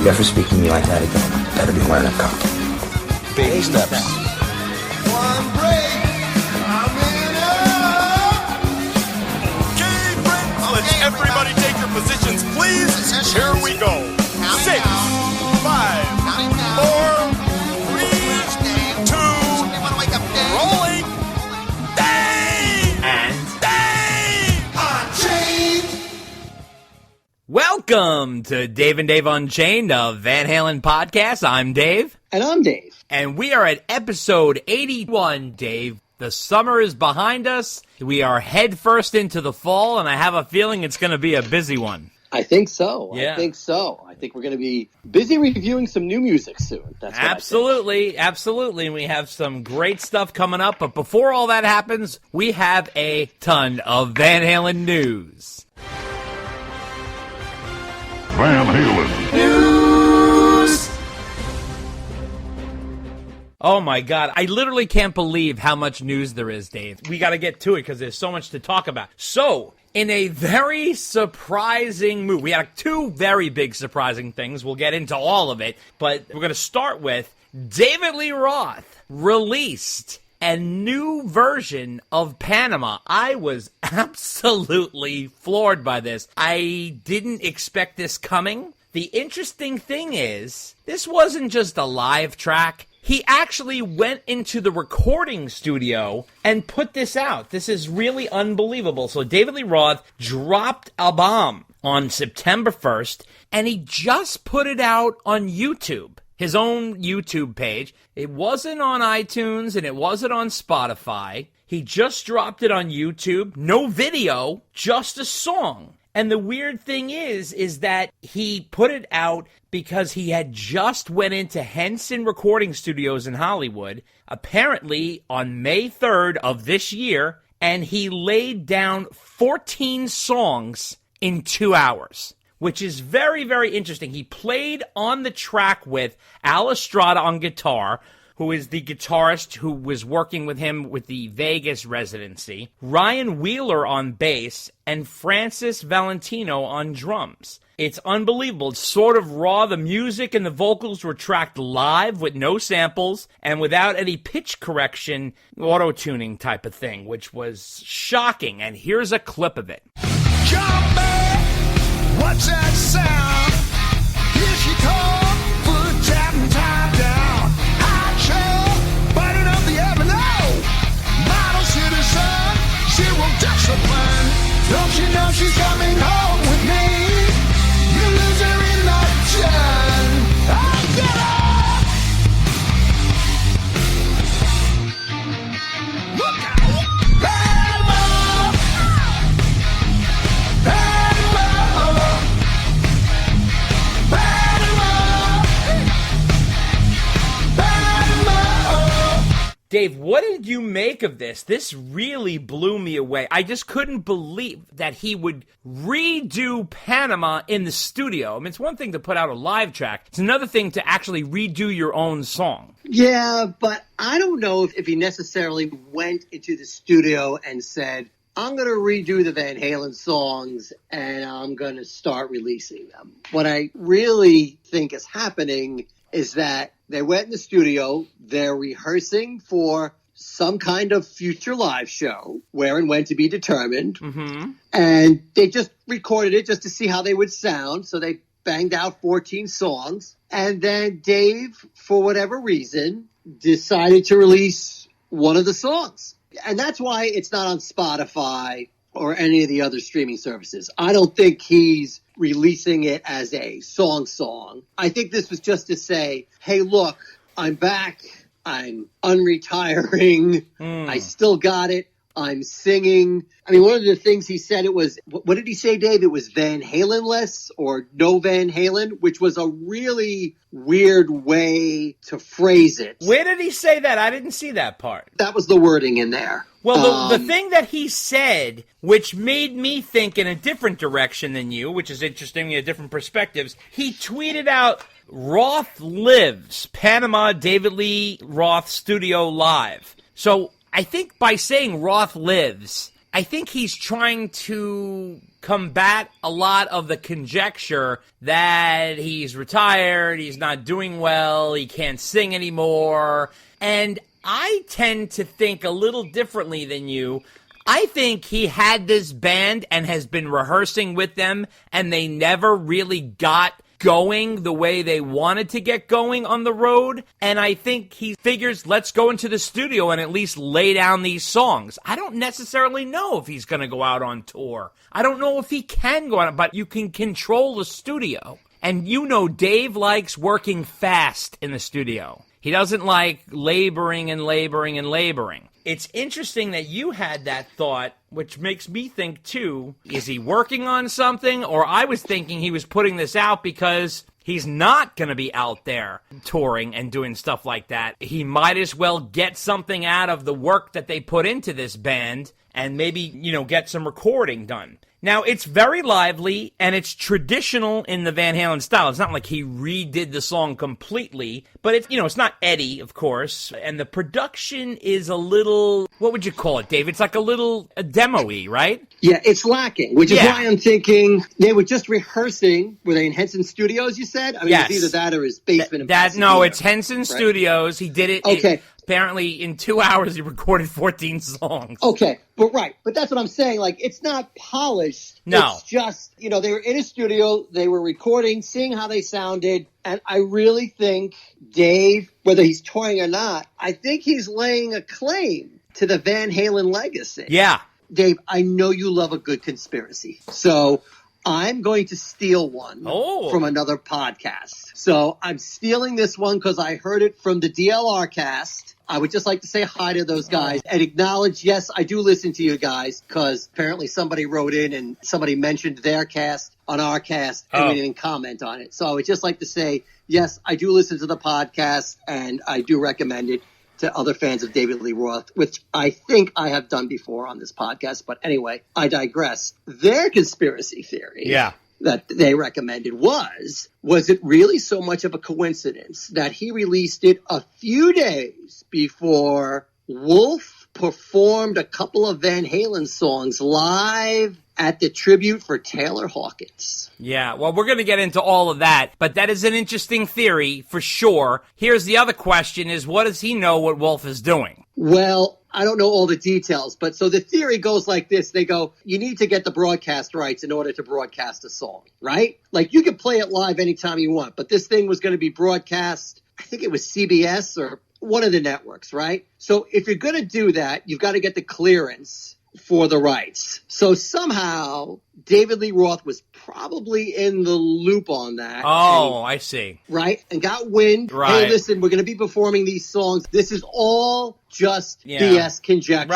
you ever speak to me like that again, you better be wearing a cup. Baby steps. One break, I'm in Okay, friends, let's everybody take your positions, please. Here we go. 6, 5, 4, 3, 2, rolling. Dave! And Dave! Unchained. welcome to Dave and Dave Unchained, a Van Halen podcast. I'm Dave. And I'm Dave. And we are at episode 81, Dave. The summer is behind us. We are head first into the fall, and I have a feeling it's going to be a busy one. I think so. Yeah. I think we're going to be busy reviewing some new music soon. That's what Absolutely. And we have some great stuff coming up. But before all that happens, we have a ton of Van Halen news. Van Halen. News! Oh my God, I literally can't believe how much news there is, Dave. We got to get to it because there's so much to talk about. So, in a very surprising move, we had two very big surprising things. We'll get into all of it, but we're going to start with David Lee Roth released a new version of Panama. I was absolutely floored by this. I didn't expect this coming. The interesting thing is, this wasn't just a live track. He actually went into the recording studio and put this out. This is really unbelievable. So David Lee Roth dropped a bomb on September 1st, and he just put it out on YouTube, his own YouTube page. It wasn't on iTunes, and it wasn't on Spotify. He just dropped it on YouTube. No video, just a song. And the weird thing is that he put it out because he had just went into Henson Recording Studios in Hollywood, apparently on May 3rd of this year, and he laid down 14 songs in 2 hours, which is very, very interesting. He played on the track with Al Estrada on guitar, who is the guitarist who was working with him with the Vegas residency, Ryan Wheeler on bass, and Francis Valentino on drums. It's unbelievable. It's sort of raw. The music and the vocals were tracked live with no samples and without any pitch correction, auto-tuning type of thing, which was shocking. And here's a clip of it. Jump back, what's that sound? Here she comes, foot tapping time down. Hot shell, burning up the avenue. Model citizen, zero discipline. Don't you know she's coming home with me? You lose her in the gin. Oh, get up! Look out! Bad love! Bad love! Bad love! Bad love! Dave, what did you make of this? This really blew me away. I just couldn't believe that he would redo Panama in the studio. I mean, it's one thing to put out a live track. It's another thing to actually redo your own song. Yeah, but I don't know if he necessarily went into the studio and said, I'm going to redo the Van Halen songs and I'm going to start releasing them. What I really think is happening is that they went in the studio, they're rehearsing for some kind of future live show, where and when to be determined, and they just recorded it just to see how they would sound, so they banged out 14 songs, and then Dave, for whatever reason, decided to release one of the songs. And that's why it's not on Spotify or any of the other streaming services. I don't think he's releasing it as a song. I think this was just to say, hey, look, I'm back. I'm unretiring. I still got it. I'm singing. I mean, one of the things he said, it was, what did he say, Dave? It was Van Halen-less or no Van Halen, which was a really weird way to phrase it. Where did he say that? I didn't see that part. That was the wording in there. Well, the thing that he said, which made me think in a different direction than you, which is interesting, we have different perspectives, he tweeted out, Roth lives, Panama David Lee Roth Studio Live. So I think by saying Roth lives, I think he's trying to combat a lot of the conjecture that he's retired, he's not doing well, he can't sing anymore. And I tend to think a little differently than you. I think he had this band and has been rehearsing with them, and they never really got going the way they wanted to get going on the road. And I think he figures, let's go into the studio and at least lay down these songs. I don't necessarily know if he's going to go out on tour. I don't know if he can go out, but you can control the studio. And you know Dave likes working fast in the studio. He doesn't like laboring and laboring and laboring. It's interesting that you had that thought, which makes me think, too, is he working on something? Or I was thinking he was putting this out because he's not going to be out there touring and doing stuff like that. He might as well get something out of the work that they put into this band and maybe, get some recording done. Now, it's very lively, and it's traditional in the Van Halen style. It's not like he redid the song completely, but it's not Eddie, of course, and the production is a little, what would you call it, Dave? It's like a little demo-y, right? Yeah, it's lacking, which is why I'm thinking they were just rehearsing. Were they in Henson Studios, you said? I mean, yes. It's either that or his basement in Pasadena. No, it's Henson Studios. He did it. Okay. Apparently, in 2 hours, he recorded 14 songs. Okay, but that's what I'm saying. Like, it's not polished. No. It's just, they were in a studio, they were recording, seeing how they sounded, and I really think Dave, whether he's touring or not, I think he's laying a claim to the Van Halen legacy. Yeah. Dave, I know you love a good conspiracy, so I'm going to steal one from another podcast. So I'm stealing this one because I heard it from the DLR cast. I would just like to say hi to those guys and acknowledge, yes, I do listen to you guys, because apparently somebody wrote in and somebody mentioned their cast on our cast and we didn't comment on it. So I would just like to say, yes, I do listen to the podcast and I do recommend it to other fans of David Lee Roth, which I think I have done before on this podcast. But anyway, I digress. Their conspiracy theory that they recommended was it really so much of a coincidence that he released it a few days before Wolf performed a couple of Van Halen songs live at the tribute for Taylor Hawkins? Yeah, well, we're going to get into all of that, but that is an interesting theory for sure. Here's the other question is, what does he know what Wolf is doing? Well, I don't know all the details, but so the theory goes like this. They go, you need to get the broadcast rights in order to broadcast a song, right? Like, you can play it live anytime you want, but this thing was going to be broadcast, I think it was CBS or one of the networks, right? So if you're going to do that, you've got to get the clearance for the rights. So somehow David Lee Roth was probably in the loop on that. Oh, I see. Right? And got wind. Right. Hey, listen, we're going to be performing these songs. This is all just BS conjecture.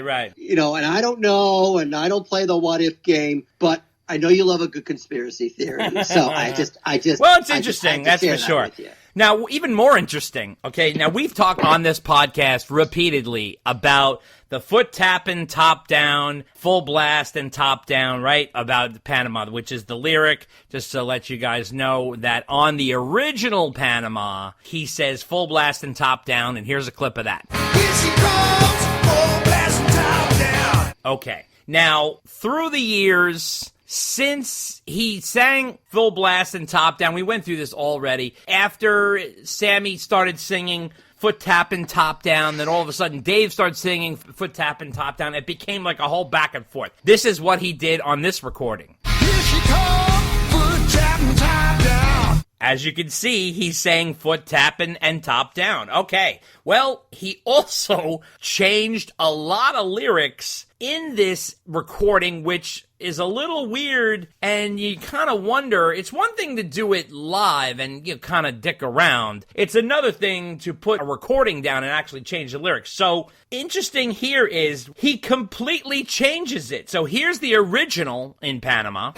Right. And I don't know, and I don't play the what if game, but I know you love a good conspiracy theory. So I just. Well, it's interesting. That's for sure. Now, even more interesting, okay, now we've talked on this podcast repeatedly about the foot tapping top down, full blast and top down, right, about Panama, which is the lyric, just to let you guys know that on the original Panama, he says full blast and top down, and here's a clip of that. Here she comes, full blast and top down. Okay, now, through the years, since he sang Full Blast and Top Down, we went through this already. After Sammy started singing Foot Tappin' Top Down, then all of a sudden Dave started singing Foot Tappin' Top Down. It became like a whole back and forth. This is what he did on this recording. Here she comes, foot tapping top down. As you can see, he's saying foot tapping and top down. Okay. Well, he also changed a lot of lyrics in this recording, which is a little weird, and you kind of wonder, it's one thing to do it live and kind of dick around. It's another thing to put a recording down and actually change the lyrics. So, interesting here is he completely changes it. So, here's the original in Panama.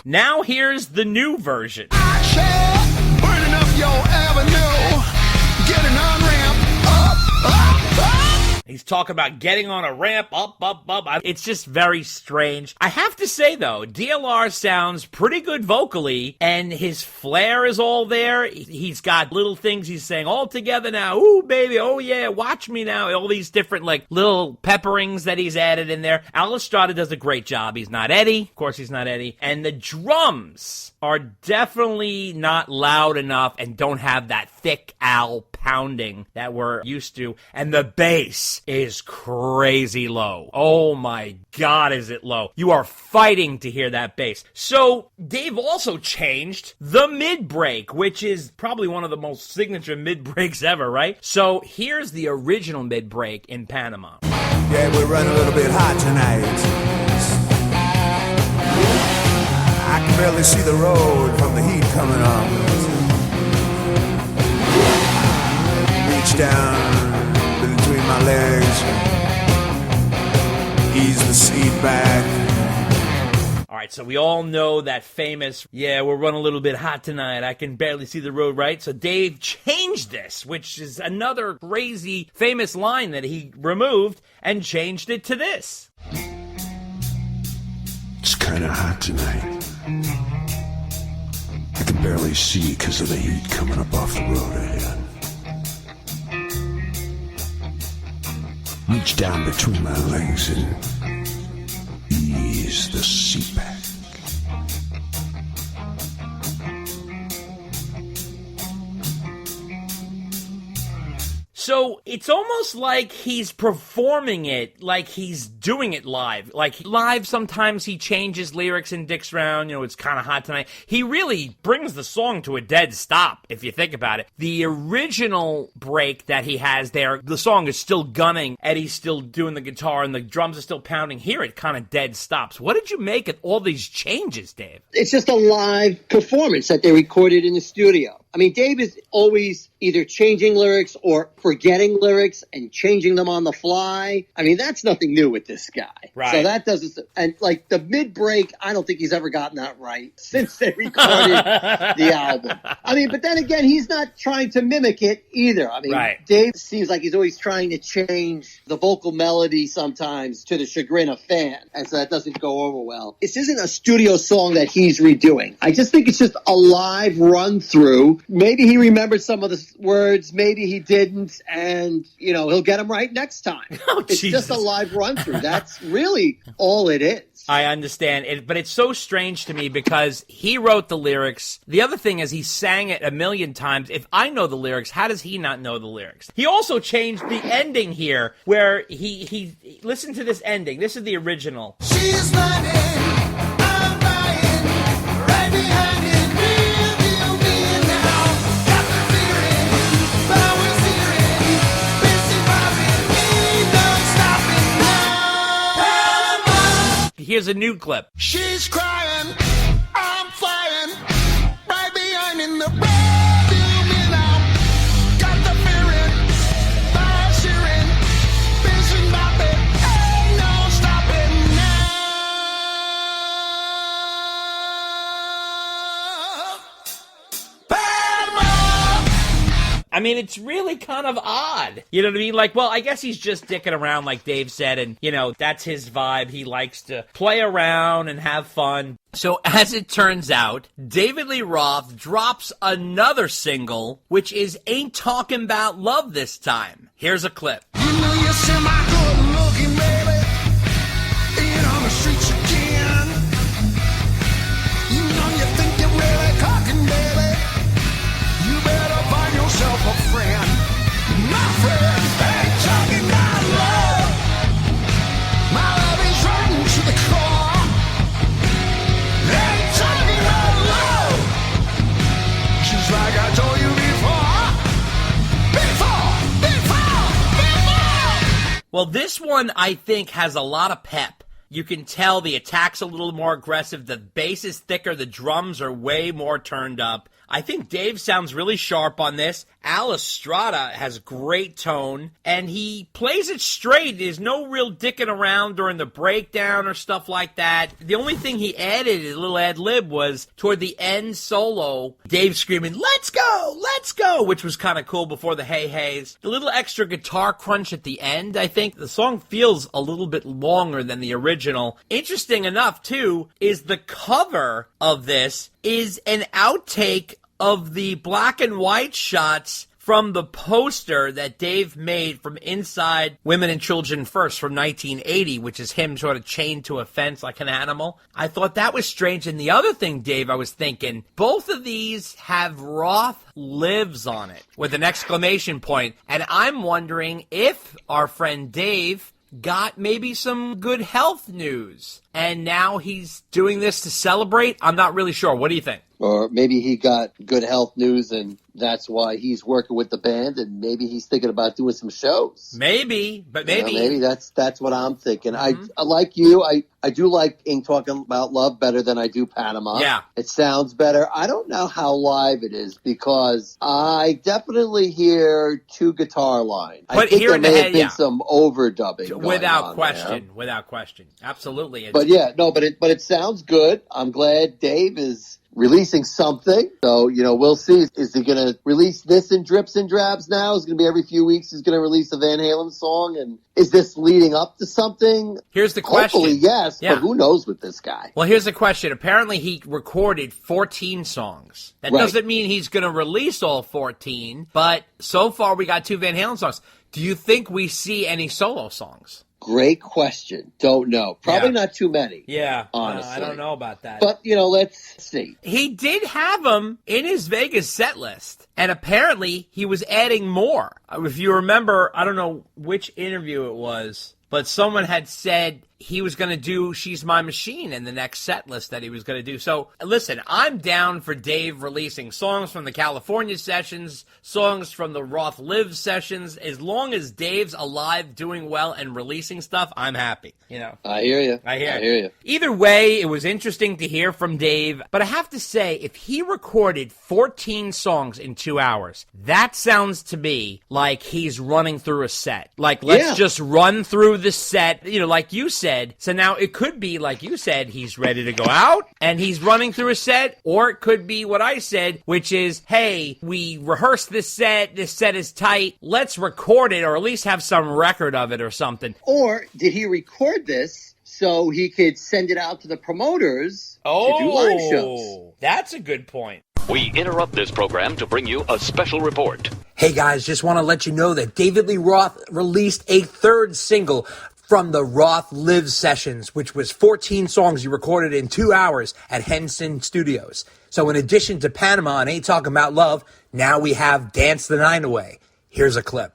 Now here's the new version. Burning up your avenue, getting on ramp, up. He's He's talking about getting on a ramp, up. It's just very strange. I have to say, though, DLR sounds pretty good vocally, and his flair is all there. He's got little things he's saying all together now. Ooh, baby, oh yeah, watch me now. All these different, like, little pepperings that he's added in there. Al Estrada does a great job. He's not Eddie. Of course, he's not Eddie. And the drums are definitely not loud enough and don't have that thick Al pounding that we're used to. And the bass is crazy low. Oh my God, is it low. You are fighting to hear that bass. So Dave also changed the mid-break, which is probably one of the most signature mid-breaks ever, right? So here's the original mid-break in Panama. Yeah, we're running a little bit hot tonight. I can barely see the road from the heat coming up. Reach down between my legs, ease the seat back. All right, so we all know that famous, yeah, we're running a little bit hot tonight. I can barely see the road, right? So Dave changed this, which is another crazy famous line that he removed and changed it to this. It's kind of hot tonight. I can barely see because of the heat coming up off the road ahead. Reach down between my legs and ease the seat back. So it's almost like he's performing it, like he's doing it live. Like live, sometimes he changes lyrics and dicks around, it's kind of hot tonight. He really brings the song to a dead stop, if you think about it. The original break that he has there, the song is still gunning, Eddie's still doing the guitar, and the drums are still pounding. Here it kind of dead stops. What did you make of all these changes, Dave? It's just a live performance that they recorded in the studio. I mean, Dave is always either changing lyrics or forgetting lyrics and changing them on the fly. I mean, that's nothing new with this guy. Right. So that doesn't, and like the mid-break, I don't think he's ever gotten that right since they recorded the album. I mean, but then again, he's not trying to mimic it either. I mean, right. Dave seems like he's always trying to change the vocal melody sometimes to the chagrin of fans, and so that doesn't go over well. This isn't a studio song that he's redoing. I just think it's just a live run-through. Maybe he remembered some of the words, maybe he didn't, and, he'll get them right next time. Oh, it's Jesus. just a live run-through. That's really all it is. I understand it, but it's so strange to me because he wrote the lyrics. The other thing is he sang it a million times. If I know the lyrics, how does he not know the lyrics? He also changed the ending here where he listen to this ending. This is the original. She's lying, I'm lying, right behind it, real me now. Got the feeling, flowers hearing, busy bobbing, ain't no stopping now. Here's a new clip. She's crying, I'm flying, right behind in the rearview mirror. Got the feeling, fire shearing, busy bobbing, ain't no stopping now. I mean, it's really kind of odd. You know what I mean? Like, well, I guess he's just dicking around like Dave said, and, that's his vibe. He likes to play around and have fun. So, as it turns out, David Lee Roth drops another single, which is Ain't Talking About Love this time. Here's a clip. You know you're semi-good-looking, baby. Ain't on the streets again. You know you think you're really cocking, baby. You better find yourself a friend. My friend ain't talking about love. My love is rotten to the core. Ain't talking about love. Just like I told you before. Well, this one, I think, has a lot of pep. You can tell the attack's a little more aggressive. The bass is thicker. The drums are way more turned up. I think Dave sounds really sharp on this. Al Estrada has great tone, and he plays it straight. There's no real dicking around during the breakdown or stuff like that. The only thing he added, a little ad-lib, was toward the end solo, Dave screaming, "Let's go," which was kind of cool before the hey heys. The little extra guitar crunch at the end, I think the song feels a little bit longer than the original. Interesting enough, too, is the cover of this is an outtake of the black and white shots from the poster that Dave made from inside Women and Children First from 1980, which is him sort of chained to a fence like an animal. I thought that was strange. And the other thing, Dave, I was thinking, both of these have Roth Lives on it with an exclamation point. And I'm wondering if our friend Dave got maybe some good health news, and now he's doing this to celebrate. I'm not really sure. What do you think? Or maybe he got good health news and that's why he's working with the band, and maybe he's thinking about doing some shows. Maybe, but maybe. You know, maybe that's what I'm thinking. Mm-hmm. I like you. I do like talking about love better than I do Panama. Yeah. It sounds better. I don't know how live it is because I definitely hear two guitar lines. But I think here there in the may head, have been yeah. some overdubbing Without question. Absolutely. But it sounds good. I'm glad Dave is releasing something. So, we'll see. Is he going to release this in drips and drabs now? Is it going to be every few weeks he's going to release a Van Halen song? And is this leading up to something? Here's the question. Hopefully, yes, yeah. But who knows with this guy? Well, here's the question. Apparently, he recorded 14 songs. That doesn't mean he's going to release all 14, but so far we got 2 Van Halen songs. Do you think we see any solo songs? Great question. Don't know. Probably not too many. Yeah. Honestly. I don't know about that. But, let's see. He did have them in his Vegas set list, and apparently he was adding more. If you remember, I don't know which interview it was, but someone had said he was going to do She's My Machine in the next set list that he was going to do. So, listen, I'm down for Dave releasing songs from the California sessions, songs from the Roth Live sessions. As long as Dave's alive, doing well, and releasing stuff, I'm happy. I hear you. I hear you. Either way, it was interesting to hear from Dave, but I have to say, if he recorded 14 songs in 2 hours, that sounds to me like he's running through a set. Like, let's just run through the set, like you said. So now it could be, like you said, he's ready to go out and he's running through a set, or it could be what I said, which is, hey, we rehearsed this set is tight, let's record it, or at least have some record of it or something. Or did he record this so he could send it out to the promoters to do live shows? That's a good point. We interrupt this program to bring you a special report. Hey guys, just want to let you know that David Lee Roth released a third single from the Roth Live sessions, which was 14 songs he recorded in 2 hours at Henson Studios. So in addition to Panama and Ain't Talking About Love, now we have Dance the Night Away. Here's a clip.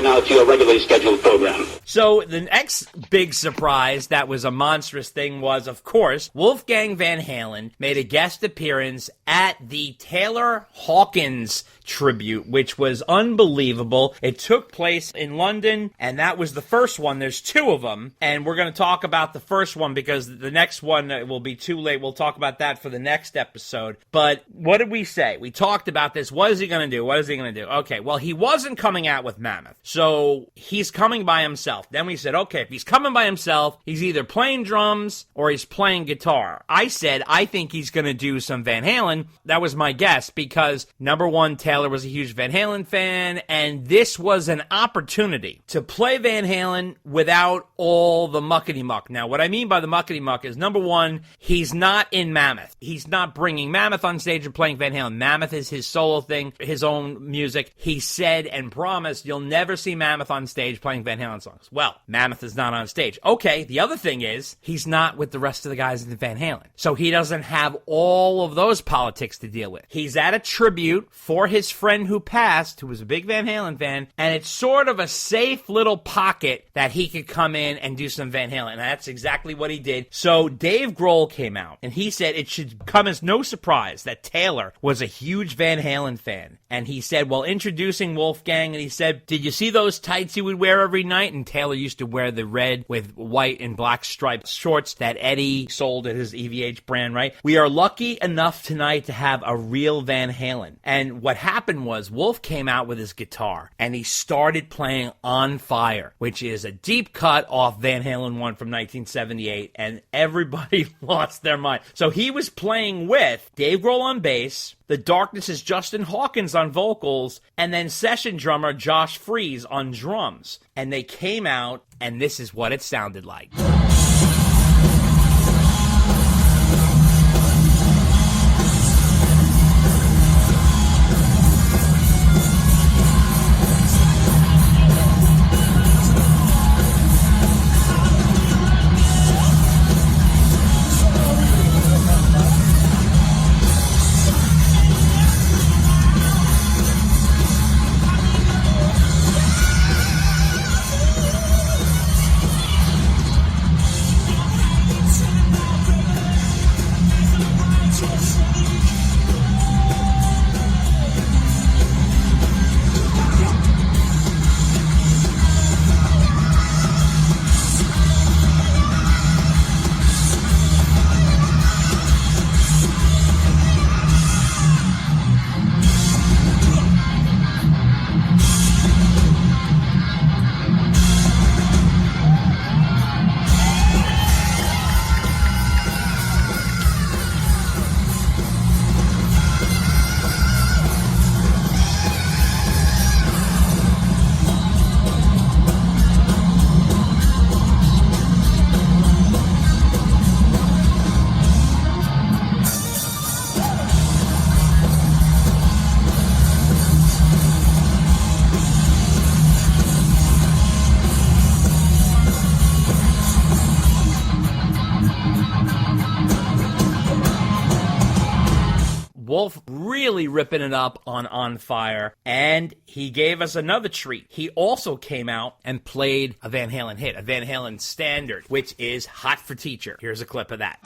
Now to your regularly scheduled program. So the next big surprise that was a monstrous thing was, of course, Wolfgang Van Halen made a guest appearance at the Taylor Hawkins tribute, which was unbelievable. It took place in London, and that was the first one. There's 2 of them, and we're going to talk about the first one because the next one will be too late. We'll talk about that for the next episode. But what did we say? We talked about this. What is he going to do? What is he going to do? Okay, well, he wasn't coming out with Mammoth, so he's coming by himself. Then we said, okay, if he's coming by himself, he's either playing drums or he's playing guitar. I said, I think he's going to do some Van Halen. That was my guess because, number one, Taylor Taylor was a huge Van Halen fan, and this was an opportunity to play Van Halen without all the muckety-muck. Now, what I mean by the muckety-muck is, number one, he's not in Mammoth. He's not bringing Mammoth on stage and playing Van Halen. Mammoth is his solo thing, his own music. He said and promised you'll never see Mammoth on stage playing Van Halen songs. Well, Mammoth is not on stage. Okay, the other thing is, he's not with the rest of the guys in the Van Halen. So he doesn't have all of those politics to deal with. He's at a tribute for his friend who passed, who was a big Van Halen fan, and it's sort of a safe little pocket that he could come in and do some Van Halen. And that's exactly what he did. So Dave Grohl came out, and he said it should come as no surprise that Taylor was a huge Van Halen fan. And he said, well, introducing Wolfgang, and he said, did you see those tights he would wear every night? And Taylor used to wear the red with white and black striped shorts that Eddie sold at his EVH brand, right? We are lucky enough tonight to have a real Van Halen. And what happened was Wolf came out with his guitar, and he started playing On Fire, which is a deep cut off Van Halen 1 from 1978, and everybody lost their mind. So he was playing with Dave Grohl on bass, The Darkness' Justin Hawkins on vocals, and then session drummer Josh Freese on drums. And they came out, and this is what it sounded like. Wolf really ripping it up on Fire, and he gave us another treat. He also came out and played a Van Halen hit, a Van Halen standard, which is Hot for Teacher. Here's a clip of that.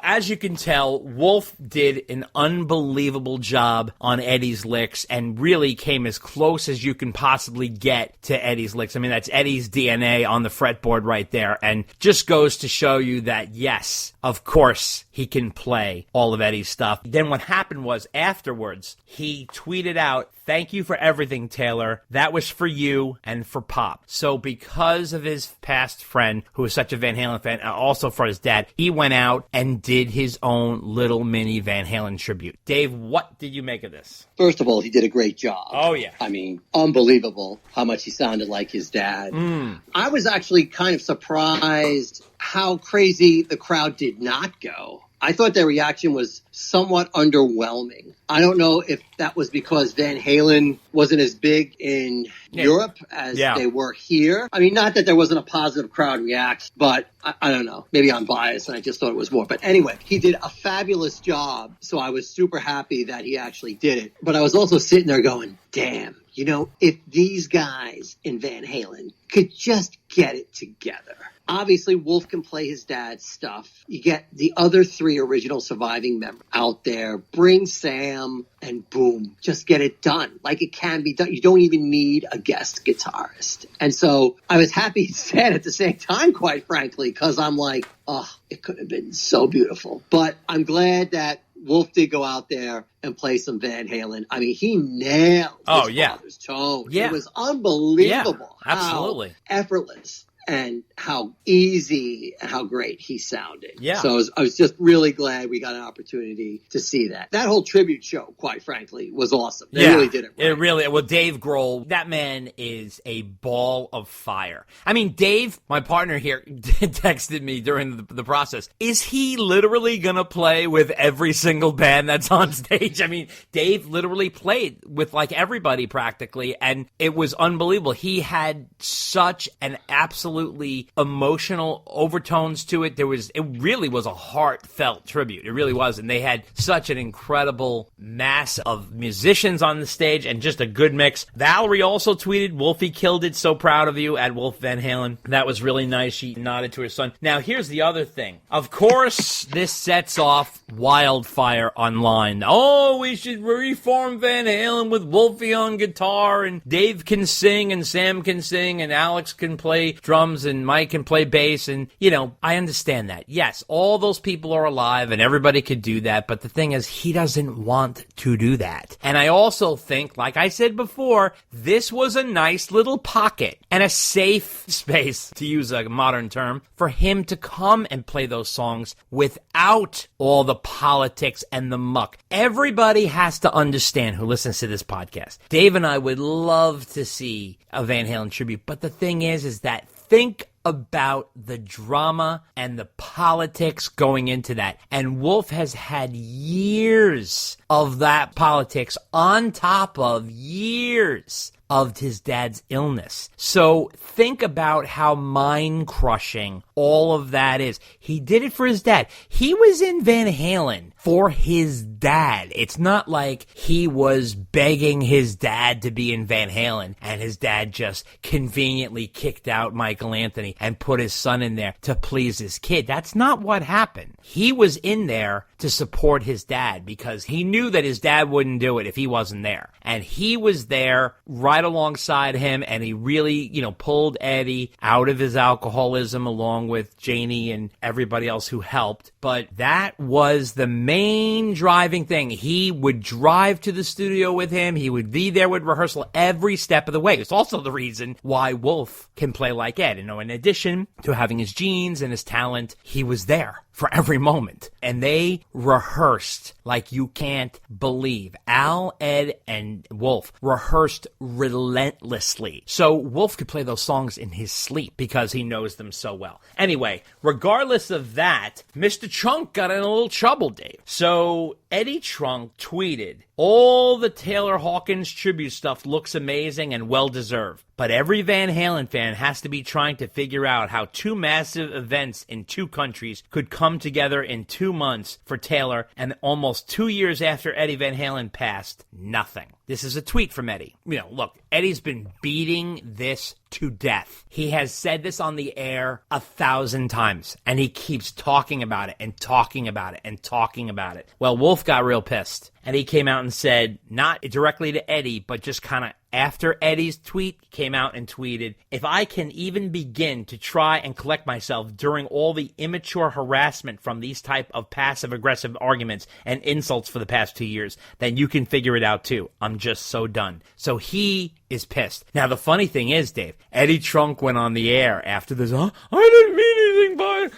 As you can tell, Wolf did an unbelievable job on Eddie's licks and really came as close as you can possibly get to Eddie's licks. I mean, that's Eddie's DNA on the fretboard right there, and just goes to show you that, yes, of course, he can play all of Eddie's stuff. Then what happened was, afterwards, he tweeted out, "Thank you for everything, Taylor. That was for you and for Pop." So because of his past friend, who was such a Van Halen fan, and also for his dad, he went out and did his own little mini Van Halen tribute. Dave, what did you make of this? First of all, he did a great job. Oh, yeah. I mean, unbelievable how much he sounded like his dad. I was actually kind of surprised how crazy the crowd did not go. I thought their reaction was somewhat underwhelming. I don't know if that was because Van Halen wasn't as big in Europe as they were here. I mean, not that there wasn't a positive crowd reaction, but I don't know. Maybe I'm biased and I just thought it was more. But anyway, he did a fabulous job. So I was super happy that he actually did it. But I was also sitting there going, damn, you know, if these guys in Van Halen could just get it together. obviously Wolf can play his dad's stuff. You get the other 3 original surviving members out there. Bring Sam, and boom, just get it done. Like it can be done. You don't even need a guest guitarist. And so I was happy and sad at the same time, quite frankly, because I'm like, oh, it could have been so beautiful. But I'm glad that Wolf did go out there and play some Van Halen. I mean, he nailed his father's tone. Yeah. It was unbelievable. Yeah, absolutely. How effortless and how easy and how great he sounded. Yeah. So I was just really glad we got an opportunity to see that. That whole tribute show, quite frankly, was awesome. They really did it right. It really, well, Dave Grohl, that man is a ball of fire. I mean, Dave, my partner here, texted me during the process. Is he literally going to play with every single band that's on stage? I mean, Dave literally played with like everybody practically, and it was unbelievable. He had such an absolutely emotional overtones to it. It really was a heartfelt tribute. It really was. And they had such an incredible mass of musicians on the stage and just a good mix. Valerie also tweeted, Wolfie killed it. So proud of you at Wolf Van Halen. That was really nice. She nodded to her son. Now, here's the other thing. Of course, this sets off wildfire online. Oh, we should reform Van Halen with Wolfie on guitar, and Dave can sing, and Sam can sing, and Alex can play drums, and Mike can play bass, and, you know, I understand that. Yes, all those people are alive, and everybody could do that, but the thing is, he doesn't want to do that. And I also think, like I said before, this was a nice little pocket and a safe space, to use a modern term, for him to come and play those songs without all the politics and the muck. Everybody has to understand who listens to this podcast. Dave and I would love to see a Van Halen tribute, but the thing is that think about the drama and the politics going into that. And Wolf has had years of that politics on top of years of his dad's illness. So think about how mind-crushing all of that is. He did it for his dad. He was in Van Halen for his dad. It's not like he was begging his dad to be in Van Halen and his dad just conveniently kicked out Michael Anthony and put his son in there to please his kid. That's not what happened. He was in there to support his dad because he knew that his dad wouldn't do it if he wasn't there. And he was there right alongside him, and he really, pulled Eddie out of his alcoholism along with Janie and everybody else who helped. But that was the main driving thing. He would drive to the studio with him. He would be there with rehearsal every step of the way. It's also the reason why Wolf can play like Ed. In addition to having his genes and his talent, he was there for every moment. And they rehearsed like you can't believe. Al, Ed, and Wolf rehearsed relentlessly. So Wolf could play those songs in his sleep because he knows them so well. Anyway, regardless of that, Mr. Trunk got in a little trouble, Dave. So Eddie Trunk tweeted, all the Taylor Hawkins tribute stuff looks amazing and well-deserved, but every Van Halen fan has to be trying to figure out how two massive events in two countries could come together in 2 months for Taylor, and almost 2 years after Eddie Van Halen passed, nothing. This is a tweet from Eddie. Look, Eddie's been beating this to death. He has said this on the air 1,000 times, and he keeps talking about it and talking about it and talking about it. Well, Wolf got real pissed, and he came out and said, not directly to Eddie, but just kind of after Eddie's tweet, came out and tweeted, if I can even begin to try and collect myself during all the immature harassment from these type of passive-aggressive arguments and insults for the past 2 years, then you can figure it out too. I'm just so done. So he is pissed. Now, the funny thing is, Dave, Eddie Trunk went on the air after this, I didn't mean anything by it.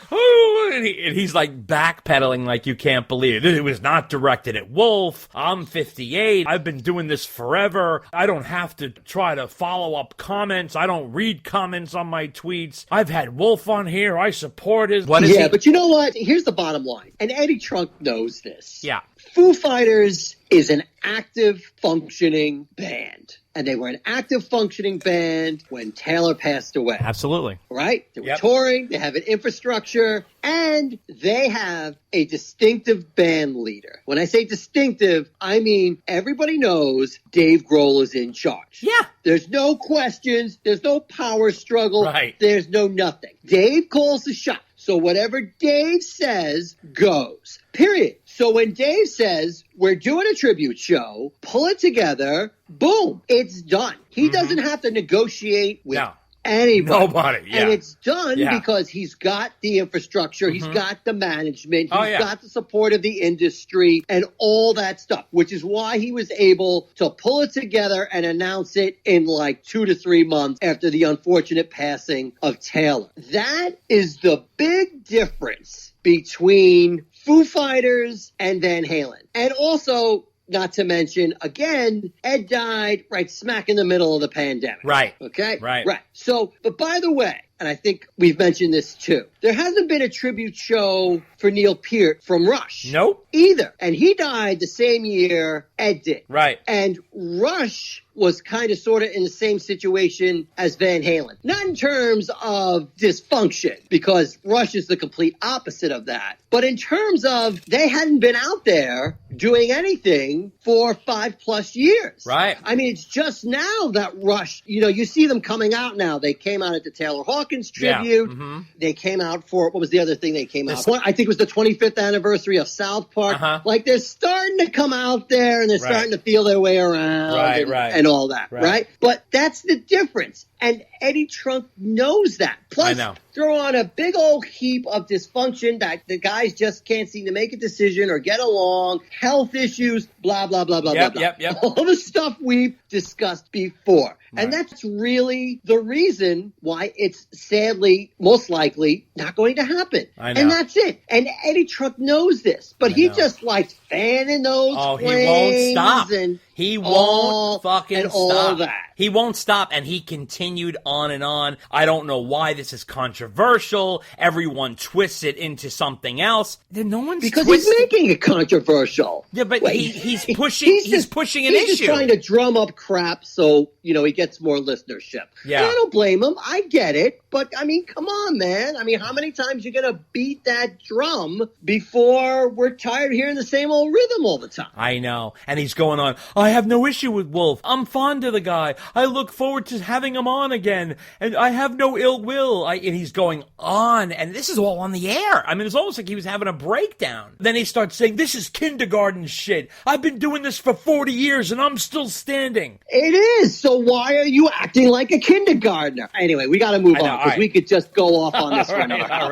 And he's like backpedaling like you can't believe it. It was not directed at Wolf. I'm 58. I've been doing this forever. I don't have to try to follow up comments. I don't read comments on my tweets. I've had Wolf on here. I support his... But you know what? Here's the bottom line. And Eddie Trunk knows this. Yeah. Foo Fighters is an active, functioning band. And they were an active, functioning band when Taylor passed away. Absolutely. Right? They were touring, they have an infrastructure, and they have a distinctive band leader. When I say distinctive, I mean everybody knows Dave Grohl is in charge. Yeah. There's no questions, there's no power struggle, Right. There's no nothing. Dave calls the shot. So whatever Dave says goes. Period. So when Dave says, we're doing a tribute show, pull it together, boom, it's done. He doesn't have to negotiate with anybody. Nobody, yeah. And it's done Yeah. because he's got the infrastructure, he's got the management, Oh, he's yeah. got the support of the industry and all that stuff, which is why he was able to pull it together and announce it in like 2 to 3 months after the unfortunate passing of Taylor. That is the big difference between Foo Fighters and Van Halen. And also, not to mention, again, Ed died right smack in the middle of the pandemic. Right. Okay? Right. So, but by the way, and I think we've mentioned this too, there hasn't been a tribute show for Neil Peart from Rush. Nope. Either. And he died the same year Ed did. Right. And Rush was kind of sort of in the same situation as Van Halen. Not in terms of dysfunction, because Rush is the complete opposite of that. But in terms of they hadn't been out there doing anything for 5+ years. Right. I mean, it's just now that Rush, you see them coming out now. They came out at the Taylor Hawkins tribute. Yeah. They came out for, what was the other thing they came out for? I think it was the 25th anniversary of South Park. Like, they're starting to come out there and they're starting to feel their way around and all that, right? But that's the difference. And Eddie Trunk knows that. Plus, throw on a big old heap of dysfunction that the guys just can't seem to make a decision or get along, health issues, blah, blah, blah, blah, blah, blah. All the stuff we've discussed before. And that's really the reason why it's sadly, most likely, not going to happen. And that's it. And Eddie Trunk knows this. But he just likes fanning those flames. He won't stop. And he won't fucking and stop. all that. He won't stop, and he continued on and on. I don't know why this is controversial. Everyone twists it into something else. No one's because he's making it controversial. Yeah, but he's pushing. He's pushing an issue. He's just trying to drum up crap so he gets more listenership. Yeah, and I don't blame him. I get it, but I mean, come on, man. I mean, how many times you gonna beat that drum before we're tired of hearing the same old rhythm all the time? I know, and he's going on. I have no issue with Wolf. I'm fond of the guy. I look forward to having him on again, and I have no ill will. And he's going on, and this is all on the air. I mean, it's almost like he was having a breakdown. Then he starts saying, this is kindergarten shit. I've been doing this for 40 years, and I'm still standing. It is. So why are you acting like a kindergartner? Anyway, we got to move on, because we could just go off on this one. All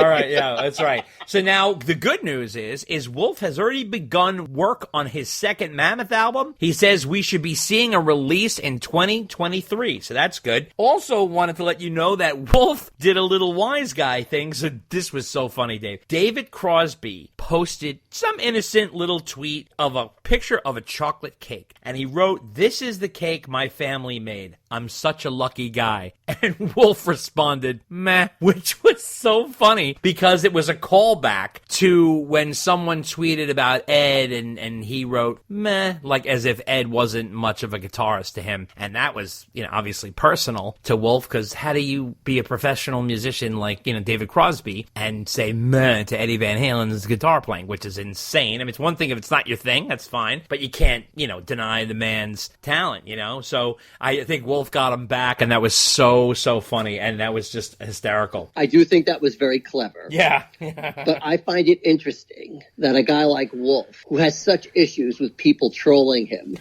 right, yeah, that's right. So now, the good news is Wolf has already begun work on his second Mammoth album. He says we should be seeing a release in 2023, so that's good. Also wanted to let you know that Wolf did a little wise guy thing, so this was so funny, Dave. David Crosby posted some innocent little tweet of a picture of a chocolate cake, and he wrote, "This is the cake my family made. I'm such a lucky guy." And Wolf responded, meh, which was so funny because it was a callback to when someone tweeted about Ed and he wrote, meh, like as if Ed wasn't much of a guitarist to him. And that was, obviously personal to Wolf, because how do you be a professional musician like, David Crosby and say meh to Eddie Van Halen's guitar playing, which is insane. I mean, it's one thing if it's not your thing, that's fine, but you can't, deny the man's talent, So I think Wolf got him back, and that was so funny, and that was just hysterical. I do think that was very clever. Yeah. But I find it interesting that a guy like Wolf, who has such issues with people trolling him,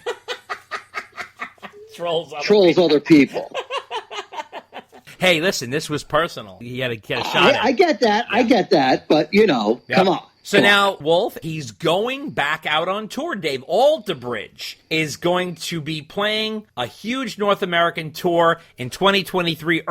trolls other people. Hey, listen, this was personal. He had to get a shot at it. I get that. Yeah. I get that. But, come on. So now, Wolf, he's going back out on tour, Dave. Alter Bridge is going to be playing a huge North American tour in 2023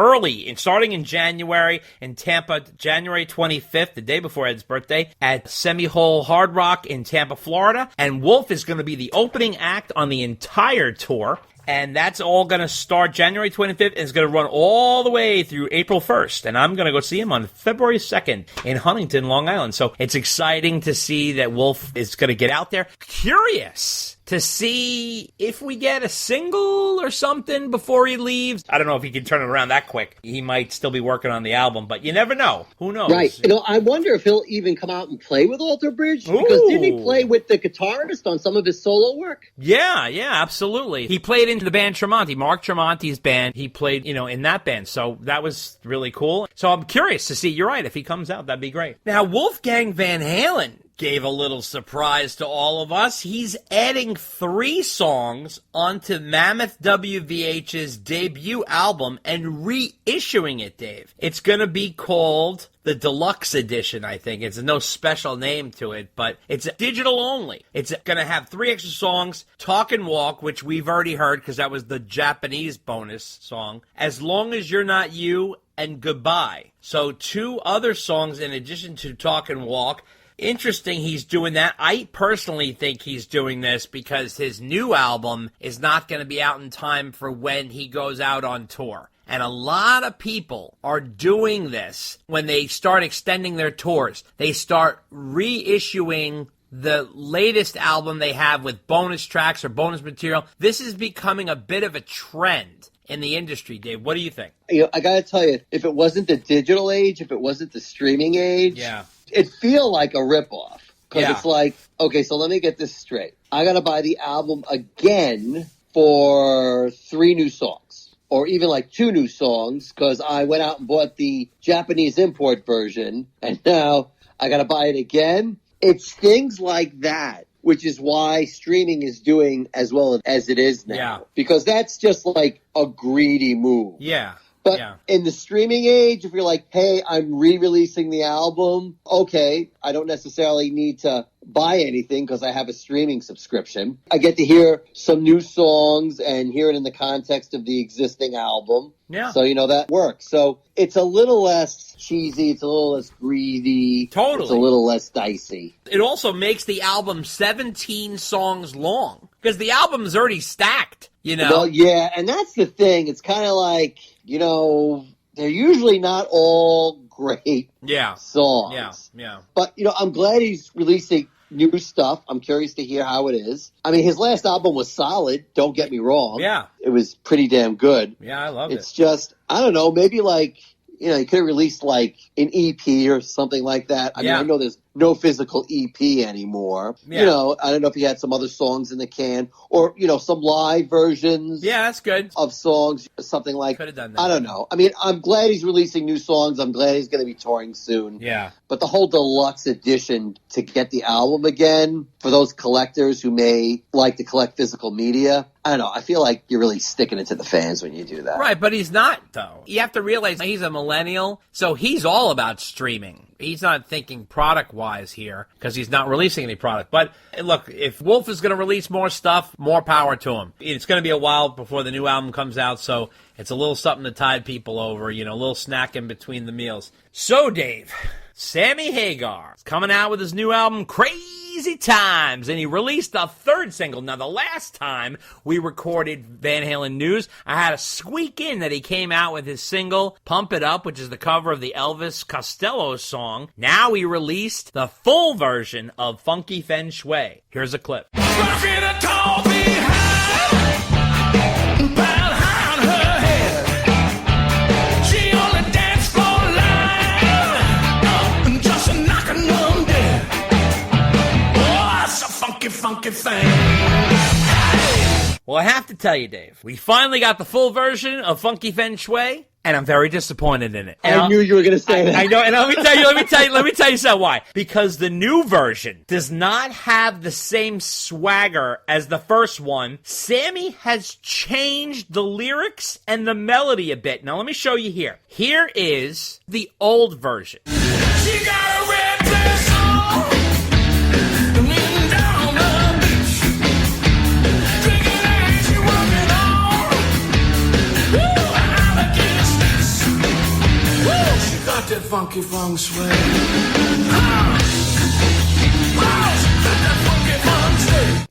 starting in January in Tampa, January 25th, the day before Ed's birthday, at Semi-Hole Hard Rock in Tampa, Florida. And Wolf is going to be the opening act on the entire tour. And that's all going to start January 25th, and it's going to run all the way through April 1st. And I'm going to go see him on February 2nd in Huntington, Long Island. So it's exciting to see that Wolf is going to get out there. Curious to see if we get a single or something before he leaves. I don't know if he can turn it around that quick. He might still be working on the album, but you never know. Who knows? Right. I wonder if he'll even come out and play with Alter Bridge. Because didn't he play with the guitarist on some of his solo work? Yeah, absolutely. He played into the band Tremonti, Mark Tremonti's band. He played, in that band. So that was really cool. So I'm curious to see, you're right, if he comes out, that'd be great. Now, Wolfgang Van Halen gave a little surprise to all of us. He's adding 3 songs onto Mammoth WVH's debut album and reissuing it, Dave. It's going to be called the Deluxe Edition, I think. It's no special name to it, but it's digital only. It's going to have 3 extra songs, Talk and Walk, which we've already heard because that was the Japanese bonus song, As Long As You're Not You, and Goodbye. So 2 other songs in addition to Talk and Walk. Interesting he's doing that. I personally think he's doing this because his new album is not going to be out in time for when he goes out on tour. And a lot of people are doing this when they start extending their tours. They start reissuing the latest album they have with bonus tracks or bonus material. This is becoming a bit of a trend in the industry, Dave. What do you think? I got to tell you, if it wasn't the digital age, if it wasn't the streaming age, it'd feel like a ripoff. Because it's like, okay, so let me get this straight. I got to buy the album again for 3 new songs. Or even like 2 new songs, because I went out and bought the Japanese import version, and now I got to buy it again. It's things like that, which is why streaming is doing as well as it is now. Yeah. Because that's just like a greedy move. Yeah. But in the streaming age, if you're like, hey, I'm re-releasing the album, okay, I don't necessarily need to buy anything because I have a streaming subscription. I get to hear some new songs and hear it in the context of the existing album. Yeah. So, that works. So it's a little less cheesy. It's a little less greedy. Totally. It's a little less dicey. It also makes the album 17 songs long because the album's already stacked, Well, yeah, and that's the thing. It's kind of like, they're usually not all great songs. Yeah. But, I'm glad he's releasing new stuff. I'm curious to hear how it is. I mean, his last album was solid. Don't get me wrong. Yeah. It was pretty damn good. Yeah, I love it. It's just, I don't know, maybe like, he could have released like an EP or something like that. I mean, I know there's no physical EP anymore. Yeah. I don't know if he had some other songs in the can or, some live versions. Yeah, that's good. Of songs, something like, could have done that. I don't know. I mean, I'm glad he's releasing new songs. I'm glad he's going to be touring soon. Yeah. But the whole deluxe edition to get the album again, for those collectors who may like to collect physical media, I don't know. I feel like you're really sticking it to the fans when you do that. Right, but he's not, though. You have to realize he's a millennial, so he's all about streaming. He's not thinking product-wise here because he's not releasing any product. But look, if Wolf is going to release more stuff, more power to him. It's going to be a while before the new album comes out, so it's a little something to tide people over, a little snack in between the meals. So, Dave, Sammy Hagar is coming out with his new album, Crazy Times, and he released the 3rd single. Now, the last time we recorded Van Halen News, I had to squeak in that he came out with his single, Pump It Up, which is the cover of the Elvis Costello song. Now he released the full version of Funky Feng Shui. Here's a clip. Funky thing. Well, I have to tell you, Dave, we finally got the full version of Funky Feng Shui, and I'm very disappointed in it. And I knew you were going to say that. I know, and let me tell you so why. Because the new version does not have the same swagger as the first one. Sammy has changed the lyrics and the melody a bit. Now, let me show you here. Here is the old version. She got a red dress on. That funky feng shui.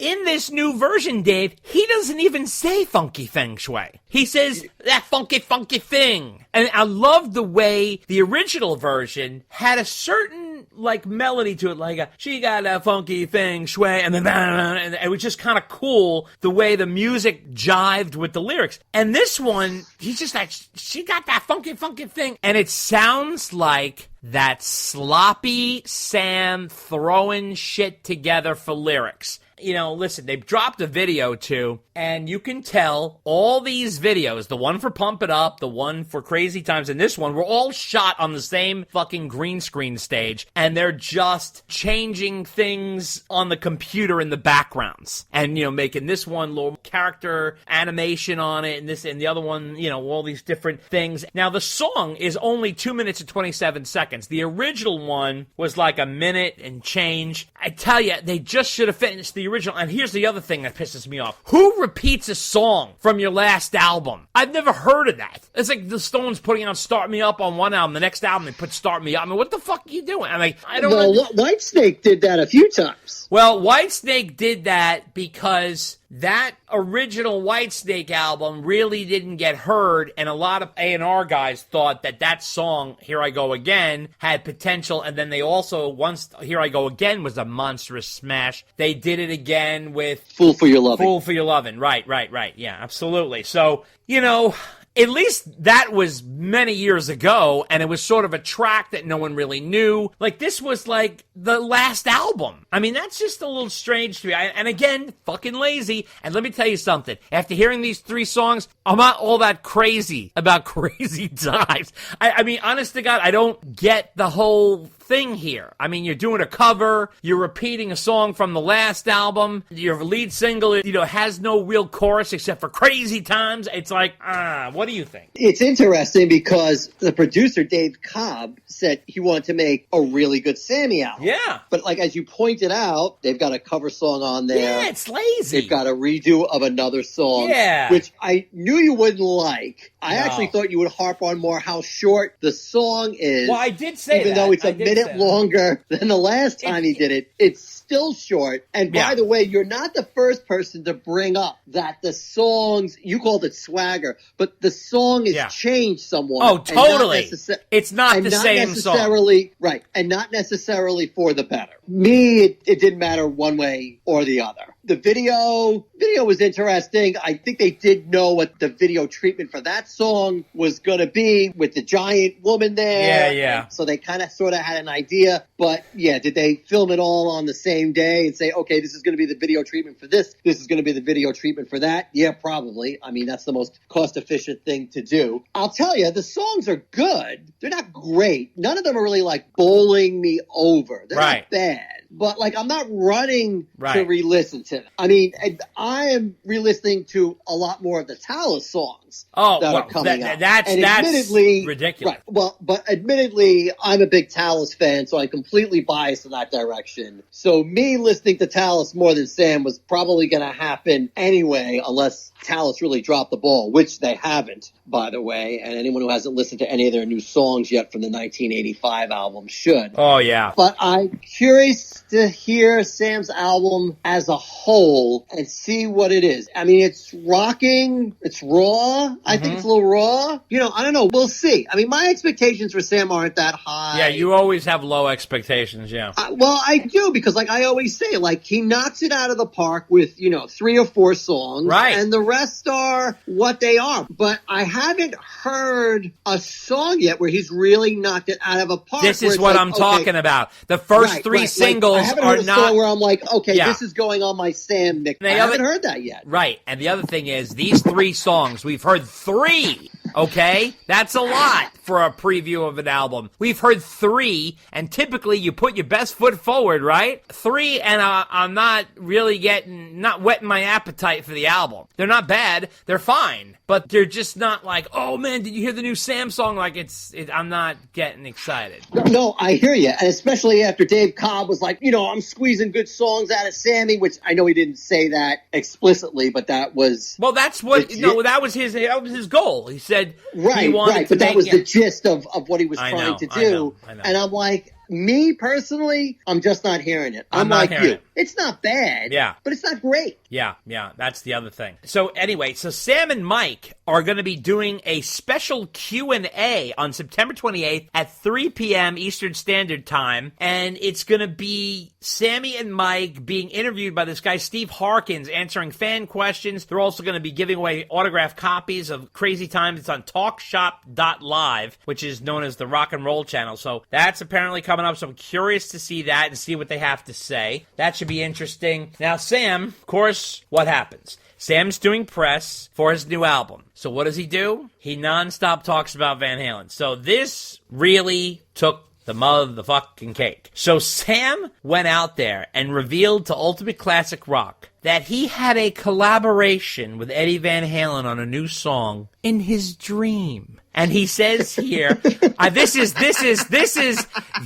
In this new version, Dave, he doesn't even say funky feng shui. He says that funky thing. And I love the way the original version had a certain like melody to it, like she got a funky feng shui, and then and it was just kind of cool the way the music jived with the lyrics. And this one, he's just like, she got that funky thing, and it sounds like that sloppy Sam throwing shit together for lyrics. You know, listen, they've dropped a video too, and you can tell all these videos, the one for Pump It Up, the one for Crazy Times, and this one, were all shot on the same fucking green screen stage, and they're just changing things on the computer in the backgrounds, and, you know, making this one little character animation on it, and this, and the other one, you know, all these different things. Now, the song is only 2 minutes and 27 seconds. The original one was like a minute and change. I tell you, they just should have finished the original. And here's the other thing that pisses me off. Who repeats a song from your last album? I've never heard of that. It's like the Stones putting out Start Me Up on one album. The next album, they put Start Me Up. I mean, what the fuck are you doing? I mean, I don't know. Well, Whitesnake did that a few times. Well, Whitesnake did that because that original Whitesnake album really didn't get heard, and a lot of A&R guys thought that that song, Here I Go Again, had potential, and then they also, once Here I Go Again was a monstrous smash, they did it again with Fool for Your Lovin'. Fool for Your Lovin', right, yeah, absolutely. So, you know, at least that was many years ago, and it was sort of a track that no one really knew. Like, this was like the last album. I mean, that's just a little strange to me. And again, fucking lazy. And let me tell you something. After hearing these 3 songs, I'm not all that crazy about Crazy Times. I mean, honest to God, I don't get the whole thing here. I mean, you're doing a cover, you're repeating a song from the last album, your lead single, you know, has no real chorus except for Crazy Times. It's like, what do you think? It's interesting because the producer, Dave Cobb, said he wanted to make a really good Sammy album. Yeah. But like, as you pointed out, they've got a cover song on there. Yeah, it's lazy. They've got a redo of another song. Yeah. Which I knew you wouldn't like. I No. actually thought you would harp on more how short the song is. Well, I did say even that. though it's I a did minute say that. longer than the last time he did it. It's still short. And by Yeah. the way, you're not the first person to bring up that the songs, you called it swagger, but the song is Yeah. changed somewhat. Oh, and not totally. It's not and the not same song. necessarily, right, and not necessarily for the better. Me, it didn't matter one way or the other. The video was interesting. I think they did know what the video treatment for that song was going to be with the giant woman there. Yeah. So they kind of sort of had an idea. But yeah, did they film it all on the same day and say, okay, this is going to be the video treatment for this. This is going to be the video treatment for that? Yeah, probably. I mean, that's the most cost efficient thing to do. I'll tell you, the songs are good. They're not great. None of them are really like bowling me over. They're Right. not bad. But like, I'm not running to Right. re-listen to them. I mean, I am re-listening to a lot more of the Talos songs that are coming out. That's admittedly ridiculous. Right. Well, but admittedly, I'm a big Talos fan, so I'm completely biased in that direction. So me listening to Talos more than Sam was probably going to happen anyway, unless Talos really dropped the ball, which they haven't, by the way. And anyone who hasn't listened to any of their new songs yet from the 1985 album should. Oh, yeah. But I'm curious to hear Sam's album as a whole and see what it is. I mean, it's rocking. It's raw. I think it's a little raw. You know, I don't know. We'll see. I mean, my expectations for Sam aren't that high. Yeah, you always have low expectations, yeah. Well, I do, because like I always say, like he knocks it out of the park with, 3 or 4 songs. Right. And the rest are what they are. But I haven't heard a song yet where he's really knocked it out of a park. This where is it's what like, I'm okay, talking about. The first 3 Like, singles I haven't are heard a not... song where I'm like, okay, Yeah. this is going on my Sam mix. I The haven't other- heard that yet. Right, and the other thing is, these 3 songs, we've heard 3, okay? That's a lot for a preview of an album. We've heard 3, and typically you put your best foot forward, right? 3, and I'm not really not whetting my appetite for the album. They're not bad, they're fine, but they're just not like, oh man, did you hear the new Sam song? Like, I'm not getting excited. No, I hear you. And especially after Dave Cobb was like, I'm squeezing good songs out of Sammy, which I know he didn't say that explicitly, but that was... Well, that's what, that was his goal. He said he wanted to but that make was the gist of what he was I trying know, to I do. know. And I'm like, Me personally, I'm just not hearing it. I'm not like hearing you. it. It's not bad. Yeah. But it's not great. Yeah, that's the other thing. So anyway, Sam and Mike are going to be doing a special Q&A on September 28th at 3 p.m. Eastern Standard Time, and it's going to be Sammy and Mike being interviewed by this guy, Steve Hawkins, answering fan questions. They're also going to be giving away autographed copies of Crazy Times. It's on talkshop.live, which is known as the Rock and Roll Channel. So that's apparently coming up, so I'm curious to see that and see what they have to say. That should be interesting. Now, Sam, of course, what happens? Sam's doing press for his new album. So what does he do? He nonstop talks about Van Halen. So this really took the motherfucking cake. So Sam went out there and revealed to Ultimate Classic Rock that he had a collaboration with Eddie Van Halen on a new song in his dream. And he says here,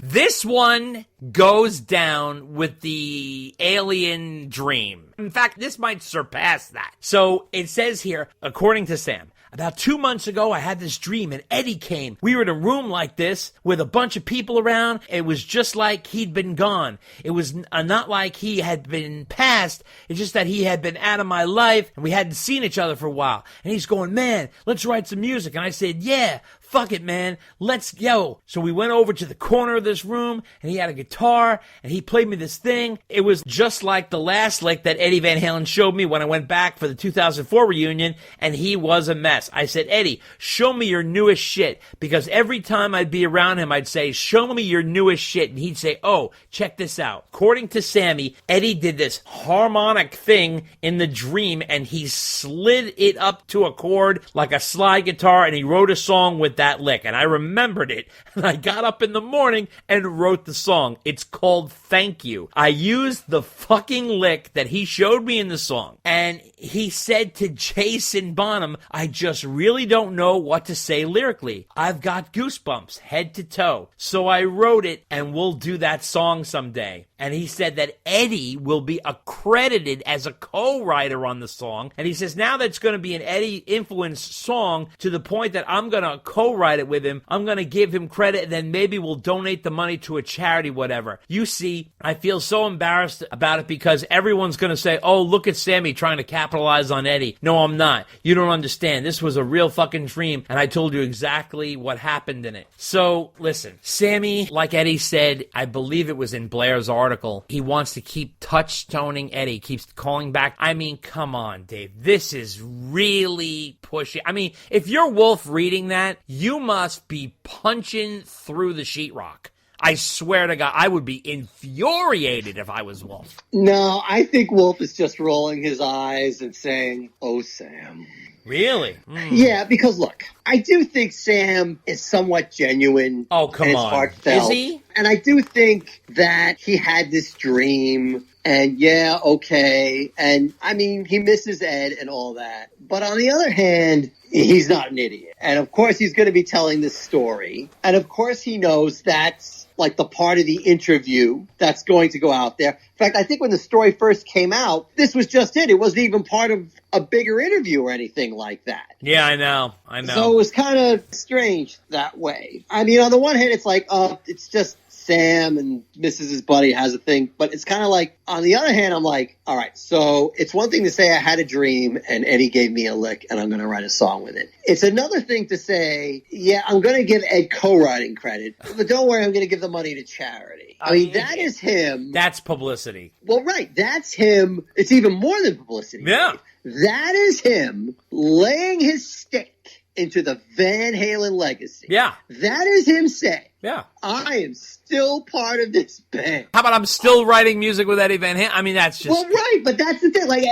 this one goes down with the alien dream. In fact, this might surpass that. So it says here, according to Sam, about 2 months ago, I had this dream, and Eddie came. We were in a room like this with a bunch of people around. It was just like he'd been gone. It was not like he had been passed. It's just that he had been out of my life, and we hadn't seen each other for a while. And he's going, man, let's write some music. And I said, yeah, fuck it, man. Let's go. So we went over to the corner of this room, and he had a guitar, and he played me this thing. It was just like the last lick that Eddie Van Halen showed me when I went back for the 2004 reunion, and he was a mess. I said, Eddie, show me your newest shit, because every time I'd be around him, I'd say, show me your newest shit, and he'd say, oh, check this out. According to Sammy, Eddie did this harmonic thing in the dream, and he slid it up to a chord like a slide guitar, and he wrote a song with that lick, and I remembered it, and I got up in the morning and wrote the song. It's called Thank You. I used the fucking lick that he showed me in the song, and he said to Jason Bonham, I just really don't know what to say lyrically. I've got goosebumps head to toe. So I wrote it, and we'll do that song someday. And he said that Eddie will be accredited as a co-writer on the song. And he says now that it's going to be an Eddie-influenced song to the point that I'm going to co-write it with him. I'm going to give him credit, and then maybe we'll donate the money to a charity, whatever. You see, I feel so embarrassed about it because everyone's going to say, oh, look at Sammy trying to capitalize on Eddie. No, I'm not. You don't understand. This was a real fucking dream, and I told you exactly what happened in it. So, listen, Sammy, like Eddie said, I believe it was in Blair's article, he wants to keep touchstoning Eddie, keeps calling back. I mean, come on, Dave. This is really pushing. I mean, if you're Wolf reading that, you must be punching through the sheetrock. I swear to God, I would be infuriated if I was Wolf. No, I think Wolf is just rolling his eyes and saying, oh, Sam. Really? Yeah, because look, I do think Sam is somewhat genuine. Oh, come and on. It's heartfelt. Is he? And I do think that he had this dream, and yeah, okay. And I mean, he misses Ed and all that. But on the other hand, he's not an idiot. And of course, he's going to be telling this story. And of course, he knows that's like the part of the interview that's going to go out there. In fact, I think when the story first came out, this was just it. It wasn't even part of a bigger interview or anything like that. Yeah, I know. So it was kind of strange that way. I mean, on the one hand, it's like, oh, it's just Sam and misses his buddy has a thing. But it's kind of like, on the other hand, I'm like, all right, so it's one thing to say I had a dream and Eddie gave me a lick and I'm going to write a song with it. It's another thing to say, yeah, I'm going to give Ed co-writing credit, but don't worry, I'm going to give the money to charity. I mean, that is him. That's publicity. Well, right. That's him. It's even more than publicity. Yeah. That is him laying his stake into the Van Halen legacy. Yeah. That is him saying, yeah, I am still part of this band. How about I'm still writing music with Eddie Van Halen? I mean, that's just... Well, right, but that's the thing. Like,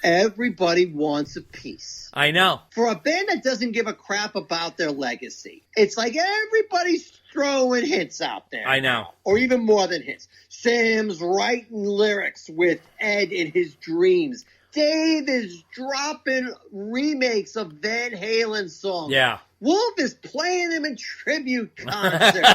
everybody wants a piece. I know. For a band that doesn't give a crap about their legacy, it's like everybody's throwing hits out there. I know. Or even more than hits. Sam's writing lyrics with Ed in his dreams. Dave is dropping remakes of Van Halen songs. Yeah. Wolf is playing them in tribute concerts.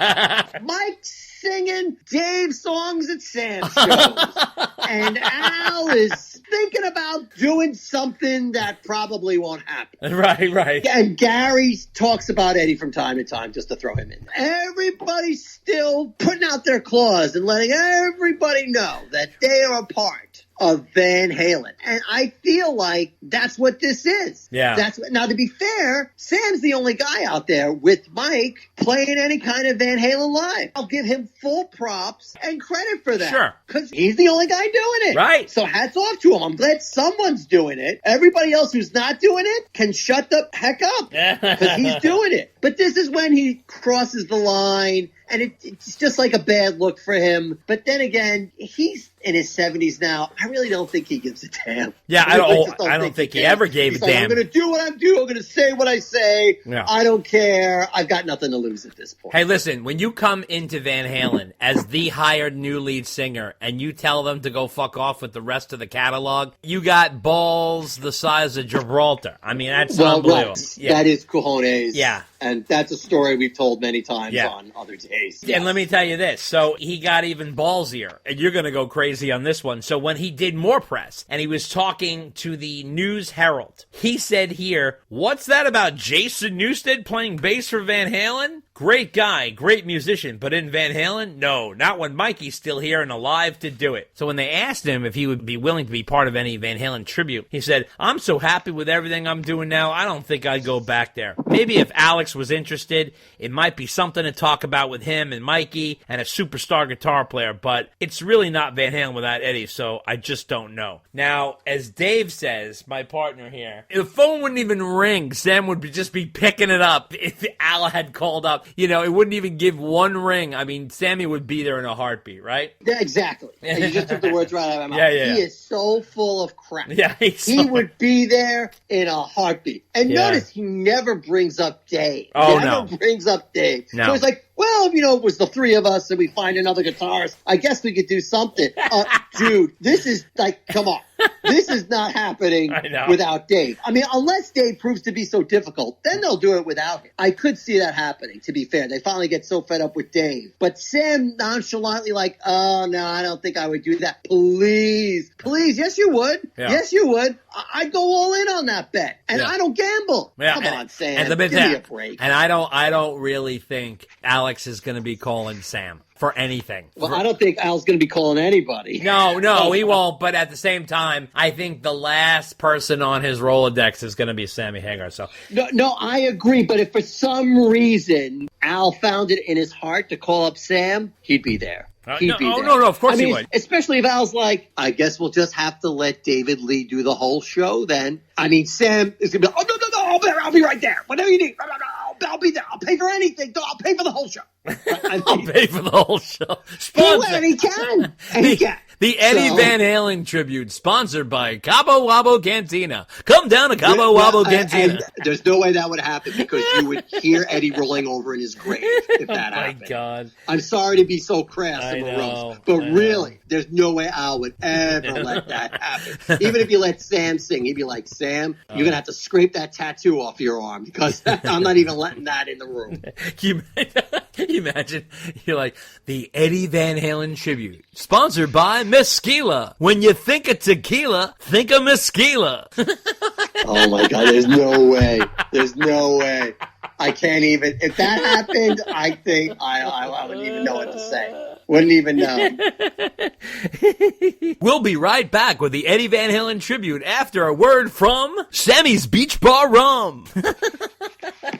Mike's singing Dave songs at Sam's shows. And Al is thinking about doing something that probably won't happen. Right. And Gary talks about Eddie from time to time just to throw him in. Everybody's still putting out their claws and letting everybody know that they are a part of Van Halen. And I feel like that's what this is. Yeah. Now, to be fair, Sam's the only guy out there with Mike playing any kind of Van Halen live. I'll give him full props and credit for that. Sure. Because he's the only guy doing it. Right. So hats off to him. I'm glad someone's doing it. Everybody else who's not doing it can shut the heck up because he's doing it. But this is when he crosses the line. And it's just like a bad look for him. But then again, he's in his 70s now. I really don't think he gives a damn. Yeah, I don't think he ever gave a damn. I'm going to do what I'm doing. I'm going to say what I say. Yeah. I don't care. I've got nothing to lose at this point. Hey, listen, when you come into Van Halen as the hired new lead singer and you tell them to go fuck off with the rest of the catalog, you got balls the size of Gibraltar. I mean, that's unbelievable. Right. Yeah. That is cojones. Yeah. And that's a story we've told many times on other days. And let me tell you this. So he got even ballsier. And you're going to go crazy on this one. So when he did more press and he was talking to the News Herald, he said here, "What's that about Jason Newsted playing bass for Van Halen? Great guy, great musician, but in Van Halen, no, not when Mikey's still here and alive to do it." So when they asked him if he would be willing to be part of any Van Halen tribute, he said, "I'm so happy with everything I'm doing now, I don't think I'd go back there. Maybe if Alex was interested, it might be something to talk about with him and Mikey and a superstar guitar player, but it's really not Van Halen without Eddie, so I just don't know." Now, as Dave says, my partner here, the phone wouldn't even ring. Sam would just be picking it up if Al had called up. You know, it wouldn't even give one ring. I mean, Sammy would be there in a heartbeat, right? Yeah, exactly. And you just took the words right out of my mouth. Yeah. He is so full of crap. Yeah, he would be there in a heartbeat. And notice he never brings up Dave. Oh, never brings up Dave. No. So he's like, well, if, it was the three of us and we find another guitarist, I guess we could do something. Dude, this is like, come on. This is not happening without Dave. I mean, unless Dave proves to be so difficult, then they'll do it without him. I could see that happening, to be fair. They finally get so fed up with Dave. But Sam nonchalantly like, oh, no, I don't think I would do that. Please. Yes, you would. Yeah. Yes, you would. I'd go all in on that bet. And I don't gamble. Yeah, Come on, Sam. And Give me a break. And I don't really think Alex is going to be calling Sam for anything. Well, I don't think Al's going to be calling anybody. No, he won't. But at the same time, I think the last person on his Rolodex is going to be Sammy Hagar. So No, I agree. But if for some reason Al found it in his heart to call up Sam, he'd be there. He'd be there. No, of course he would. Especially if Al's like, I guess we'll just have to let David Lee do the whole show then. I mean, Sam is going to be like, oh, no, I'll be right there. Whatever you need. I'll be there. I'll pay for anything. I'll pay for the whole show. I'll pay for the whole show. And he can. The Eddie Van Halen tribute, sponsored by Cabo Wabo Cantina. Come down to Cabo Wabo Cantina. And there's no way that would happen because you would hear Eddie rolling over in his grave if that happened. Oh, my God. I'm sorry to be so crass I and know, morose, but really, there's no way Al would ever let that happen. Even if you let Sam sing, he'd be like, Sam, you're going to have to scrape that tattoo off your arm because I'm not even letting that in the room. Can you imagine? You're like, the Eddie Van Halen tribute, sponsored by Mesquila. When you think of tequila, think of Mesquila. Oh, my God. There's no way. There's no way. I can't even. If that happened, I think I wouldn't even know what to say. Wouldn't even know. We'll be right back with the Eddie Van Halen tribute after a word from Sammy's Beach Bar Rum.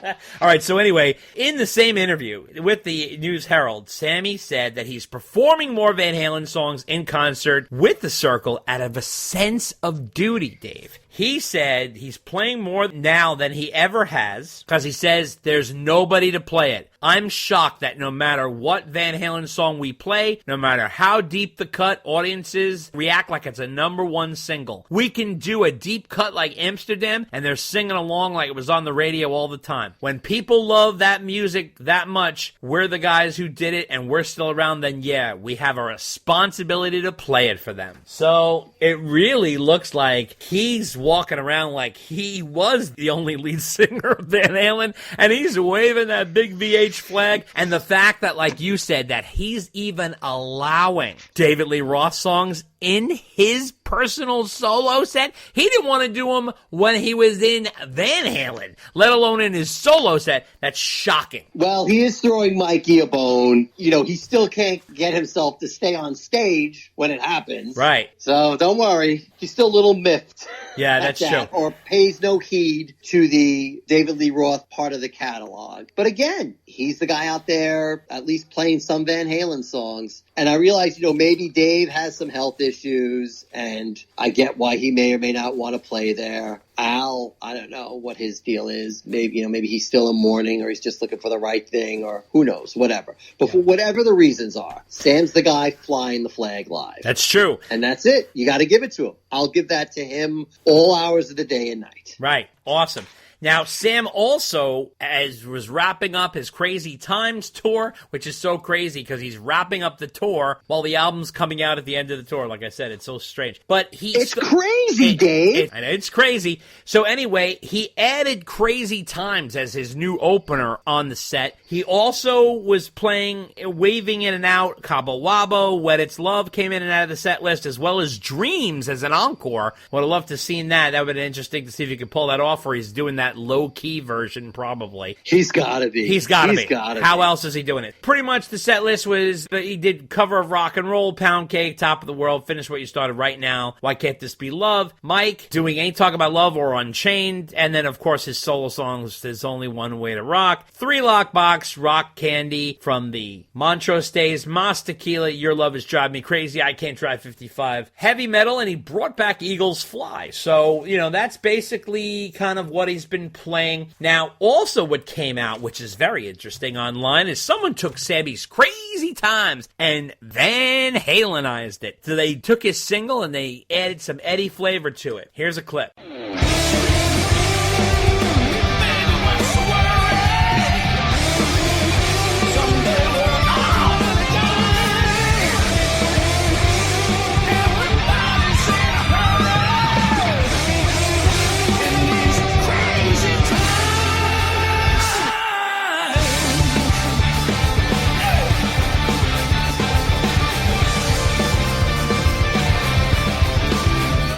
All right, so anyway, in the same interview with the News Herald, Sammy said that he's performing more Van Halen songs in concert with the Circle out of a sense of duty, Dave. He said he's playing more now than he ever has because he says there's nobody to play it. I'm shocked that no matter what Van Halen song we play, no matter how deep the cut, audiences react like it's a #1 single. We can do a deep cut like Amsterdam, and they're singing along like it was on the radio all the time. When people love that music that much, we're the guys who did it, and we're still around, then yeah, we have a responsibility to play it for them. So it really looks like he's walking around like he was the only lead singer of Van Halen, and he's waving that big VH flag. And the fact that, like you said, that he's even allowing David Lee Roth songs in his personal solo set. He didn't want to do them when he was in Van Halen, let alone in his solo set. That's shocking. Well, he is throwing Mikey a bone. You know, he still can't get himself to stay on stage when it happens. Right. So don't worry. He's still a little miffed. Yeah, that's true. Or pays no heed to the David Lee Roth part of the catalog. But again, he's the guy out there at least playing some Van Halen songs. And I realize, you know, maybe Dave has some health issues, and I get why he may or may not want to play there. Al, I don't know what his deal is. Maybe he's still in mourning, or he's just looking for the right thing, or who knows, whatever. But for whatever the reasons are, Sam's the guy flying the flag live. That's true. And that's it. You got to give it to him. I'll give that to him all hours of the day and night. Right. Awesome. Now, Sam also was wrapping up his Crazy Times tour, which is so crazy because he's wrapping up the tour while the album's coming out at the end of the tour. Like I said, it's so strange. But it's crazy, Dave. It's crazy. So anyway, he added Crazy Times as his new opener on the set. He also was playing Waving In and Out, Cabo Wabo, Wet It's Love came in and out of the set list, as well as Dreams as an encore. Would have loved to have seen that. That would have been interesting to see if he could pull that off, or he's doing that low-key version, probably. He's gotta be. He's gotta be. How else is he doing it? Pretty much the set list was, he did cover of Rock and Roll, Pound Cake, Top of the World, Finish What You Started Right Now, Why Can't This Be Love, Mike doing Ain't Talking About Love or Unchained, and then, of course, his solo songs, There's Only One Way to Rock, 3 Lockbox, Rock Candy, from the Montrose Days, Mas Tequila, Your Love Is Driving Me Crazy, I Can't Drive 55, Heavy Metal, and he brought back Eagles Fly. So, you know, that's basically kind of what he's been playing. Now, also what came out, which is very interesting online, is someone took Sammy's Crazy Times and Van Halenized it. So they took his single and they added some Eddie flavor to it. Here's a clip.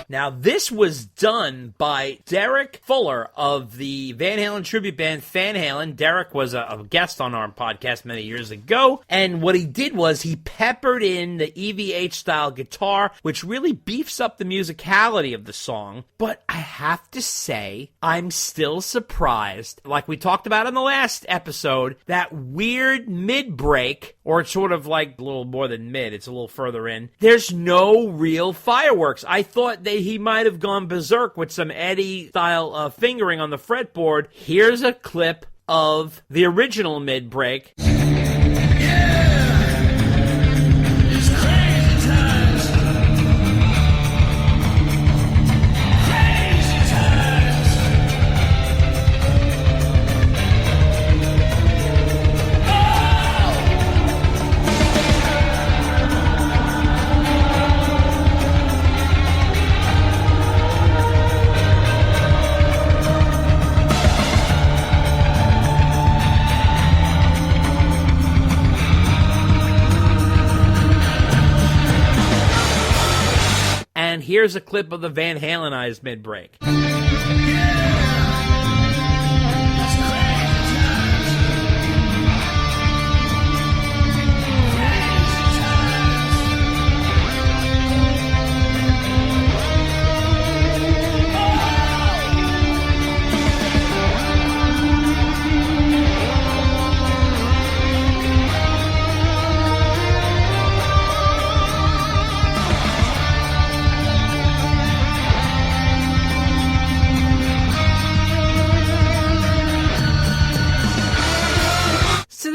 Now, this was done by Derek Fuller of the Van Halen tribute band Van Halen. Derek was a guest on our podcast many years ago, and what he did was he peppered in the EVH-style guitar, which really beefs up the musicality of the song. But I have to say, I'm still surprised, like we talked about in the last episode, that weird mid-break, or it's sort of like a little more than mid, it's a little further in, there's no real fireworks. I thought he might have gone berserk with some Eddie-style fingering on the fretboard. Here's a clip of the original mid-break. And here's a clip of the Van Halenized mid-break.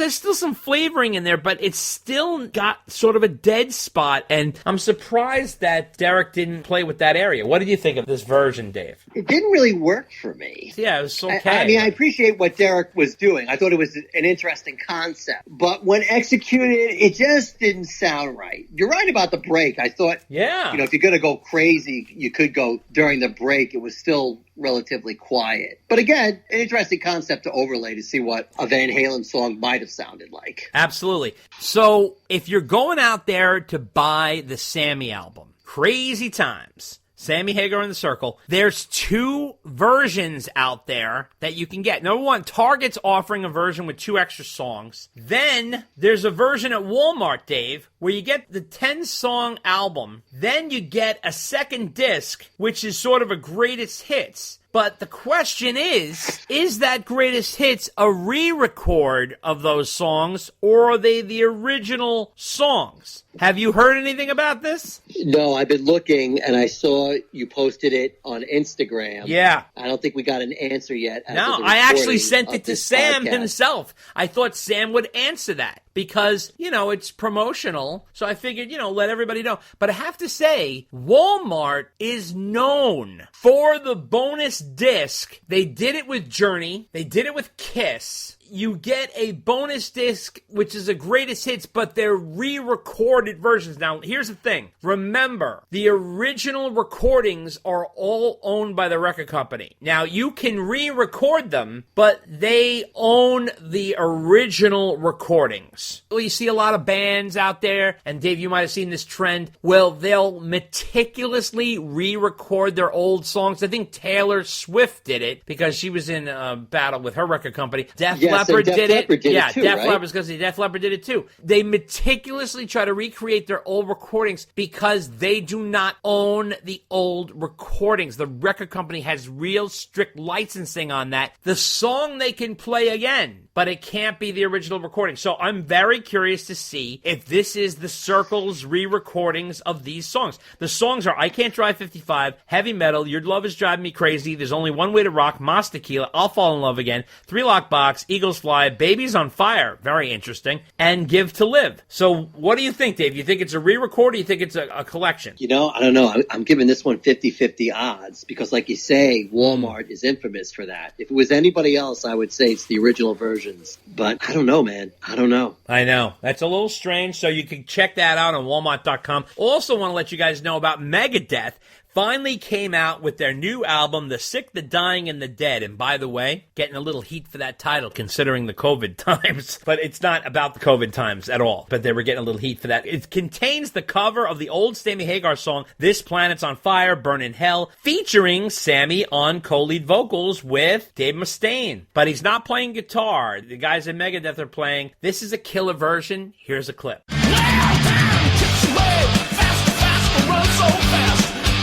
there's still some flavoring in there, but it's still got sort of a dead spot, and I'm surprised that Derek didn't play with that area. What did you think of this version, Dave? It didn't really work for me. Yeah, it was okay. I mean, I appreciate what Derek was doing. I thought it was an interesting concept. But when executed, it just didn't sound right. You're right about the break. I thought, if you're going to go crazy, you could go during the break. It was still relatively quiet. But again, an interesting concept to overlay to see what a Van Halen song might have sounded like. Absolutely. So if you're going out there to buy the Sammy album, Crazy Times, Sammy, Hagar, and the Circle, there's 2 versions out there that you can get. Number one, Target's offering a version with 2 extra songs. Then there's a version at Walmart, Dave, where you get the 10-song album. Then you get a second disc, which is sort of a greatest hits. But the question is that greatest hits a re-record of those songs, or are they the original songs? Have you heard anything about this? No, I've been looking, and I saw you posted it on Instagram. Yeah. I don't think we got an answer yet. No, I actually sent it to Sam himself. I thought Sam would answer that because, it's promotional. So I figured, let everybody know. But I have to say, Walmart is known for the bonus disc. They did it with Journey. They did it with Kiss. You get a bonus disc, which is a greatest hits, but they're re-recorded versions. Now, here's the thing. Remember, the original recordings are all owned by the record company. Now, you can re-record them, but they own the original recordings. Well, you see a lot of bands out there, and Dave, you might have seen this trend. Well, they'll meticulously re-record their old songs. I think Taylor Swift did it because she was in a battle with her record company. Def Leppard did it. Def Leppard did it too. They meticulously try to recreate their old recordings because they do not own the old recordings. The record company has real strict licensing on that. The song they can play again, but it can't be the original recording. So I'm very curious to see if this is the Circle's re-recordings of these songs. The songs are I Can't Drive 55, Heavy Metal, Your Love Is Driving Me Crazy, There's Only One Way to Rock, Mas Tequila, I'll Fall in Love Again, 3 Lock Box, Eagles Fly, Baby's on Fire, very interesting, and Give to Live. So what do you think, Dave? You think it's a re-record or you think it's a collection? I don't know. I'm giving this one 50-50 odds because, like you say, Walmart is infamous for that. If it was anybody else, I would say it's the original versions. But I don't know, man. I don't know. I know. That's a little strange, so you can check that out on Walmart.com. Also want to let you guys know about Megadeth. Finally came out with their new album, The Sick, the Dying, and the Dead. And by the way, getting a little heat for that title, considering the COVID times. But it's not about the COVID times at all. But they were getting a little heat for that. It contains the cover of the old Sammy Hagar song, This Planet's on Fire, Burn in Hell, featuring Sammy on co-lead vocals with Dave Mustaine. But he's not playing guitar. The guys in Megadeth are playing. This is a killer version. Here's a clip.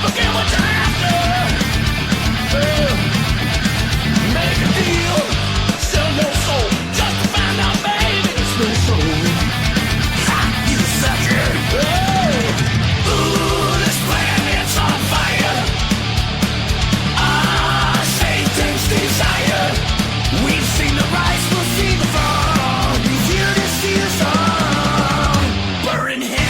Look at what you're after. Make a deal, sell your soul, just to find out, baby, it's no soul. Ha, you sucker. Ooh, this planet's on fire. Satan's desire. We've seen the rise, we'll see the fall. We're here to see us all burn in hell.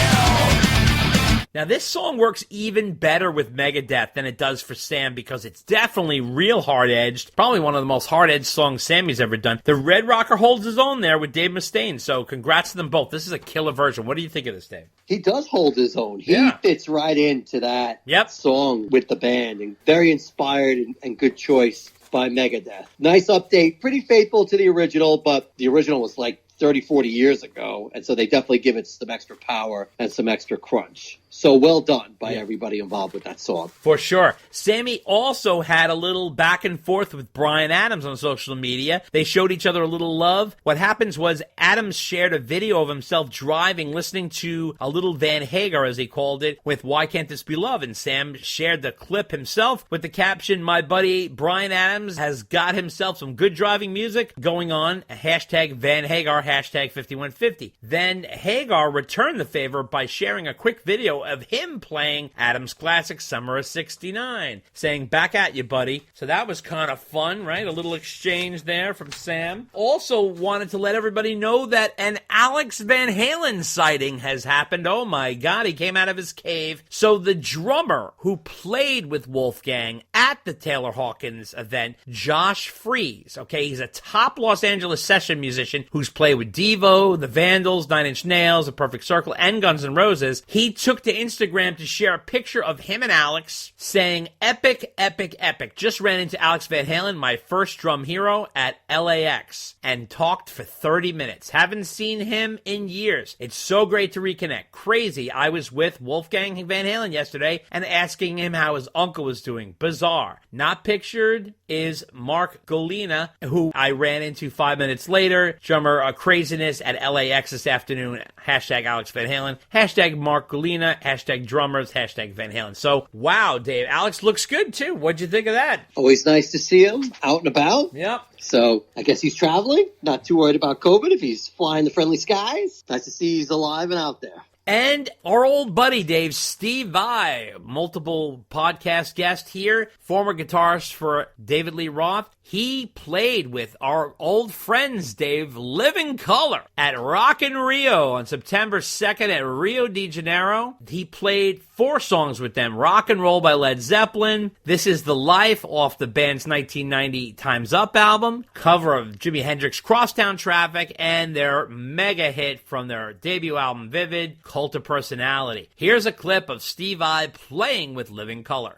Now, this song works even better with Megadeth than it does for Sam because it's definitely real hard-edged. Probably one of the most hard-edged songs Sammy's ever done. The Red Rocker holds his own there with Dave Mustaine, so congrats to them both. This is a killer version. What do you think of this, Dave? He does hold his own. He fits right into that song with the band, and very inspired and good choice by Megadeth. Nice update. Pretty faithful to the original, but the original was like 30, 40 years ago, and so they definitely give it some extra power and some extra crunch. So well done by everybody involved with that song. For sure. Sammy also had a little back and forth with Bryan Adams on social media. They showed each other a little love. What happens was Adams shared a video of himself driving, listening to a little Van Hagar, as he called it, with Why Can't This Be Love? And Sam shared the clip himself with the caption, my buddy Bryan Adams has got himself some good driving music going on. Hashtag Van Hagar, hashtag 5150. Then Hagar returned the favor by sharing a quick video of him playing Adam's classic Summer of 69, saying, back at you, buddy. So that was kind of fun, right? A little exchange there from Sam. Also wanted to let everybody know that an Alex Van Halen sighting has happened. Oh my God, he came out of his cave. So the drummer who played with Wolfgang at the Taylor Hawkins event, Josh Freeze, okay, he's a top Los Angeles session musician who's played with Devo, the Vandals, Nine Inch Nails, A Perfect Circle, and Guns N' Roses. He took to Instagram to share a picture of him and Alex saying, epic, epic, epic. Just ran into Alex Van Halen, my first drum hero, at LAX and talked for 30 minutes. Haven't seen him in years. It's so great to reconnect. Crazy. I was with Wolfgang Van Halen yesterday and asking him how his uncle was doing. Bizarre. Not pictured is Mark Golina, who I ran into 5 minutes later. Drummer craziness at LAX this afternoon. Hashtag Alex Van Halen. Hashtag Mark Golina. Hashtag drummers. Hashtag Van Halen. So, wow, Dave. Alex looks good, too. What'd you think of that? Always nice to see him out and about. Yep. So I guess he's traveling. Not too worried about COVID if he's flying the friendly skies. Nice to see he's alive and out there. And our old buddy, Dave, Steve Vai, multiple podcast guest here, former guitarist for David Lee Roth. He played with our old friends, Dave, Living Color at Rock in Rio on September 2nd at Rio de Janeiro. He played 4 songs with them. Rock and Roll by Led Zeppelin. This Is the Life off the band's 1990 Time's Up album. Cover of Jimi Hendrix' Crosstown Traffic, and their mega hit from their debut album, Vivid, Cult of Personality. Here's a clip of Steve Vai playing with Living Color.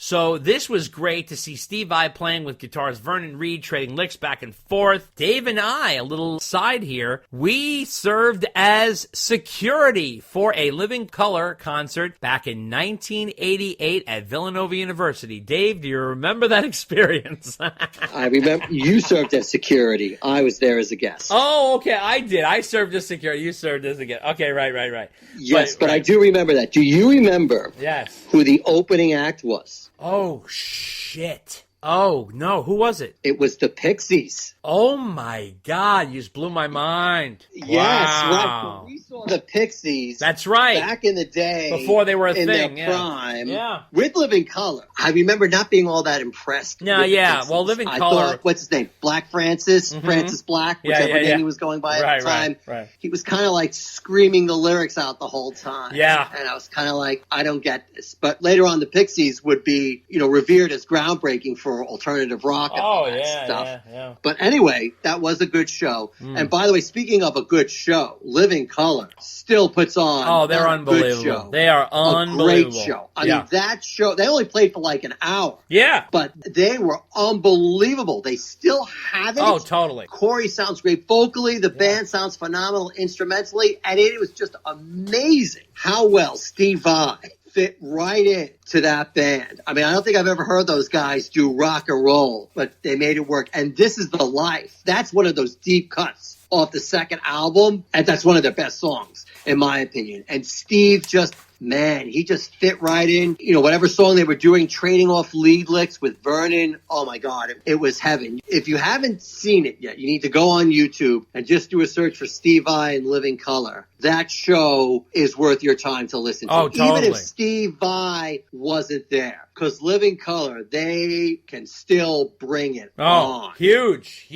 So this was great to see Steve Vai playing with guitarist Vernon Reid, trading licks back and forth. Dave and I, a little side here, we served as security for a Living Color concert back in 1988 at Villanova University. Dave, do you remember that experience? I remember you served as security. I was there as a guest. Oh, okay, I did. I served as security. You served as a guest. Okay, right. Yes, but I do remember that. Do you remember who the opening act was? Oh, shit. Oh, no. Who was it? It was the Pixies. Oh, my God. You just blew my mind. Yes. Wow. Right. We saw the Pixies. That's right. Back in the day. Before they were a in thing. Their prime. Yeah. With Living Color. I remember not being all that impressed. No, yeah. Well, Living Color. I thought, what's his name? Black Francis? Mm-hmm. Francis Black? Whichever name he was going by at the time. Right. He was kind of like screaming the lyrics out the whole time. Yeah. And I was kind of like, I don't get this. But later on, the Pixies would be, revered as groundbreaking for alternative rock and all that stuff. Yeah. But anyway, that was a good show. And by the way, speaking of a good show, Living Color still puts on they're unbelievable. Good show. They are unbelievable. A great show. I mean, that show, they only played for like an hour. Yeah. But they were unbelievable. They still have it. Oh, totally. Corey sounds great vocally. The band sounds phenomenal instrumentally. And it was just amazing how well Steve Vai fit right in to that band. I mean, I don't think I've ever heard those guys do rock and roll, but they made it work. And This Is the Life. That's one of those deep cuts off the second album. And that's one of their best songs, in my opinion. And Steve he just fit right in. Whatever song they were doing, trading off lead licks with Vernon. Oh my God, it was heaven. If you haven't seen it yet, you need to go on YouTube and just do a search for Steve Vai and Living Color. That show is worth your time to listen to. Oh, totally. Even if Steve Vai wasn't there. Because Living Color, they can still bring it on. Huge.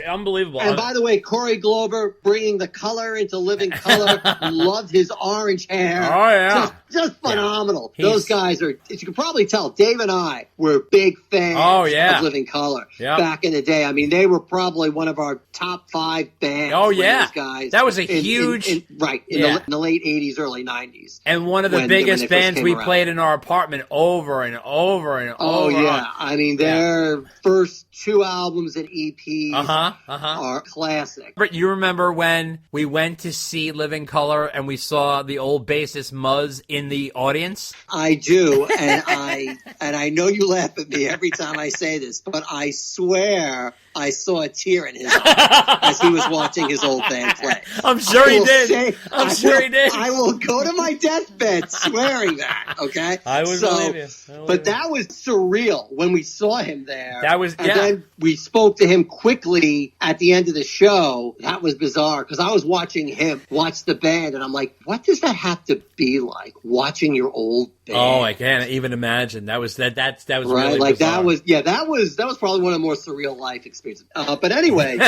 Unbelievable. And by the way, Corey Glover bringing the color into Living Color. Loved his orange hair. Oh, yeah. just phenomenal. Those guys are, as you can probably tell, Dave and I were big fans of Living Colour back in the day. I mean, they were probably one of our top 5 bands. Oh, yeah. Those guys that was a huge... in the late 80s, early 90s. And one of the biggest bands we played in our apartment over and over and over. Oh, yeah. I mean, their first 2 albums and EPs are classic. But you remember when we went to see Living Colour and we saw the old bassist Muzz in the audience? I do, and I know you laugh at me every time I say this, but I swear I saw a tear in his eye as he was watching his old band play. I'm sure he did. I'm sure he did. I will go to my deathbed swearing that, okay? I would believe you. But that was surreal when we saw him there. That was, and then we spoke to him quickly at the end of the show. That was bizarre because I was watching him watch the band, and I'm like, what does that have to be like, watching your old band? Oh, I can't even imagine. That was right. Really like bizarre. that was probably one of the more surreal life experiences. But anyway,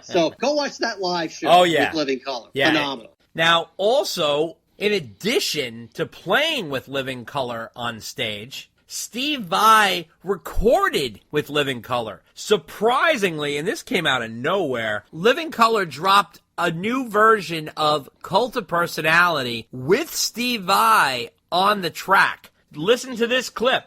so go watch that live show with Living Colour. Yeah. Phenomenal. Now, also, in addition to playing with Living Colour on stage, Steve Vai recorded with Living Colour. Surprisingly, and this came out of nowhere, Living Colour dropped a new version of Cult of Personality with Steve Vai on the track. Listen to this clip.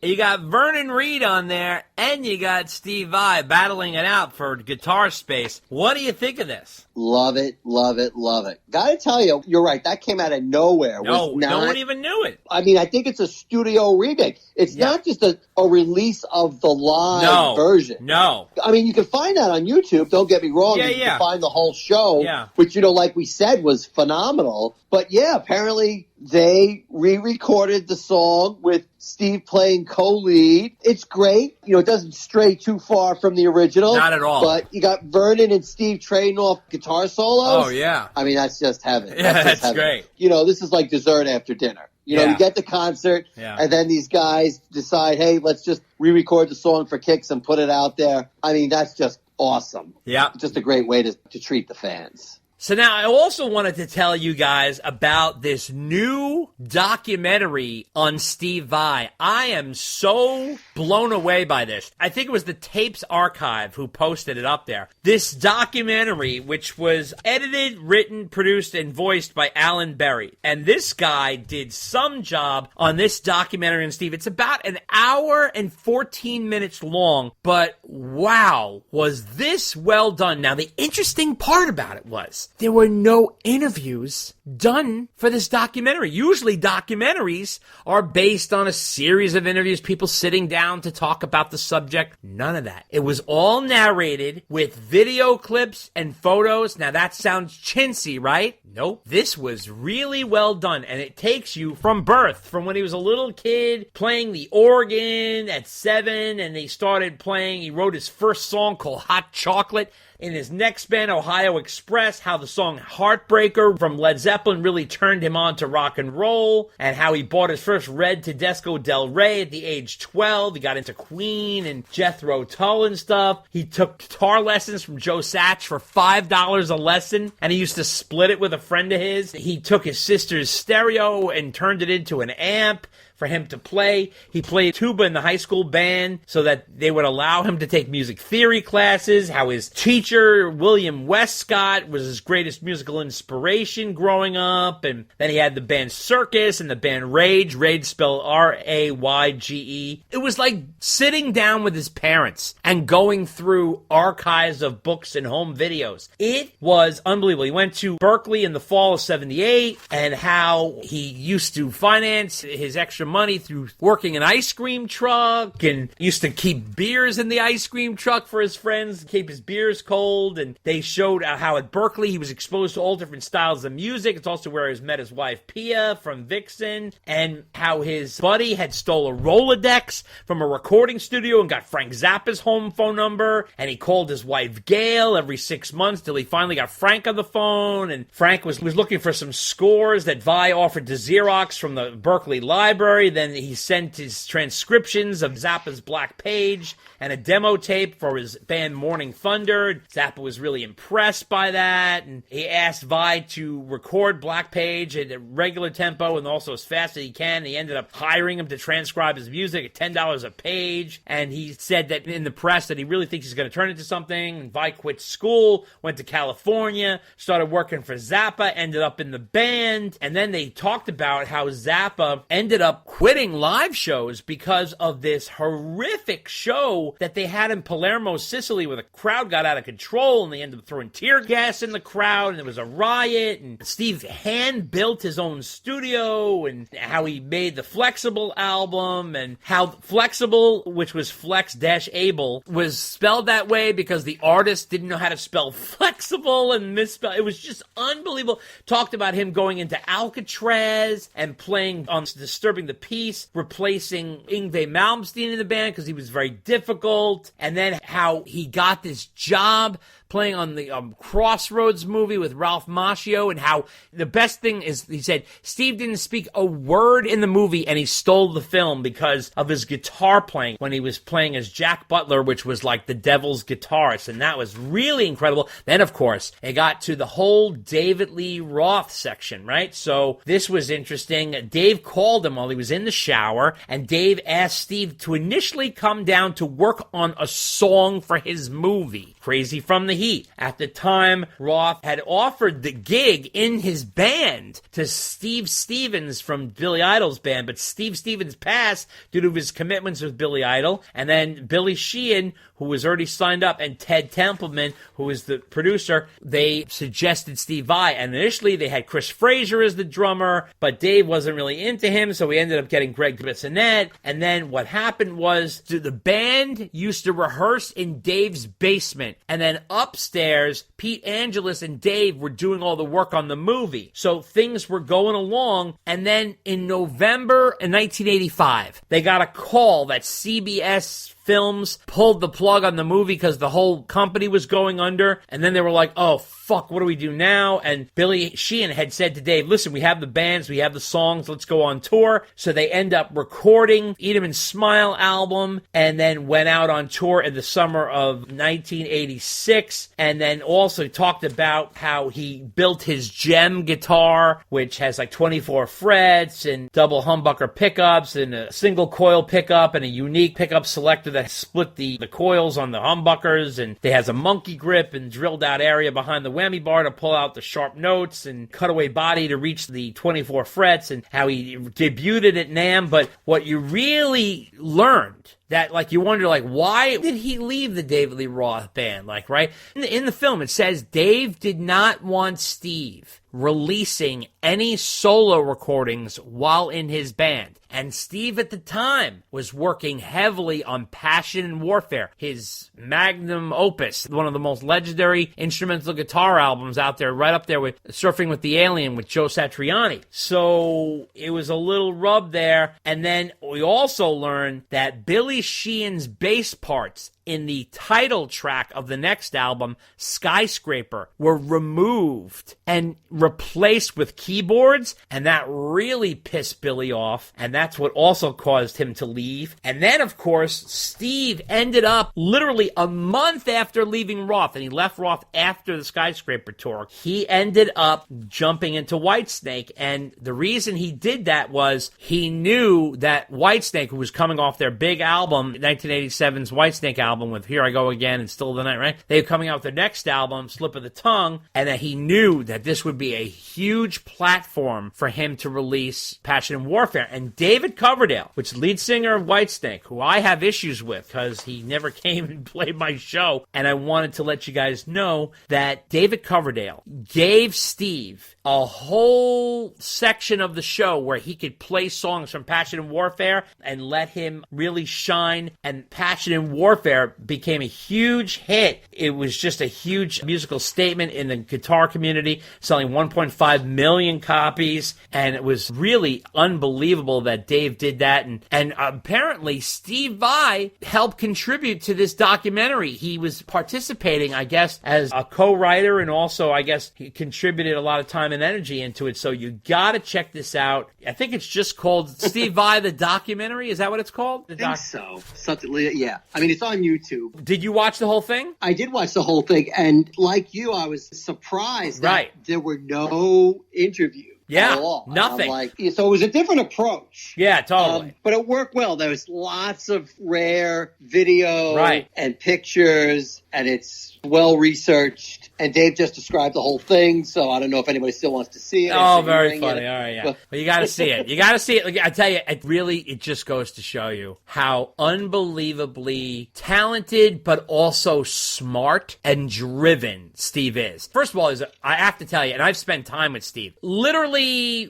You got Vernon Reid on there, and you got Steve Vai battling it out for guitar space. What do you think of this? Love it, love it, love it. Gotta tell you, you're right. That came out of nowhere. No one even knew it. I mean, I think it's a studio remake. It's not just a release of the live version. No. I mean, you can find that on YouTube. Don't get me wrong. You can find the whole show, which, like we said, was phenomenal. But yeah, apparently they re-recorded the song with Steve playing co-lead. It's great. It doesn't stray too far from the original. Not at all. But you got Vernon and Steve trading off guitar solos. Oh, yeah. I mean, that's just heaven. Yeah, that's great. This is like dessert after dinner. You get the concert, and then these guys decide, hey, let's just re-record the song for kicks and put it out there. I mean, that's just awesome. Yeah. Just a great way to treat the fans. So now I also wanted to tell you guys about this new documentary on Steve Vai. I am so blown away by this. I think it was the Tapes Archive who posted it up there. This documentary, which was edited, written, produced, and voiced by Alan Berry. And this guy did some job on this documentary on Steve. It's about an hour and 14 minutes long, but wow, was this well done. Now, the interesting part about it was there were no interviews done for this documentary. Usually documentaries are based on a series of interviews, people sitting down to talk about the subject. None of that. It was all narrated with video clips and photos. Now that sounds chintzy, right? Nope. This was really well done, and it takes you from birth, from when he was a little kid playing the organ at 7, and he wrote his first song called Hot Chocolate. In his next band, Ohio Express, how the song Heartbreaker from Led Zeppelin really turned him on to rock and roll, and how he bought his first Red Tedesco Del Rey at the age 12. He got into Queen and Jethro Tull and stuff. He took guitar lessons from Joe Satch for $5 a lesson, and he used to split it with a friend of his. He took his sister's stereo and turned it into an amp for him to play. He played tuba in the high school band so that they would allow him to take music theory classes, how his teacher, William Westcott, was his greatest musical inspiration growing up, and then he had the band Circus and the band Rage spelled Rayge. It was like sitting down with his parents and going through archives of books and home videos. It was unbelievable. He went to Berkeley in the fall of 78, and how he used to finance his extra money through working an ice cream truck, and used to keep beers in the ice cream truck for his friends, keep his beers cold. And they showed how at Berkeley he was exposed to all different styles of music. It's also where he met his wife Pia from Vixen, and how his buddy had stole a Rolodex from a recording studio and got Frank Zappa's home phone number, and he called his wife Gail every 6 months till he finally got Frank on the phone. And Frank was looking for some scores that Vi offered to Xerox from the Berkeley Library. Then he sent his transcriptions of Zappa's Black Page and a demo tape for his band Morning Thunder. Zappa was really impressed by that, and he asked Vi to record Black Page at a regular tempo and also as fast as he can. He ended up hiring him to transcribe his music at $10 a page, and he said that in the press that he really thinks he's going to turn it into something. And Vi quit school, went to California, started working for Zappa, ended up in the band, and then they talked about how Zappa ended up quitting live shows because of this horrific show that they had in Palermo, Sicily, where the crowd got out of control and they ended up throwing tear gas in the crowd, and there was a riot, and Steve hand-built his own studio, and how he made the Flexible album, and how Flexible, which was Flex-Able, was spelled that way because the artist didn't know how to spell flexible and misspelled. It was just unbelievable. Talked about him going into Alcatraz and playing on Disturbing the Peace, replacing Yngwie Malmsteen in the band because he was very difficult, and then how he got this job playing on the Crossroads movie with Ralph Macchio, and how the best thing is, he said, Steve didn't speak a word in the movie and he stole the film because of his guitar playing when he was playing as Jack Butler, which was like the devil's guitarist, and that was really incredible. Then, of course, it got to the whole David Lee Roth section, right? So this was interesting. Dave called him while he was in the shower, and Dave asked Steve to initially come down to work on a song for his movie, Crazy from the Heat. At the time, Roth had offered the gig in his band to Steve Stevens from Billy Idol's band, but Steve Stevens passed due to his commitments with Billy Idol, and then Billy Sheehan, who was already signed up, and Ted Templeman, who was the producer, they suggested Steve Vai, and initially they had Chris Frazier as the drummer, but Dave wasn't really into him, so we ended up getting Greg Bissonette. And then what happened was the band used to rehearse in Dave's basement, and then upstairs, Pete Angelis and Dave were doing all the work on the movie. So things were going along, and then in November in 1985, they got a call that CBS Films pulled the plug on the movie because the whole company was going under, and then they were like, oh fuck, what do we do now? And Billy Sheehan had said to Dave, listen, we have the bands, we have the songs, let's go on tour. So they end up recording Eat 'Em and Smile album, and then went out on tour in the summer of 1986, and then also talked about how he built his Gem guitar, which has like 24 frets and double humbucker pickups and a single coil pickup and a unique pickup selector that split the coils on the humbuckers, and it has a monkey grip and drilled out area behind the whammy bar to pull out the sharp notes, and cutaway body to reach the 24 frets, and how he debuted it at NAMM. But what you really learned, that, like, you wonder, like, why did he leave the David Lee Roth band? Like, right? In the film, it says Dave did not want Steve releasing any solo recordings while in his band. And Steve at the time was working heavily on Passion and Warfare, his magnum opus, one of the most legendary instrumental guitar albums out there, right up there with Surfing with the Alien with Joe Satriani. So it was a little rub there. And then we also learned that Billy Sheehan's bass parts in the title track of the next album, Skyscraper, were removed and replaced with keyboards, and that really pissed Billy off, and that's what also caused him to leave. And then, of course, Steve ended up literally a month after leaving Roth, and he left Roth after the Skyscraper tour. He ended up jumping into Whitesnake, and the reason he did that was he knew that Whitesnake, who was coming off their big album, 1987's Whitesnake album with Here I Go Again and Still the Night, right? They were coming out with their next album, Slip of the Tongue, and that he knew that this would be a huge platform for him to release Passion and Warfare. And David Coverdale, which is lead singer of Whitesnake, who I have issues with because he never came and played my show, and I wanted to let you guys know that David Coverdale gave Steve a whole section of the show where he could play songs from Passion and Warfare and let him really shine, and Passion and Warfare became a huge hit. It was just a huge musical statement in the guitar community, selling 1.5 million copies, and it was really unbelievable that Dave did that, and apparently Steve Vai helped contribute to this documentary. He was participating, I guess, as a co-writer, and also, I guess, he contributed a lot of time and energy into it, so you gotta check this out. I think it's just called Steve Vai, the documentary. Is that what it's called? I think so. Something, yeah. I mean, it's on YouTube. Did you watch the whole thing? I did watch the whole thing, and like you, I was surprised that there were no interviews. Yeah, at all. nothing. So it was a different approach. Yeah, totally. But it worked well. There was lots of rare video and pictures, and it's well researched. And Dave just described the whole thing, so I don't know if anybody still wants to see it. Oh, very funny. All right, yeah. But you got to see it. You got to see it. Like, I tell you, it just goes to show you how unbelievably talented, but also smart and driven Steve is. First of all, I have to tell you, and I've spent time with Steve, literally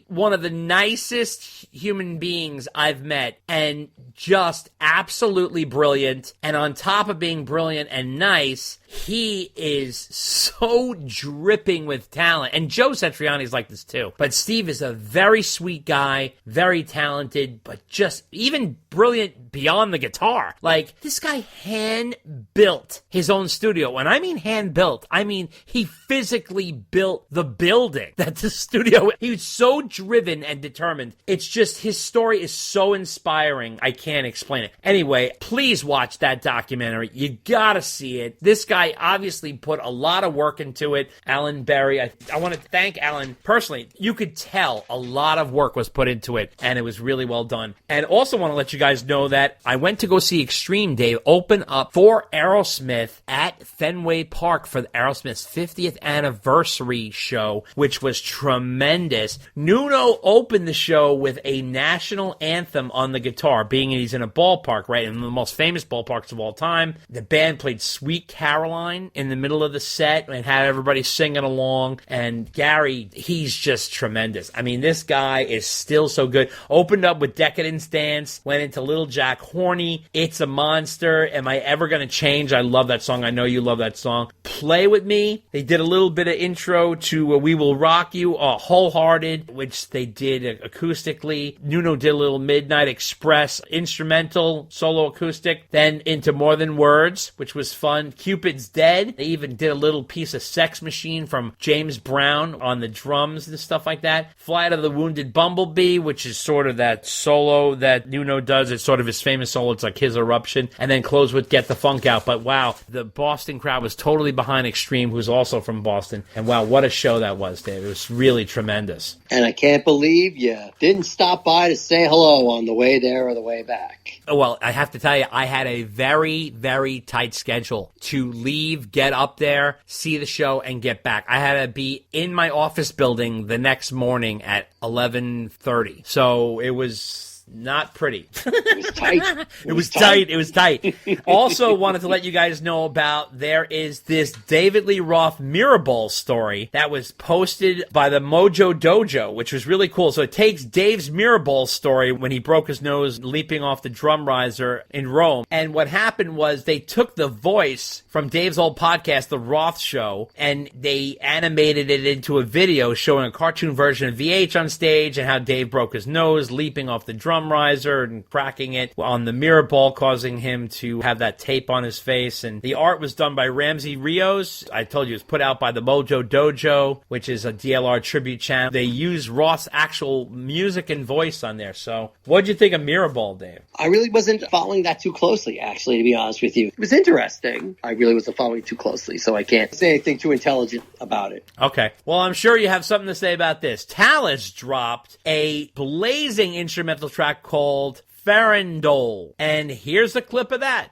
one of the nicest human beings I've met, and just absolutely brilliant. And on top of being brilliant and nice, he is so dripping with talent. And Joe Satriani is like this too. But Steve is a very sweet guy, very talented, but just even brilliant beyond the guitar. Like, this guy hand-built his own studio. When I mean hand-built, I mean he physically built the building that the studio... He was so driven and determined. It's just, his story is so inspiring, I can't explain it. Anyway, please watch that documentary. You gotta see it. This guy obviously put a lot of work into it. Alan Berry, I want to thank Alan personally. You could tell a lot of work was put into it, and it was really well done. And also want to let you guys know that I went to go see Extreme Dave open up for Aerosmith at Fenway Park for Aerosmith's 50th anniversary show, which was tremendous. Nuno opened the show with a national anthem on the guitar, being he's in a ballpark, right? In the most famous ballparks of all time. The band played Sweet Caroline in the middle of the set and had everybody singing along. And Gary, he's just tremendous. I mean, this guy is still so good. Opened up with Decadence Dance, went into Little Jack Horny, It's a Monster, Am I Ever Gonna Change? I love that song. I know you love that song. Play With Me. They did a little bit of intro to We Will Rock You, Wholehearted, which they did acoustically. Nuno did a little Midnight Express instrumental, solo acoustic. Then into More Than Words, which was fun. Cupid's Dead. They even did a little piece of Sex Machine from James Brown on the drums and stuff like that. Flight of the Wounded Bumblebee, which is sort of that solo that Nuno does. It's sort of his famous solo. It's like his eruption. And then close with Get the Funk Out. But wow, the Boston crowd was totally behind Extreme, who's also from Boston. And wow, what a show that was, Dave. It was really tremendous. And I can't believe you didn't stop by to say hello on the way there or the way back. Well, I have to tell you, I had a very, very tight schedule to leave, get up there, see the show, and get back. I had to be in my office building the next morning at 11:30. So it was not pretty. It was tight. It was tight. Also wanted to let you guys know about, there is this David Lee Roth Mirrorball story that was posted by the Mojo Dojo, which was really cool. So it takes Dave's Mirrorball story when he broke his nose leaping off the drum riser in Rome. And what happened was they took the voice from Dave's old podcast, The Roth Show, and they animated it into a video showing a cartoon version of VH on stage and how Dave broke his nose leaping off the drum thumb riser and cracking it on the mirror ball, causing him to have that tape on his face. And the art was done by Ramsey Rios. I told you it was put out by the Mojo Dojo, which is a DLR tribute channel. They use Roth's actual music and voice on there. So what'd you think of Mirrorball, Dave? I really wasn't following that too closely, actually, to be honest with you. It was interesting. I really wasn't following too closely, so I can't say anything too intelligent about it. Okay. Well, I'm sure you have something to say about this. Talus dropped a blazing instrumental track called Farandole. And here's a clip of that.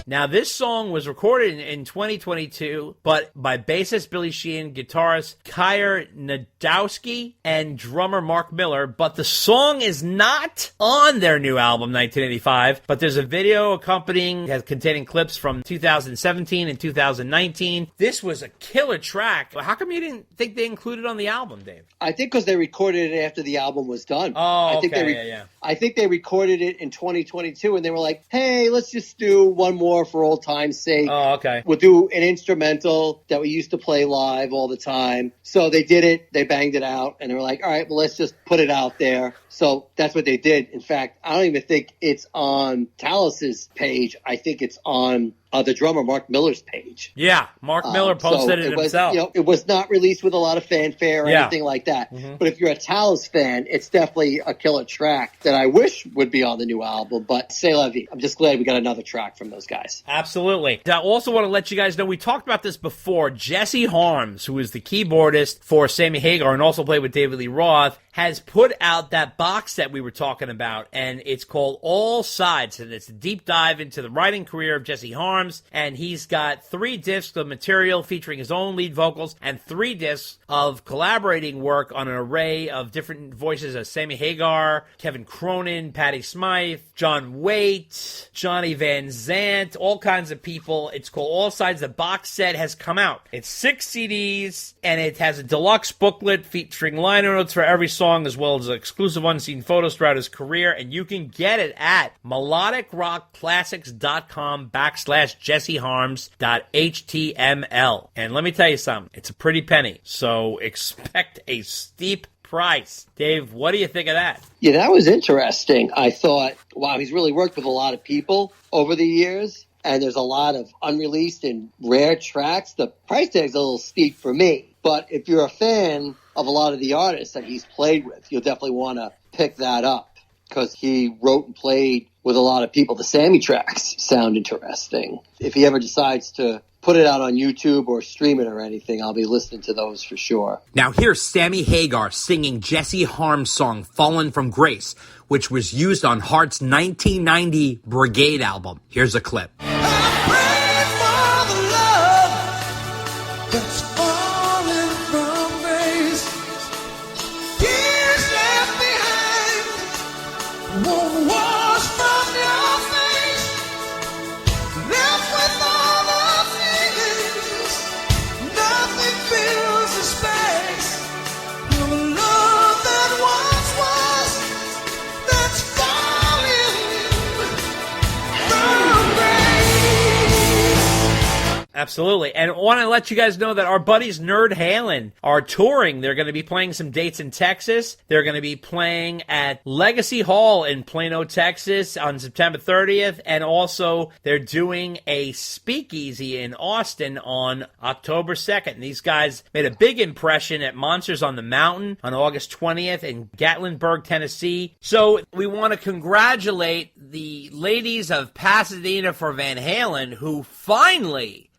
Now, this song was recorded in 2022, but by bassist Billy Sheehan, guitarist Kyer Nadowski, and drummer Mark Miller. But the song is not on their new album, 1985. But there's a video accompanying, containing clips from 2017 and 2019. This was a killer track. How come you didn't think they included it on the album, Dave? I think because they recorded it after the album was done. Oh, I think okay, I think they recorded it in 2022, and they were like, hey, let's just do one more for old time's sake. Oh, okay. We'll do an instrumental that we used to play live all the time. So they did it. They banged it out, and they were like, all right, well, let's just put it out there. So that's what they did. In fact, I don't even think it's on Talus's page. I think it's on the drummer Mark Miller's page. Yeah, Mark Miller posted it himself. It was not released with a lot of fanfare or anything like that. Mm-hmm. But if you're a Talus fan, it's definitely a killer track that I wish would be on the new album. But c'est la vie. I'm just glad we got another track from those guys. Absolutely. I also want to let you guys know, we talked about this before. Jesse Harms, who is the keyboardist for Sammy Hagar and also played with David Lee Roth, has put out that box set we were talking about, and it's called All Sides, and it's a deep dive into the writing career of Jesse Harms, and he's got 3 discs of material featuring his own lead vocals and 3 discs of collaborating work on an array of different voices of Sammy Hagar, Kevin Cronin, Patti Smythe, John Waite, Johnny Van Zant, all kinds of people. It's called All Sides. The box set has come out. It's 6 CDs, and it has a deluxe booklet featuring liner notes for every song, as well as exclusive unseen photos throughout his career, and you can get it at melodicrockclassics.com/jesseharms.html. And let me tell you something, it's a pretty penny, so expect a steep price. Dave, what do you think of that? Yeah, that was interesting. I thought, wow, he's really worked with a lot of people over the years, and there's a lot of unreleased and rare tracks. The price tag's a little steep for me, but if you're a fan of a lot of the artists that he's played with, you'll definitely want to pick that up because he wrote and played with a lot of people. The Sammy tracks sound interesting. If he ever decides to put it out on YouTube or stream it or anything, I'll be listening to those for sure. Now here's Sammy Hagar singing Jesse Harms' song Fallen from Grace, which was used on Heart's 1990 Brigade album. Here's a clip. Absolutely. And I want to let you guys know that our buddies Nerd Halen are touring. They're going to be playing some dates in Texas. They're going to be playing at Legacy Hall in Plano, Texas on September 30th. And also they're doing a speakeasy in Austin on October 2nd. These guys made a big impression at Monsters on the Mountain on August 20th in Gatlinburg, Tennessee. So we want to congratulate the ladies of Pasadena for Van Halen, who finally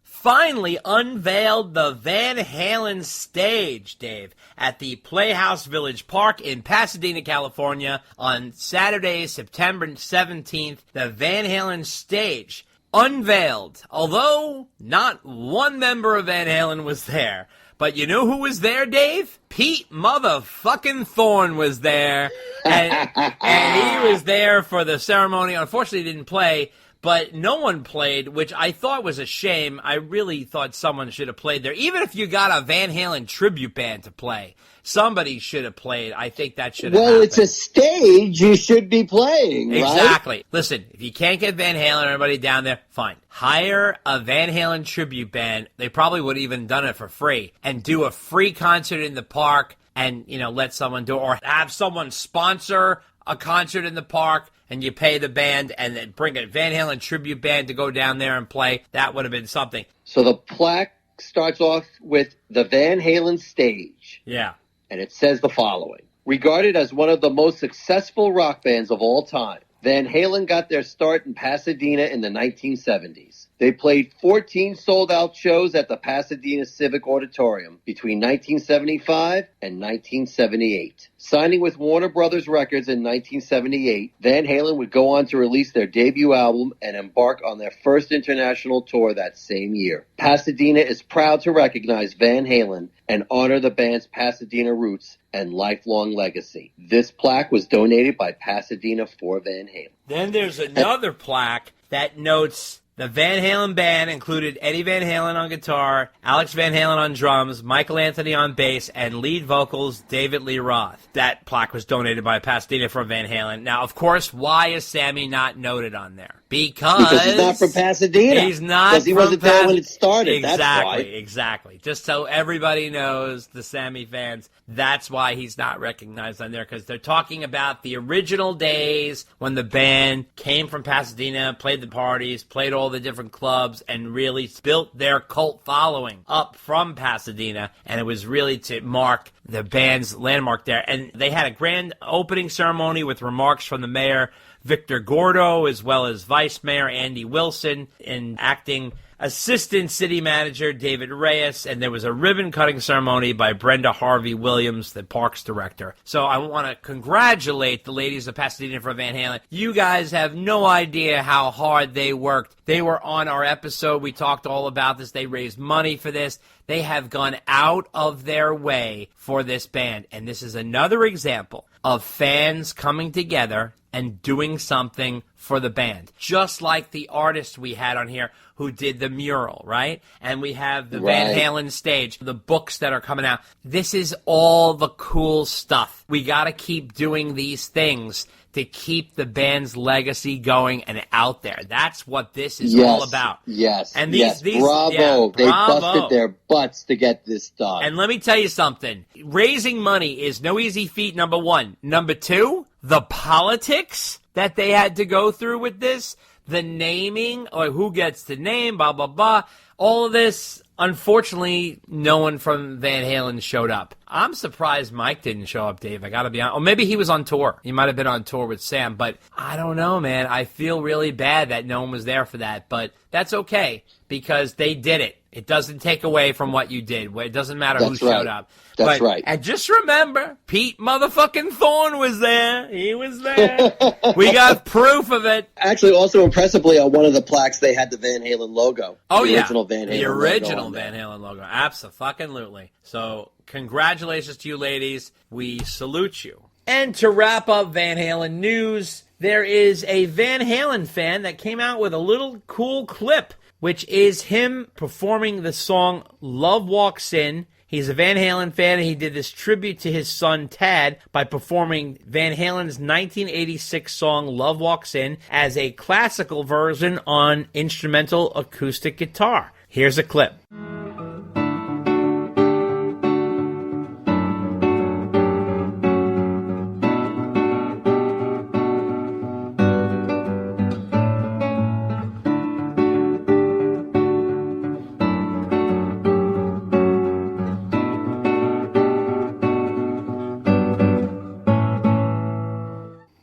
unveiled the Van Halen stage, Dave, at the Playhouse Village Park in Pasadena, California on Saturday, September 17th. The Van Halen stage unveiled, although not one member of Van Halen was there. But you know who was there, Dave? Pete motherfucking Thorne was there, and he was there for the ceremony. Unfortunately, he didn't play, but no one played, which I thought was a shame. I really thought someone should have played there. Even if you got a Van Halen tribute band to play, somebody should have played. I think that should have happened. Well, it's a stage you should be playing, right? Exactly. Listen, if you can't get Van Halen or everybody down there, fine. Hire a Van Halen tribute band. They probably would have even done it for free. And do a free concert in the park and, let someone do it. Or have someone sponsor a concert in the park and you pay the band and then bring a Van Halen tribute band to go down there and play. That would have been something. So the plaque starts off with the Van Halen stage. Yeah. And it says the following. Regarded as one of the most successful rock bands of all time, Van Halen got their start in Pasadena in the 1970s. They played 14 sold-out shows at the Pasadena Civic Auditorium between 1975 and 1978. Signing with Warner Brothers Records in 1978, Van Halen would go on to release their debut album and embark on their first international tour that same year. Pasadena is proud to recognize Van Halen and honor the band's Pasadena roots and lifelong legacy. This plaque was donated by Pasadena for Van Halen. Then there's another plaque that notes the Van Halen band included Eddie Van Halen on guitar, Alex Van Halen on drums, Michael Anthony on bass, and lead vocals David Lee Roth. That plaque was donated by Pasadena for Van Halen. Now, of course, why is Sammy not noted on there? Because he's not from Pasadena. He's not because he wasn't there when it started. Exactly, that's why. Exactly. Just so everybody knows, the Sammy fans, that's why he's not recognized on there, because they're talking about the original days when the band came from Pasadena, played the parties, played all the different clubs, and really built their cult following up from Pasadena, and it was really to mark the band's landmark there. And they had a grand opening ceremony with remarks from the mayor, Victor Gordo, as well as Vice Mayor Andy Wilson, and acting assistant city manager David Reyes, and there was a ribbon-cutting ceremony by Brenda Harvey Williams, the parks director. So I want to congratulate the ladies of Pasadena for Van Halen. You guys have no idea how hard they worked. They were on our episode. We talked all about this. They raised money for this. They have gone out of their way for this band, and this is another example of fans coming together and doing something for the band. Just like the artists we had on here who did the mural, right? And we have the Van Halen stage, the books that are coming out. This is all the cool stuff. We got to keep doing these things to keep the band's legacy going and out there. That's what this is all about. Yes, and bravo. Yeah, they busted their butts to get this done. And let me tell you something. Raising money is no easy feat, number one. Number two, the politics that they had to go through with this, the naming, or who gets the name, blah, blah, blah. All of this, unfortunately, no one from Van Halen showed up. I'm surprised Mike didn't show up, Dave. I got to be honest. Or maybe he was on tour. He might have been on tour with Sam, but I don't know, man. I feel really bad that no one was there for that, but that's okay because they did it. It doesn't take away from what you did. It doesn't matter who showed up. That's right. And just remember, Pete motherfucking Thorne was there. He was there. We got proof of it. Actually, also impressively, on one of the plaques, they had the Van Halen logo. Oh, the original Van Halen the original logo Van Halen logo. Abso-fucking-lutely. So, congratulations to you ladies. We salute you. And to wrap up Van Halen news, there is a Van Halen fan that came out with a little cool clip, which is him performing the song Love Walks In. He's a Van Halen fan, and he did this tribute to his son, Tad, by performing Van Halen's 1986 song, Love Walks In, as a classical version on instrumental acoustic guitar. Here's a clip.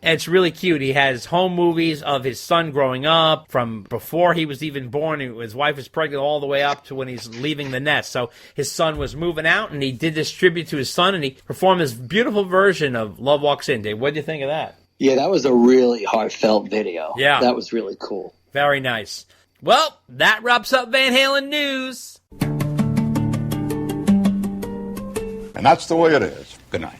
It's really cute. He has home movies of his son growing up from before he was even born. His wife was pregnant all the way up to when he's leaving the nest. So his son was moving out, and he did this tribute to his son, and he performed this beautiful version of Love Walks In. Dave, what do you think of that? Yeah, that was a really heartfelt video. Yeah. That was really cool. Very nice. Well, that wraps up Van Halen news. And that's the way it is. Good night.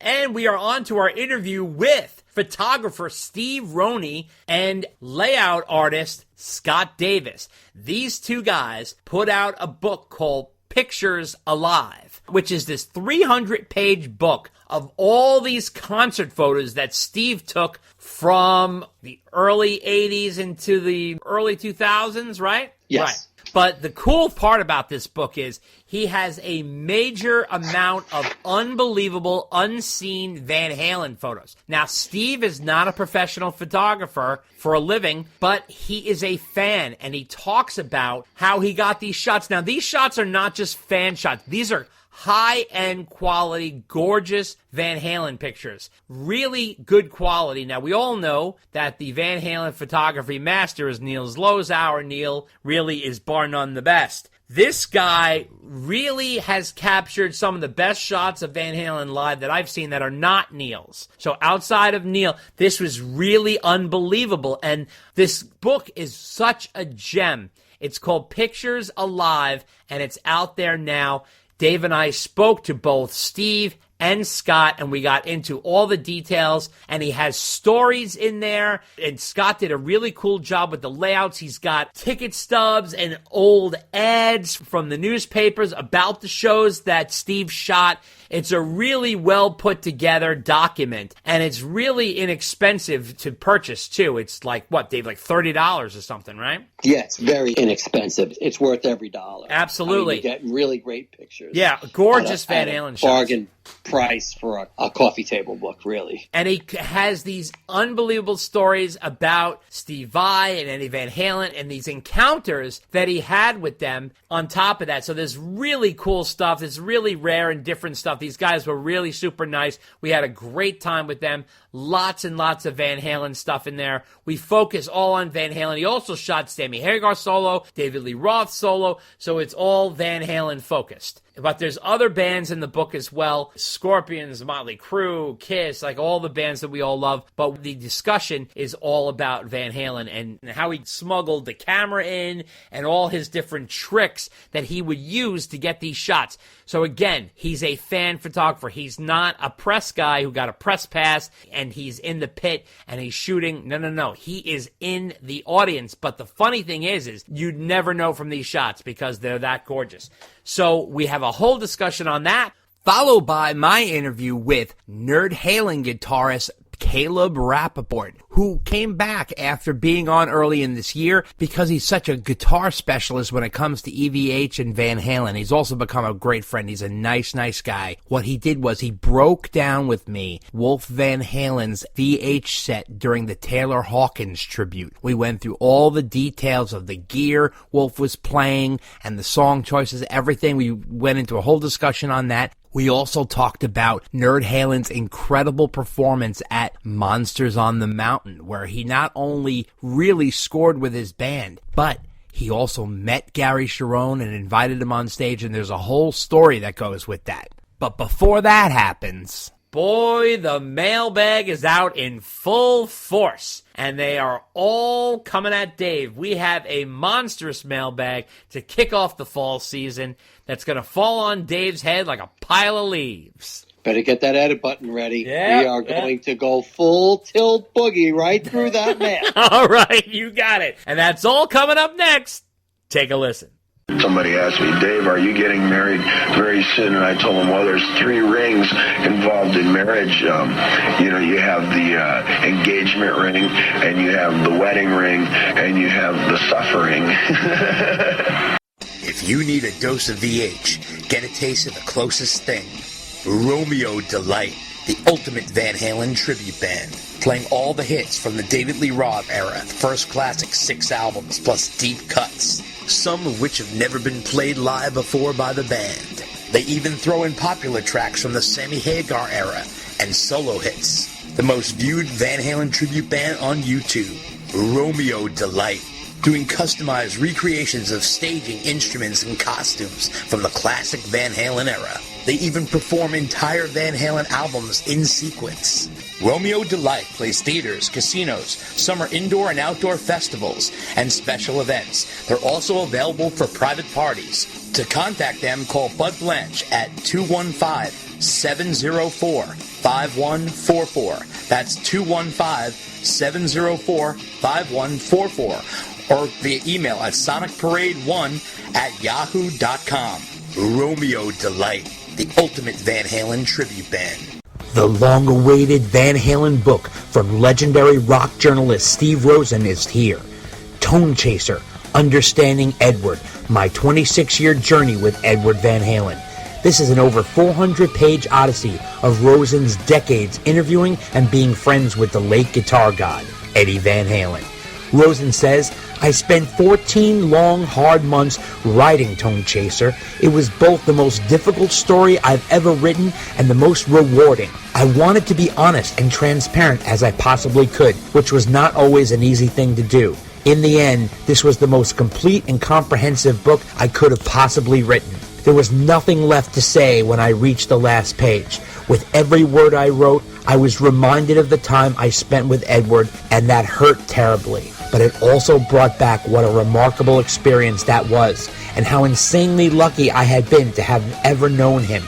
And we are on to our interview with photographer Steve Roney and layout artist Scott Davis. These two guys put out a book called Pictures Alive, which is this 300-page book of all these concert photos that Steve took from the early 80s into the early 2000s, right? Yes. Right. But the cool part about this book is he has a major amount of unbelievable, unseen Van Halen photos. Now, Steve is not a professional photographer for a living, but he is a fan, and he talks about how he got these shots. Now, these shots are not just fan shots. These are high-end quality, gorgeous Van Halen pictures. Really good quality. Now, we all know that the Van Halen photography master is Neil Zlozauer. Neil really is bar none the best. This guy really has captured some of the best shots of Van Halen live that I've seen that are not Neil's. So outside of Neil, this was really unbelievable. And this book is such a gem. It's called Pictures Alive, and it's out there now. Dave and I spoke to both Steve and Scott, and we got into all the details, and he has stories in there, and Scott did a really cool job with the layouts. He's got ticket stubs and old ads from the newspapers about the shows that Steve shot. It's a really well put together document, and it's really inexpensive to purchase too. It's like, what, Dave, like $30 or something, right? Yeah, it's very inexpensive. It's worth every dollar. Absolutely. You get really great pictures. Yeah, gorgeous Van Halen shows. Bargain price for a coffee table book, really. And he has these unbelievable stories about Steve Vai and Eddie Van Halen and these encounters that he had with them on top of that. So there's really cool stuff. There's really rare and different stuff. These guys were really super nice. We had a great time with them. Lots and lots of Van Halen stuff in there. We focus all on Van Halen. He also shot Sammy Hagar solo, David Lee Roth solo, so it's all Van Halen focused. But there's other bands in the book as well. Scorpions, Motley Crue, Kiss, like all the bands that we all love. But the discussion is all about Van Halen and how he smuggled the camera in and all his different tricks that he would use to get these shots. So again, he's a fan photographer. He's not a press guy who got a press pass and he's in the pit and he's shooting. No. He is in the audience. But the funny thing is you'd never know from these shots because they're that gorgeous. So we have a whole discussion on that, followed by my interview with Nerd Halen guitarist Caleb Rapoport, who came back after being on early in this year because he's such a guitar specialist when it comes to EVH and Van Halen. He's also become a great friend. He's a nice guy. What he did was he broke down with me Wolf Van Halen's VH set during the Taylor Hawkins tribute. We went through all the details of the gear Wolf was playing and the song choices, everything. We went into a whole discussion on that. We also talked about Nerd Halen's incredible performance at Monsters on the Mountain, where he not only really scored with his band, but he also met Gary Cherone and invited him on stage, and there's a whole story that goes with that. But before that happens, boy, the mailbag is out in full force, and they are all coming at Dave. We have a monstrous mailbag to kick off the fall season that's going to fall on Dave's head like a pile of leaves. Better get that edit button ready. Yeah, we are going to go full tilt boogie right through that mail. All right, you got it. And that's all coming up next. Take a listen. Somebody asked me, Dave, are you getting married very soon? And I told them, well, there's 3 rings involved in marriage. You have the engagement ring, and you have the wedding ring, and you have the suffering. If you need a dose of VH, get a taste of the closest thing. Romeo Delight, the ultimate Van Halen tribute band, playing all the hits from the David Lee Roth era, first classic 6 albums, plus deep cuts, some of which have never been played live before by the band. They even throw in popular tracks from the Sammy Hagar era and solo hits. The most viewed Van Halen tribute band on YouTube, Romeo Delight, doing customized recreations of staging, instruments, and costumes from the classic Van Halen era. They even perform entire Van Halen albums in sequence. Romeo Delight plays theaters, casinos, summer indoor and outdoor festivals, and special events. They're also available for private parties. To contact them, call Bud Blanche at 215-704-5144. That's 215-704-5144. Or via email at sonicparade1@yahoo.com. Romeo Delight, the ultimate Van Halen tribute band. The long-awaited Van Halen book from legendary rock journalist Steve Roney is here. Tone Chaser, Understanding Edward, my 26-year journey with Edward Van Halen. This is an over 400-page odyssey of Rosen's decades interviewing and being friends with the late guitar god, Eddie Van Halen. Rosen says, I spent 14 long, hard months writing Tone Chaser. It was both the most difficult story I've ever written and the most rewarding. I wanted to be honest and transparent as I possibly could, which was not always an easy thing to do. In the end, this was the most complete and comprehensive book I could have possibly written. There was nothing left to say when I reached the last page. With every word I wrote, I was reminded of the time I spent with Edward, and that hurt terribly. But it also brought back what a remarkable experience that was, and how insanely lucky I had been to have ever known him,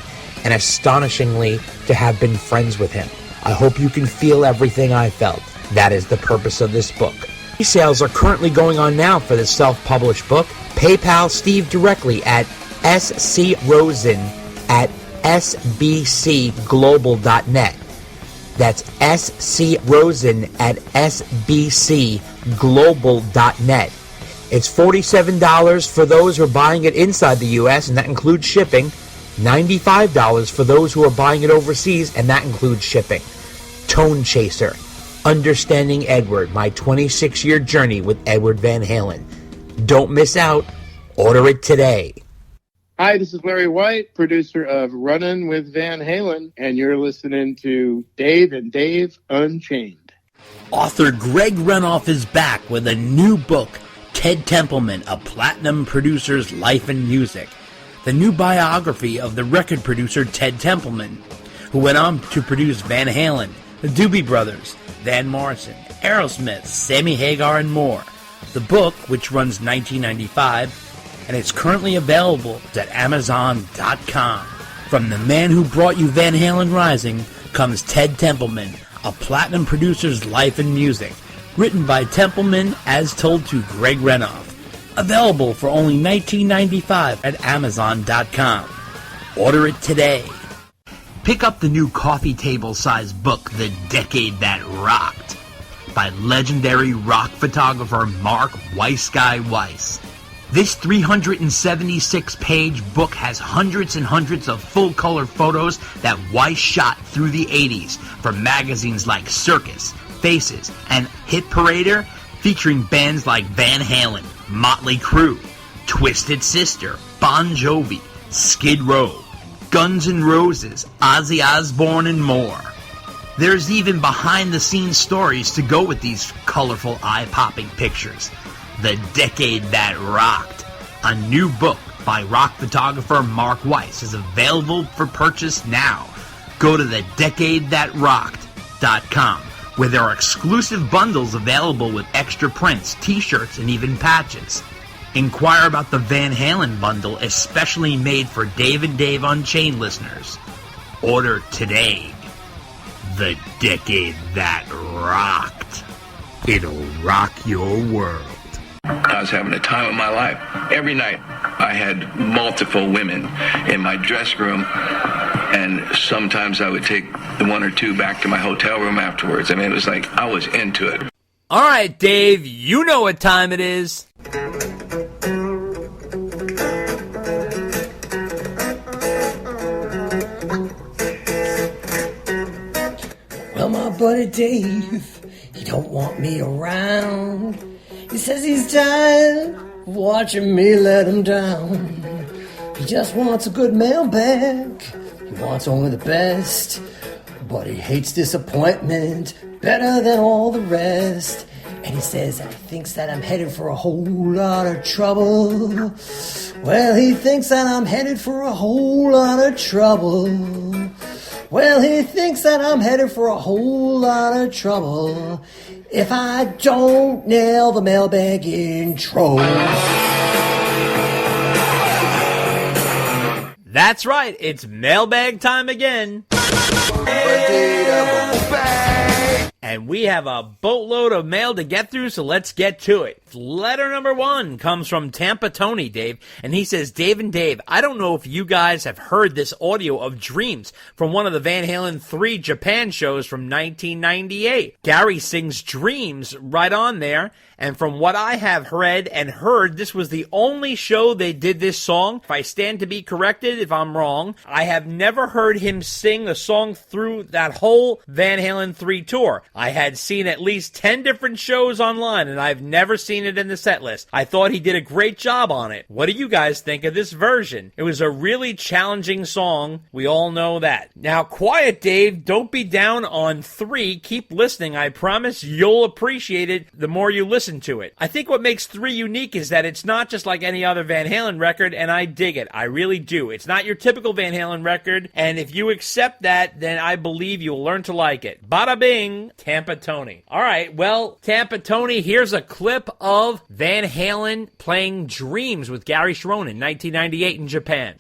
and astonishingly to have been friends with him. I hope you can feel everything I felt. That is the purpose of this book. Sales are currently going on now for the self-published book. PayPal Steve directly at scrosen@sbcglobal.net. That's scrosen@sbcglobal.net. It's $47 for those who are buying it inside the U.S., and that includes shipping. $95 for those who are buying it overseas, and that includes shipping. Tone Chaser, Understanding Edward, my 26-year journey with Edward Van Halen. Don't miss out. Order it today. Hi, this is Larry White, producer of Runnin' with Van Halen, and you're listening to Dave and Dave Unchained. Author Greg Renoff is back with a new book, Ted Templeman, A Platinum Producer's Life and Music. The new biography of the record producer Ted Templeman, who went on to produce Van Halen, the Doobie Brothers, Van Morrison, Aerosmith, Sammy Hagar, and more. The book, which runs $19.95, and it's currently available at Amazon.com. From the man who brought you Van Halen Rising comes Ted Templeman, A Platinum Producer's Life and Music, written by Templeman as told to Greg Renoff. Available for only $19.95 at Amazon.com. Order it today. Pick up the new coffee table-sized book, The Decade That Rocked, by legendary rock photographer Mark Weissguy Weiss. This 376-page book has hundreds and hundreds of full-color photos that Weiss shot through the 80s for magazines like Circus, Faces, and Hit Parader, featuring bands like Van Halen, Motley Crue, Twisted Sister, Bon Jovi, Skid Row, Guns N' Roses, Ozzy Osbourne, and more. There's even behind-the-scenes stories to go with these colorful, eye-popping pictures. The Decade That Rocked, a new book by rock photographer Mark Weiss, is available for purchase now. Go to thedecadethatrocked.com, where there are exclusive bundles available with extra prints, t-shirts, and even patches. Inquire about the Van Halen bundle, especially made for Dave and Dave Unchained listeners. Order today. The Decade That Rocked. It'll rock your world. I was having a time of my life. Every night I had multiple women in my dressing room, and sometimes I would take the one or two back to my hotel room afterwards. I mean, it was like I was into it. All right, Dave, you know what time it is. Well, my buddy Dave, he don't want me around. He says he's tired of watching me let him down. He just wants a good mailbag. He wants only the best. But he hates disappointment better than all the rest. And he says that he thinks that I'm headed for a whole lot of trouble. Well, he thinks that I'm headed for a whole lot of trouble. Well, he thinks that I'm headed for a whole lot of trouble if I don't nail the mailbag intro. That's right, it's mailbag time again. Mailbag. and we have a boatload of mail to get through, so let's get to it. Letter number 1 comes from Tampa Tony, Dave, and he says, Dave and Dave, I don't know if you guys have heard this audio of Dreams from one of the Van Halen 3 Japan shows from 1998. Gary sings Dreams right on there, and from what I have read and heard, this was the only show they did this song. If I stand to be corrected if I'm wrong, I have never heard him sing a song through that whole Van Halen 3 tour. I had seen at least 10 different shows online, and I've never seen it in the set list. I thought he did a great job on it. What do you guys think of this version? It was a really challenging song. We all know that. Now, quiet, Dave. Don't be down on 3. Keep listening. I promise you'll appreciate it the more you listen to it. I think what makes 3 unique is that it's not just like any other Van Halen record, and I dig it. I really do. It's not your typical Van Halen record, and if you accept that, then I believe you'll learn to like it. Bada bing, Tampa Tony. All right, well, Tampa Tony, here's a clip of Van Halen playing Dreams with Gary Sharon in 1998 in Japan.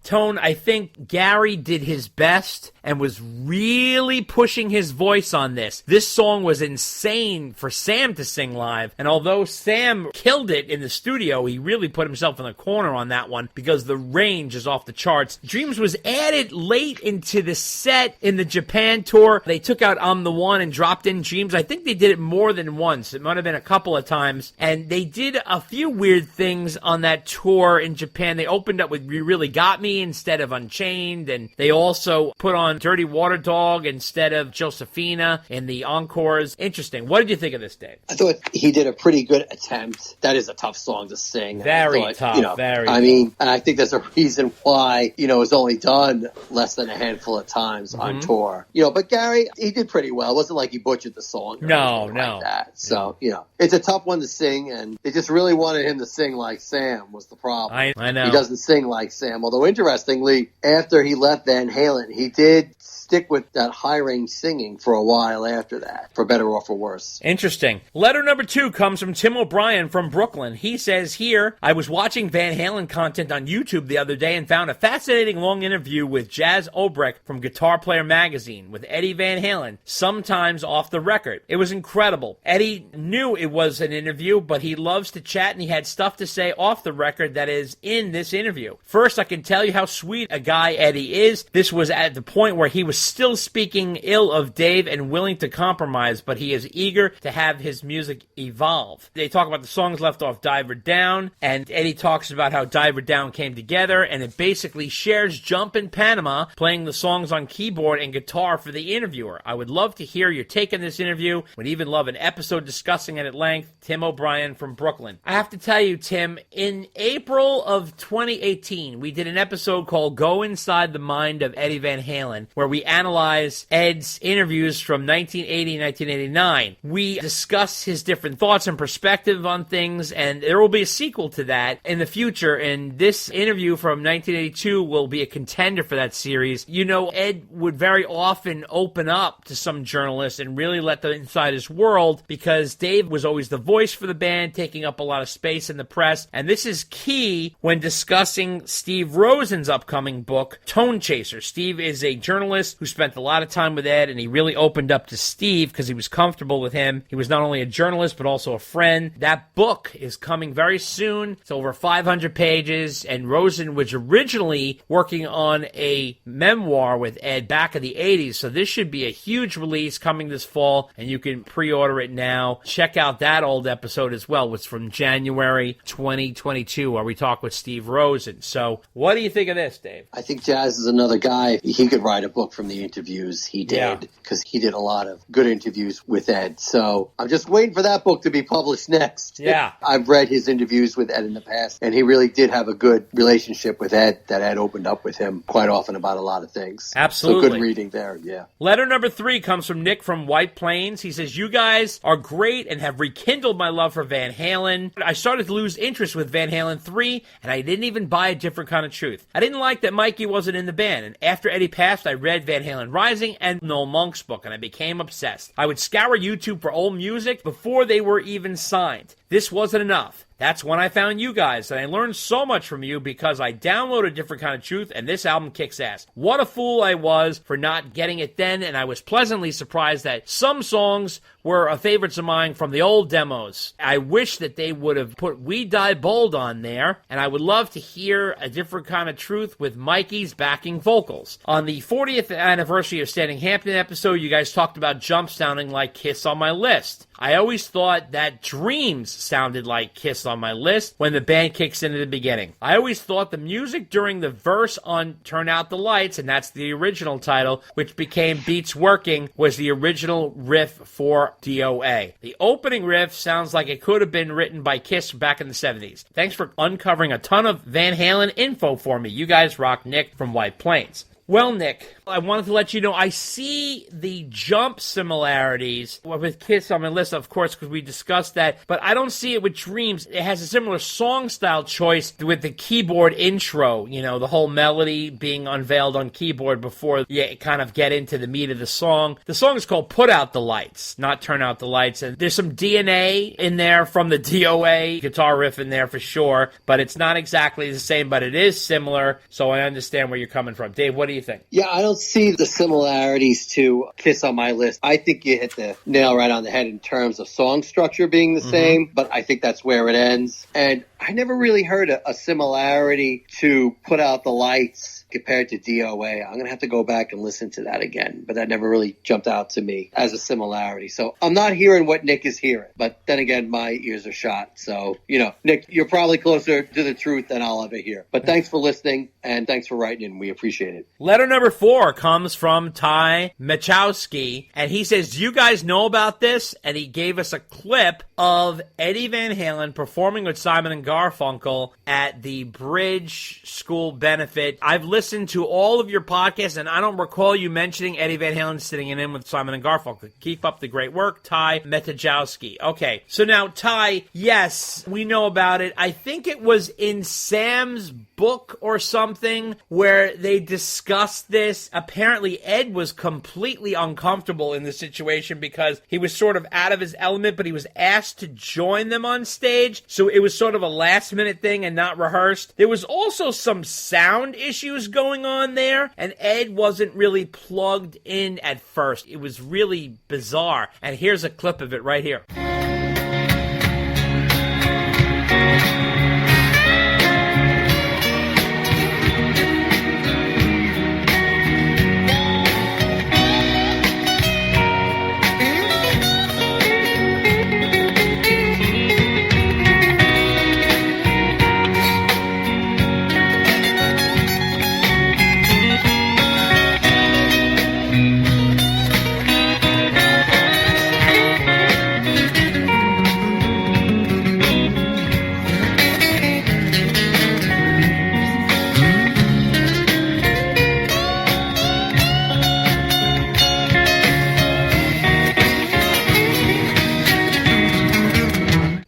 Tone, I think Gary did his best and was really pushing his voice on this. This song was insane for Sam to sing live, and although Sam killed it in the studio, he really put himself in the corner on that one because the range is off the charts. Dreams was added late into the set in the Japan tour. They took out I'm the One and dropped in Dreams. I think they did it more than once. It might have been a couple of times, and they did a few weird things on that tour in Japan. They opened up with You Really Got Me instead of Unchained, and they also put on Dirty Water Dog instead of Josephina in the encores. Interesting. What did you think of this, Dave? I thought he did a pretty good attempt. That is a tough song to sing. Very tough. I mean, and I think there's a reason why, it was only done less than a handful of times on tour. But Gary, he did pretty well. It wasn't like he butchered the song. No. Like that. So, it's a tough one to sing, and they just really wanted him to sing like Sam was the problem. I know. He doesn't sing like Sam, although interestingly, after he left Van Halen, he did stick with that high-range singing for a while after that, for better or for worse. Interesting. Letter number 2 comes from Tim O'Brien from Brooklyn. He says here, I was watching Van Halen content on YouTube the other day and found a fascinating long interview with Jazz Obrecht from Guitar Player magazine with Eddie Van Halen, sometimes off the record. It was incredible. Eddie knew it was an interview, but he loves to chat and he had stuff to say off the record that is in this interview. First, I can tell you how sweet a guy Eddie is. This was at the point where he was still speaking ill of Dave and willing to compromise, but he is eager to have his music evolve. They talk about the songs left off Diver Down, and Eddie talks about how Diver Down came together, and it basically shares Jump in Panama, playing the songs on keyboard and guitar for the interviewer. I would love to hear your take on this interview. Would even love an episode discussing it at length. Tim O'Brien from Brooklyn. I have to tell you, Tim, in April of 2018, we did an episode called Go Inside the Mind of Eddie Van Halen, where we analyze Ed's interviews from 1980 and 1989. We discuss his different thoughts and perspective on things, and there will be a sequel to that in the future, and this interview from 1982 will be a contender for that series. Ed would very often open up to some journalists and really let them inside his world because Dave was always the voice for the band, taking up a lot of space in the press, and this is key when discussing Steve Rosen's Rosen's upcoming book, Tone Chaser. Steve is a journalist who spent a lot of time with Ed, and he really opened up to Steve because he was comfortable with him. He was not only a journalist, but also a friend. That book is coming very soon. It's over 500 pages, and Rosen was originally working on a memoir with Ed back in the 80s, so this should be a huge release coming this fall, and you can pre-order it now. Check out that old episode as well. It's from January 2022, where we talk with Steve Rosen. So what do you think of this, Dave? I think Jazz is another guy. He could write a book from the interviews he did, because he did a lot of good interviews with Ed. So I'm just waiting for that book to be published next. Yeah. I've read his interviews with Ed in the past, and he really did have a good relationship with Ed, that Ed opened up with him quite often about a lot of things. Absolutely. So good reading there, yeah. Letter number 3 comes from Nick from White Plains. He says, you guys are great and have rekindled my love for Van Halen. I started to lose interest with Van Halen 3, and I didn't even buy A Different Kind of Truth. I didn't like that Mikey wasn't in the band, and after Eddie passed, I read Van Halen Rising and Noel Monk's book, and I became obsessed. I would scour YouTube for old music before they were even signed. This wasn't enough. That's when I found you guys, and I learned so much from you because I downloaded A Different Kind of Truth, and this album kicks ass. What a fool I was for not getting it then, and I was pleasantly surprised that some songs were favorites of mine from the old demos. I wish that they would have put We Die Bold on there, and I would love to hear A Different Kind of Truth with Mikey's backing vocals. On the 40th anniversary of Standing Hampton episode, you guys talked about Jump sounding like Kiss on My List. I always thought that Dreams sounded like Kiss on My List when the band kicks in at the beginning. I always thought the music during the verse on Turn Out the Lights, and that's the original title, which became Beats Working, was the original riff for DOA. The opening riff sounds like it could have been written by Kiss back in the 70s. Thanks for uncovering a ton of Van Halen info for me. You guys rock. Nick from White Plains. Well, Nick, I wanted to let you know I see the Jump similarities with Kiss on my list, of course, because we discussed that, but I don't see it with Dreams. It has a similar song style choice with the keyboard intro, you know, the whole melody being unveiled on keyboard before you kind of get into the meat of the song. The song is called Put Out the Lights, not Turn Out the Lights, and there's some DNA in there from the DOA guitar riff in there for sure, but it's not exactly the same, but it is similar, so I understand where you're coming from. Dave, what do you think? Yeah, I don't see the similarities to Kiss on My List. I think you hit the nail right on the head in terms of song structure being the same, but I think that's where it ends. And I never really heard a similarity to Put Out the Lights compared to DOA. I'm going to have to go back and listen to that again, but that never really jumped out to me as a similarity. So I'm not hearing what Nick is hearing, but then again, my ears are shot. So, you know, Nick, you're probably closer to the truth than I'll ever hear. But thanks for listening, and thanks for writing in. We appreciate it. Letter number 4 comes from Ty Machowski, and he says, do you guys know about this? And he gave us a clip of Eddie Van Halen performing with Simon and Garfunkel at the Bridge School benefit. I've listened to all of your podcasts, and I don't recall you mentioning Eddie Van Halen sitting in with Simon and Garfunkel. Keep up the great work, Ty Metajowski. Okay, so now, Ty, yes, we know about it. I think it was in Sam's book or something where they discussed this. Apparently, Ed was completely uncomfortable in the situation because he was sort of out of his element, but he was asked to join them on stage, so it was sort of a last-minute thing and not rehearsed. There was also some sound issues going on there, and Ed wasn't really plugged in at first. It was really bizarre, and here's a clip of it right here.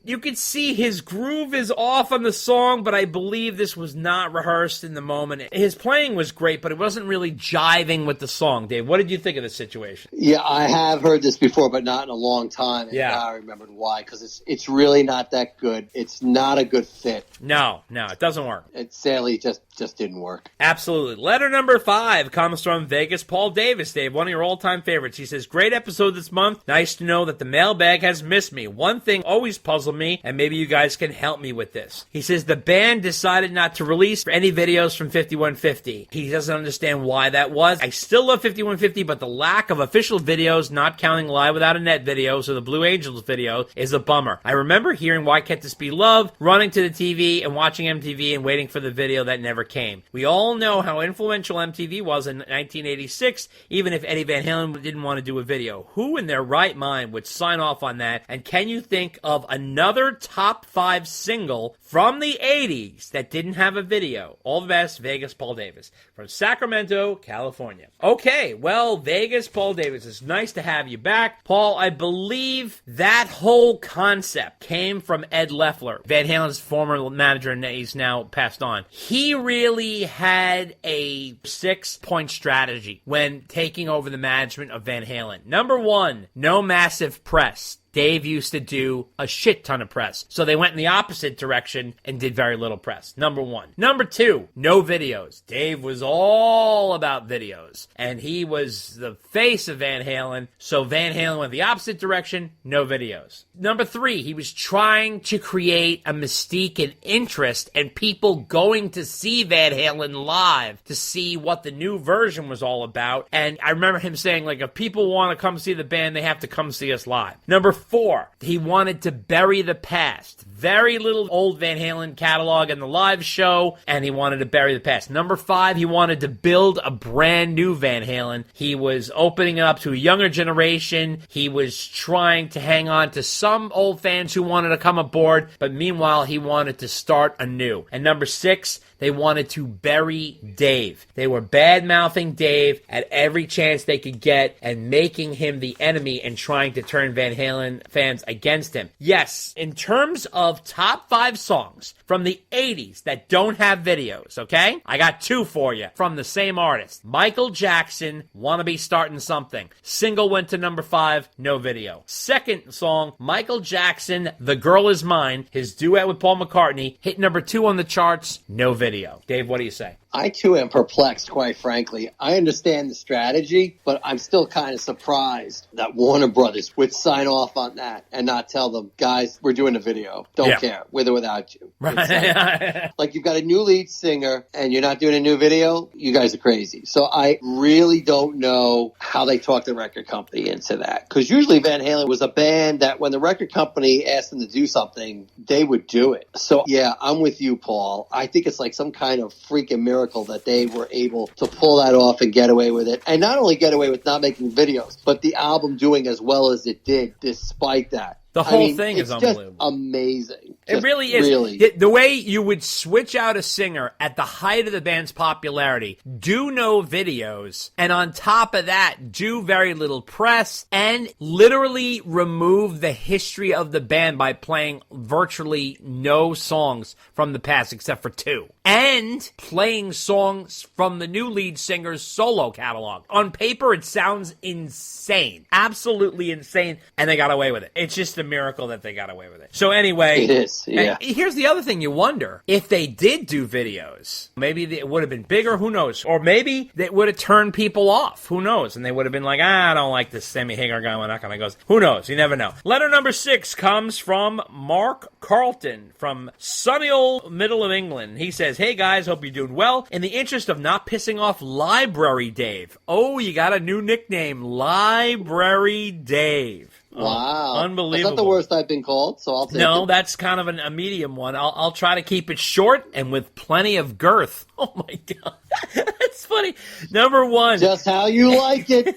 You could see his groove is off on the song, but I believe this was not rehearsed in the moment. His playing was great, but it wasn't really jiving with the song. Dave, what did you think of this situation? Yeah, I have heard this before, but not in a long time. And now I remembered why, because it's really not that good. It's not a good fit. No, it doesn't work. It sadly just just didn't work. Absolutely. Letter number 5 comes from Vegas Paul Davis. Dave, one of your all-time favorites. He says, great episode this month. Nice to know that the mailbag has missed me. One thing always puzzled me, and maybe you guys can help me with this. He says the band decided not to release any videos from 5150. He doesn't understand why that was. I still love 5150, but the lack of official videos, not counting Live Without a Net videos or the Blue Angels video, is a bummer. I remember hearing Why Can't This Be Love, running to the TV and watching MTV and waiting for the video that never came. We all know how influential MTV was in 1986, even if Eddie Van Halen didn't want to do a video. Who in their right mind would sign off on that? And can you think of another top 5 single from the 80s that didn't have a video? All the best, Vegas Paul Davis from Sacramento, California. Okay, well, Vegas Paul Davis, it's nice to have you back. Paul, I believe that whole concept came from Ed Loeffler, Van Halen's former manager, and he's now passed on. He really had a 6-point strategy when taking over the management of Van Halen. Number 1, no massive press. Dave used to do a shit ton of press. So they went in the opposite direction and did very little press. Number 1. Number 2, no videos. Dave was all about videos. And he was the face of Van Halen. So Van Halen went the opposite direction, no videos. Number 3, he was trying to create a mystique and interest and people going to see Van Halen live to see what the new version was all about. And I remember him saying, like, if people want to come see the band, they have to come see us live. Number 4, he wanted to bury the past. Very little old Van Halen catalog in the live show, and he wanted to bury the past. Number 5, he wanted to build a brand new Van Halen. He was opening it up to a younger generation. He was trying to hang on to some old fans who wanted to come aboard, but meanwhile, he wanted to start anew. And number 6, they wanted to bury Dave. They were bad-mouthing Dave at every chance they could get and making him the enemy and trying to turn Van Halen fans against him. Yes, in terms of top 5 songs from the 80s that don't have videos, okay? I got 2 for you from the same artist. Michael Jackson, Wanna Be Starting Something. Single went to number 5, no video. Second song, Michael Jackson, The Girl Is Mine, his duet with Paul McCartney, hit number 2 on the charts, no video. Dave, what do you say? I, too, am perplexed, quite frankly. I understand the strategy, but I'm still kind of surprised that Warner Brothers would sign off on that and not tell them, guys, we're doing a video. Don't care, with or without you. Right. Like, you've got a new lead singer and you're not doing a new video? You guys are crazy. So I really don't know how they talked the record company into that. Because usually Van Halen was a band that when the record company asked them to do something, they would do it. So, yeah, I'm with you, Paul. I think it's like some kind of freaking miracle that they were able to pull that off and get away with it. And not only get away with not making videos, but the album doing as well as it did despite that. The whole thing is unbelievable. Just amazing. It really is. Really. The way you would switch out a singer at the height of the band's popularity, do no videos, and on top of that, do very little press, and literally remove the history of the band by playing virtually no songs from the past except for 2. And playing songs from the new lead singer's solo catalog. On paper, it sounds insane. Absolutely insane. And they got away with it. It's just a miracle that they got away with it. So anyway, it is. Yeah. Here's the other thing you wonder. If they did do videos, maybe it would have been bigger. Who knows? Or maybe they would have turned people off. Who knows? And they would have been like, I don't like this Sammy Hagar guy. We're not going to go. Who knows? You never know. Letter number 6 comes from Mark Carlton from sunny old middle of England. He says, hey guys, hope you're doing well. In the interest of not pissing off Library Dave. Oh, you got a new nickname, Library Dave. Wow. Unbelievable. That's not the worst I've been called, so I'll take it. No, that's kind of a medium one. I'll try to keep it short and with plenty of girth. Oh, my God. That's funny. Number 1. Just how you like it.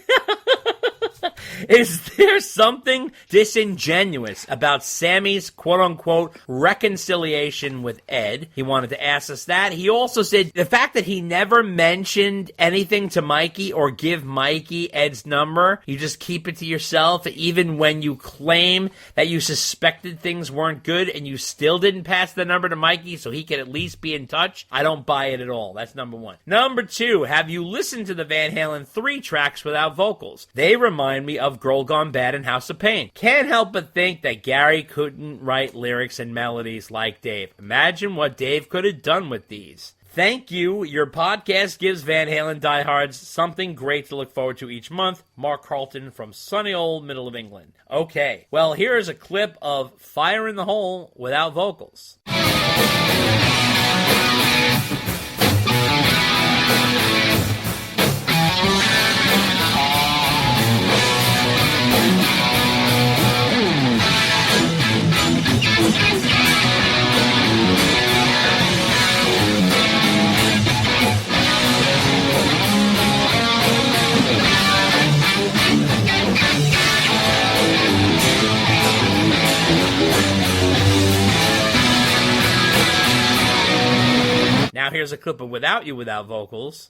Is there something disingenuous about Sammy's quote-unquote reconciliation with Ed? He wanted to ask us that. He also said the fact that he never mentioned anything to Mikey or give Mikey Ed's number, you just keep it to yourself, even when you claim that you suspected things weren't good and you still didn't pass the number to Mikey so he could at least be in touch. I don't buy it at all. That's number 1. Number 2, have you listened to the Van Halen 3 tracks without vocals? They remind me of Girl Gone Bad and House of Pain. Can't help but think that Gary couldn't write lyrics and melodies like Dave. Imagine what Dave could have done with these. Thank you. Your podcast gives Van Halen diehards something great to look forward to each month. Mark Carlton from sunny old middle of England. Okay, well, here is a clip of Fire in the Hole without vocals. Now here's a clip of Without You without vocals.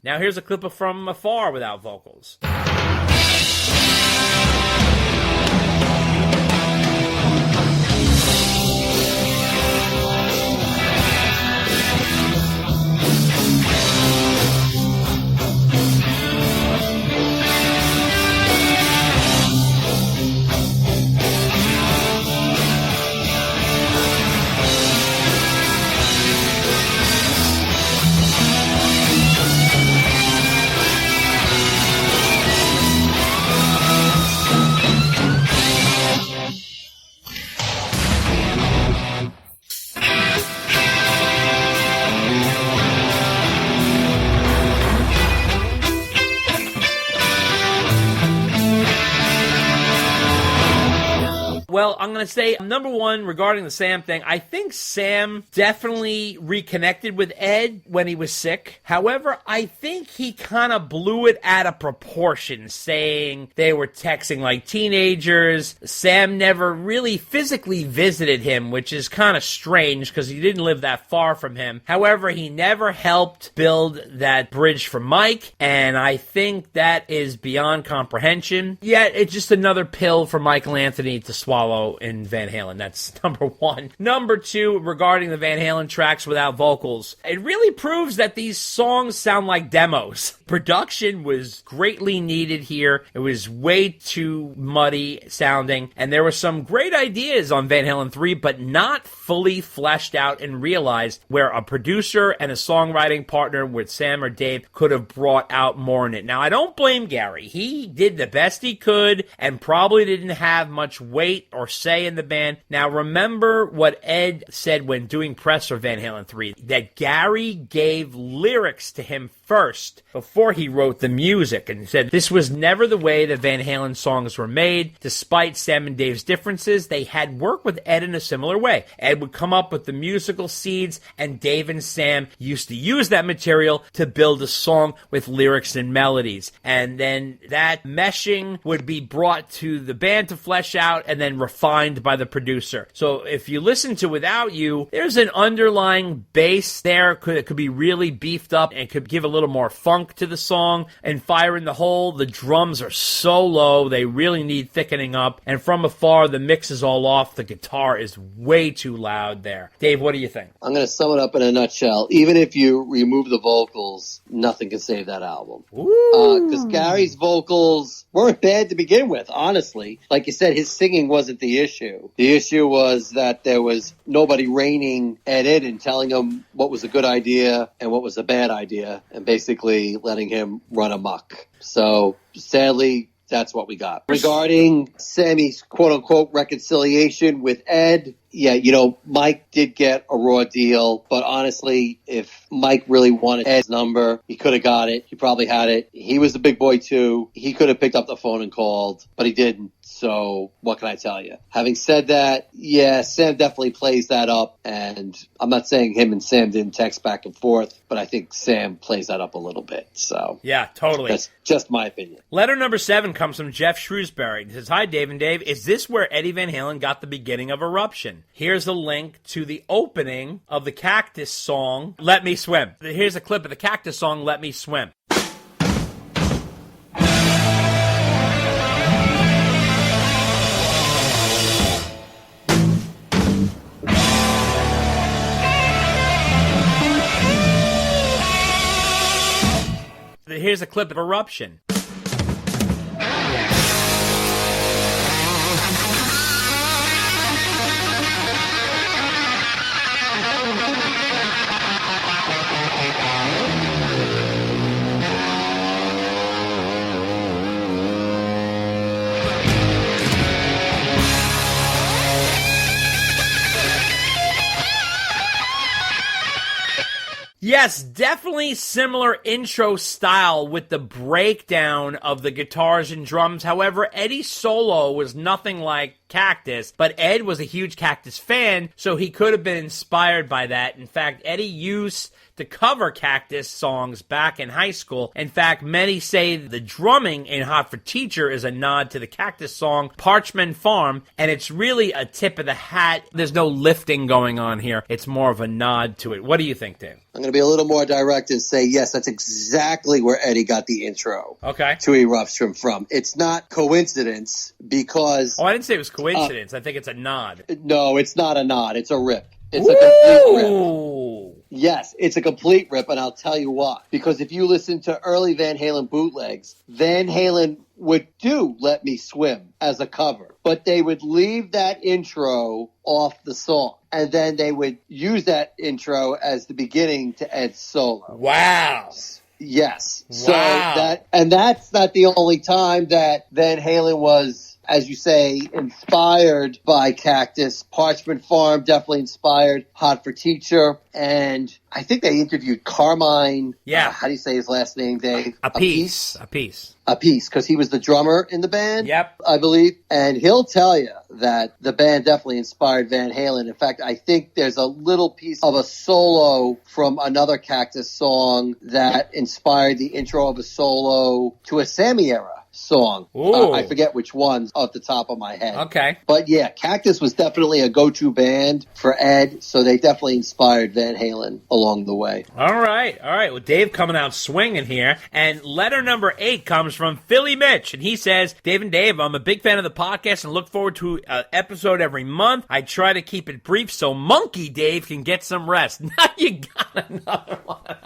Now here's a clip of From Afar without vocals. Well, I'm going to say, number one, regarding the Sam thing, I think Sam definitely reconnected with Ed when he was sick. However, I think he kind of blew it out of proportion, saying they were texting like teenagers. Sam never really physically visited him, which is kind of strange because he didn't live that far from him. However, he never helped build that bridge for Mike, and I think that is beyond comprehension. Yet, it's just another pill for Michael Anthony to swallow in Van Halen. That's number one. Number two, regarding the Van Halen tracks without vocals, it really proves that these songs sound like demos. Production was greatly needed here. It was way too muddy sounding, and there were some great ideas on Van Halen 3, but not fully fleshed out and realized, where a producer and a songwriting partner with Sam or Dave could have brought out more in it. Now, I don't blame Gary. He did the best he could and probably didn't have much weight or say in the band. Now, remember what Ed said when doing press for Van Halen 3, that Gary gave lyrics to him first before he wrote the music, and said this was never the way the Van Halen songs were made. Despite Sam and Dave's differences, they had worked with Ed in a similar way. Ed would come up with the musical seeds, and Dave and Sam used to use that material to build a song with lyrics and melodies. And then that meshing would be brought to the band to flesh out and then refined by the producer. So if you listen to Without You, there's an underlying bass there that could be really beefed up and could give a little more funk to the song. And Fire in the Hole, the drums are so low, they really need thickening up. And From Afar, the mix is all off. The guitar is way too loud there. Dave, what do you think? I'm going to sum it up in a nutshell. Even if you remove the vocals, nothing can save that album. Because Gary's vocals weren't bad to begin with, honestly. Like you said, his singing wasn't the issue. The issue was that there was nobody reining Ed in and telling him what was a good idea and what was a bad idea, and basically letting him run amok. So sadly, that's what we got. Regarding Sammy's quote-unquote reconciliation with Ed, yeah, Mike did get a raw deal, but honestly, if Mike really wanted Ed's number, he could have got it. He probably had it. He was the big boy too. He could have picked up the phone and called, but he didn't. So what can I tell you? Having said that, yeah, Sam definitely plays that up. And I'm not saying him and Sam didn't text back and forth, but I think Sam plays that up a little bit. So yeah, totally. That's just my opinion. Letter number 7 comes from Jeff Shrewsbury. He says, hi, Dave and Dave. Is this where Eddie Van Halen got the beginning of Eruption? Here's a link to the opening of the Cactus song, Let Me Swim. Here's a clip of the Cactus song, Let Me Swim. Here's a clip of Eruption. Yes, definitely similar intro style with the breakdown of the guitars and drums. However, Eddie's solo was nothing like Cactus, but Ed was a huge Cactus fan, so he could have been inspired by that. In fact, Eddie used to cover Cactus songs back in high school. In fact, many say the drumming in Hot for Teacher is a nod to the Cactus song Parchment Farm, and it's really a tip of the hat. There's no lifting going on here. It's more of a nod to it. What do you think, Dave? I'm going to be a little more direct and say, yes, that's exactly where Eddie got the intro to Eruption from. It's not coincidence because... Oh, I didn't say it was coincidence. I think it's a nod. No, it's not a nod. It's a rip. It's a complete rip. Yes, it's a complete rip, and I'll tell you why. Because if you listen to early Van Halen bootlegs, Van Halen would do Let Me Swim as a cover, but they would leave that intro off the song, and then they would use that intro as the beginning to Ed's solo. Wow. Yes. Wow. So that's not the only time that Van Halen was, as you say, inspired by Cactus. Parchment Farm definitely inspired Hot for Teacher. And I think they interviewed Carmine. Yeah. How do you say his last name, Dave? Appice, because he was the drummer in the band. Yep. I believe. And he'll tell you that the band definitely inspired Van Halen. In fact, I think there's a little piece of a solo from another Cactus song that inspired the intro of a solo to a Sammy era song. I forget which one's off the top of my head. Okay. But yeah, Cactus was definitely a go-to band for Ed, so they definitely inspired Van Halen along the way. All right. Well, Dave coming out swinging here. And letter number 8 comes from Philly Mitch. And he says, Dave and Dave, I'm a big fan of the podcast and look forward to an episode every month. I try to keep it brief so Monkey Dave can get some rest. Now you got another one.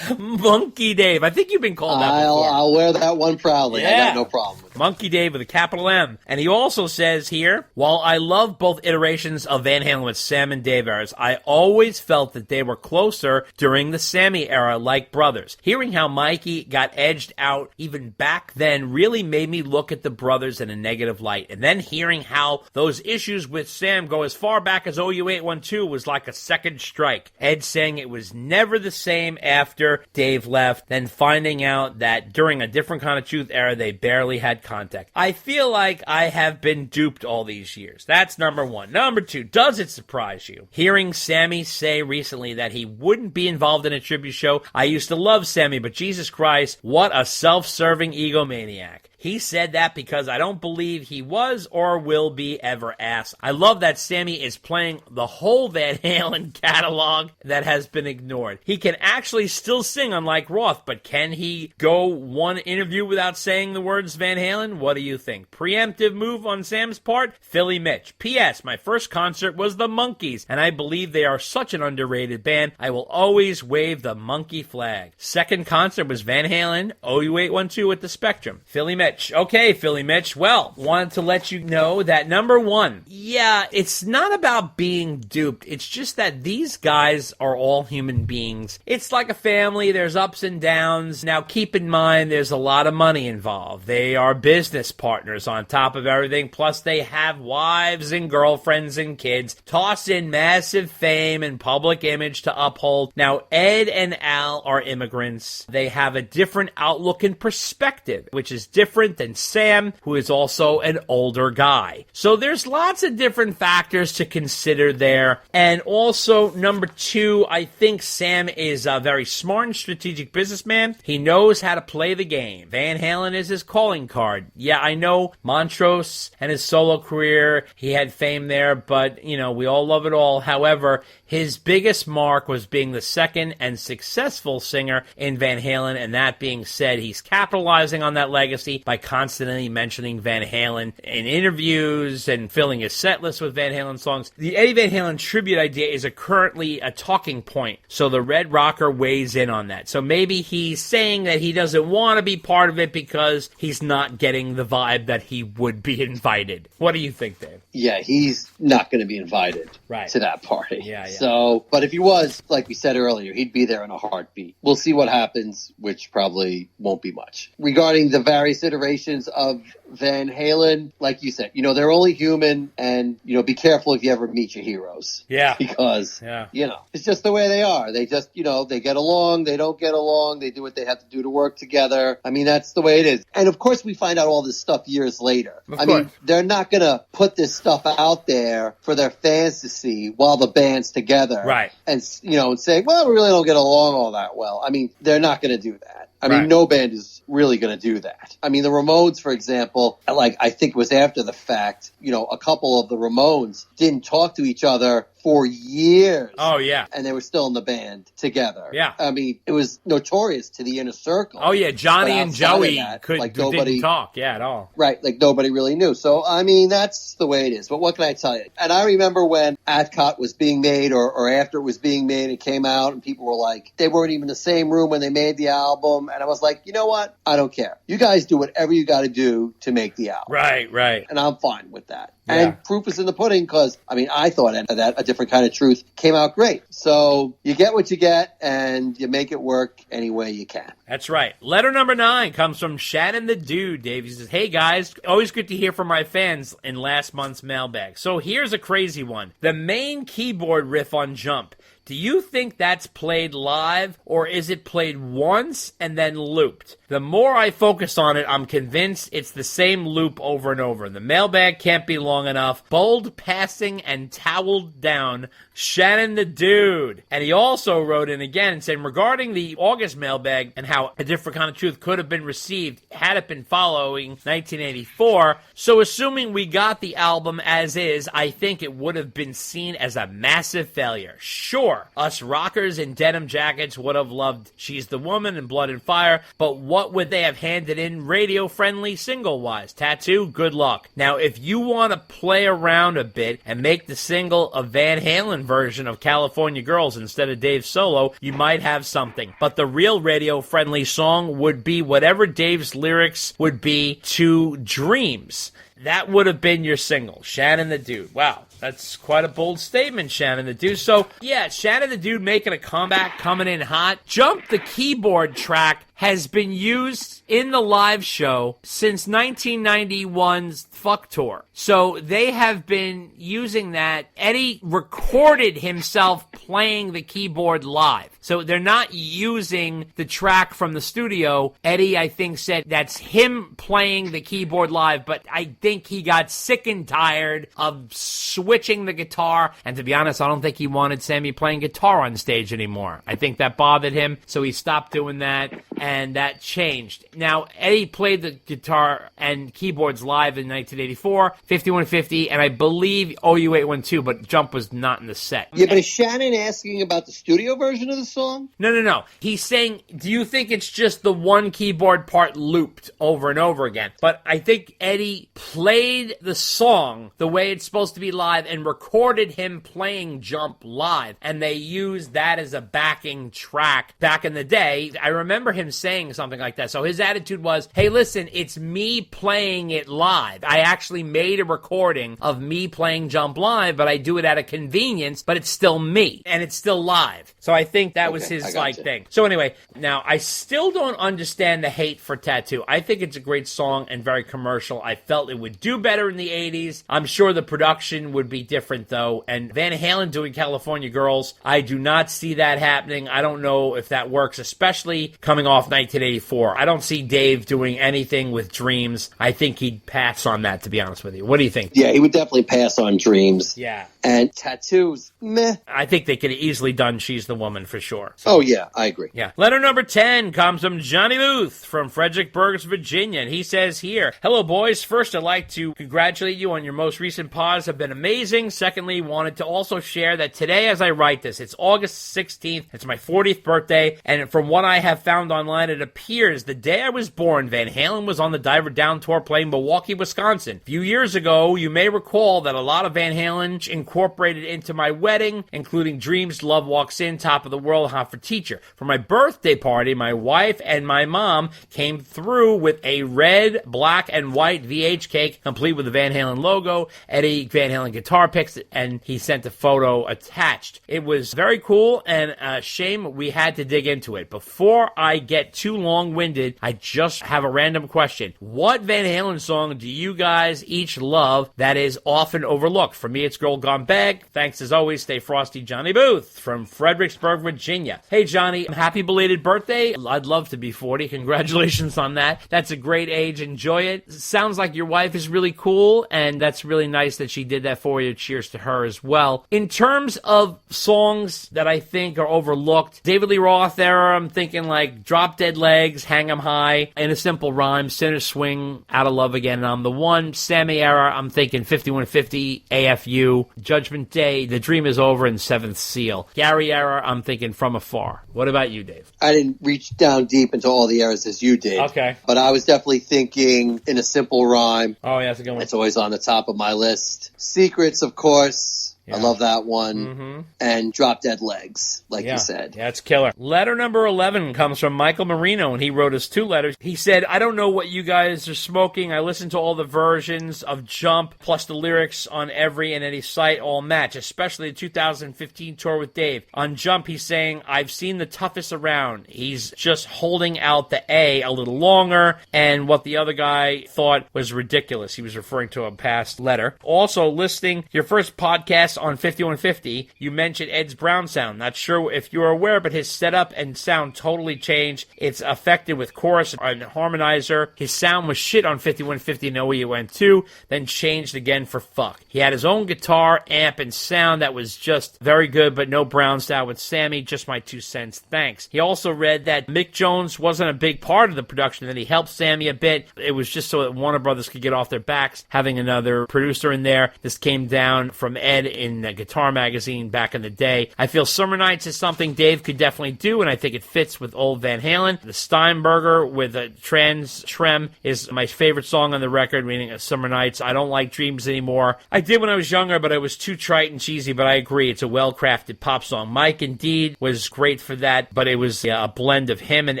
Monkey Dave. I think you've been called that before. I'll wear that one proudly. Yeah. I got no problem with it. Monkey Dave with a capital M. And he also says here, while I love both iterations of Van Halen with Sam and Dave eras, I always felt that they were closer during the Sammy era like brothers. Hearing how Mikey got edged out even back then really made me look at the brothers in a negative light. And then hearing how those issues with Sam go as far back as OU812 was like a second strike. Ed saying it was never the same after Dave left, then finding out that during a Different Kind of Truth era, they barely had contact. I feel like I have been duped all these years. That's number 1. Number 2, does it surprise you? Hearing Sammy say recently that he wouldn't be involved in a tribute show. I used to love Sammy, but Jesus Christ, what a self-serving egomaniac. He said that because I don't believe he was or will be ever asked. I love that Sammy is playing the whole Van Halen catalog that has been ignored. He can actually still sing unlike Roth, but can he go one interview without saying the words Van Halen? What do you think? Preemptive move on Sam's part? Philly Mitch. P.S. My first concert was the Monkees, and I believe they are such an underrated band. I will always wave the monkey flag. Second concert was Van Halen, OU812 at the Spectrum. Philly Mitch. Mitch. Okay, Philly Mitch. Well, wanted to let you know that number one, yeah, it's not about being duped. It's just that these guys are all human beings. It's like a family. There's ups and downs. Now, keep in mind, there's a lot of money involved. They are business partners on top of everything. Plus, they have wives and girlfriends and kids. Toss in massive fame and public image to uphold. Now, Ed and Al are immigrants. They have a different outlook and perspective, which is different than Sam, who is also an older guy. So there's lots of different factors to consider there. And also, number two, I think Sam is a very smart and strategic businessman. He knows how to play the game. Van Halen is his calling card. Yeah, I know Montrose and his solo career, he had fame there, but, you know, we all love it all. However, his biggest mark was being the second and successful singer in Van Halen, and that being said, he's capitalizing on that legacy by constantly mentioning Van Halen in interviews and filling his set list with Van Halen songs. The Eddie Van Halen tribute idea is currently a talking point, so the Red Rocker weighs in on that. So maybe he's saying that he doesn't want to be part of it because he's not getting the vibe that he would be invited. What do you think, Dave? Yeah, he's not going to be invited to that party. Yeah. So, but if he was, like we said earlier, he'd be there in a heartbeat. We'll see what happens, which probably won't be much. Regarding the various iterations of Van Halen, like you said, you know, they're only human, and, you know, be careful if you ever meet your heroes. Yeah. Because, you know, it's just the way they are. They just, you know, they get along, they don't get along, they do what they have to do to work together. I mean, that's the way it is. And of course, we find out all this stuff years later. I mean, they're not going to put this stuff out there for their fans to see while the band's together. Right. And, you know, and say, well, we really don't get along all that well. I mean, they're not going to do that. I mean, no band is really going to do that. I mean, the Ramones, for example, like, I think it was after the fact, you know, a couple of the Ramones didn't talk to each other for years. Oh, yeah. And they were still in the band together. Yeah. I mean, it was notorious to the inner circle. Oh, yeah. Johnny and Joey didn't talk, at all. Right. Like, nobody really knew. So, I mean, that's the way it is. But what can I tell you? And I remember when Adcot was being made or after it was being made, it came out and people were like, they weren't even in the same room when they made the album. And I was like, you know what? I don't care. You guys do whatever you got to do to make the album. Right. And I'm fine with that. Yeah. And proof is in the pudding because, I mean, I thought that A Different Kind of Truth came out great. So you get what you get and you make it work any way you can. That's right. Letter number 9 comes from Shannon the Dude. Dave, he says, hey guys, always good to hear from my fans in last month's mailbag. So here's a crazy one. The main keyboard riff on Jump. Do you think that's played live, or is it played once and then looped? The more I focus on it, I'm convinced it's the same loop over and over. The mailbag can't be long enough. Bold, passing, and toweled down, Shannon the Dude. And he also wrote in again saying, regarding the August mailbag and how A Different Kind of Truth could have been received had it been following 1984, so assuming we got the album as is, I think it would have been seen as a massive failure. Sure, us rockers in denim jackets would have loved She's the Woman and Blood and Fire, but what would they have handed in radio-friendly single-wise? Tattoo? Good luck. Now, if you want to play around a bit and make the single a Van Halen version of California Girls instead of Dave's solo, you might have something. But the real radio-friendly song would be whatever Dave's lyrics would be to Dreams. That would have been your single, Shannon the Dude. Wow, that's quite a bold statement, Shannon the Dude. So, yeah, Shannon the Dude making a comeback, coming in hot. Jump, the keyboard track, has been used in the live show since 1991's Fuck Tour. So they have been using that. Eddie recorded himself playing the keyboard live. So they're not using the track from the studio. Eddie, I think, said that's him playing the keyboard live, but I think he got sick and tired of switching the guitar. And to be honest, I don't think he wanted Sammy playing guitar on stage anymore. I think that bothered him, so he stopped doing that, and that changed. Now, Eddie played the guitar and keyboards live in 1984, 5150, and I believe OU812, but Jump was not in the set. Yeah, but is Shannon asking about the studio version of the song? No. He's saying, do you think it's just the one keyboard part looped over and over again? But I think Eddie played the song the way it's supposed to be live and recorded him playing Jump live, and they used that as a backing track back in the day. I remember him saying something like that. So his attitude was, hey, listen, it's me playing it live. I actually made a recording of me playing Jump live, but I do it at a convenience, but it's still me, and it's still live. So I think that was his thing. So anyway, now I still don't understand the hate for Tattoo. I think it's a great song and very commercial. I felt it would do better in the 80s. I'm sure the production would be different, though. And Van Halen doing California Girls, I do not see that happening. I don't know if that works, especially coming off 1984. I don't see Dave doing anything with Dreams. I think he'd pass on that, to be honest with you. What do you think? Yeah, he would definitely pass on Dreams. Yeah. And Tattoos, meh. I think they could have easily done She's the Woman for sure. So, yeah, I agree. Yeah. Letter number 10 comes from Johnny Booth from Fredericksburg, Virginia. And he says here, hello, boys. First, I'd like to congratulate you on your most recent pods. Have been amazing. Secondly, wanted to also share that today, as I write this, it's August 16th. It's my 40th birthday. And from what I have found online, it appears the day I was born, Van Halen was on the Diver Down tour playing Milwaukee, Wisconsin. A few years ago, you may recall that a lot of Van Halen incorporated into my wedding, including Dreams, Love Walks In, Top of the World, Hot for Teacher. For my birthday party, my wife and my mom came through with a red, black, and white VH cake, complete with the Van Halen logo, Eddie Van Halen guitar picks, and he sent a photo attached. It was very cool, and a shame we had to dig into it. Before I get too long-winded, I just have a random question. What Van Halen song do you guys each love that is often overlooked? For me, it's Girl Gone Bag. Thanks as always. Stay frosty, Johnny Booth from Fredericksburg, Virginia. Hey, Johnny, happy belated birthday. I'd love to be 40. Congratulations on that. That's a great age. Enjoy it. Sounds like your wife is really cool, and that's really nice that she did that for you. Cheers to her as well. In terms of songs that I think are overlooked, David Lee Roth era, I'm thinking like Drop Dead Legs, Hang 'em High, In a Simple Rhyme, Sinner Swing, Out of Love Again, and I'm the One. Sammy era, I'm thinking 5150, AFU, Judgment Day, The Dream Is Over, and Seventh Seal. Gary era, I'm thinking From Afar. What about you, Dave? I didn't reach down deep into all the eras as you did. Okay. But I was definitely thinking In a Simple Rhyme. Oh, yeah, that's a good one. It's always on the top of my list. Secrets, of course. Yeah. I love that one. Mm-hmm. And Drop Dead Legs, like you said. Yeah, it's killer. Letter number 11 comes from Michael Marino, and he wrote us 2 letters. He said, I don't know what you guys are smoking. I listened to all the versions of Jump, plus the lyrics on every and any site all match, especially the 2015 tour with Dave. On Jump, he's saying, I've seen the toughest around. He's just holding out the A little longer, and what the other guy thought was ridiculous. He was referring to a past letter. Also, listing your first podcast on 5150, you mentioned Ed's Brown sound. Not sure if you're aware, but his setup and sound totally changed. It's affected with chorus and harmonizer. His sound was shit on 5150 and OEUN2, then changed again for fuck. He had his own guitar, amp, and sound that was just very good, but no Brown style with Sammy. Just my 2 cents. Thanks. He also read that Mick Jones wasn't a big part of the production, that he helped Sammy a bit. It was just so that Warner Brothers could get off their backs, having another producer in there. This came down from Ed in the Guitar Magazine back in the day. I feel Summer Nights is something Dave could definitely do, and I think it fits with old Van Halen. The Steinberger with a Trem is my favorite song on the record, meaning Summer Nights. I don't like Dreams anymore. I did when I was younger, but it was too trite and cheesy, but I agree. It's a well-crafted pop song. Mike, indeed, was great for that, but it was a blend of him and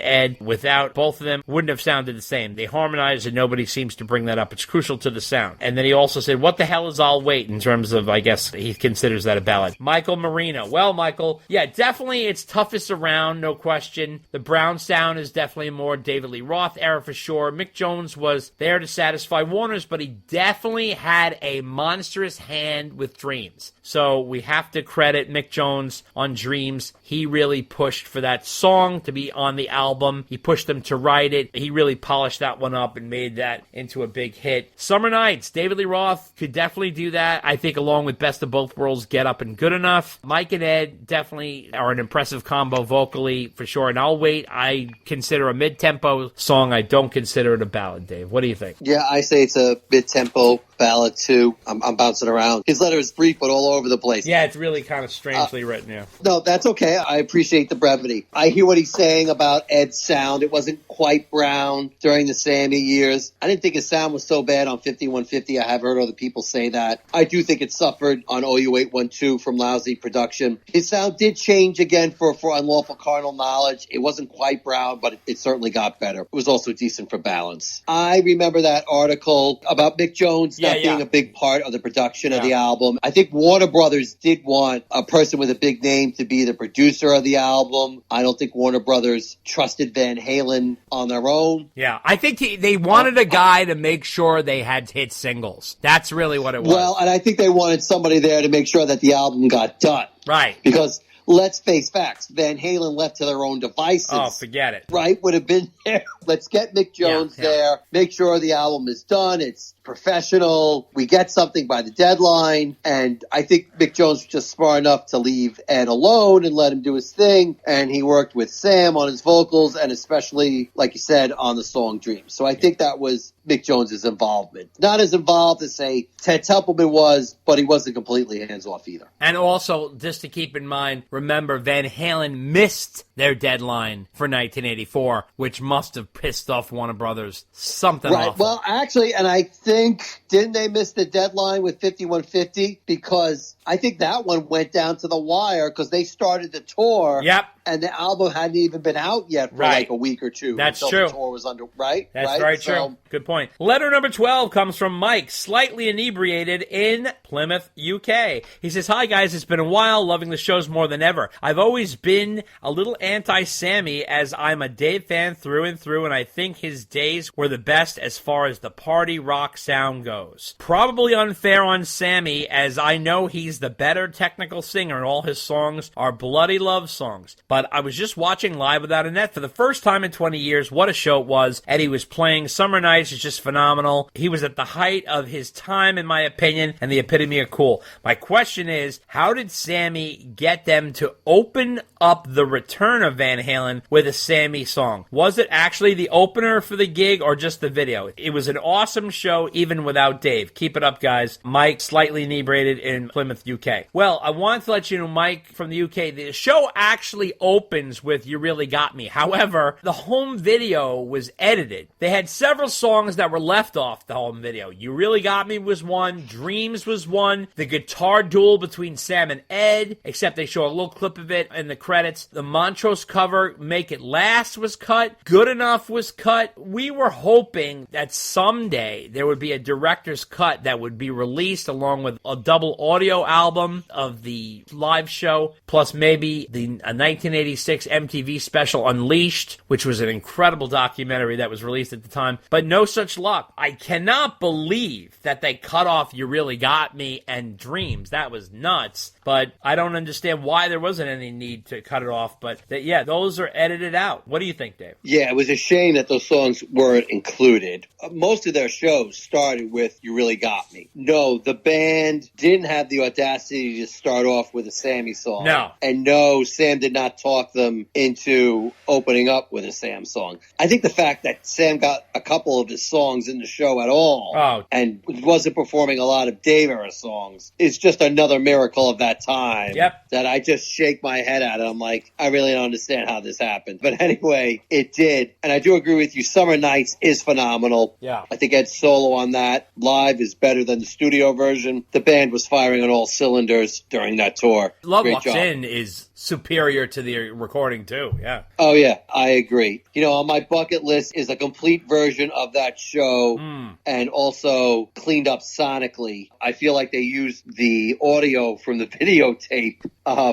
Ed. Without both of them, wouldn't have sounded the same. They harmonized, and nobody seems to bring that up. It's crucial to the sound. And then he also said, what the hell is I'll Wait, in terms of, I guess, he considers that a ballad. Michael Marino. Well, Michael, yeah, definitely it's toughest around, no question. The Brown sound is definitely more David Lee Roth era for sure. Mick Jones was there to satisfy Warner's, but he definitely had a monstrous hand with Dreams. So we have to credit Mick Jones on Dreams. He really pushed for that song to be on the album. He pushed them to write it. He really polished that one up and made that into a big hit. Summer Nights, David Lee Roth could definitely do that. I think along with Best of Both Worlds, Get Up and Good Enough. Mike and Ed definitely are an impressive combo vocally for sure. And I'll Wait, I consider a mid-tempo song. I don't consider it a ballad, Dave. What do you think? Yeah, I say it's a mid-tempo ballad too. I'm bouncing around. His letter is brief, but all over the place. Yeah, it's really kind of strangely written, yeah. No, that's okay. I appreciate the brevity. I hear what he's saying about Ed's sound. It wasn't quite brown during the Sammy years. I didn't think his sound was so bad on 5150. I have heard other people say that. I do think it suffered on OU812 from lousy production. His sound did change again for Unlawful Carnal Knowledge. It wasn't quite brown, but it certainly got better. It was also decent for balance. I remember that article about Mick Jones not being a big part of the production of the album. I think Warner Brothers did want a person with a big name to be the producer of the album. I don't think Warner Brothers trusted Van Halen on their own. Yeah, I think they wanted a guy to make sure they had hit singles. That's really what it was. Well, and I think they wanted somebody there to make sure that the album got done. Right. Because let's face facts, Van Halen left to their own devices. Oh, forget it. Right? Would have been there. Let's get Mick Jones there. Make sure the album is done. It's professional. We get something by the deadline. And I think Mick Jones was just smart enough to leave Ed alone and let him do his thing. And he worked with Sam on his vocals and especially, like you said, on the song Dreams. So I think that was Mick Jones's involvement. Not as involved as, say, Ted Templeman was, but he wasn't completely hands-off either. And also, just to keep in mind, remember, Van Halen missed their deadline for 1984, which must have pissed off Warner Brothers something awful. Well, actually, and I think, didn't they miss the deadline with 5150? Because I think that one went down to the wire because they started the tour. Yep. And the album hadn't even been out yet for like a week or two. That's until true. The tour was under, right? That's very true. Good point. Letter number 12 comes from Mike, slightly inebriated in Plymouth, UK. He says, "Hi guys, it's been a while, loving the shows more than ever. I've always been a little anti-Sammy as I'm a Dave fan through and through, and I think his days were the best as far as the party rock sound goes. Probably unfair on Sammy as I know he's the better technical singer and all his songs are bloody love songs. But I was just watching Live Without a Net for the first time in 20 years. What a show it was. Eddie was playing Summer Nights. It's just phenomenal. He was at the height of his time, in my opinion, and the epitome of cool. My question is, how did Sammy get them to open up the return of Van Halen with a Sammy song? Was it actually the opener for the gig or just the video? It was an awesome show even without Dave. Keep it up, guys. Mike, slightly inebriated in Plymouth, UK. Well, I wanted to let you know, Mike from the UK, the show actually opens with You Really Got Me. However, the home video was edited. They had several songs that were left off the home video. You Really Got Me was one. Dreams was one. The guitar duel between Sam and Ed, except they show a little clip of it in the credits. The Montrose cover, Make It Last, was cut. Good Enough was cut. We were hoping that someday there would be a director's cut that would be released along with a double audio album of the live show, plus maybe the 1986 MTV special Unleashed, which was an incredible documentary that was released at the time, but no such luck. I cannot believe that they cut off You Really Got Me and Dreams. That was nuts, but I don't understand why there wasn't any need to cut it off, but those are edited out. What do you think, Dave? Yeah, it was a shame that those songs weren't included. Most of their shows started with You Really Got Me. No, the band didn't have the audacity to start off with a Sammy song. No. And no, Sam did not talk them into opening up with a Sam song. I think the fact that Sam got a couple of his songs in the show at all and wasn't performing a lot of Dave era songs is just another miracle of that time. Yep. That I just shake my head at it. I'm like, I really don't understand how this happened. But anyway, it did. And I do agree with you. Summer Nights is phenomenal. Yeah. I think Ed's solo on that live is better than the studio version. The band was firing on all cylinders during that tour. Love Great Walks job. In is superior to the recording too. Yeah. Oh yeah, I agree. You know, on my bucket list is a complete version of that show and also cleaned up sonically. I feel like they used the audio from the videotape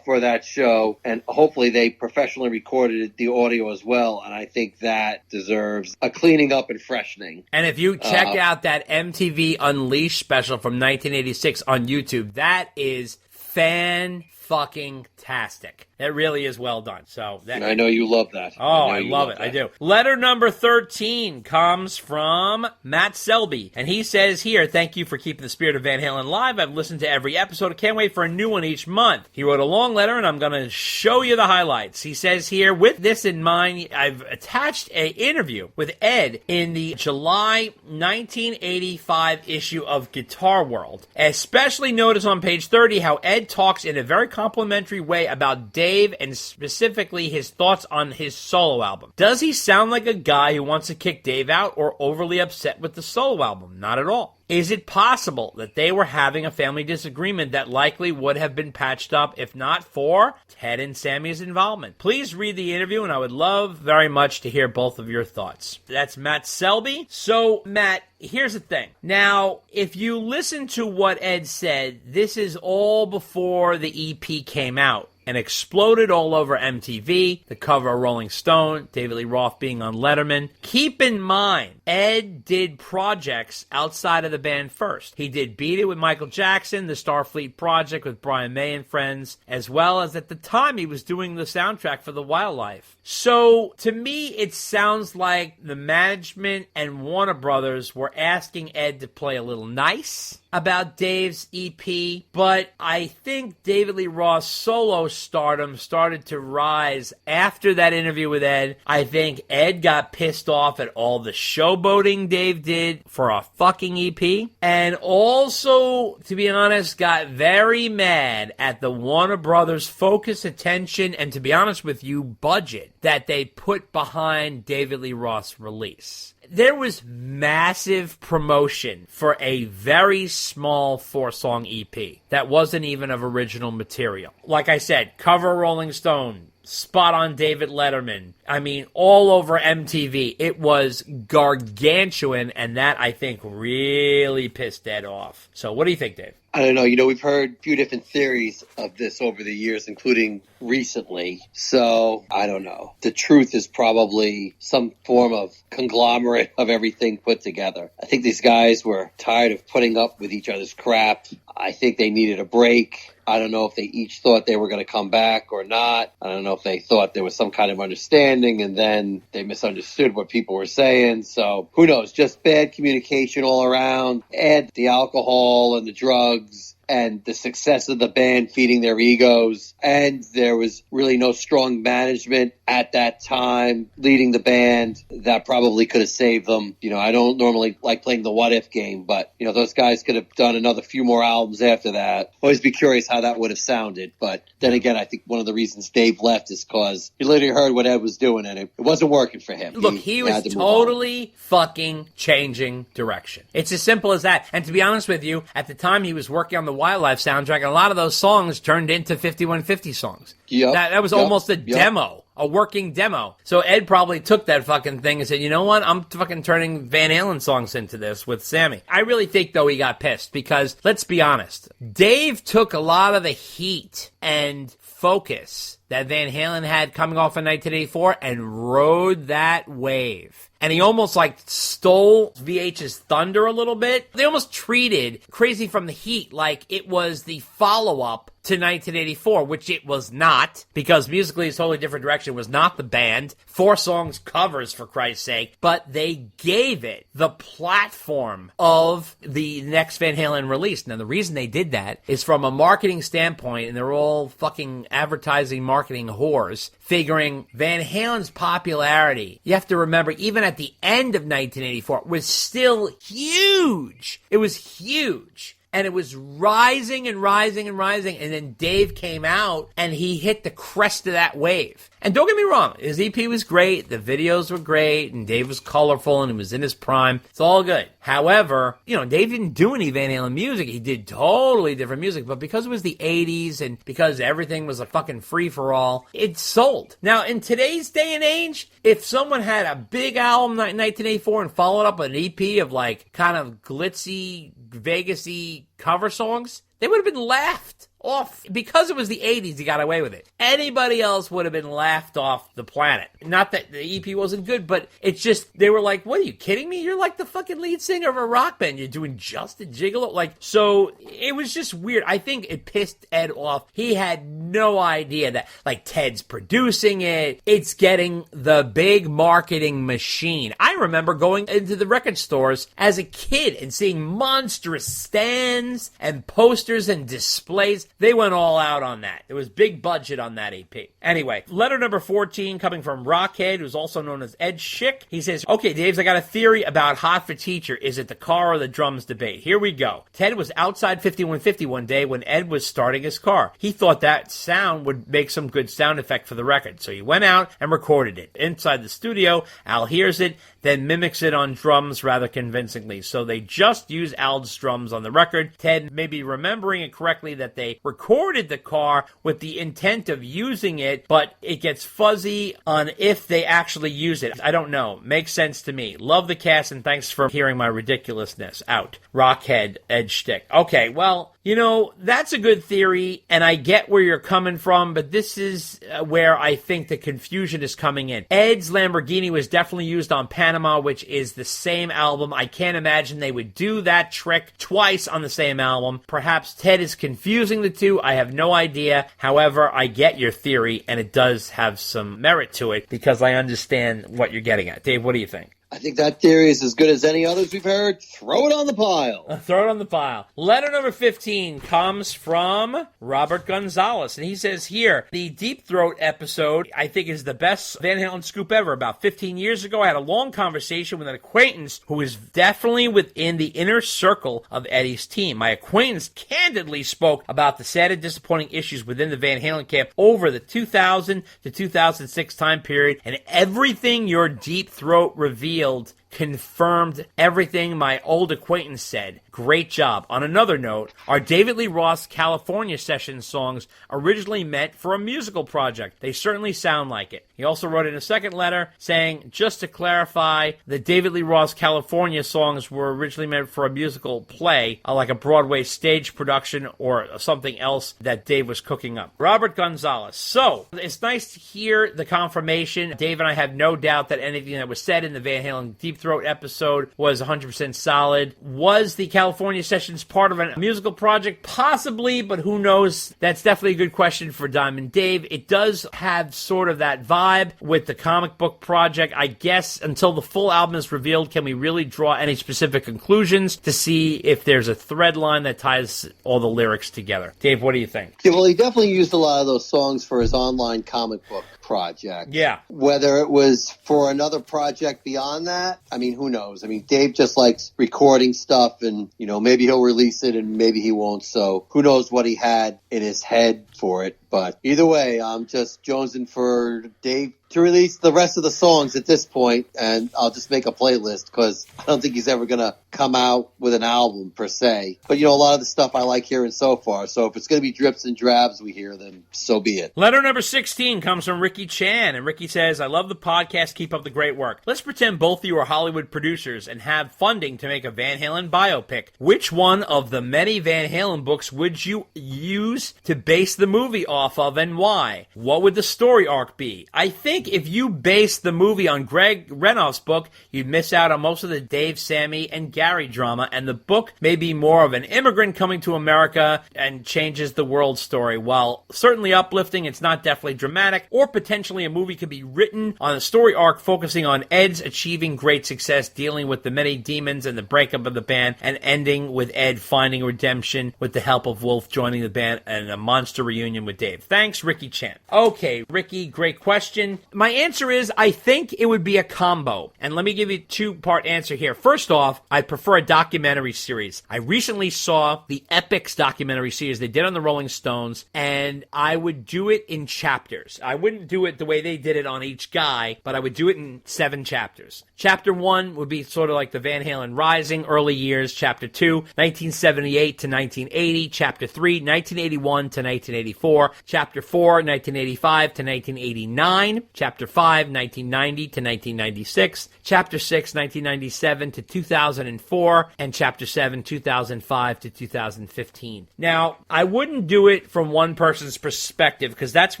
for that show, and hopefully they professionally recorded the audio as well, and I think that deserves a cleaning up and freshening. And if you check out that MTV Unleashed special from 1986 on YouTube, that is fan-fucking-tastic. It really is well done. So I know you love that. Oh, I love it. I do. Letter number 13 comes from Matt Selby. And he says here, thank you for keeping the spirit of Van Halen alive. I've listened to every episode. I can't wait for a new one each month. He wrote a long letter, and I'm going to show you the highlights. He says here, with this in mind, I've attached an interview with Ed in the July 1985 issue of Guitar World. Especially notice on page 30 how Ed Ed talks in a very complimentary way about Dave and specifically his thoughts on his solo album. Does he sound like a guy who wants to kick Dave out or overly upset with the solo album? Not at all. Is it possible that they were having a family disagreement that likely would have been patched up if not for Ted and Sammy's involvement? Please read the interview, and I would love very much to hear both of your thoughts. That's Matt Selby. So, Matt, here's the thing. Now, if you listen to what Ed said, this is all before the EP came out and exploded all over MTV, the cover of Rolling Stone, David Lee Roth being on Letterman. Keep in mind, Ed did projects outside of the band first. He did Beat It with Michael Jackson, the Starfleet Project with Brian May and friends, as well as at the time he was doing the soundtrack for The Wildlife. So, to me, it sounds like the management and Warner Brothers were asking Ed to play a little nice about Dave's EP, but I think David Lee Roth's solo stardom started to rise after that interview with Ed. I think Ed got pissed off at all the showboating Dave did for a fucking EP, and also, to be honest, got very mad at the Warner Brothers focus, attention, and to be honest with you, budget that they put behind David Lee Roth's release. There was massive promotion for a very small 4-song EP that wasn't even of original material. Like I said, cover Rolling Stone, spot on David Letterman. I mean, all over MTV. It was gargantuan, and that, I think, really pissed Ed off. So what do you think, Dave? I don't know. You know, we've heard a few different theories of this over the years, including recently. So, I don't know. The truth is probably some form of conglomerate of everything put together. I think these guys were tired of putting up with each other's crap. I think they needed a break. I don't know if they each thought they were going to come back or not. I don't know if they thought there was some kind of understanding and then they misunderstood what people were saying. So who knows? Just bad communication all around. Add the alcohol and the drugs and the success of the band feeding their egos. And there was really no strong management at that time leading the band that probably could have saved them. You know, I don't normally like playing the what if game, but, you know, those guys could have done another few more albums after that. Always be curious how that would have sounded. But then again, I think one of the reasons Dave left is because he literally heard what Ed was doing and it wasn't working for him. Look, he was totally fucking changing direction. It's as simple as that. And to be honest with you, at the time he was working on the Wildlife soundtrack, and a lot of those songs turned into 5150 songs. Yep. That was almost a demo. A working demo. So Ed probably took that fucking thing and said, you know what? I'm fucking turning Van Halen songs into this with Sammy. I really think, though, he got pissed because, let's be honest, Dave took a lot of the heat and focus that Van Halen had coming off in 1984 and rode that wave. And he almost like stole VH's thunder a little bit. They almost treated Crazy from the Heat like it was the follow-up to 1984, which it was not, because musically it's a totally different direction. It was not the band. 4 songs covers, for Christ's sake, but they gave it the platform of the next Van Halen release. Now, the reason they did that is from a marketing standpoint, and they're all fucking advertising marketing whores, figuring Van Halen's popularity, you have to remember, even at the end of 1984, was still huge. It was huge. And it was rising and rising and rising. And then Dave came out and he hit the crest of that wave. And don't get me wrong, his EP was great, the videos were great, and Dave was colorful and he was in his prime. It's all good. However, you know, Dave didn't do any Van Halen music. He did totally different music. But because it was the 80s and because everything was a fucking free-for-all, it sold. Now, in today's day and age, if someone had a big album in 1984 and followed up an EP of like kind of glitzy, Vegas-y cover songs, they would have been laughed off. Because it was the 80s, he got away with it. Anybody else would have been laughed off the planet. Not that the EP wasn't good, but it's just, they were like, what, are you kidding me? You're like the fucking lead singer of a rock band. You're doing Just a Gigolo? Like, so it was just weird. I think it pissed Ed off. He had no idea that, like, Ted's producing it. It's getting the big marketing machine. I remember going into the record stores as a kid and seeing monstrous stands and posters and displays. They went all out on that. There was big budget on that EP. Anyway, letter number 14 coming from Rockhead, who's also known as Ed Schick. He says, okay, Daves, I got a theory about Hot for Teacher. Is it the car or the drums debate? Here we go. Ted was outside 5150 one day when Ed was starting his car. He thought that sound would make some good sound effect for the record, so he went out and recorded it. Inside the studio, Al hears it, then mimics it on drums rather convincingly. So they just use Al's drums on the record. Ted may be remembering it correctly that they recorded the car with the intent of using it, but it gets fuzzy on if they actually use it. I don't know. Makes sense to me. Love the cast and thanks for hearing my ridiculousness. Out. Rockhead, Ed Shtick. Okay, well, you know, that's a good theory, and I get where you're coming from, but this is where I think the confusion is coming in. Ed's Lamborghini was definitely used on Panama, which is the same album. I can't imagine they would do that trick twice on the same album. Perhaps Ted is confusing the two. I have no idea. However, I get your theory, and it does have some merit to it because I understand what you're getting at. Dave, what do you think? I think that theory is as good as any others we've heard. Throw it on the pile. Throw it on the pile. Letter number 15 comes from Robert Gonzalez, and he says here, the Deep Throat episode, I think, is the best Van Halen scoop ever. About 15 years ago, I had a long conversation with an acquaintance who is definitely within the inner circle of Eddie's team. My acquaintance candidly spoke about the sad and disappointing issues within the Van Halen camp over the 2000 to 2006 time period, and everything your Deep Throat revealed confirmed everything my old acquaintance said. Great job. On another note, are David Lee Roth's California Session songs originally meant for a musical project? They certainly sound like it. He also wrote in a second letter saying, just to clarify, the David Lee Roth's California songs were originally meant for a musical play, like a Broadway stage production or something else that Dave was cooking up. Robert Gonzalez. So, it's nice to hear the confirmation. Dave and I have no doubt that anything that was said in the Van Halen Deep Throat episode was 100% solid. Was the California Sessions part of a musical project? Possibly, but who knows? That's definitely a good question for Diamond Dave. It does have sort of that vibe with the comic book project. I guess until the full album is revealed, can we really draw any specific conclusions to see if there's a thread line that ties all the lyrics together? Dave, what do you think? Yeah, well, he definitely used a lot of those songs for his online comic book project. Yeah. Whether it was for another project beyond that, I mean, who knows? I mean, Dave just likes recording stuff and, you know, maybe he'll release it and maybe he won't. So who knows what he had in his head for it. But either way, I'm just jonesing for Dave to release the rest of the songs at this point, and I'll just make a playlist because I don't think he's ever going to come out with an album per se. But, you know, a lot of the stuff I like hearing so far. So if it's going to be drips and drabs we hear, then so be it. Letter number 16 comes from Ricky Chan, and Ricky says, I love the podcast. Keep up the great work. Let's pretend both of you are Hollywood producers and have funding to make a Van Halen biopic. Which one of the many Van Halen books would you use to base the movie off of and why? What would the story arc be? I think if you base the movie on Greg Renoff's book, you'd miss out on most of the Dave, Sammy, and Gary drama, and the book may be more of an immigrant coming to America and changes the world story. While certainly uplifting, it's not definitely dramatic, or potentially a movie could be written on a story arc focusing on Ed's achieving great success, dealing with the many demons and the breakup of the band, and ending with Ed finding redemption with the help of Wolf joining the band and a monster reunion with Dave. Thanks, Ricky Chan. Okay, Ricky, great question. My answer is I think it would be a combo. And let me give you a two-part answer here. First off, I prefer a documentary series. I recently saw the Epics documentary series they did on the Rolling Stones, and I would do it in chapters. I wouldn't do it the way they did it on each guy, but I would do it in 7 chapters. Chapter 1 would be sort of like the Van Halen Rising, early years. Chapter 2, 1978 to 1980. Chapter 3, 1981 to 1984. Chapter 4, 1985 to 1989. Chapter 5, 1990 to 1996. Chapter 6, 1997 to 2004. And Chapter 7, 2005 to 2015. Now, I wouldn't do it from one person's perspective because that's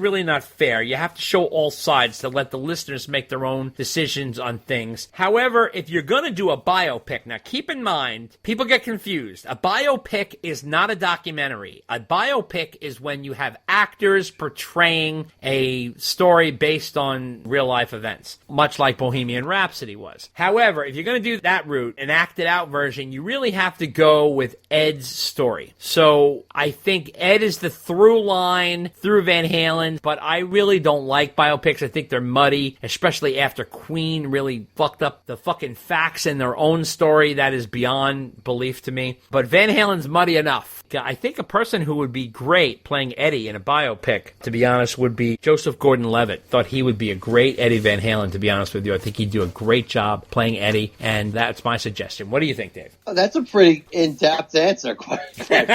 really not fair. You have to show all sides to let the listeners make their own decisions on things. However, if you're going to do a biopic, now keep in mind, people get confused. A biopic is not a documentary. A biopic is when you have actors portraying a story based on real-life events, much like Bohemian Rhapsody was. However, if you're going to do that route, an acted-out version, you really have to go with Ed's story. So I think Ed is the through line through Van Halen, but I really don't like biopics. I think they're muddy, especially after Queen really fucked up the fucking facts in their own story. That is beyond belief to me. But Van Halen's muddy enough. I think a person who would be great playing Eddie in a biopic, to be honest, would be Joseph Gordon-Levitt. Thought he would be a great Eddie Van Halen, to be honest with you. I think he'd do a great job playing Eddie, and that's my suggestion. What do you think, Dave? Oh, that's a pretty in-depth answer, quite frankly.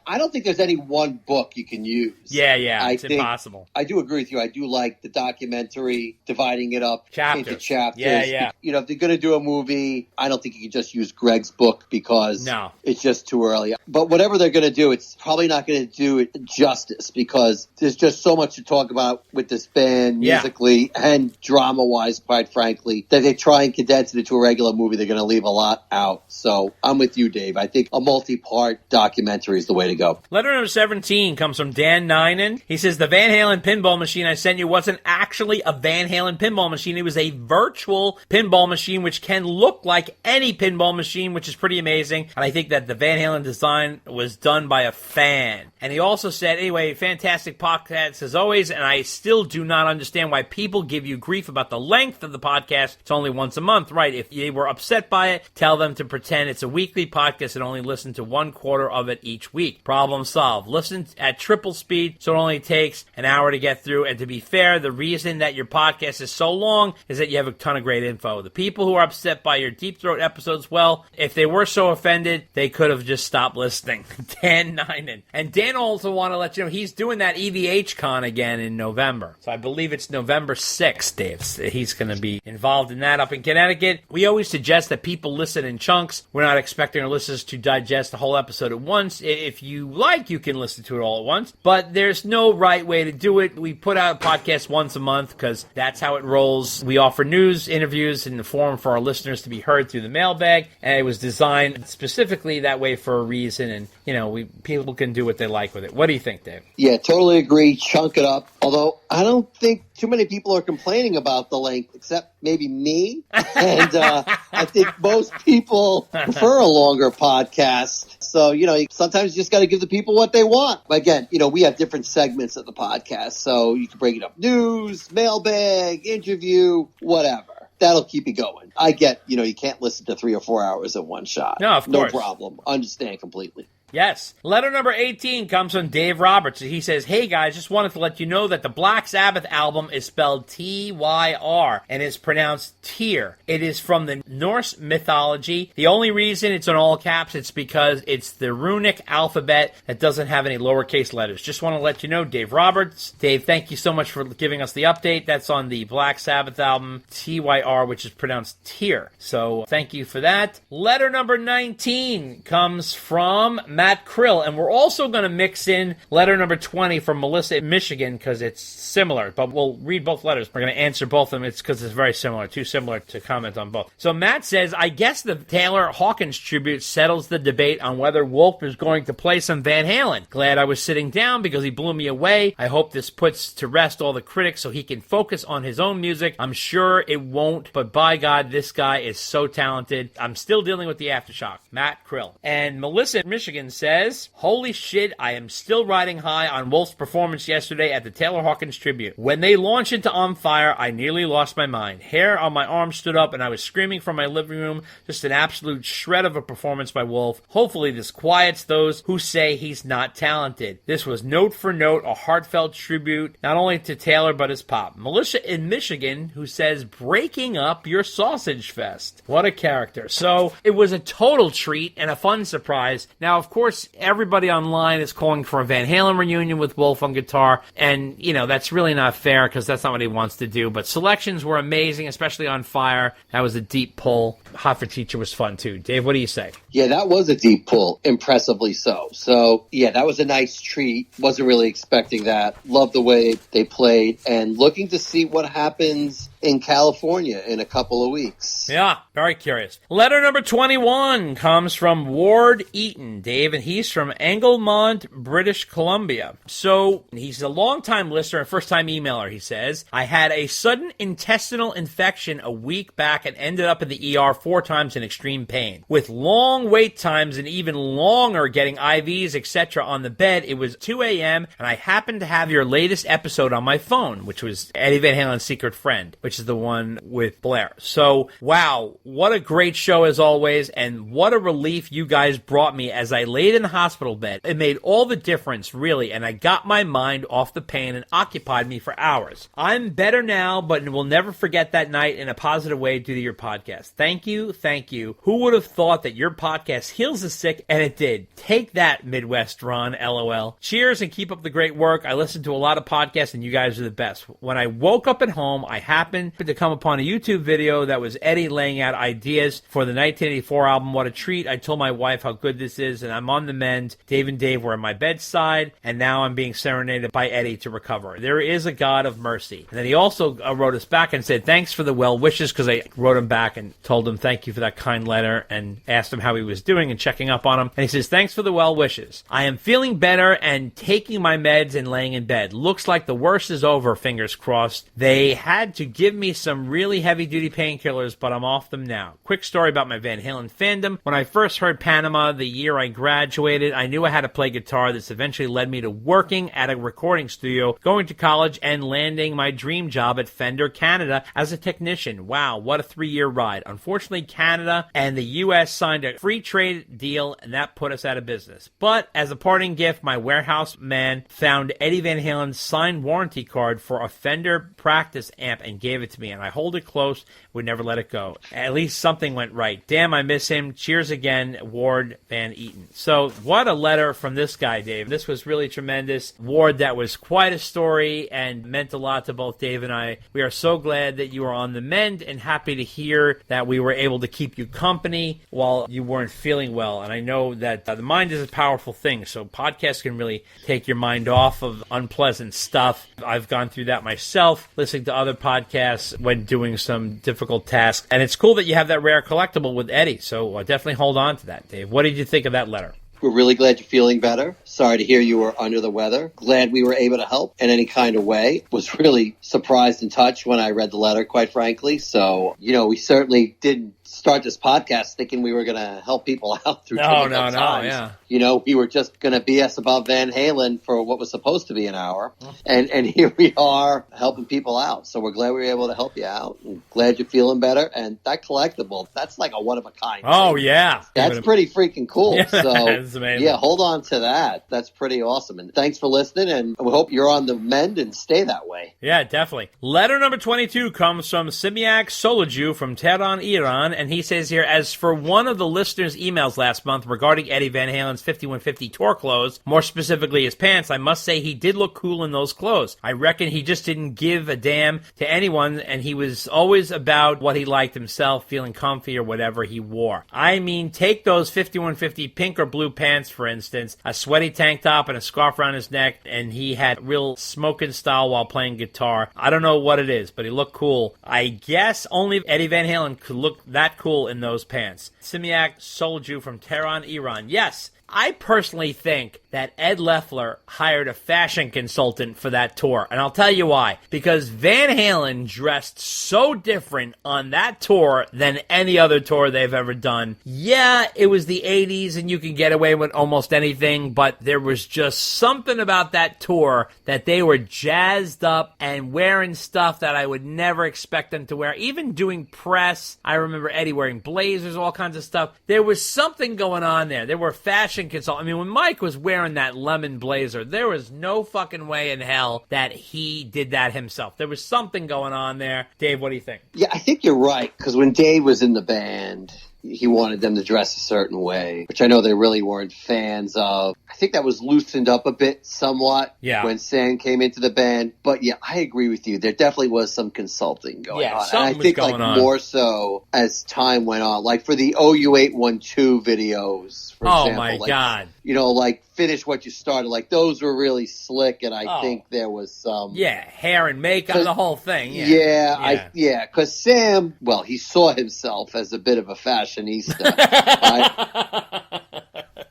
I don't think there's any one book you can use. Yeah, it's impossible. I do agree with you. I do like the documentary, dividing it up into chapters. Yeah. You know, if they're going to do a movie, I don't think you can just use Greg's book because it's just too early. But whatever they're going to do, it's probably not going to do it justice because there's just so much to talk about with this band musically and drama-wise, quite frankly, that they try and condense it into a regular movie. They're going to leave a lot out. So I'm with you, Dave. I think a multi-part documentary is the way to go. Letter number 17 comes from Dan Ninen. He says, the Van Halen pinball machine I sent you wasn't actually a Van Halen pinball machine. It was a virtual pinball machine, which can look like any pinball machine, which is pretty amazing. And I think that the Van Halen design was done by a fan. And he also said, anyway, fantastic podcast as always, and I still do not understand why people give you grief about the length of the podcast. It's only once a month, right? If they were upset by it, tell them to pretend it's a weekly podcast and only listen to 1/4 of it each week. Problem solved. Listen at triple speed, so it only takes an hour to get through. And to be fair, the reason that your podcast is so long is that you have a ton of great info. The people who are upset by your Deep Throat episodes, well, if they were so offended, they could have just stopped listening. Dan Ninen. And Dan also want to let you know he's doing that EVH Con again in November. So I believe it's November 6th, Dave. He's going to be involved in that up in Connecticut. We always suggest that people listen in chunks. We're not expecting our listeners to digest the whole episode at once. If you like, you can listen to it all at once. But there's no right way to do it. We put out a podcast once a month because that's how it rolls. We offer news, interviews in the forum for our listeners to be heard through the mailbag. And it was designed specifically that way for a reason. And, you know, people can do what they like with it. What do you think, Dave? Yeah, totally agree. Chunk it up. Although I don't think too many people are complaining about the length, except maybe me. And I think most people prefer a longer podcast. So, you know, sometimes you just got to give the people what they want. But again, you know, we have different segments of the podcast. So you can break it up. News, mailbag, interview, whatever. That'll keep you going. I get, you know, you can't listen to 3 or 4 hours in one shot. No, of course. No problem. Understand completely. Yes. Letter number 18 comes from Dave Roberts. He says, hey guys, just wanted to let you know that the Black Sabbath album is spelled T-Y-R and is pronounced Tyr. It is from the Norse mythology. The only reason it's in all caps, it's because it's the runic alphabet that doesn't have any lowercase letters. Just want to let you know, Dave Roberts. Dave, thank you so much for giving us the update. That's on the Black Sabbath album, T-Y-R, which is pronounced Tyr. So thank you for that. Letter number 19 comes from Matt Krill, and we're also going to mix in letter number 20 from Melissa in Michigan because it's similar, but we'll read both letters. We're going to answer both of them. It's because it's very similar, too similar to comment on both. So Matt says, I guess the Taylor Hawkins tribute settles the debate on whether Wolf is going to play some Van Halen. Glad I was sitting down because he blew me away. I hope this puts to rest all the critics so he can focus on his own music. I'm sure it won't, but by God, this guy is so talented. I'm still dealing with the aftershock. Matt Krill. And Melissa in Michigan says, holy shit, I am still riding high on Wolf's performance yesterday at the Taylor Hawkins tribute. When they launched into On Fire, I nearly lost my mind. Hair on my arm stood up and I was screaming from my living room. Just an absolute shred of a performance by Wolf. Hopefully this quiets those who say he's not talented. This was note for note a heartfelt tribute, not only to Taylor but his pop. Melissa in Michigan, who says, breaking up your sausage fest. What a character. So it was a total treat and a fun surprise. Now, of course, everybody online is calling for a Van Halen reunion with Wolf on guitar, and, you know, that's really not fair because that's not what he wants to do, but selections were amazing, especially On Fire. That was a deep pull. Hot for Teacher was fun too. Dave, what do you say? Yeah, that was a deep pull, impressively so. So, yeah, that was a nice treat. Wasn't really expecting that. Loved the way they played and looking to see what happens in California in a couple of weeks. Yeah, very curious. Letter number 21 comes from Ward Eaton, Dave, and he's from Englemont, British Columbia. So he's a longtime listener and first-time emailer, he says. I had a sudden intestinal infection a week back and ended up in the ER 4 times in extreme pain. With long wait times and even longer getting IVs, etc. on the bed, it was 2 a.m. and I happened to have your latest episode on my phone, which was Eddie Van Halen's Secret Friend, which is the one with Blair. So, wow, what a great show as always, and what a relief you guys brought me as I laid in the hospital bed. It made all the difference, really, and I got my mind off the pain and occupied me for hours. I'm better now, but will never forget that night in a positive way due to your podcast. Thank you, thank you. Who would have thought that your podcast heals the sick? And it did. Take that, Midwest Ron, LOL. Cheers and keep up the great work. I listen to a lot of podcasts, and you guys are the best. When I woke up at home, I happened to come upon a YouTube video that was Eddie laying out ideas for the 1984 album. What a treat. I told my wife how good this is, and I'm on the mend. Dave and Dave were at my bedside, and now I'm being serenaded by Eddie to recover. There is a God of mercy. And then he also wrote us back and said, thanks for the well wishes, because I wrote him back and told him thank you for that kind letter and asked him how he was doing and checking up on him. And he says, thanks for the well wishes. I am feeling better and taking my meds and laying in bed. Looks like the worst is over, fingers crossed. They had to give me some really heavy-duty painkillers, but I'm off them now. Quick story about my Van Halen fandom. When I first heard Panama the year I graduated, I knew I had to play guitar. This eventually led me to working at a recording studio, going to college, and landing my dream job at Fender Canada as a technician. Wow, what a 3-year ride. Unfortunately, Canada and the U.S. signed a free trade deal, and that put us out of business. But as a parting gift, my warehouse man found Eddie Van Halen's signed warranty card for a Fender practice amp and gave it to me, and I hold it close, would never let it go. At least something went right. Damn, I miss him. Cheers again, Ward Van Eaton. So what a letter from this guy, Dave. This was really tremendous. Ward, that was quite a story and meant a lot to both Dave and I. We are so glad that you are on the mend and happy to hear that we were able to keep you company while you weren't feeling well. And I know that the mind is a powerful thing, so podcasts can really take your mind off of unpleasant stuff. I've gone through that myself, listening to other podcasts when doing some difficult tasks. And it's cool that you have that rare collectible with Eddie, so definitely hold on to that, Dave. What did you think of that letter? We're really glad you're feeling better. Sorry to hear you were under the weather. Glad we were able to help in any kind of way. Was really surprised and touched when I read the letter, quite frankly. So, we certainly didn't start this podcast thinking we were going to help people out through difficult times. Yeah. We were just going to BS about Van Halen for what was supposed to be an hour. And here we are helping people out. So we're glad we were able to help you out. And glad you're feeling better. And that collectible, that's like a one-of-a-kind Oh, thing. yeah. That's pretty freaking cool. Yeah, so, that's amazing. Yeah, hold on to that. That's pretty awesome. And thanks for listening. And we hope you're on the mend and stay that way. Yeah, definitely. Letter number 22 comes from Simyak Soloju from Tehran, Iran. And he says here, as for one of the listeners' emails last month regarding Eddie Van Halen's 5150 tour clothes, more specifically his pants, I must say he did look cool in those clothes. I reckon he just didn't give a damn to anyone, and he was always about what he liked himself, feeling comfy or whatever he wore. I mean, take those 5150 pink or blue pants, for instance, a sweaty tank top and a scarf around his neck, and he had real smoking style while playing guitar. I don't know what it is, but he looked cool. I guess only Eddie Van Halen could look that cool in those pants. Simyak Solju from Tehran, Iran. Yes, I personally think that Ed Loeffler hired a fashion consultant for that tour. And I'll tell you why. Because Van Halen dressed so different on that tour than any other tour they've ever done. Yeah, it was the 80s and you can get away with almost anything, but there was just something about that tour that they were jazzed up and wearing stuff that I would never expect them to wear. Even doing press, I remember Eddie wearing blazers, all kinds of stuff. There was something going on there. There were fashion consultants. I mean, when Mike was wearing that lemon blazer, there was no fucking way in hell that he did that himself. There was something going on there. Dave, what do you think? Yeah, I think you're right, because when Dave was in the band, he wanted them to dress a certain way, which I know they really weren't fans of. I think that was loosened up a bit somewhat when Sam came into the band. But yeah, I agree with you. There definitely was some consulting going on. And I think more so as time went on. Like for the OU812 videos, for example. My God. You know, like finish what you started. Like those were really slick, and I think there was some hair and makeup, the whole thing. Because Sam, well, he saw himself as a bit of a fashionista.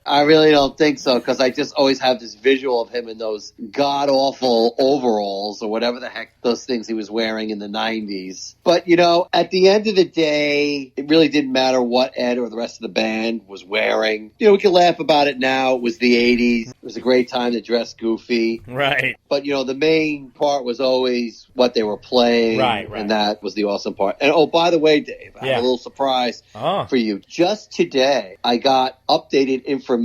I really don't think so, because I just always have this visual of him in those god-awful overalls or whatever the heck those things he was wearing in the 90s. But, you know, at the end of the day, it really didn't matter what Ed or the rest of the band was wearing. You know, we can laugh about it now. It was the 80s. It was a great time to dress goofy. Right. But, you know, the main part was always what they were playing. Right. And that was the awesome part. And, oh, by the way, Dave, I have a little surprise for you. Just today, I got updated information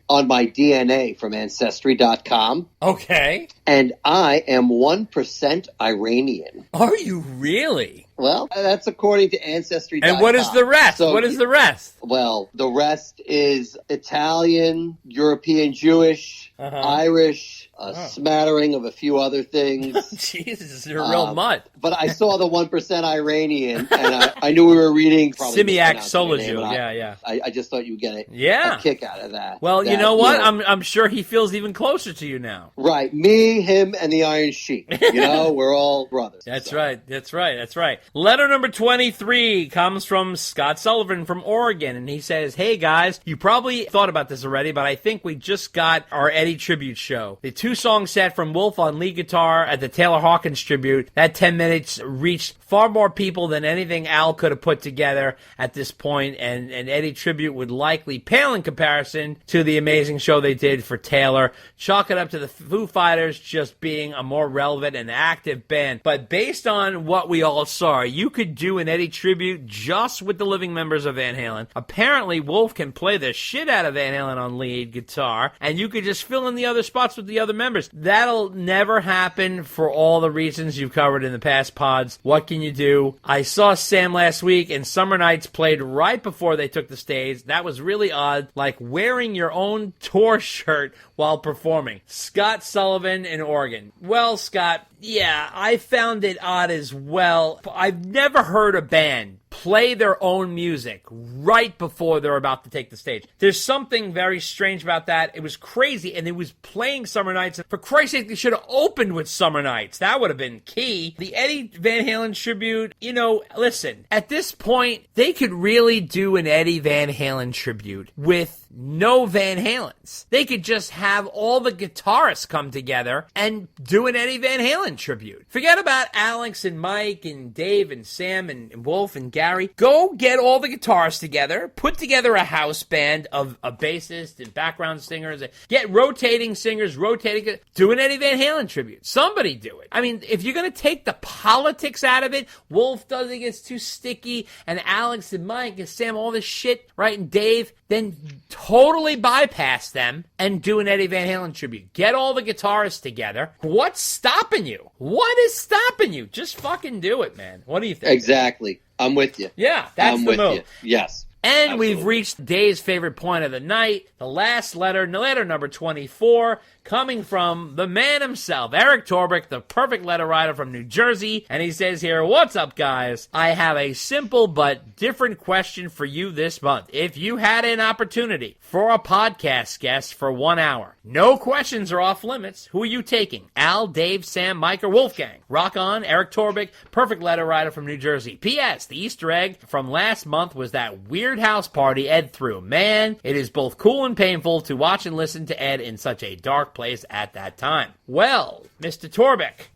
on my DNA from Ancestry.com. Okay. And I am 1% Iranian. Are you really? Well, that's according to Ancestry.com. And what is the rest? So, what is the rest? Well, the rest is Italian, European Jewish, Irish, a smattering of a few other things. Jesus, you're a real mutt. But I saw the 1% Iranian, and I knew we were reading Simiak Solaju. I just thought you would get a kick out of that. Well, you know what? I'm sure he feels even closer to you now. Right. Me, him, and the Iron Sheik. You know, we're all brothers. That's right. That's right. Letter number 23 comes from Scott Sullivan from Oregon, and he says, "Hey guys, you probably thought about this already, but I think we just got our Eddie tribute show. The 2-song set from Wolf on lead guitar at the Taylor Hawkins tribute, that 10 minutes reached far more people than anything Al could have put together at this point, and an Eddie tribute would likely pale in comparison to the amazing show they did for Taylor. Chalk it up to the Foo Fighters just being a more relevant and active band. But based on what we all saw, you could do an Eddie tribute just with the living members of Van Halen. Apparently, Wolf can play the shit out of Van Halen on lead guitar, and you could just fill in the other spots with the other members. That'll never happen for all the reasons you've covered in the past pods. What can you do? I saw Sam last week, and Summer Nights played right before they took the stage. That was really odd, like wearing your own tour shirt while performing." Scott Sullivan in Oregon. Well, Scott, yeah, I found it odd as well. I've never heard a band play their own music right before they're about to take the stage. There's something very strange about that. It was crazy, and it was playing Summer Nights. For Christ's sake, they should have opened with Summer Nights. That would have been key. The Eddie Van Halen tribute, you know, listen, at this point, they could really do an Eddie Van Halen tribute with no Van Halens. They could just have all the guitarists come together and do an Eddie Van Halen tribute. Forget about Alex and Mike and Dave and Sam and Wolf and Gary. Go get all the guitarists together, put together a house band of a bassist and background singers, get rotating singers, do an Eddie Van Halen tribute. Somebody do it. I mean, if you're going to take the politics out of it, Wolf does it, gets too sticky, and Alex and Mike and Sam, all this shit, right, and Dave, then totally bypass them and do an Eddie Van Halen tribute. Get all the guitarists together. What's stopping you? What is stopping you? Just fucking do it, man. What do you think? Exactly. I'm with you. Yeah, that's the move. Yes. And Absolutely. We've reached Dave's favorite point of the night, the last letter number 24, coming from the man himself, Eric Torbick, the perfect letter writer from New Jersey. And he says here, "What's up, guys? I have a simple but different question for you this month. If you had an opportunity for a podcast guest for 1 hour, no questions are off limits. Who are you taking? Al, Dave, Sam, Mike, or Wolfgang? Rock on, Eric Torbick, perfect letter writer from New Jersey. P.S. The Easter egg from last month was that weird house party Ed threw. Man, it is both cool and painful to watch and listen to Ed in such a dark place at that time." Well, Mr. Torbick,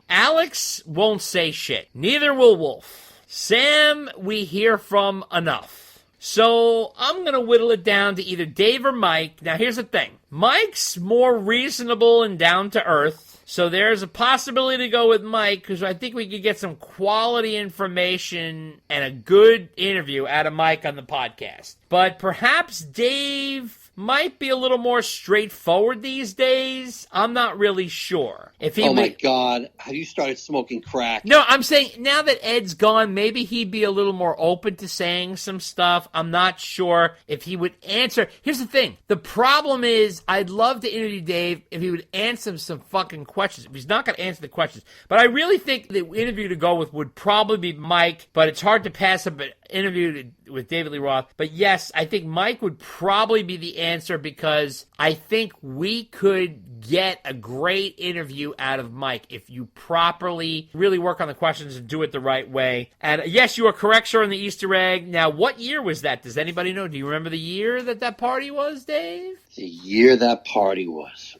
Alex won't say shit. Neither will Wolf. Sam, we hear from enough. So I'm going to whittle it down to either Dave or Mike. Now, here's the thing. Mike's more reasonable and down to earth. So there's a possibility to go with Mike, because I think we could get some quality information and a good interview out of Mike on the podcast. But perhaps Dave might be a little more straightforward these days. I'm not really sure. If he my God, have you started smoking crack? No, I'm saying now that Ed's gone, maybe he'd be a little more open to saying some stuff. I'm not sure if he would answer. Here's the thing. The problem is I'd love to interview Dave if he would answer some fucking questions. If he's not going to answer the questions. But I really think the interview to go with would probably be Mike, but it's hard to pass up an interview with David Lee Roth. But yes, I think Mike would probably be the answer because I think we could get a great interview out of Mike if you properly really work on the questions and do it the right way. And yes, you are correct, sir, on the Easter egg. Now, what year was that? Does anybody know? Do you remember the year that party was, Dave? The year that party was.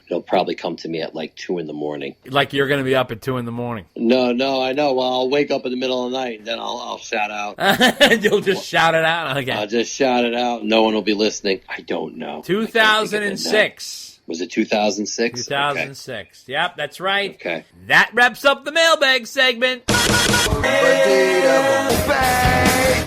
It'll probably come to me at like 2 in the morning. Like you're going to be up at 2 in the morning. No, I know. Well, I'll wake up in the middle of the night and then I'll shout out. You'll just shout it out? Okay. I'll just shout it out. No one will be listening. I don't know. 2006. Was it 2006? 2006. Okay. Yep, that's right. Okay. That wraps up the mailbag segment.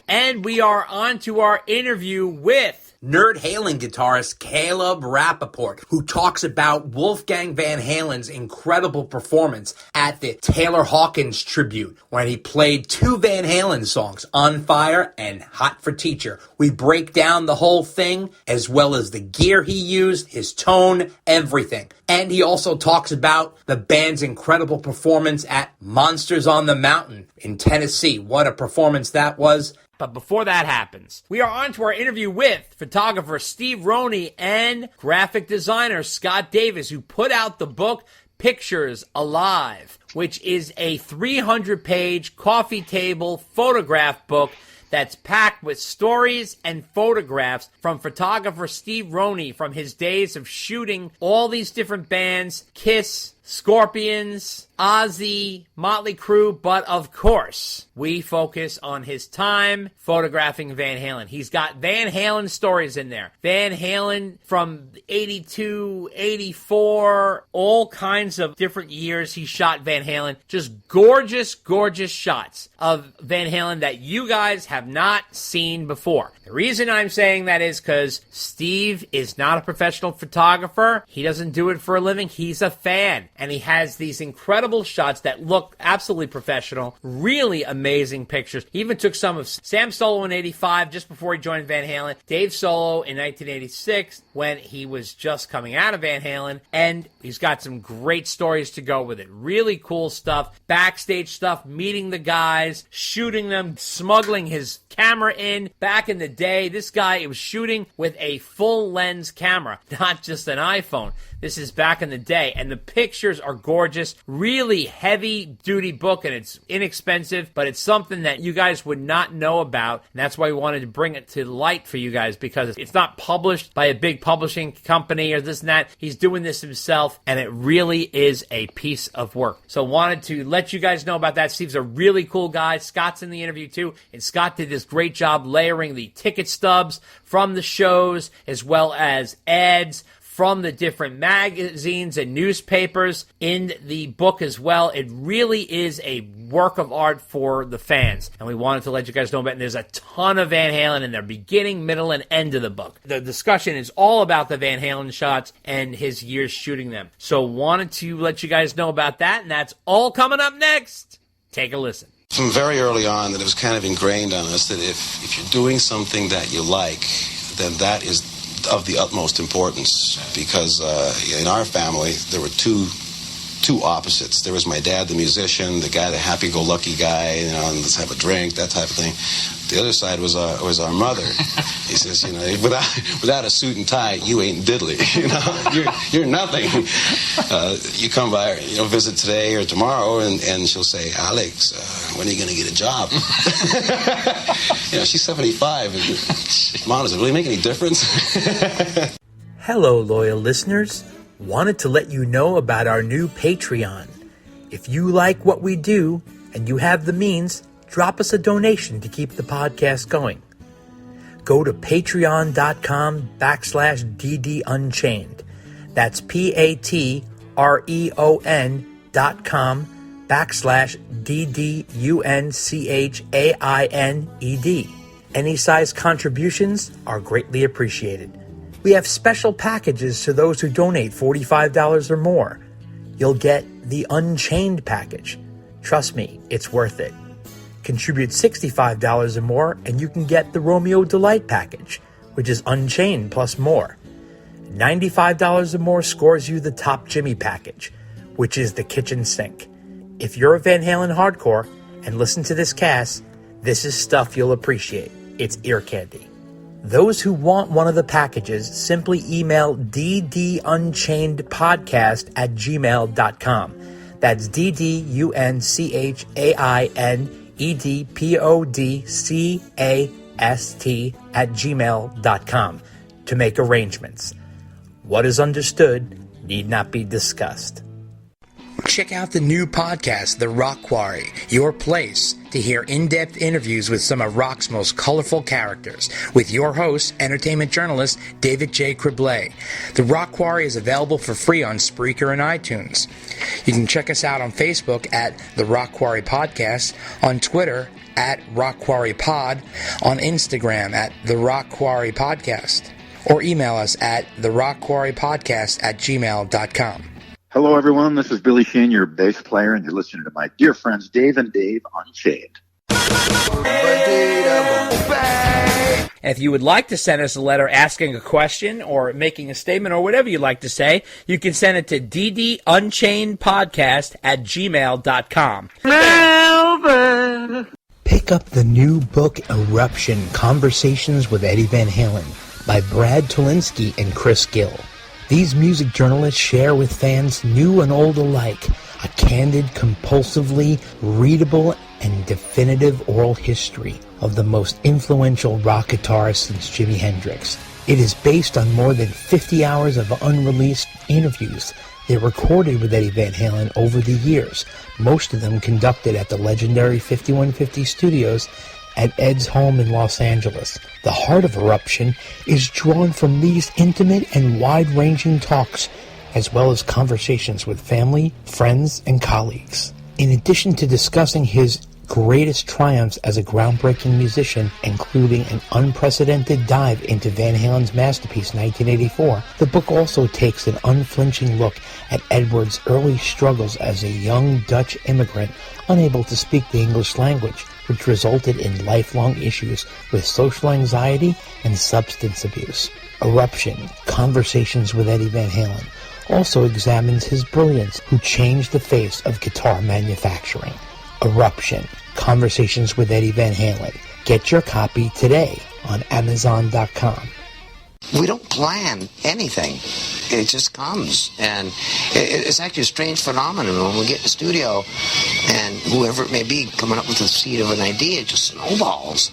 And we are on to our interview with nerd Halen guitarist Caleb Rapoport, who talks about Wolfgang Van Halen's incredible performance at the Taylor Hawkins tribute when he played 2 Van Halen songs, On Fire and Hot for Teacher. We break down the whole thing, as well as the gear he used, his tone, everything. And he also talks about the band's incredible performance at Monsters on the Mountain in Tennessee. What a performance that was. But before that happens, we are on to our interview with photographer Steve Roney and graphic designer Scott Davis, who put out the book Pictures Alive, which is a 300-page coffee table photograph book that's packed with stories and photographs from photographer Steve Roney from his days of shooting all these different bands, Kiss, Scorpions, Ozzy, Motley Crue, but of course, we focus on his time photographing Van Halen. He's got Van Halen stories in there. Van Halen from 82, 84, all kinds of different years he shot Van Halen. Just gorgeous, gorgeous shots of Van Halen that you guys have not seen before. The reason I'm saying that is because Steve is not a professional photographer. He doesn't do it for a living. He's a fan. And he has these incredible shots that look absolutely professional. Really amazing pictures. He even took some of Sam Solo in 85, just before he joined Van Halen. Dave Solo in 1986, when he was just coming out of Van Halen. And he's got some great stories to go with it. Really cool stuff. Backstage stuff, meeting the guys, shooting them, smuggling his camera in. Back in the day, this guy was shooting with a full lens camera, not just an iPhone. This is back in the day, and the pictures are gorgeous. Really heavy-duty book, and it's inexpensive, but it's something that you guys would not know about, and that's why we wanted to bring it to light for you guys, because it's not published by a big publishing company or this and that. He's doing this himself, and it really is a piece of work. So wanted to let you guys know about that. Steve's a really cool guy. Scott's in the interview, too, and Scott did this great job layering the ticket stubs from the shows, as well as ads from the different magazines and newspapers in the book as well. It really is a work of art for the fans, and we wanted to let you guys know about it. And there's a ton of Van Halen in there, beginning, middle, and end of the book. The discussion is all about the Van Halen shots and his years shooting them. So wanted to let you guys know about that, and that's all coming up next. Take a listen. From very early on, that it was kind of ingrained on us that if you're doing something that you like, then that is of the utmost importance, because in our family there were two opposites. There was my dad, the musician, the guy, the happy-go-lucky guy, you know, and let's have a drink, that type of thing. The other side was our mother. He says, you know, without a suit and tie, you ain't diddly. You know, you're nothing. You come by, you know, visit today or tomorrow, and she'll say, Alex, when are you going to get a job? You know, she's 75. And, Mom, does it really make any difference? Hello, loyal listeners. Wanted to let you know about our new Patreon. If you like what we do and you have the means, drop us a donation to keep the podcast going. Go to patreon.com/DD Unchained. That's patreon.com/DD UNCHAINED. Any size contributions are greatly appreciated. We have special packages to those who donate $45 or more. You'll get the Unchained package. Trust me, it's worth it. Contribute $65 or more and you can get the Romeo Delight package, which is Unchained plus more. $95 or more scores you the Top Jimmy package, which is the kitchen sink. If you're a Van Halen hardcore and listen to this cast, this is stuff you'll appreciate. It's ear candy. Those who want one of the packages simply email ddunchainedpodcast@gmail.com. That's ddunchainedpodcast@gmail.com to make arrangements. What is understood need not be discussed. Check out the new podcast, The Rock Quarry, your place to hear in-depth interviews with some of rock's most colorful characters, with your host, entertainment journalist David J. Criblay. The Rock Quarry is available for free on Spreaker and iTunes. You can check us out on Facebook at The Rock Quarry Podcast, on Twitter at Rock Quarry Pod, on Instagram at The Rock Quarry Podcast, or email us at therockquarrypodcast@gmail.com. Hello, everyone. This is Billy Sheehan, your bass player, and you're listening to my dear friends Dave and Dave Unchained. And if you would like to send us a letter asking a question or making a statement or whatever you'd like to say, you can send it to ddunchainedpodcast@gmail.com. Pick up the new book, Eruption, Conversations with Eddie Van Halen, by Brad Tolinski and Chris Gill. These music journalists share with fans new and old alike a candid, compulsively readable, and definitive oral history of the most influential rock guitarist since Jimi Hendrix. It is based on more than 50 hours of unreleased interviews they recorded with Eddie Van Halen over the years, most of them conducted at the legendary 5150 Studios at Ed's home in Los Angeles. The heart of Eruption is drawn from these intimate and wide-ranging talks, as well as conversations with family, friends, and colleagues. In addition to discussing his greatest triumphs as a groundbreaking musician, including an unprecedented dive into Van Halen's masterpiece 1984, the book also takes an unflinching look at Edward's early struggles as a young Dutch immigrant unable to speak the English language, which resulted in lifelong issues with social anxiety and substance abuse. Eruption, Conversations with Eddie Van Halen, also examines his brilliance, who changed the face of guitar manufacturing. Eruption, Conversations with Eddie Van Halen. Get your copy today on Amazon.com. We don't plan anything. It just comes. And it's actually a strange phenomenon when we get in the studio and whoever it may be coming up with the seed of an idea, it just snowballs.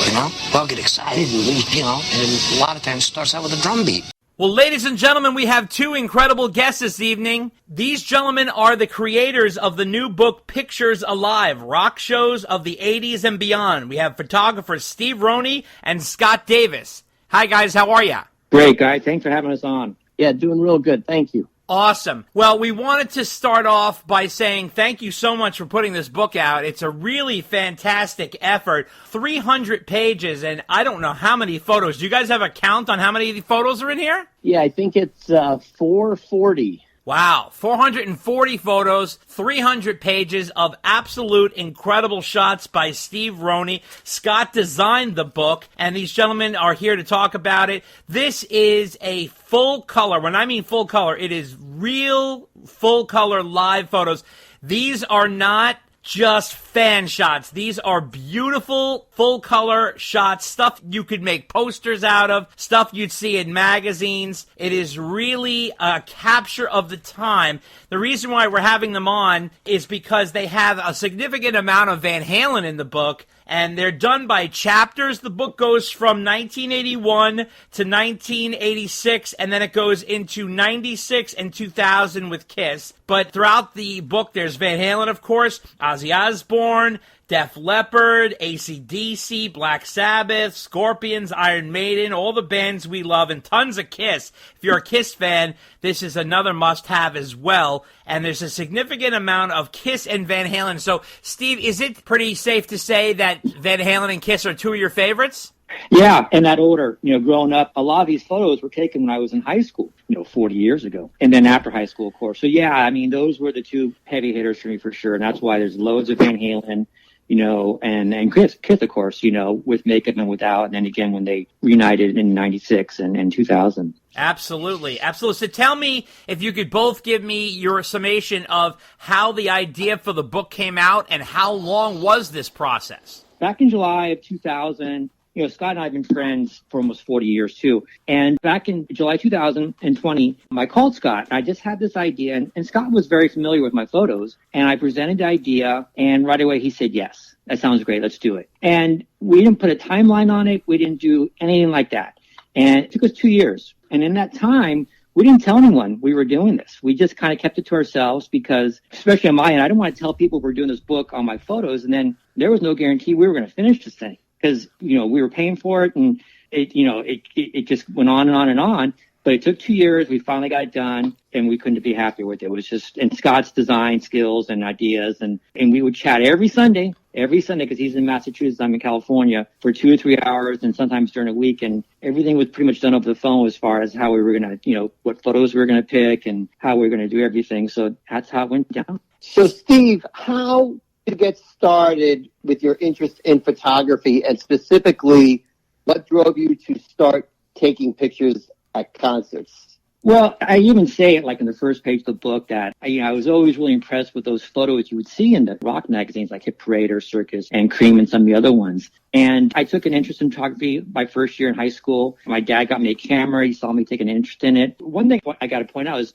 You know? We'll get excited and, and a lot of times it starts out with a drum beat. Well, ladies and gentlemen, we have two incredible guests this evening. These gentlemen are the creators of the new book, Pictures Alive, Rock Shows of the 80s and Beyond. We have photographers Steve Roney and Scott Davis. Hi, guys. How are ya? Great, Guy. Thanks for having us on. Yeah, doing real good. Thank you. Awesome. Well, we wanted to start off by saying thank you so much for putting this book out. It's a really fantastic effort. 300 pages, and I don't know how many photos. Do you guys have a count on how many photos are in here? Yeah, I think it's 440. Wow, 440 photos, 300 pages of absolute incredible shots by Steve Roney. Scott designed the book, and these gentlemen are here to talk about it. This is a full color. When I mean full color, it is real full color live photos. These are not just fan shots. These are beautiful full color shots, stuff you could make posters out of, stuff you'd see in magazines. It is really a capture of the time. The reason why we're having them on is because they have a significant amount of Van Halen in the book, and they're done by chapters. The book goes from 1981 to 1986, and then it goes into 96 and 2000 with Kiss. But throughout the book, there's Van Halen, of course, Ozzy Osbourne, Def Leppard, AC/DC, Black Sabbath, Scorpions, Iron Maiden, all the bands we love, and tons of Kiss. If you're a Kiss fan, this is another must-have as well. And there's a significant amount of Kiss and Van Halen. So, Steve, is it pretty safe to say that Van Halen and Kiss are two of your favorites? Yeah, in that order. Growing up, a lot of these photos were taken when I was in high school, 40 years ago. And then after high school, of course. So, yeah, I mean, those were the two heavy hitters for me for sure. And that's why there's loads of Van Halen, and Kiss, of course, with Makeup and Without. And then again, when they reunited in 96 and 2000. Absolutely. So tell me, if you could both give me your summation of how the idea for the book came out and how long was this process? Back in July of 2000, Scott and I have been friends for almost 40 years too. And back in July 2020, I called Scott. I just had this idea, and Scott was very familiar with my photos. And I presented the idea, and right away he said, yes, that sounds great. Let's do it. And we didn't put a timeline on it. We didn't do anything like that. And it took us 2 years. And in that time, we didn't tell anyone we were doing this. We just kind of kept it to ourselves because, especially on my end, I didn't want to tell people we're doing this book on my photos. And then there was no guarantee we were going to finish this thing. Because, we were paying for it, and it just went on and on and on. But it took 2 years. We finally got it done, and we couldn't be happier with it. It was just, and Scott's design skills and ideas, and we would chat every Sunday, because he's in Massachusetts, I'm in California, for 2 or 3 hours, and sometimes during a week. And everything was pretty much done over the phone as far as how we were going to, what photos we were going to pick and how we were going to do everything. So that's how it went down. So, Steve, how to get started with your interest in photography, and specifically what drove you to start taking pictures at concerts? Well, I even say it like in the first page of the book that I was always really impressed with those photos you would see in the rock magazines like Hit Parade or Circus and Cream and some of the other ones. And I took an interest in photography my first year in high school. My dad got me a camera. He saw me take an interest in it. One thing I got to point out is,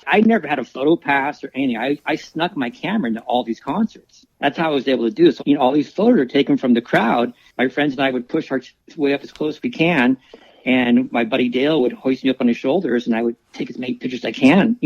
I never had a photo pass or anything. I snuck my camera into all these concerts. That's how I was able to do it. So, all these photos are taken from the crowd. My friends and I would push our way up as close as we can. And my buddy Dale would hoist me up on his shoulders, and I would take as many pictures as I can.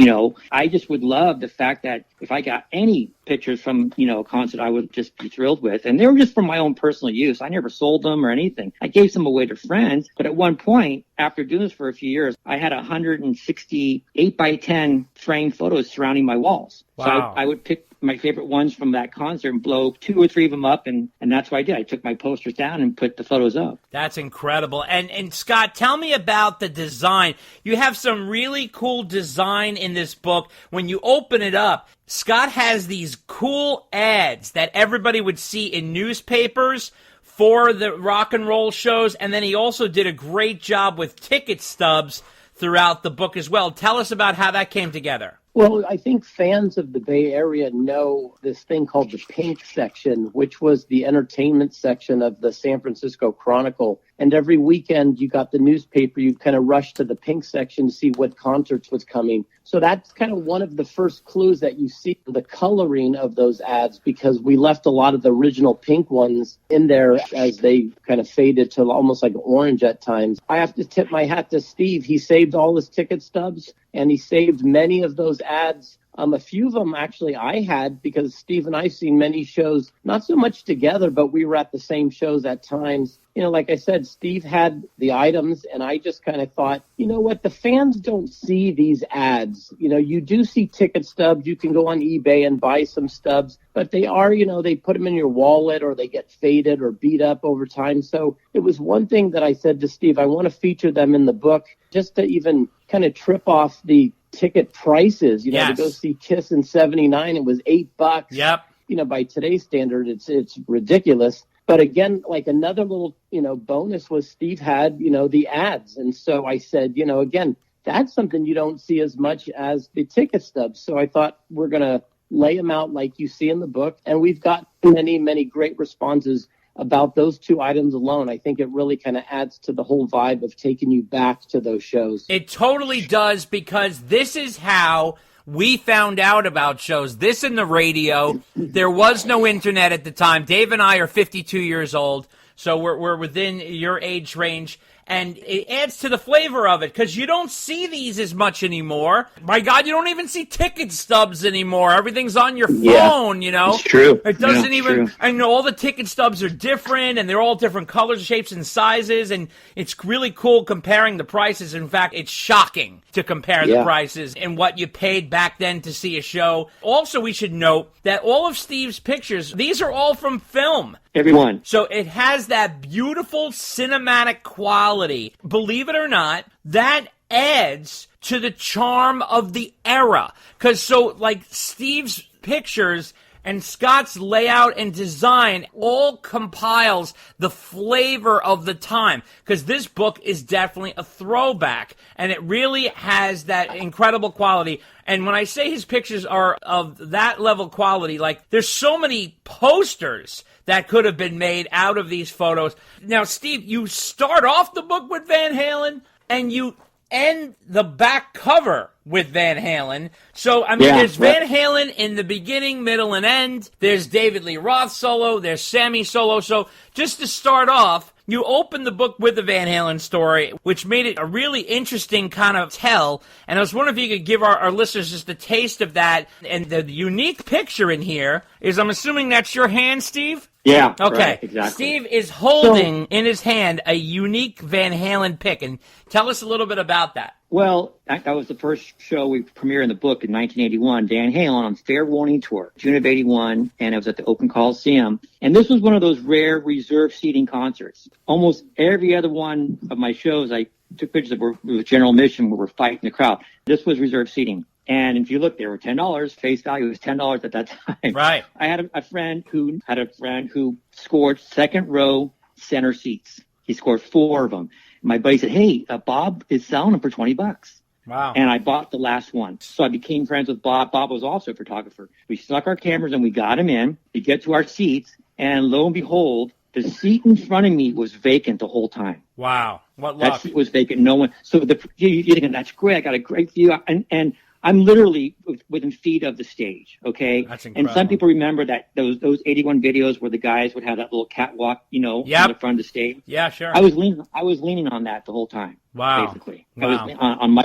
I just would love the fact that if I got any pictures from, a concert, I would just be thrilled with. And they were just for my own personal use. I never sold them or anything. I gave some away to friends. But at one point, after doing this for a few years, I had 160 8x10 framed photos surrounding my walls. Wow. So I would pick my favorite ones from that concert and blow 2 or 3 of them up, and that's what I did. I took my posters down and put the photos up. That's incredible. And Scott, tell me about the design. You have some really cool design in this book. When you open it up, Scott has these cool ads that everybody would see in newspapers for the rock and roll shows, and then he also did a great job with ticket stubs throughout the book as well. Tell us about how that came together. Well, I think fans of the Bay Area know this thing called the Pink section, which was the entertainment section of the San Francisco Chronicle. And every weekend you got the newspaper, you kind of rushed to the Pink section to see what concerts was coming. So that's kind of one of the first clues that you see the coloring of those ads, because we left a lot of the original pink ones in there as they kind of faded to almost like orange at times. I have to tip my hat to Steve. He saved all his ticket stubs, and he saved many of those ads. A few of them actually I had, because Steve and I've seen many shows, not so much together, but we were at the same shows at times. Like I said, Steve had the items, and I just kind of thought, what, the fans don't see these ads. You do see ticket stubs. You can go on eBay and buy some stubs, but they are, they put them in your wallet, or they get faded or beat up over time. So it was one thing that I said to Steve, I want to feature them in the book just to even kind of trip off the ticket prices. Yes. To go see Kiss in '79, it was $8. Yep. By today's standard, it's ridiculous. But again, like another little, bonus was Steve had, the ads. And so I said, again, that's something you don't see as much as the ticket stubs. So I thought we're going to lay them out like you see in the book. And we've got many, many great responses about those 2 items alone. I think it really kind of adds to the whole vibe of taking you back to those shows. It totally does, because this is how we found out about shows. This in the radio. There was no internet at the time. Dave and I are 52 years old, so we're within your age range. and it adds to the flavor of it because you don't see these as much anymore. My God, you don't even see ticket stubs anymore. Everything's on your phone, you know. It's true. It doesn't even. True. I know all the ticket stubs are different, and they're all different colors, shapes, and sizes, and it's really cool comparing the prices. In fact, it's shocking to compare the prices and what you paid back then to see a show. Also, we should note that all of Steve's pictures, these are all from film. Everyone. So it has that beautiful cinematic quality. Believe it or not, that adds to the charm of the era. Because like Steve's pictures and Scott's layout and design all compiles the flavor of the time. Because this book is definitely a throwback. And it really has that incredible quality. And when I say his pictures are of that level quality, like there's so many posters that could have been made out of these photos. Now, Steve, you start off the book with Van Halen and you end the back cover with Van Halen. So, I mean, there's Van Halen in the beginning, middle, and end. There's David Lee Roth solo. There's Sammy solo. So, just to start off, you open the book with the Van Halen story, which made it a really interesting kind of tell. And I was wondering if you could give our listeners just a taste of that. And the unique picture in here is, I'm assuming that's your hand, Steve? Yeah. Okay. Right, exactly. Steve is holding in his hand a unique Van Halen pick. And tell us a little bit about that. Well, that was the first show we premiered in the book in 1981, Van Halen on Fair Warning Tour, June of 81, and it was at the Open Coliseum. And this was one of those rare reserved seating concerts. Almost every other one of my shows, I took pictures of with general admission where we're fighting the crowd. This was reserved seating. And if you look, they were $10. Face value was $10 at that time. Right. I had a friend who scored second row center seats. He scored 4 of them. My buddy said, "Hey, Bob is selling them for $20." Wow. And I bought the last one. So I became friends with Bob. Bob was also a photographer. We stuck our cameras and we got him in. We get to our seats, and lo and behold, the seat in front of me was vacant the whole time. Wow. What luck. That seat was vacant. No one. So you're thinking, that's great. I got a great view. And I'm literally within feet of the stage, okay? That's incredible. And some people remember that those 81 videos where the guys would have that little catwalk, in the front of the stage. Yeah, sure. I was leaning on that the whole time. Wow. Basically. Wow. I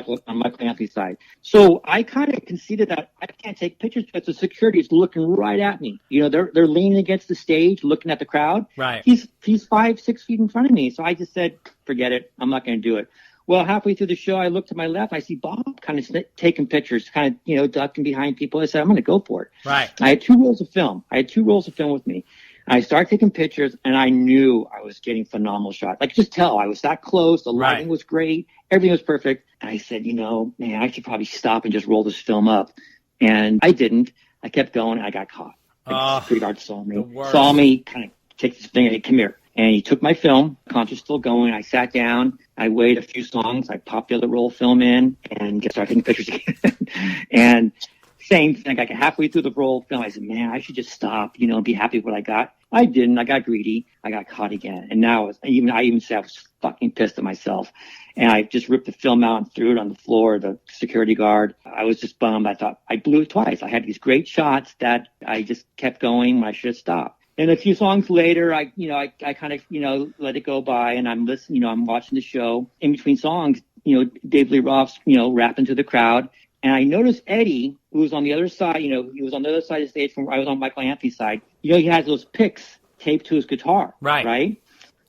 was on Michael Anthony's side. So I kind of conceded that I can't take pictures because the security is looking right at me. They're leaning against the stage, looking at the crowd. Right. He's 5-6 feet in front of me. So I just said, forget it. I'm not going to do it. Well, halfway through the show, I look to my left. I see Bob kind of taking pictures, kind of, ducking behind people. I said, I'm going to go for it. Right. I had 2 rolls of film. with me. I started taking pictures, and I knew I was getting phenomenal shots. I could just tell. I was that close. The lighting was great. Everything was perfect. And I said, man, I should probably stop and just roll this film up. And I didn't. I kept going, and I got caught. Security guard saw me, kind of take this thing, and come here. And he took my film, concert's still going. I sat down. I waited a few songs. I popped the other roll of film in and started taking pictures again. And same thing. I got halfway through the roll of film. I said, man, I should just stop, and be happy with what I got. I didn't. I got greedy. I got caught again. And now I even said I was fucking pissed at myself. And I just ripped the film out and threw it on the floor, the security guard. I was just bummed. I thought I blew it twice. I had these great shots that I just kept going when I should have stopped. And a few songs later, I kind of, let it go by, and I'm listening, I'm watching the show. In between songs, Dave Lee Roth's, rapping to the crowd. And I noticed Eddie, who was on the other side, he was on the other side of the stage from where I was on Michael Anthony's side. He has those picks taped to his guitar. Right.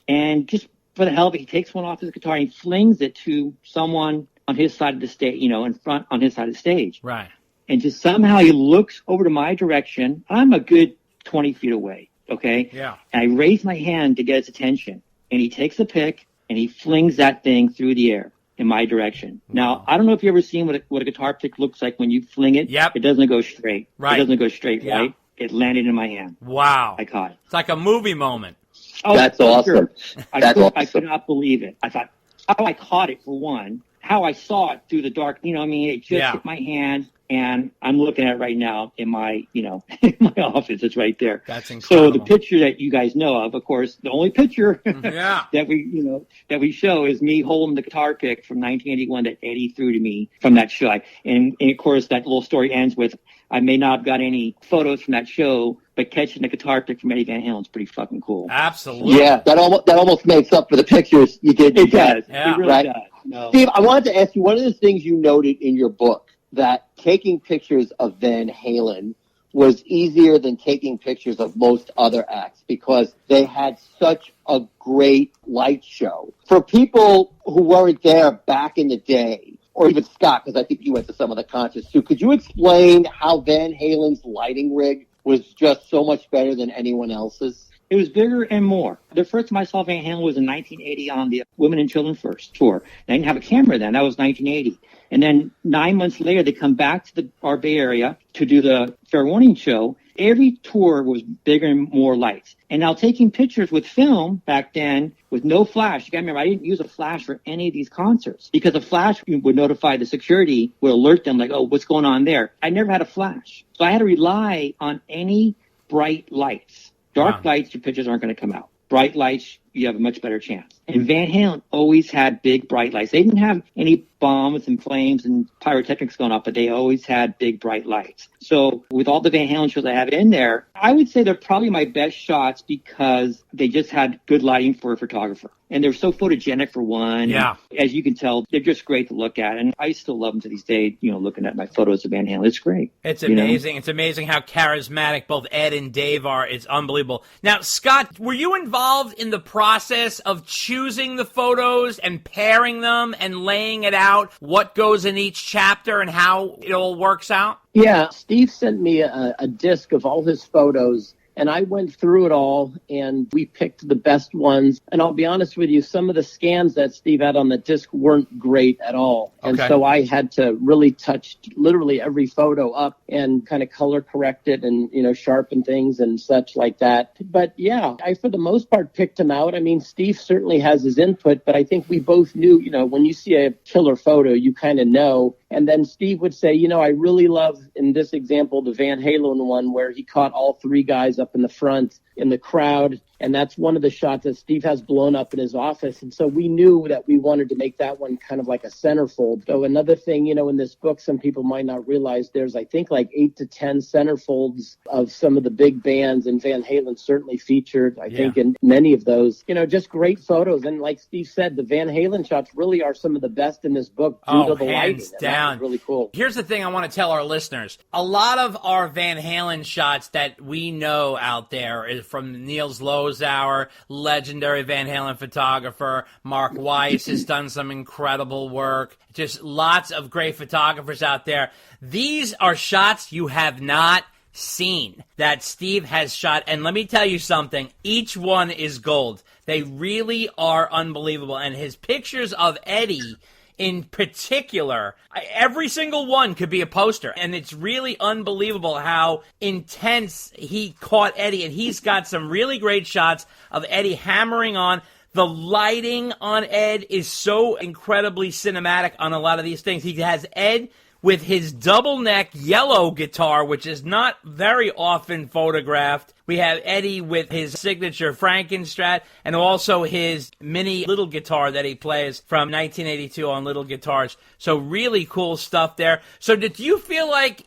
And just for the hell of it, he takes one off his guitar and he flings it to someone on his side of the stage, in front on his side of the stage. Right. And just somehow he looks over to my direction. I'm a good 20 feet away. Okay. Yeah. And I raise my hand to get his attention, and he takes the pick and he flings that thing through the air in my direction. Wow. Now, I don't know if you've ever seen what a guitar pick looks like when you fling it. Yep. It doesn't go straight. Right. It doesn't go straight, right? It landed in my hand. Wow. I caught it. It's like a movie moment. Oh, that's awesome. Sure. I could not believe it. I thought how I caught it for one, how I saw it through the dark. It just hit my hand. And I'm looking at it right now in my, in my office. It's right there. That's incredible. So the picture that you guys know of course, the only picture that we show is me holding the guitar pick from 1981 that Eddie threw to me from that show. And of course, that little story ends with, I may not have got any photos from that show, but catching a guitar pick from Eddie Van Halen's pretty fucking cool. Absolutely. Yeah, that almost makes up for the pictures you did. It does. Yeah. It really Right. does. No. Steve, I wanted to ask you, one of the things you noted in your book, that taking pictures of Van Halen was easier than taking pictures of most other acts because they had such a great light show. For people who weren't there back in the day, or even Scott, because I think you went to some of the concerts too, could you explain how Van Halen's lighting rig was just so much better than anyone else's? It was bigger and more. The first time I saw Van Halen was in 1980 on the Women and Children First tour. They didn't have a camera then. That was 1980. And then 9 months later, they come back to our Bay Area to do the Fair Warning show. Every tour was bigger and more lights. And now taking pictures with film back then with no flash. You got to remember, I didn't use a flash for any of these concerts because a flash would notify the security, would alert them like, oh, what's going on there? I never had a flash. So I had to rely on any bright lights. Dark lights, your pictures aren't going to come out. Bright lights, you have a much better chance. And Van Halen always had big, bright lights. They didn't have any bombs and flames and pyrotechnics going off, but they always had big, bright lights. So with all the Van Halen shows I have in there, I would say they're probably my best shots because they just had good lighting for a photographer. And they're so photogenic for one. Yeah. And as you can tell, they're just great to look at. And I still love them to this day, looking at my photos of Van Halen. It's great. It's amazing. It's amazing how charismatic both Ed and Dave are. It's unbelievable. Now, Scott, were you involved in the process of choosing the photos and pairing them and laying it out, what goes in each chapter and how it all works out? Yeah, Steve sent me a disc of all his photos, and I went through it all, and we picked the best ones. And I'll be honest with you, some of the scans that Steve had on the disc weren't great at all. And so I had to really touch literally every photo up and kind of color correct it and, sharpen things and such like that. But yeah, I, for the most part, picked him out. I mean, Steve certainly has his input, but I think we both knew, when you see a killer photo, you kind of know. And then Steve would say, I really love, in this example, the Van Halen one where he caught all three guys up in the front in the crowd. And that's one of the shots that Steve has blown up in his office. And so we knew that we wanted to make that one kind of like a centerfold. So another thing, in this book, some people might not realize there's, I think, like 8 to 10 centerfolds of some of the big bands. And Van Halen certainly featured, I think, in many of those, just great photos. And like Steve said, the Van Halen shots really are some of the best in this book due to the lighting. Hands down. Really cool. Here's the thing I want to tell our listeners. A lot of our Van Halen shots that we know out there is from Niels Lozauer, legendary Van Halen photographer. Mark Weiss has done some incredible work. Just lots of great photographers out there. These are shots you have not seen that Steve has shot. And let me tell you something. Each one is gold. They really are unbelievable. And his pictures of Eddie in particular, every single one could be a poster. And it's really unbelievable how intense he caught Eddie. And he's got some really great shots of Eddie hammering on. The lighting on Ed is so incredibly cinematic on a lot of these things. He has Ed with his double neck yellow guitar, which is not very often photographed. We have Eddie with his signature Frankenstrat and also his mini little guitar that he plays from 1982 on little guitars. So really cool stuff there. So did you feel like,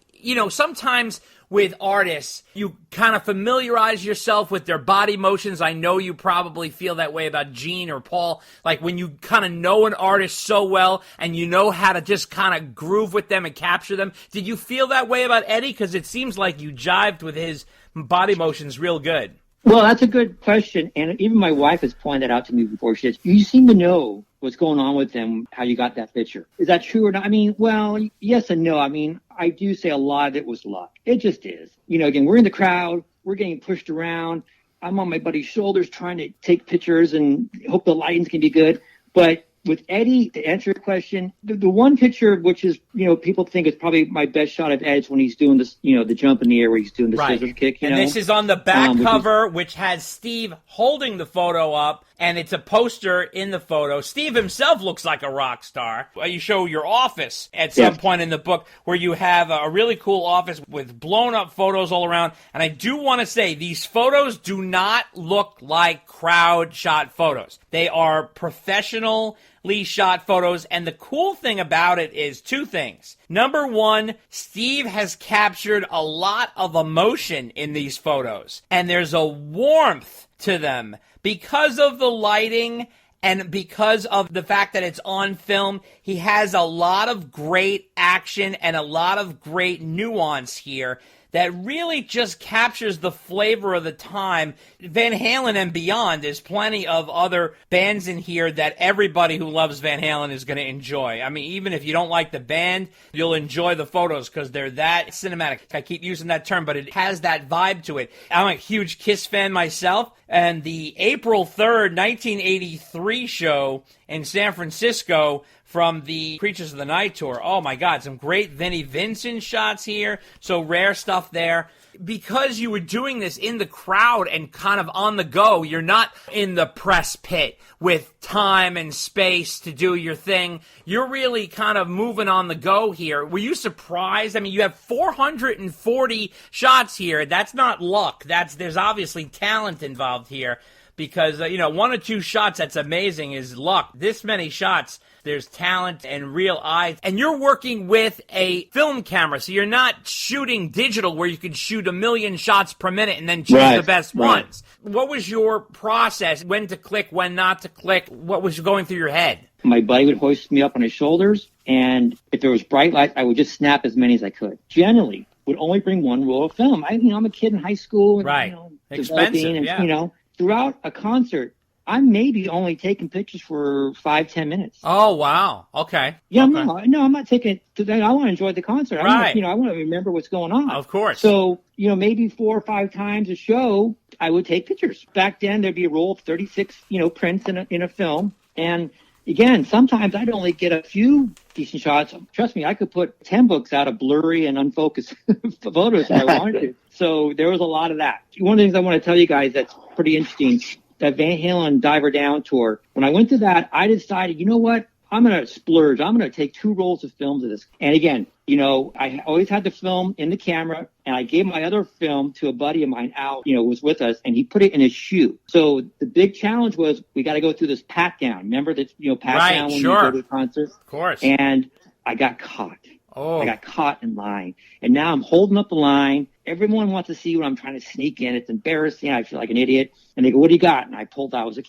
sometimes with artists, you kind of familiarize yourself with their body motions? I know you probably feel that way about Gene or Paul. Like when you kind of know an artist so well and you know how to just kind of groove with them and capture them. Did you feel that way about Eddie? Because it seems like you jived with his body motions real good. Well, that's a good question. And even my wife has pointed that out to me before. She says, you seem to know what's going on with them, how you got that picture. Is that true or not? I mean, well, yes and no. I mean, I do say a lot of it was luck. It just is. Again, we're in the crowd. We're getting pushed around. I'm on my buddy's shoulders trying to take pictures and hope the lighting's can be good. But with Eddie, to answer your question, the one picture, which is, people think is probably my best shot of Ed's when he's doing this, the jump in the air where he's doing the scissors kick. And this is on the back cover, which has Steve holding the photo up, and it's a poster in the photo. Steve himself looks like a rock star. You show your office at some point in the book where you have a really cool office with blown up photos all around. And I do want to say these photos do not look like crowd shot photos. They are professional brilliantly shot photos. And the cool thing about it is two things. Number one, Steve has captured a lot of emotion in these photos. And there's a warmth to them because of the lighting and because of the fact that it's on film. He has a lot of great action and a lot of great nuance here that really just captures the flavor of the time. Van Halen and beyond, there's plenty of other bands in here that everybody who loves Van Halen is going to enjoy. I mean, even if you don't like the band, you'll enjoy the photos because they're that cinematic. I keep using that term, but it has that vibe to it. I'm a huge Kiss fan myself, and the April 3rd, 1983 show in San Francisco from the Creatures of the Night tour. Oh my God, some great Vinnie Vincent shots here. So rare stuff there. Because you were doing this in the crowd and kind of on the go, you're not in the press pit with time and space to do your thing. You're really kind of moving on the go here. Were you surprised? I mean, you have 440 shots here. That's not luck. There's obviously talent involved here. Because, one or two shots, that's amazing, is luck. This many shots, there's talent and real eyes. And you're working with a film camera, so you're not shooting digital where you can shoot 1 million shots per minute and then choose the best ones. What was your process? When to click, when not to click? What was going through your head? My buddy would hoist me up on his shoulders, and if there was bright light, I would just snap as many as I could. Generally, would only bring one roll of film. I'm a kid in high school. And, Expensive, and, throughout a concert, I'm maybe only taking pictures for 5-10 minutes. Oh, wow. Okay. Yeah, okay. No, I'm not taking it. I want to enjoy the concert. Right. I want to remember what's going on. Of course. So, maybe 4 or 5 times a show, I would take pictures. Back then, there'd be a roll of 36, prints in a film. And again, sometimes I'd only get a few decent shots. Trust me, I could put 10 books out of blurry and unfocused photos if I wanted to. So there was a lot of that. One of the things I want to tell you guys that's pretty interesting, that Van Halen Diver Down tour, when I went to that, I decided, you know what? I'm going to splurge. I'm going to take 2 rolls of film to this. And again, I always had the film in the camera, and I gave my other film to a buddy of mine, Al, was with us, and he put it in his shoe. So the big challenge was we got to go through this pat down. Remember that, pat down when you go to a concert? Of course. And I got caught. Oh. I got caught in line. And now I'm holding up the line. Everyone wants to see what I'm trying to sneak in. It's embarrassing. I feel like an idiot. And they go, what do you got? And I pulled out. I was like,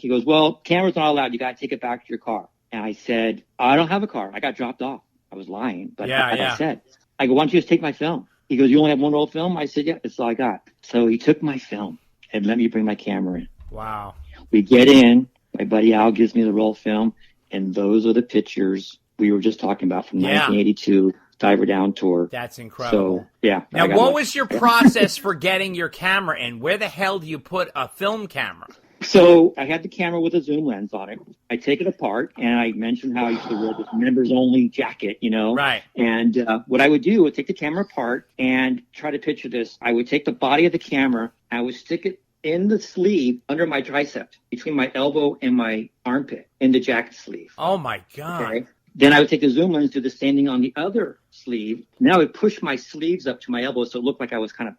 he goes, well, camera's not allowed. You got to take it back to your car. And I said, I don't have a car. I got dropped off. I was lying. But I said, I go, why don't you just take my film? He goes, you only have 1 roll of film? I said, yeah, that's all I got. So he took my film and let me bring my camera in. Wow. We get in. My buddy Al gives me the roll of film. And those are the pictures we were just talking about from 1982 Diver Down tour. That's incredible. So, yeah. Now, what was your process for getting your camera in? Where the hell do you put a film camera? So I had the camera with a zoom lens on it. I take it apart, and I mentioned how I used to wear this members-only jacket, Right. And what I would do was take the camera apart and try to picture this. I would take the body of the camera, and I would stick it in the sleeve under my tricep, between my elbow and my armpit, in the jacket sleeve. Oh, my God. Okay. Then I would take the zoom lens, do the same thing on the other sleeve. Now I would push my sleeves up to my elbow so it looked like I was kind of,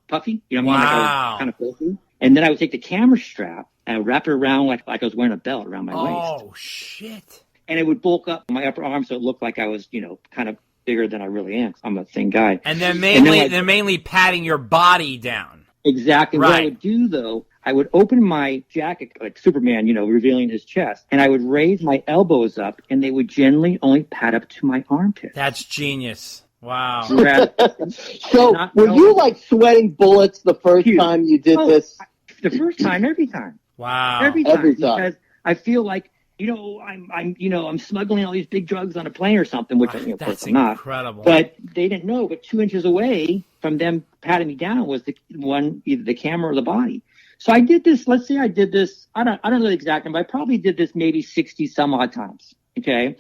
puffy. Like I was kind of puffy. And then I would take the camera strap and I would wrap it around like I was wearing a belt around my waist. Oh, shit. And it would bulk up my upper arm so it looked like I was, kind of bigger than I really am. I'm a thin guy. And they're mainly patting your body down. Exactly. Right. What I would do, though, I would open my jacket like Superman, revealing his chest, and I would raise my elbows up, and they would generally only pat up to my armpit. That's genius. Wow. So, were you sweating bullets the first time you did this? The first time, every time. Wow. Every time. Because I feel like, I'm smuggling all these big drugs on a plane or something, which of course I'm not. Incredible. But they didn't know. But 2 inches away from them patting me down was either the camera or the body. So I did this. Let's say I did this. I don't know the exact number. I probably did this maybe 60 some odd times. Okay,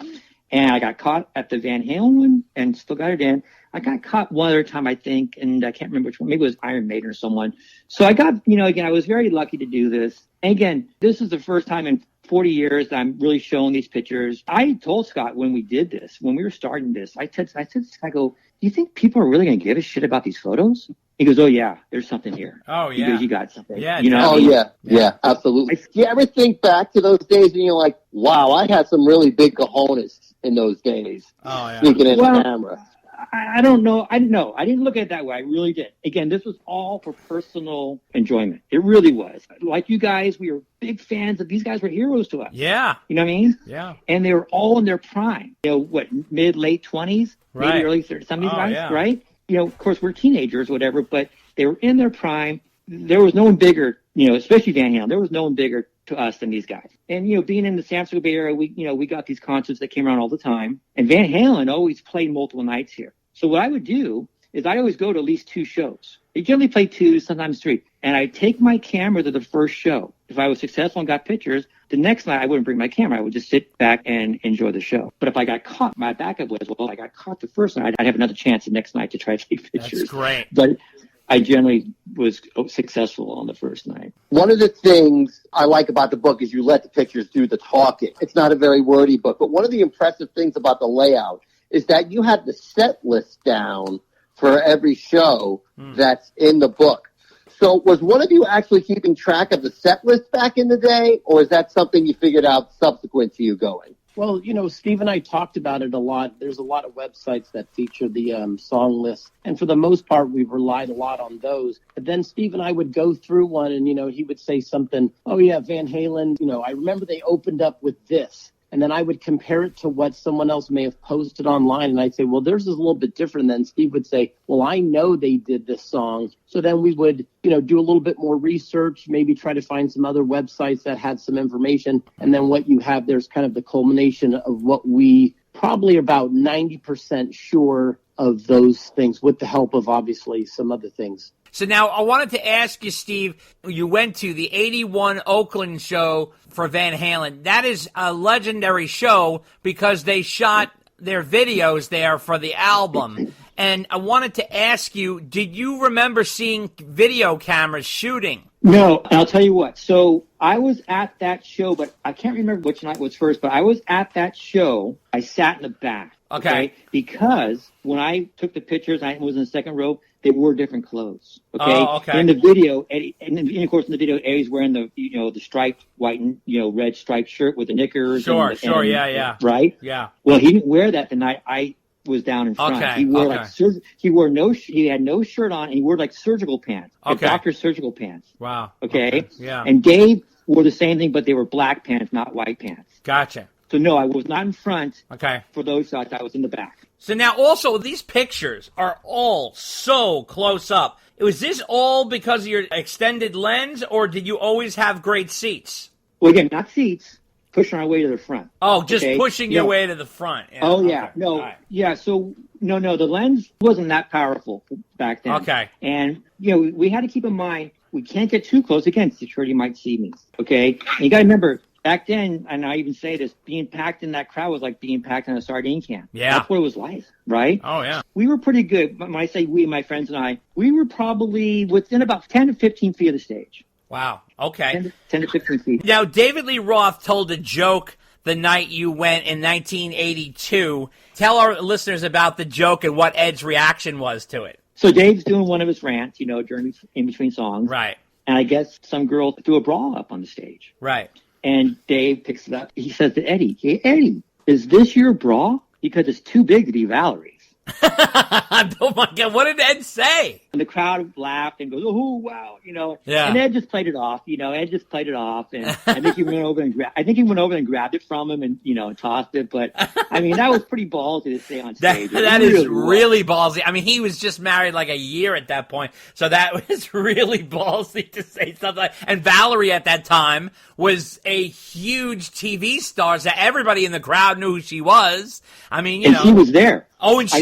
and I got caught at the Van Halen one and still got it in. I got caught one other time, I think, and I can't remember which one. Maybe it was Iron Maiden or someone. So I got, again, I was very lucky to do this. And again, this is the first time in 40 years that I'm really showing these pictures. I told Scott when we did this, when we were starting this, I said, I go, do you think people are really going to give a shit about these photos? He goes, "Oh yeah, there's something here." Oh He yeah. goes, "You got something." Yeah, you know. Oh yeah, absolutely. Do you ever think back to those days and you're like, wow, I had some really big cojones in those days. Oh yeah. Speaking in Well, the camera. I don't know. I didn't look at it that way. I really did. Again, this was all for personal enjoyment. It really was. Like you guys, we were big fans of these guys. Were heroes to us. Yeah. You know what I mean? Yeah. And they were all in their prime. You know, what, mid, late 20s, Right. maybe early 30s. Some of these Oh, guys, yeah. right? You know, of course, we're teenagers, whatever, but they were in their prime. There was no one bigger, you know, especially Van Halen. There was no one bigger to us than these guys. And, you know, being in the San Francisco Bay Area, we got these concerts that came around all the time. And Van Halen always played multiple nights here. So what I would do is I'd always go to at least 2 shows. They generally play 2, sometimes 3. And I'd take my camera to the first show. If I was successful and got pictures, the next night I wouldn't bring my camera. I would just sit back and enjoy the show. But if I got caught, my backup was, well, I got caught the first night, I'd have another chance the next night to try to take pictures. That's great. But I generally was successful on the first night. One of the things I like about the book is you let the pictures do the talking. It's not a very wordy book, but one of the impressive things about the layout is that you had the set list down for every show that's in the book. So was one of you actually keeping track of the set list back in the day, or is that something you figured out subsequent to you going? Well, you know, Steve and I talked about it a lot. There's a lot of websites that feature the song list. And for the most part, we've relied a lot on those. But then Steve and I would go through one and, you know, he would say something, oh, yeah, Van Halen, you know, I remember they opened up with this. And then I would compare it to what someone else may have posted online. And I'd say, well, theirs is a little bit different. Then Steve would say, well, I know they did this song. So then we would, you know, do a little bit more research, maybe try to find some other websites that had some information. And then what you have, there's kind of the culmination of what we probably about 90% sure of those things with the help of obviously some other things. So now I wanted to ask you, Steve, you went to the 81 Oakland show for Van Halen. That is a legendary show because they shot their videos there for the album. And I wanted to ask you, did you remember seeing video cameras shooting? No, and I'll tell you what. So I was at that show, but I can't remember which night was first, but I was at that show. I sat in the back. Okay. Because when I took the pictures, I was in the second row, they wore different clothes. Okay. Oh, okay. In the video, Eddie, and of course in the video, Eddie's wearing the, you know, the striped white and, you know, red striped shirt with the knickers. Sure, and, yeah. Right? Yeah. Well, he didn't wear that the night I was down in front. Okay, He wore okay. he had no shirt on, and he wore like surgical pants. Like Okay. doctor surgical pants. Wow. Okay. Yeah. And Dave wore the same thing, but they were black pants, not white pants. Gotcha. So no, I was not in front. Okay. For those shots, I was in the back. So now also these pictures are all so close up. Was this all because of your extended lens, or did you always have great seats? Well, again, not seats, pushing our way to the front. Oh, just okay? pushing your way to the front. Yeah. Oh, yeah. Okay. No, All right. yeah. So, no, the lens wasn't that powerful back then. Okay. And, you know, we had to keep in mind, we can't get too close. Again, security might see me. Okay. And you got to remember, back then, and I even say this, being packed in that crowd was like being packed in a sardine can. Yeah. That's what it was like, right? Oh, yeah. We were pretty good. When I say we, my friends and I, we were probably within about 10 to 15 feet of the stage. Wow. Okay. 10 to 15 feet. Now, David Lee Roth told a joke the night you went in 1982. Tell our listeners about the joke and what Ed's reaction was to it. So Dave's doing one of his rants, you know, during in between songs. Right. And I guess some girl threw a bra up on the stage. Right. And Dave picks it up. He says to Eddie, hey, Eddie, is this your bra? Because it's too big to be Valerie's. Oh, my God. What did Ed say? And the crowd laughed and goes, oh, wow, you know. Yeah. And Ed just played it off, you know. Ed just played it off. And I think he went over and grabbed it from him and, you know, tossed it. But, I mean, that was pretty ballsy to say on stage. That is really ballsy. I mean, he was just married like a year at that point. So that was really ballsy to say something like. And Valerie at that time was a huge TV star. So everybody in the crowd knew who she was. I mean, you know. She was there. Oh, and she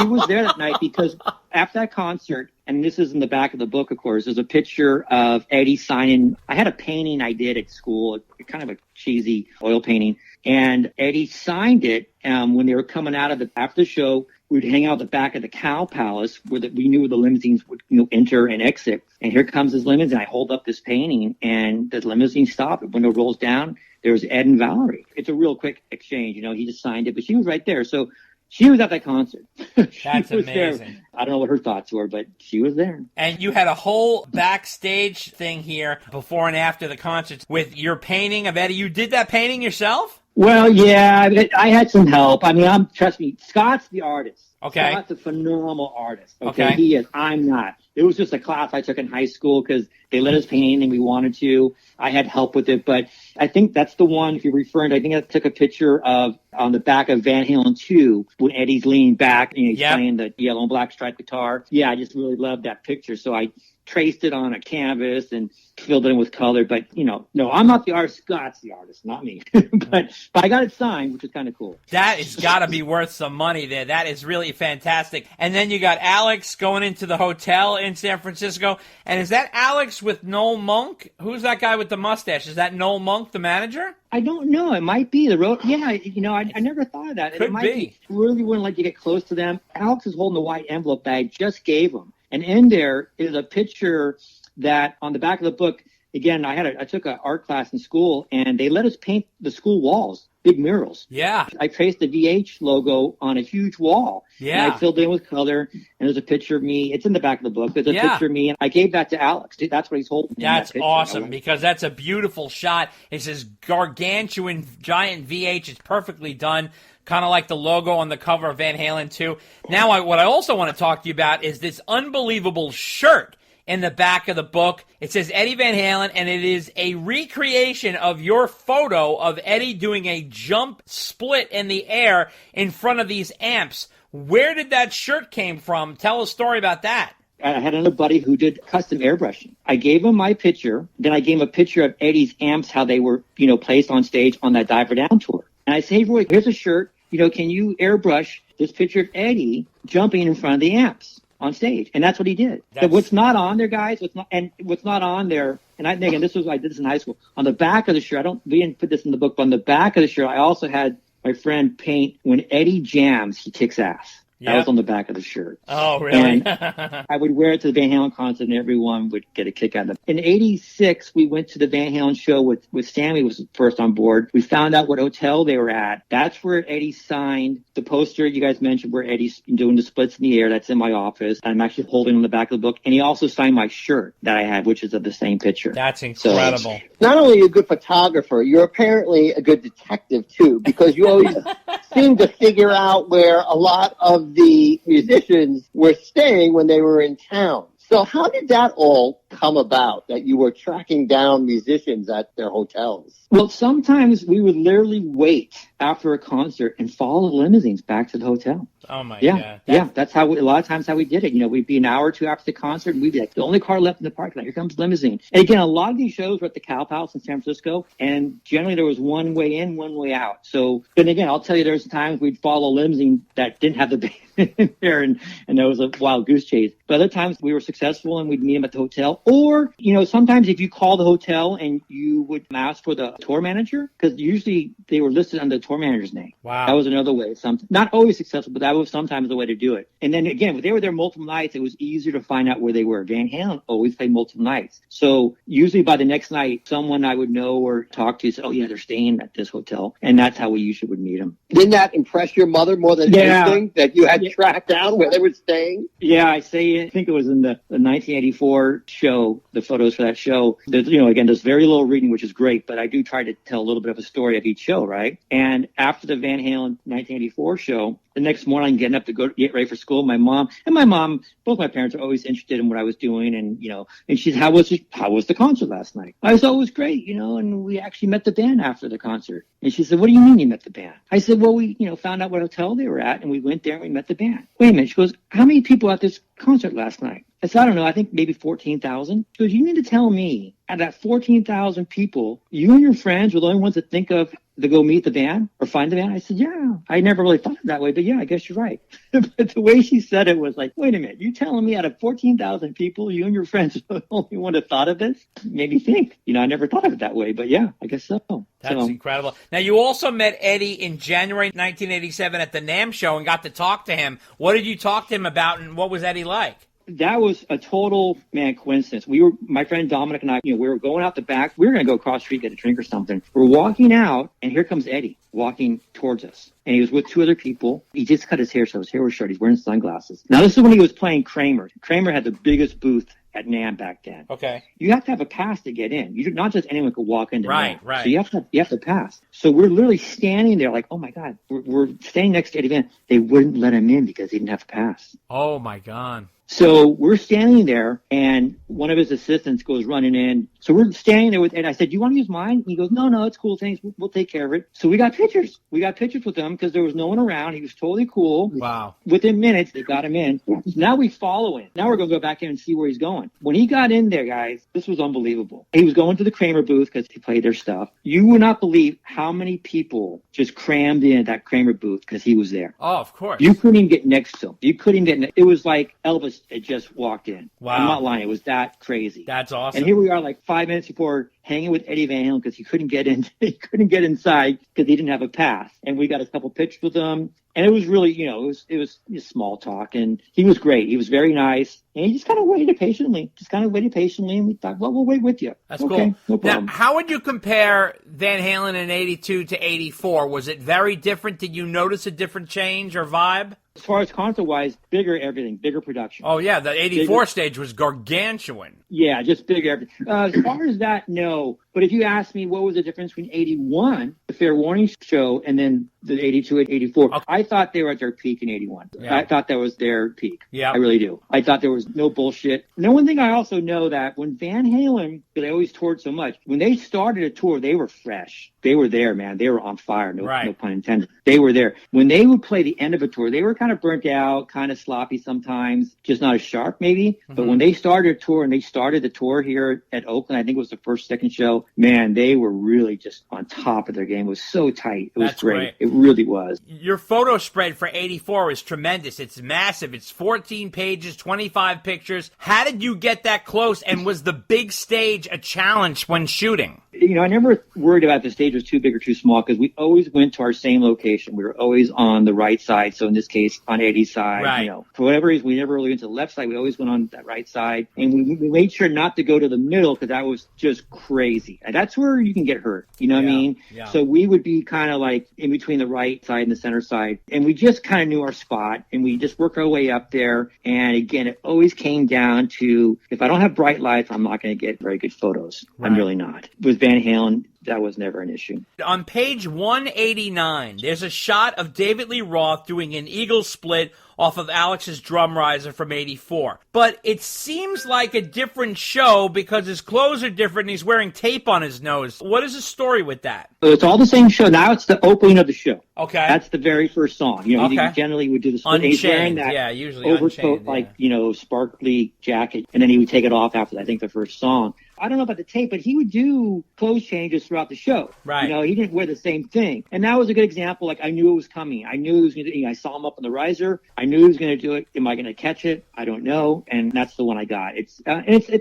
was there that night because after that concert, and this is in the back of the book, of course, there's a picture of Eddie signing. I had a painting I did at school, kind of a cheesy oil painting, and Eddie signed it when they were coming out of after the show. We'd hang out at the back of the Cow Palace where we knew the limousines would, you know, enter and exit. And here comes his limousine. I hold up this painting, and the limousine stopped. The window rolls down. There's Ed and Valerie. It's a real quick exchange. You know, he just signed it, but she was right there. So She was at that concert. That's was amazing. There. I don't know what her thoughts were, but she was there. And you had a whole backstage thing here before and after the concerts with your painting of Eddie. You did that painting yourself? Well, yeah, I had some help. I mean, trust me, Scott's the artist. Okay. Scott's a phenomenal artist. Okay. He is. I'm not. It was just a class I took in high school because they let us paint anything we wanted to. I had help with it, but I think that's the one, if you're referring to, I think I took a picture of on the back of Van Halen 2 when Eddie's leaning back and he's playing the yellow and black striped guitar. Yeah, I just really loved that picture. So I traced it on a canvas and filled it in with color. But, no, I'm not the artist. Scott's the artist, not me. but I got it signed, which is kind of cool. That has got to be worth some money there. That is really fantastic. And then you got Alex going into the hotel in San Francisco. And is that Alex with Noel Monk? Who's that guy with the mustache? Is that Noel Monk, the manager? I don't know. It might be the road. Yeah, I never thought of that. Could it might be. Really wouldn't like to get close to them. Alex is holding the white envelope that I just gave him. And in there is a picture that on the back of the book, again, I took an art class in school, and they let us paint the school walls, big murals. Yeah. I traced the VH logo on a huge wall. Yeah. And I filled it in with color, and there's a picture of me. It's in the back of the book. There's a picture of me, and I gave that to Alex. That's what he's holding. That's awesome, because that's a beautiful shot. It's this gargantuan, giant VH. It's perfectly done. Kind of like the logo on the cover of Van Halen 2. Now, what I also want to talk to you about is this unbelievable shirt in the back of the book. It says Eddie Van Halen, and it is a recreation of your photo of Eddie doing a jump split in the air in front of these amps. Where did that shirt came from? Tell a story about that. I had another buddy who did custom airbrushing. I gave him my picture. Then I gave him a picture of Eddie's amps, how they were, placed on stage on that Diver Down tour. And I say, hey, Roy, here's a shirt. Can you airbrush this picture of Eddie jumping in front of the amps on stage? And that's what he did. So what's not on there, guys, what's not on there, and I did this in high school. On the back of the shirt, we didn't put this in the book, but on the back of the shirt, I also had my friend paint, when Eddie jams, he kicks ass. That was on the back of the shirt. Oh, really? And I would wear it to the Van Halen concert, and everyone would get a kick out of it. In '86, we went to the Van Halen show with Sammy was first on board. We found out what hotel they were at. That's where Eddie signed the poster you guys mentioned, where Eddie's doing the splits in the air. That's in my office. I'm actually holding on the back of the book. And he also signed my shirt that I had, which is of the same picture. That's incredible. Not only are you a good photographer, you're apparently a good detective, too, because you always seem to figure out where a lot of the musicians were staying when they were in town. So how did that all come about, that you were tracking down musicians at their hotels? Well, sometimes we would literally wait after a concert and follow the limousines back to the hotel. Oh, my God. Yeah, that's how a lot of times how we did it. We'd be an hour or two after the concert, and we'd be like, the only car left in the parking lot, here comes the limousine. And again, a lot of these shows were at the Cow Palace in San Francisco, and generally there was one way in, one way out. So, then again, I'll tell you, there's times we'd follow a limousine that didn't have the band in there, and there was a wild goose chase. But other times we were successful, and we'd meet them at the hotel. Or, sometimes if you call the hotel and you would ask for the tour manager, because usually they were listed under the tour manager's name. Wow. That was another way. Not always successful, but that was sometimes the way to do it. And then again, if they were there multiple nights, it was easier to find out where they were. Van Halen always played multiple nights. So usually by the next night, someone I would know or talk to said, oh yeah, they're staying at this hotel. And that's how we usually would meet them. Didn't that impress your mother more than anything, that you had tracked down where they were staying? Yeah, I think it was in the 1984 show, the photos for that show. There's, again, there's very little reading, which is great, but I do try to tell a little bit of a story of each show, right? And after the Van Halen 1984 show, the next morning I'm getting up to go get ready for school. My mom, both my parents are always interested in what I was doing. And, and she's, how was the concert last night? I said, oh, it was great, and we actually met the band after the concert. And she said, what do you mean you met the band? I said, well, we, found out what hotel they were at, and we went there and we met the band. Wait a minute. She goes, how many people at this concert last night? I said, I don't know. I think maybe 14,000. She goes, you mean to tell me out of that 14,000 people, you and your friends were the only ones that think of to go meet the band or find the band? I said, yeah. I never really thought of it that way, but yeah, I guess you're right. But the way she said it was like, wait a minute, you telling me out of 14,000 people, you and your friends are the only one that thought of this? Made me think. I never thought of it that way, but yeah, I guess so. That's incredible. Now, you also met Eddie in January 1987 at the NAMM show and got to talk to him. What did you talk to him about, and what was Eddie like? That was a total, coincidence. My friend Dominic and I, we were going out the back. We were going to go across the street, get a drink or something. We're walking out, and here comes Eddie walking towards us. And he was with 2 other people. He just cut his hair, so his hair was short. He's wearing sunglasses. Now, this is when he was playing Kramer. Kramer had the biggest booth at NAMM back then. Okay. You have to have a pass to get in. Not just anyone could walk into Right, NAMM. right. So you have to pass. So we're literally standing there like, oh my God, we're standing next to Eddie Van. They wouldn't let him in because he didn't have a pass. Oh my God. So we're standing there, and one of his assistants goes running in. So we're standing there with Ed. I said, do you want to use mine? And he goes, no, it's cool. Thanks. We'll take care of it. So we got pictures. We got pictures with him because there was no one around. He was totally cool. Wow. Within minutes, they got him in. Now we follow him. Now we're going to go back in and see where he's going. When he got in there, guys, this was unbelievable. He was going to the Kramer booth because he played their stuff. You would not believe how many people just crammed in at that Kramer booth because he was there. Oh, of course. You couldn't even get next to him. It was like Elvis had just walked in. Wow. I'm not lying. It was that crazy. That's awesome. And here we are like 5 minutes before hanging with Eddie Van Halen because he couldn't get in. He couldn't get inside because he didn't have a pass. And we got a couple pictures with him. And it was really, it was just small talk. And he was great. He was very nice. And he just kind of waited patiently. And we thought, well, we'll wait with you. That's okay, cool. No problem. Now, how would you compare Van Halen in 82 to 84? Was it very different? Did you notice a different change or vibe? As far as concert-wise, bigger everything, bigger production. Oh, yeah. The 84 stage was gargantuan. Yeah, just bigger everything. As far as that, no. But if you ask me what was the difference between 81, the Fair Warning show, and then the 82 and 84, okay. I thought they were at their peak in 81. Yeah. I thought that was their peak. Yeah. I really do. I thought there was no bullshit. And one thing I also know that when Van Halen, because they always toured so much, when they started a tour, they were fresh. They were there, man. They were on fire. No pun intended. They were there. When they would play the end of a tour, they were kind of burnt out, kind of sloppy sometimes, just not as sharp maybe. Mm-hmm. But when they started a tour and they started the tour here at Oakland, I think it was the first, second show, man, they were really just on top of their game. It was so tight. It was great. It really was. Your photo spread for 84 is tremendous. It's massive. It's 14 pages, 25 pictures. How did you get that close? And was the big stage a challenge when shooting? I never worried about the stage was too big or too small because we always went to our same location. We were always on the right side. So in this case, on Eddie's side, right. For whatever reason, we never really went to the left side. We always went on that right side. And we made sure not to go to the middle because that was just crazy. And that's where you can get hurt. You know what I mean? Yeah. So we would be kind of like in between the right side and the center side. And we just kind of knew our spot and we just worked our way up there. And again, it always came down to if I don't have bright lights, I'm not going to get very good photos. Right. I'm really not. With Van Halen, that was never an issue. On page 189, there's a shot of David Lee Roth doing an eagle split off of Alex's drum riser from 84. But it seems like a different show because his clothes are different and he's wearing tape on his nose. What is the story with that? It's all the same show. Now it's the opening of the show. Okay. That's the very first song. You generally would do the split. Unchained. He's wearing that usually overcoat, sparkly jacket, and then he would take it off after, I think, the first song. I don't know about the tape, but he would do clothes changes throughout the show. Right. He didn't wear the same thing. And that was a good example. Like, I knew it was coming. I knew he was going to, I saw him up on the riser. I knew he was going to do it. Am I going to catch it? I don't know. And that's the one I got. It's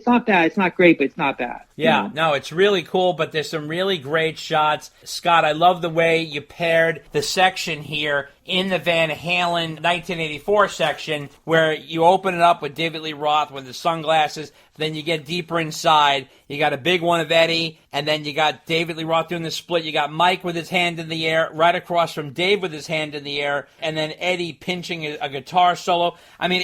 not bad. It's not great, but it's not bad. Yeah, no, it's really cool, but there's some really great shots. Scott, I love the way you paired the section here in the Van Halen 1984 section where you open it up with David Lee Roth with the sunglasses, then you get deeper inside, you got a big one of Eddie, and then you got David Lee Roth doing the split, you got Mike with his hand in the air, right across from Dave with his hand in the air, and then Eddie pinching a guitar solo. I mean,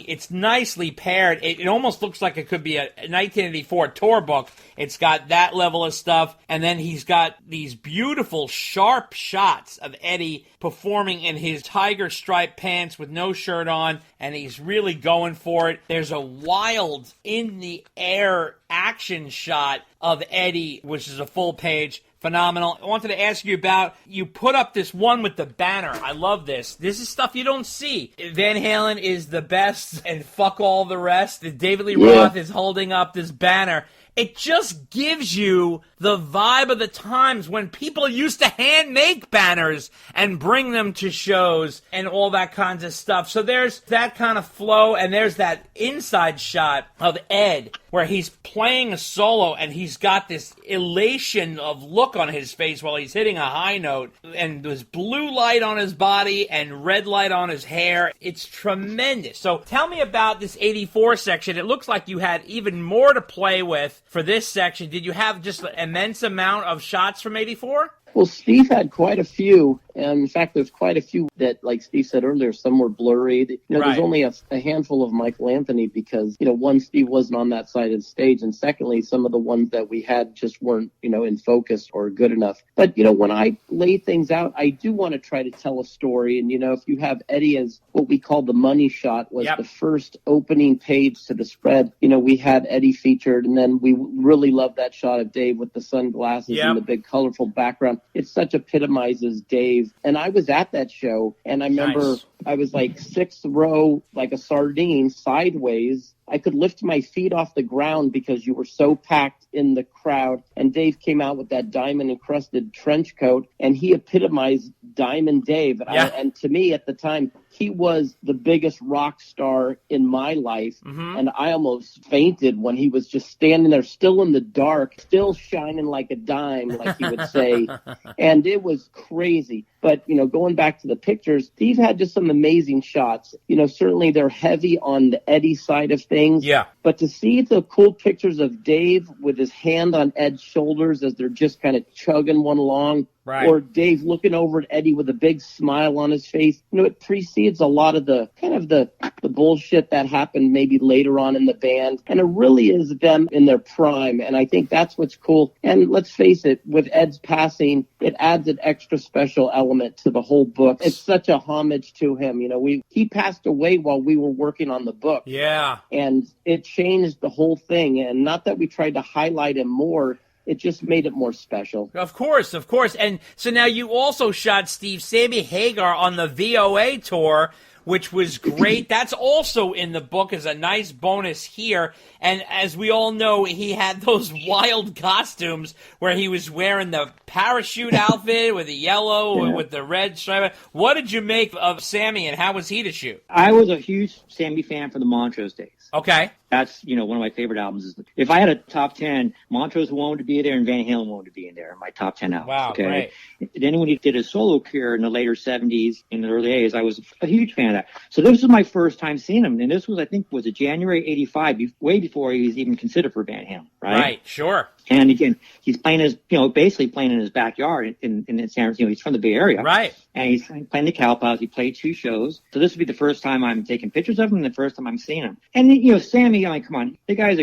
it's nicely paired. It almost looks like it could be a 1984 tour book. It's got that level of stuff, and then he's got these beautiful, sharp shots of Eddie performing in his tiger stripe pants with no shirt on, and he's really going for it. There's a wild, in-the-air action shot of Eddie, which is a full page. Phenomenal. I wanted to ask you about, you put up this one with the banner. I love this. This is stuff you don't see. Van Halen is the best and fuck all the rest. David Lee Roth is holding up this banner. It just gives you the vibe of the times when people used to hand make banners and bring them to shows and all that kinds of stuff. So there's that kind of flow, and there's that inside shot of Ed where he's playing a solo and he's got this elation of look on his face while he's hitting a high note, and there's blue light on his body and red light on his hair. It's tremendous. So tell me about this 84 section. It looks like you had even more to play with for this section. Did you have just an immense amount of shots from 84? Well, Steve had quite a few. And in fact, there's quite a few that, like Steve said earlier, some were blurry. There's only a handful of Michael Anthony because, one, Steve wasn't on that side of the stage. And secondly, some of the ones that we had just weren't, in focus or good enough. But, when I lay things out, I do want to try to tell a story. And, if you have Eddie as what we call the money shot was the first opening page to the spread, we had Eddie featured. And then we really loved that shot of Dave with the sunglasses and the big colorful background. It such epitomizes Dave. And I was at that show, and I remember I was like sixth row, like a sardine, sideways. I could lift my feet off the ground because you were so packed in the crowd. And Dave came out with that diamond-encrusted trench coat, and he epitomized Diamond Dave. And to me, at the time, he was the biggest rock star in my life. And I almost fainted when he was just standing there, still in the dark, still shining like a dime, like he would say. And it was crazy. But, going back to the pictures, Steve had just some amazing shots. Certainly they're heavy on the Eddie side of things. Yeah. But to see the cool pictures of Dave with his hand on Ed's shoulders as they're just kind of chugging one along, or Dave looking over at Eddie with a big smile on his face, it precedes a lot of the kind of the bullshit that happened maybe later on in the band. And it really is them in their prime. And I think that's what's cool. And let's face it, with Ed's passing, it adds an extra special element to the whole book. It's such a homage to him. He passed away while we were working on the book. Yeah. And it changed the whole thing. And not that we tried to highlight him more, it just made it more special. Of course. And so now you also shot Sammy Hagar on the VOA tour, which was great. That's also in the book as a nice bonus here. And as we all know, he had those wild costumes where he was wearing the parachute outfit with the yellow with the red stripe. What did you make of Sammy, and how was he to shoot? I was a huge Sammy fan for the Montrose days. Okay. That's, one of my favorite albums. If I had a top 10, Montrose wanted to be there and Van Halen wanted to be in there in my top 10 albums. Wow, great. Then when he did his solo career in the later 70s, in the early 80s, I was a huge fan of that. So this was my first time seeing him. And this was, I think, was it January 85, way before he was even considered for Van Halen, right? Right, sure. And again, he's playing basically playing in his backyard in San Francisco. He's from the Bay Area. Right. And he's playing the Cowpals. He played 2 shows. So this would be the first time I'm taking pictures of him and the first time I'm seeing him. And, Sammy, come on. The guy's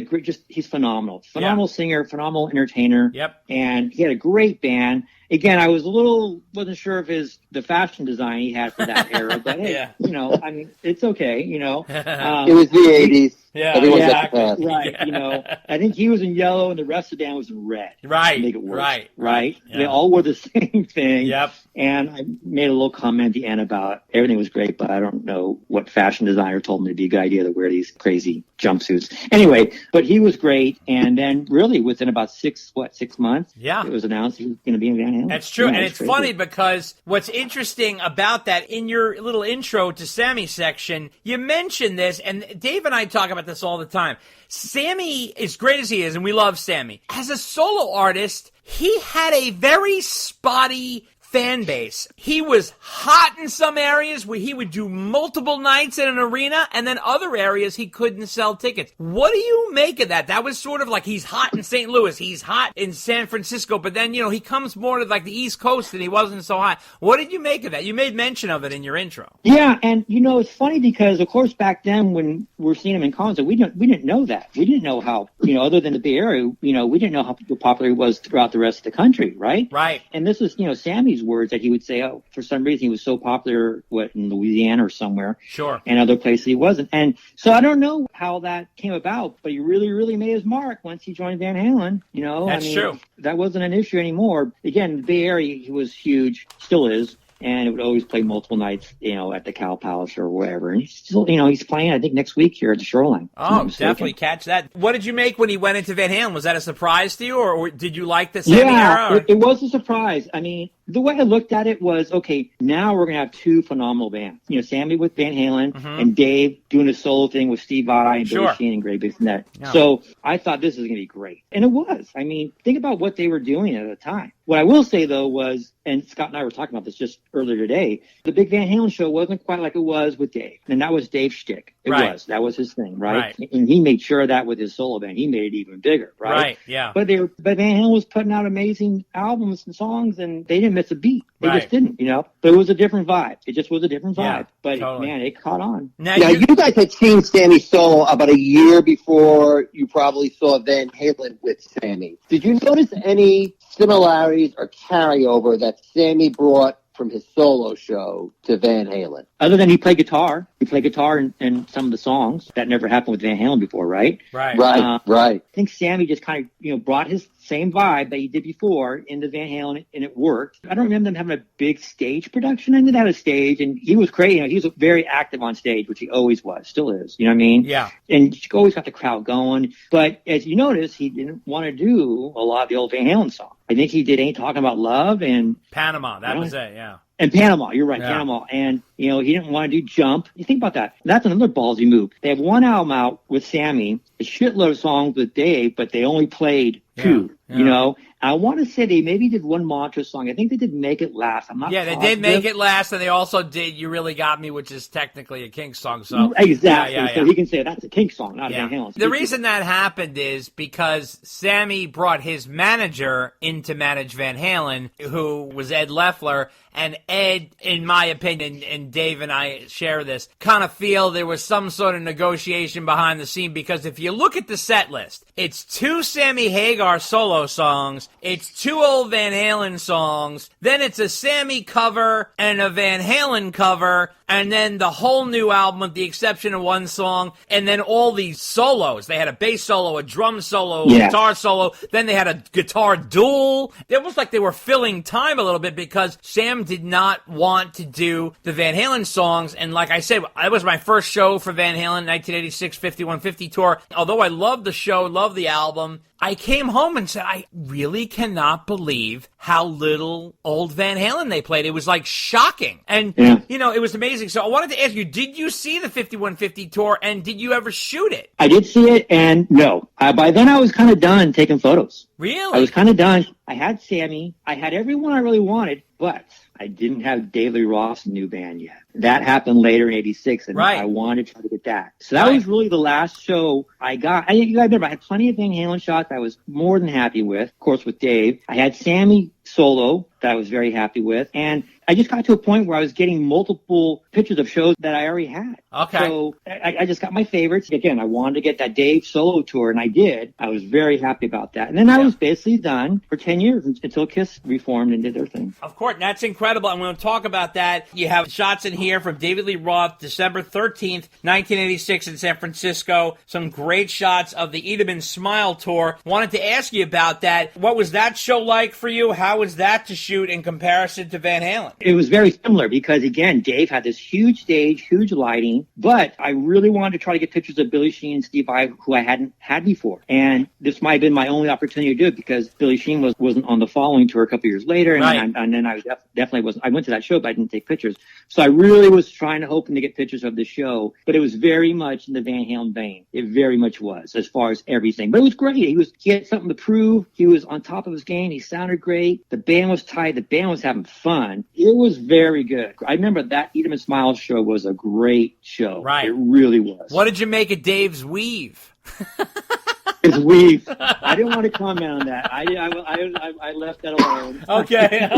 he's phenomenal. Phenomenal singer, phenomenal entertainer. Yep. And he had a great band. Again, I wasn't sure of the fashion design he had for that era, but hey, it's okay, It was the 80s. Yeah, exactly. Right. I think he was in yellow and the rest of the band was in red. Right. To make it worse. Right. Yeah. They all wore the same thing. Yep. And I made a little comment at the end about everything was great, but I don't know what fashion designer told me it'd be a good idea to wear these crazy jumpsuits. Anyway, but he was great. And then really within about 6 months, it was announced he was going to be in Van Halen. That's true. Yeah, and it's crazy. funny because what's interesting about that, in your little intro to Sammy section, you mentioned this, and Dave and I talk about this all the time. Sammy, as great as he is, and we love Sammy, as a solo artist, he had a very spotty fan base. He was hot in some areas where he would do multiple nights in an arena, and then other areas he couldn't sell tickets. What do you make of that? That was sort of like he's hot in St. Louis, he's hot in San Francisco, but then, he comes more to like the East Coast and he wasn't so hot. What did you make of that? You made mention of it in your intro. Yeah, and it's funny because of course back then when we're seeing him in concert, we didn't know that. We didn't know how, other than the Bay Area, we didn't know how popular he was throughout the rest of the country, right? Right. And this was, Sammy's words that he would say, for some reason he was so popular, in Louisiana or somewhere. Sure. And other places he wasn't. And so I don't know how that came about, but he really, really made his mark once he joined Van Halen. That's true. That wasn't an issue anymore. Again, the Bay Area, he was huge, still is. And it would always play multiple nights, at the Cow Palace or wherever. And he's still, he's playing, I think, next week here at the Shoreline. Oh, definitely catch that. What did you make when he went into Van Halen? Was that a surprise to you, or did you like the Sammy era? It was a surprise. I mean, the way I looked at it was, okay, now we're going to have 2 phenomenal bands. Sammy with Van Halen and Dave doing a solo thing with Steve Vai and Billy Sure. Sheehan and Greg Bissonette. Yeah. So I thought this was going to be great. And it was. I mean, think about what they were doing at the time. What I will say, though, was, and Scott and I were talking about this just earlier today, the Big Van Halen show wasn't quite like it was with Dave. And that was Dave's shtick. It Right. was. That was his thing, right? And he made sure of that with his solo band. He made it even bigger, right? Right, yeah. But Van Halen was putting out amazing albums and songs, and they didn't miss a beat. They Right. just didn't, you know? But it was a different vibe. It just was a different vibe. Yeah, But, totally. man, it caught on. Now, Now, you guys had seen Sammy solo about a year before you probably saw Van Halen with Sammy. Did you notice any similarities or carryover that Sammy brought from his solo show to Van Halen? Other than he played guitar. He played guitar in some of the songs. That never happened with Van Halen before, right? Right. I think Sammy just kind of, brought his same vibe that he did before into Van Halen, and it worked. I don't remember them having a big stage production. I knew they had a stage, and he was crazy. He was very active on stage, which he always was, still is. You know what I mean? Yeah. And he always got the crowd going. But as you notice, he didn't want to do a lot of the old Van Halen songs. I think he did Ain't Talking About Love and Panama, that was it, yeah. And Panama, you're right, Yeah. Panama. And, he didn't want to do Jump. You think about that. That's another ballsy move. They have one album out with Sammy, a shitload of songs with Dave, but they only played two, I want to say they maybe did one Mantra song. I think they did Make It Last. I'm not Yeah, they positive. did Make It Last, and they also did You Really Got Me, which is technically a Kinks song. So Exactly. Yeah. So he can say that's a Kinks song, not a Yeah. Van Halen. The reason that happened is because Sammy brought his manager in to manage Van Halen, who was Ed Loeffler, and Ed, in my opinion, and Dave and I share this, kind of feel there was some sort of negotiation behind the scene, because if you look at the set list, it's 2 Sammy Hagar solo songs, it's 2 old Van Halen songs, then it's a Sammy cover and a Van Halen cover, and then the whole new album with the exception of one song, and then all these solos. They had a bass solo, a drum solo, a guitar solo, then they had a guitar duel. It was like they were filling time a little bit because Sam did not want to do the Van Halen songs, and like I said, that was my first show for Van Halen, 1986 5150 tour. Although I loved the show, loved the album, I came home and said, I really cannot believe how little old Van Halen they played. It was like shocking. And, it was amazing. So I wanted to ask you, did you see the 5150 tour, and did you ever shoot it? I did see it, and no. By then I was kind of done taking photos. Really? I was kind of done. I had Sammy. I had everyone I really wanted, but I didn't have Dave Lee Roth's new band yet. That happened later in 86, and I wanted to try to get that. So that was really the last show I got. I remember I had plenty of Van Halen shots I was more than happy with, of course, with Dave. I had Sammy solo that I was very happy with, and I just got to a point where I was getting multiple pictures of shows that I already had. Okay. So I just got my favorites. Again, I wanted to get that Dave solo tour, and I did. I was very happy about that. And then I was basically done for 10 years until Kiss reformed and did their thing. Of course, that's incredible. I'm going to talk about that. You have shots in here from David Lee Roth, December 13th, 1986 in San Francisco. Some great shots of the Eat 'Em and Smile tour. Wanted to ask you about that. What was that show like for you? How was that to shoot in comparison to Van Halen? It was very similar because, again, Dave had this huge stage, huge lighting, but I really wanted to try to get pictures of Billy Sheehan and Steve Vai, who I hadn't had before. And this might have been my only opportunity to do it because Billy Sheehan wasn't on the following tour a couple years later, and then I was definitely wasn't. I went to that show, but I didn't take pictures. So I really was trying to hoping to get pictures of the show, but it was very much in the Van Halen vein. It very much was, as far as everything. But it was great. He had something to prove. He was on top of his game. He sounded great. The band was tight. The band was having fun. It was very good. I remember that Eat 'Em and Smile show was a great show. Right. It really was. What did you make of Dave's weave? His weave. I didn't want to comment on that. I left that alone. Okay.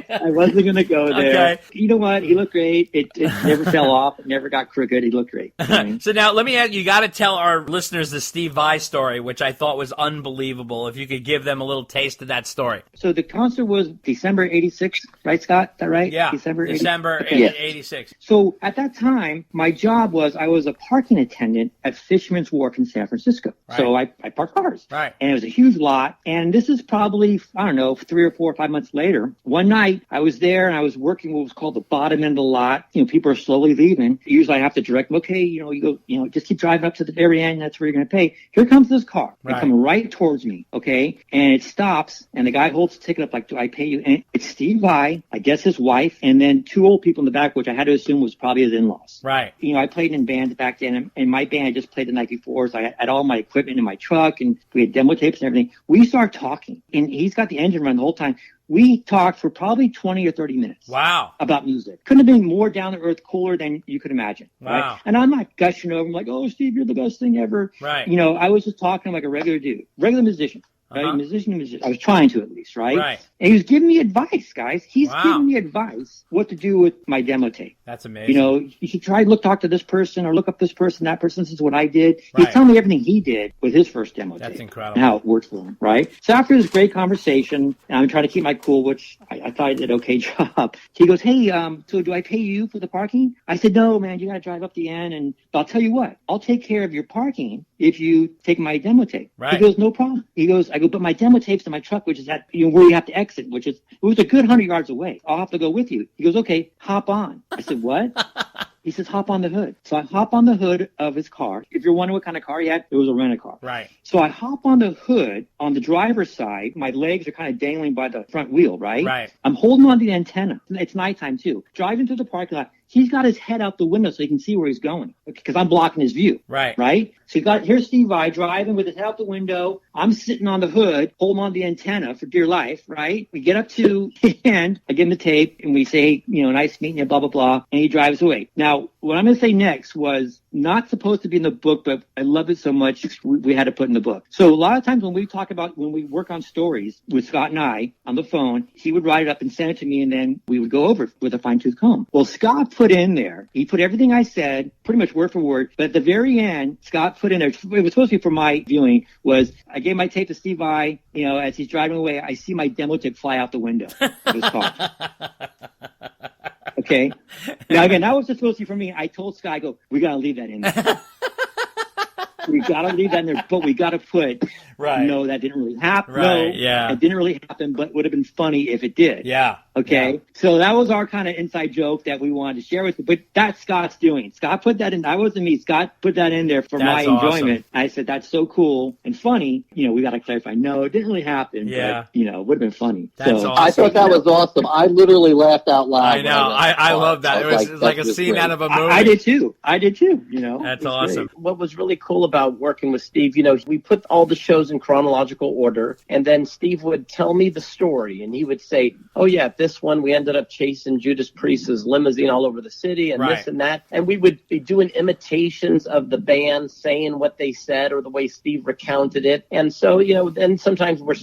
I wasn't going to go there. Okay. You know what? He looked great. It never fell off. It never got crooked. He looked great. So now let me ask you, got to tell our listeners the Steve Vai story, which I thought was unbelievable. If you could give them a little taste of that story. So the concert was December 86, right, Scott? Is that right? Yeah. December 86. So at that time, my job was I was a parking attendant at Fisherman's Wharf in San Francisco. Right. So I parked cars. Right. And it was a huge lot. And this is probably, I don't know, 3 or 4 or 5 months later. One night I was there and I was working what was called the bottom end of the lot. People are slowly leaving. Usually I have to direct them, okay, you go, just keep driving up to the very end. That's where you're going to pay. Here comes this car. They come right towards me, okay? And it stops and the guy holds the ticket up like, do I pay you? And it's Steve Vai, I guess his wife, and then 2 old people in the back, which I had to assume was probably his in-laws. Right. I played in bands back then, and my band I just played the night before, so I had all my equipment in my truck, and we had demo tapes and everything. We start talking, and he's got the engine running the whole time. We talked for probably 20 or 30 minutes. Wow. About music. Couldn't have been more down to earth, cooler than you could imagine. Wow. Right? And I'm not gushing over him like, oh, Steve, you're the best thing ever. Right. I was just talking like a regular dude, regular musician. Right? Musician. I was trying to at least, right? Right. And he was giving me advice, guys. He's giving me advice what to do with my demo tape. That's amazing. You should talk to this person or look up this person, that person. This is what I did. He's telling me everything he did with his first demo tape. That's incredible. And how it worked for him, right? So after this great conversation, and I'm trying to keep my cool, which I thought I did an okay job. He goes, hey, so do I pay you for the parking? I said, no, man, you got to drive up the end. But I'll tell you what, I'll take care of your parking if you take my demo tape. Right. He goes, no problem. He goes, but my demo tape's in my truck, which is at where you have to exit, it was a good 100 yards away. I'll have to go with you. He goes, okay, hop on. I said, what? He says, hop on the hood. So I hop on the hood of his car. If you're wondering what kind of car he had, it was a rent-a-car. Right. So I hop on the hood. On the driver's side, my legs are kind of dangling by the front wheel, right? Right. I'm holding on to the antenna. It's nighttime, too. Driving through the parking lot. He's got his head out the window so he can see where he's going because I'm blocking his view. Right. Right? So here's Steve Vai driving with his head out the window. I'm sitting on the hood, holding on to the antenna for dear life, right? We get up to the end. I give him the tape and we say, nice meeting you, blah, blah, blah. And he drives away. Now, what I'm going to say next was not supposed to be in the book, but I love it so much we had to put in the book. So a lot of times when we work on stories with Scott and I on the phone, he would write it up and send it to me and then we would go over it with a fine-tooth comb. Well, Scott put in there, he put everything I said, pretty much word for word, but at the very end, Scott put in there, it was supposed to be for my viewing, was I gave my tape to Steve Vai, as he's driving away, I see my demo tape fly out the window of his car. Okay. Now again, that was just supposed to be for me. I told Scott, I go, we got to leave that in there. We got to leave that in there, but we got to put, no, that didn't really happen. Right, no, yeah. It didn't really happen, but would have been funny if it did. Yeah. Okay. Yeah. So that was our kind of inside joke that we wanted to share with you, but that's Scott's doing. Scott put that in. That wasn't me. Scott put that in there for my enjoyment. I said, that's so cool and funny. We got to clarify. No, it didn't really happen. Yeah. But, it would have been funny. That's so awesome. I thought that was awesome. I literally laughed out loud. I know. I love that. It was like a scene out of a movie. I did too. That's awesome. Great. What was really cool about working with Steve, we put all the shows in chronological order, and then Steve would tell me the story, and he would say, oh yeah, this one we ended up chasing Judas Priest's limousine all over the city, and this and that, and we would be doing imitations of the band saying what they said or the way Steve recounted it. And so, then sometimes we're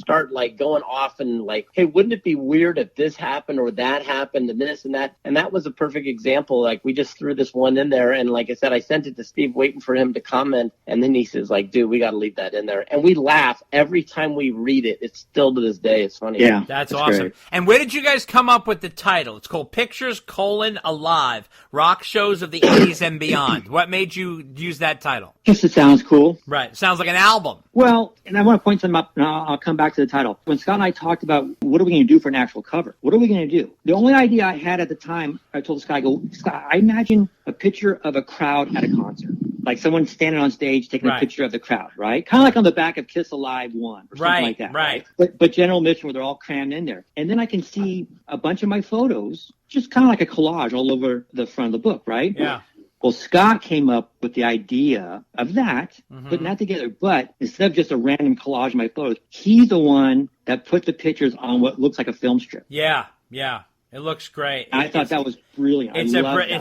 going off and hey, wouldn't it be weird if this happened or that happened and this and that? And that was a perfect example. We just threw this one in there, and like I said, I sent it to Steve waiting for him to comment, and then he says dude, we got to leave that in there. And we laugh every time we read it. It's still to this day. It's funny. Yeah. That's awesome. Great. And where did you guys come up with the title? It's called Pictures, Alive, Rock Shows of the 80s and Beyond. What made you use that title? Just it sounds cool. Right. Sounds like an album. Well, and I want to point something up, and I'll come back to the title. When Scott and I talked about what are we going to do for an actual cover, what are we going to do? The only idea I had at the time, I told Scott, Scott, I imagine a picture of a crowd at a concert. Like someone standing on stage taking a picture of the crowd, right? Kind of like on the back of Kiss Alive 1 or something like that. Right. But general mission where they're all crammed in there. And then I can see a bunch of my photos, just kind of like a collage all over the front of the book, right? Yeah. Well, Scott came up with the idea of that, putting that together. But instead of just a random collage of my photos, he's the one that put the pictures on what looks like a film strip. Yeah, yeah. It looks great. I thought that was brilliant. It's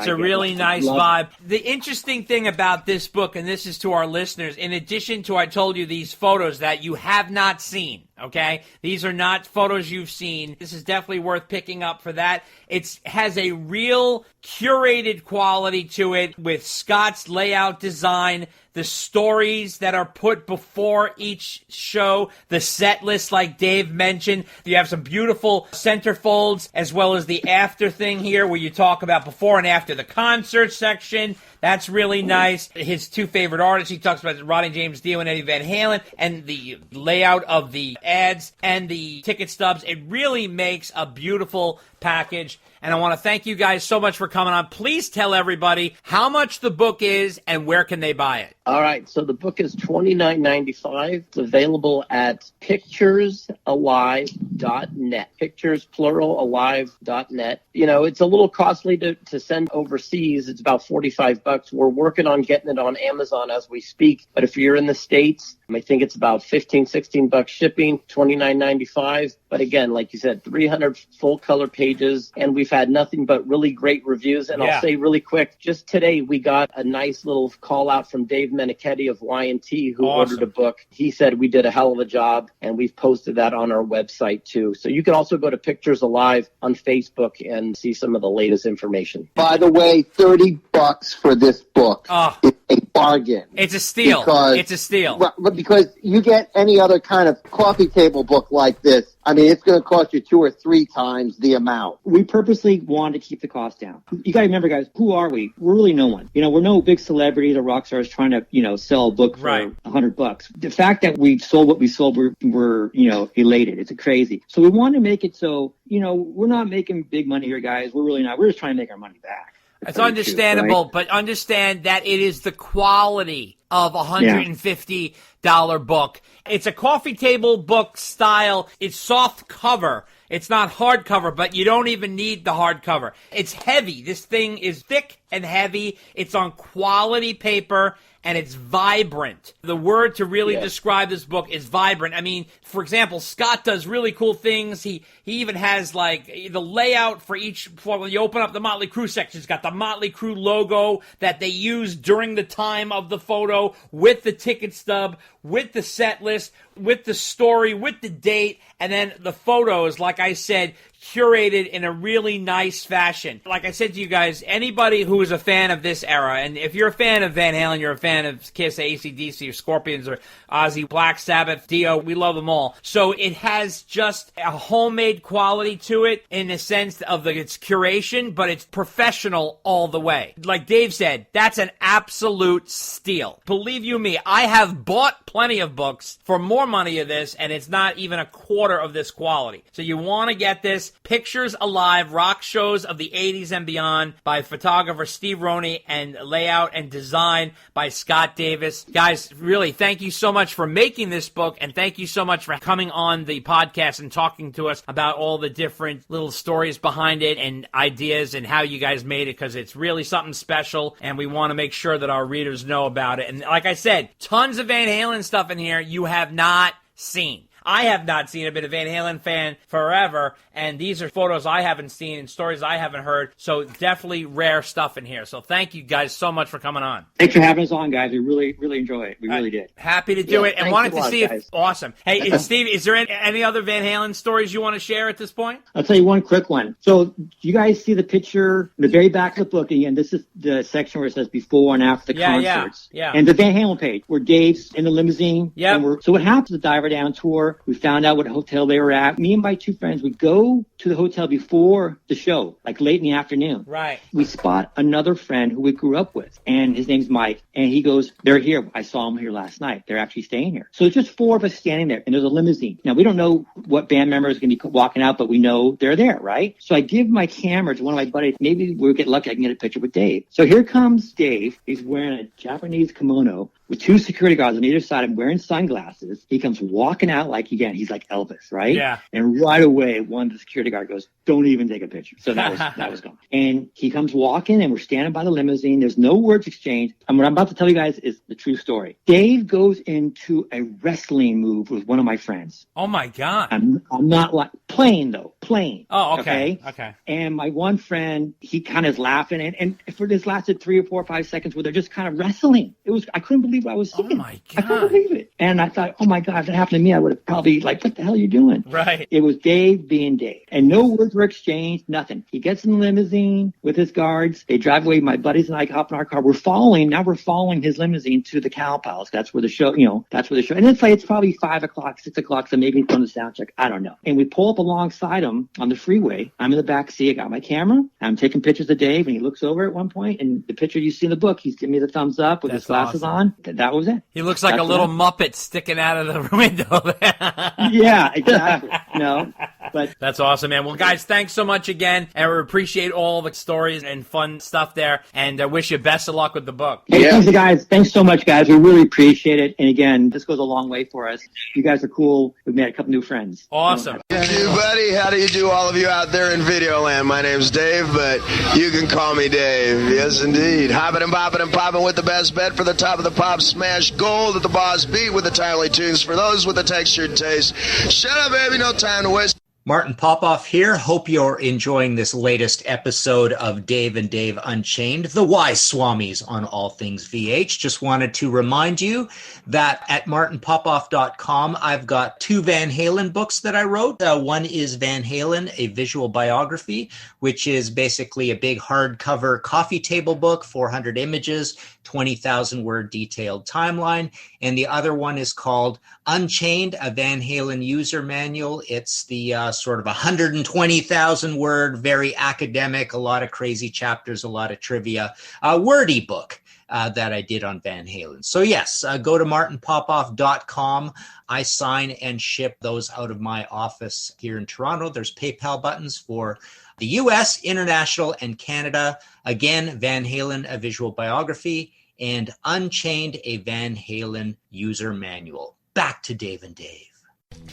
a really nice vibe. The interesting thing about this book, and this is to our listeners, in addition to I told you these photos that you have not seen, okay? These are not photos you've seen. This is definitely worth picking up for that. It has a real curated quality to it with Scott's layout design, the stories that are put before each show, the set list like Dave mentioned. You have some beautiful centerfolds as well as the after thing here where you talk about before and after the concert section. That's really nice. His two favorite artists, he talks about Ronnie James Dio and Eddie Van Halen, and the layout of the ads and the ticket stubs. It really makes a beautiful package. And I want to thank you guys so much for coming on. Please tell everybody how much the book is and where can they buy it. All right, so the book is $29.95. It's available at picturesalive.net. Pictures, plural, alive.net. You know, it's a little costly to send overseas. It's about $45. We're working on getting it on Amazon as we speak. But if you're in the States, I think it's about $15-16 shipping, $29.95. But again, like you said, 300 full color pages, and we've had nothing but really great reviews. And I'll say really quick, just today we got a nice little call out from Dave Menichetti of Y&T who ordered a book. He said we did a hell of a job, and we've posted that on our website too. So you can also go to Pictures Alive on Facebook and see some of the latest information. By the way, $30 for this book. It's a bargain. It's a steal. It's a steal. Because you get any other kind of coffee table book like this, I mean, it's going to cost you 2 or 3 times the amount. We purposely wanted to keep the cost down. You got to remember, guys, who are we? We're really no one. You know, we're no big celebrities or rock stars trying to, you know, sell a book for $100. The fact that we've sold what we sold, we're you know, elated. It's crazy. So we want to make it so, you know, we're not making big money here, guys. We're really not. We're just trying to make our money back. It's understandable, but understand that it is the quality of a $150 book. It's a coffee table book style. It's soft cover. It's not hardcover, but you don't even need the hardcover. It's heavy. This thing is thick and heavy. It's on quality paper, and it's vibrant. The word to really describe this book is vibrant. I mean, for example, Scott does really cool things. He even has, like, the layout for each, when you open up the Motley Crue section, it's got the Motley Crue logo that they used during the time of the photo, with the ticket stub, with the set list, with the story, with the date, and then the photos, like I said, curated in a really nice fashion. Like I said to you guys, anybody who is a fan of this era, and if you're a fan of Van Halen, you're a fan of Kiss, AC/DC, or Scorpions, or Ozzy, Black Sabbath, Dio, we love them all. So it has just a homemade quality to it in the sense of its curation, but it's professional all the way. Like Dave said, that's an absolute steal. Believe you me, I have bought plenty of books for more money of this, and it's not even a quarter of this quality. So you want to get this. Pictures Alive, Rock Shows of the 80s and Beyond by photographer Steve Roney, and layout and design by Scott Davis. Guys, really, thank you so much for making this book, and thank you so much for coming on the podcast and talking to us about all the different little stories behind it and ideas and how you guys made it, because it's really something special, and we want to make sure that our readers know about it. And like I said, tons of Van Halen stuff in here you have not seen. I have not seen. I've been a Van Halen fan forever, and these are photos I haven't seen and stories I haven't heard, so definitely rare stuff in here. So thank you guys so much for coming on. Thanks for having us on, guys. We really, really enjoy it. We really did. Happy to do it, and wanted to see guys. if... Awesome. Hey, Steve, is there any other Van Halen stories you want to share at this point? I'll tell you one quick one. So you guys see the picture, the very back of the book, again, this is the section where it says before and after the concerts. Yeah. And the Van Halen page, where Dave's in the limousine. Yeah. So what happens, the Diver Down tour, we found out what hotel they were at. Me and my 2 friends, we go to the hotel before the show, like late in the afternoon. Right. We spot another friend who we grew up with, and his name's Mike, and he goes, they're here. I saw them here last night. They're actually staying here. So it's just 4 of us standing there, and there's a limousine. Now, we don't know what band member is going to be walking out, but we know they're there, right? So I give my camera to one of my buddies. Maybe we'll get lucky. I can get a picture with Dave. So here comes Dave. He's wearing a Japanese kimono with 2 security guards on either side. I'm wearing sunglasses. He comes walking out like, again, he's like Elvis, right? Yeah. And right away, one of the security guard goes, don't even take a picture. So that was gone. And he comes walking, and we're standing by the limousine. There's no words exchanged. And what I'm about to tell you guys is the true story. Dave goes into a wrestling move with one of my friends. Oh, my God. I'm not like, playing. Oh, okay. And my one friend, he kind of is laughing. And for this lasted 3 or 4 or 5 seconds where they're just kind of wrestling. I couldn't believe what I was seeing. Oh, my God. I couldn't believe it. And I thought, oh, my God, if that happened to me, I would have probably like, what the hell are you doing? Right. It was Dave being Dave. And no words were exchanged, nothing. He gets in the limousine with his guards. They drive away. My buddies and I hop in our car. We're following his limousine to the Cow Palace. That's where the show, And it's probably 5 o'clock, 6 o'clock, so maybe it's on the sound check. I don't know. And we pull up alongside him, room on the freeway. I'm in the back seat. I got my camera. I'm taking pictures of Dave, and he looks over at one point, and the picture you see in the book, he's giving me the thumbs up with his glasses on. That was it. He looks like a little Muppet sticking out of the window. Yeah, exactly. But that's awesome, man. Well, guys, thanks so much again, and we appreciate all the stories and fun stuff there, and I wish you best of luck with the book. Hey, thanks, guys. Thanks so much, guys. We really appreciate it. And again, this goes a long way for us. You guys are cool. We've made a couple new friends. Awesome. Thank you, buddy. How do you do, all of you out there in video land? My name's Dave, but you can call me Dave. Yes, indeed. Hopping and bopping and popping with the best bet for the top of the pop smash gold at the boss beat with the timely tunes for those with a textured taste. Shut up, baby. No time to waste. Martin Popoff here. Hope you're enjoying this latest episode of Dave and Dave Unchained, the Wise Swamis on All Things VH. Just wanted to remind you that at martinpopoff.com, I've got 2 Van Halen books that I wrote. One is Van Halen, a visual biography, which is basically a big hardcover coffee table book, 400 images, 20,000 word detailed timeline. And the other one is called Unchained, a Van Halen user manual. It's the sort of 120,000 word, very academic, a lot of crazy chapters, a lot of trivia, wordy book that I did on Van Halen. So yes, go to martinpopoff.com. I sign and ship those out of my office here in Toronto. There's PayPal buttons for the US, international, and Canada. Again, Van Halen, a visual biography, and Unchained, a Van Halen user manual. Back to Dave and Dave.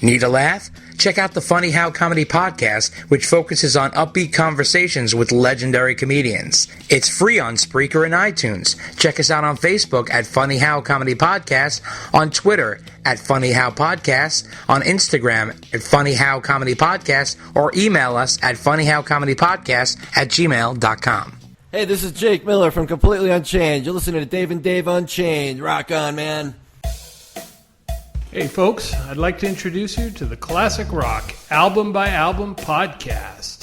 Need a laugh? Check out the Funny How Comedy Podcast, which focuses on upbeat conversations with legendary comedians. It's free on Spreaker and iTunes. Check us out on Facebook at Funny How Comedy Podcast, on Twitter at Funny How Podcast, on Instagram at Funny How Comedy Podcast, or email us at funnyhowcomedypodcast@gmail.com. Hey, this is Jake Miller from Completely Unchained. You're listening to Dave and Dave Unchained. Rock on, man. Hey folks, I'd like to introduce you to the Classic Rock Album by Album podcast.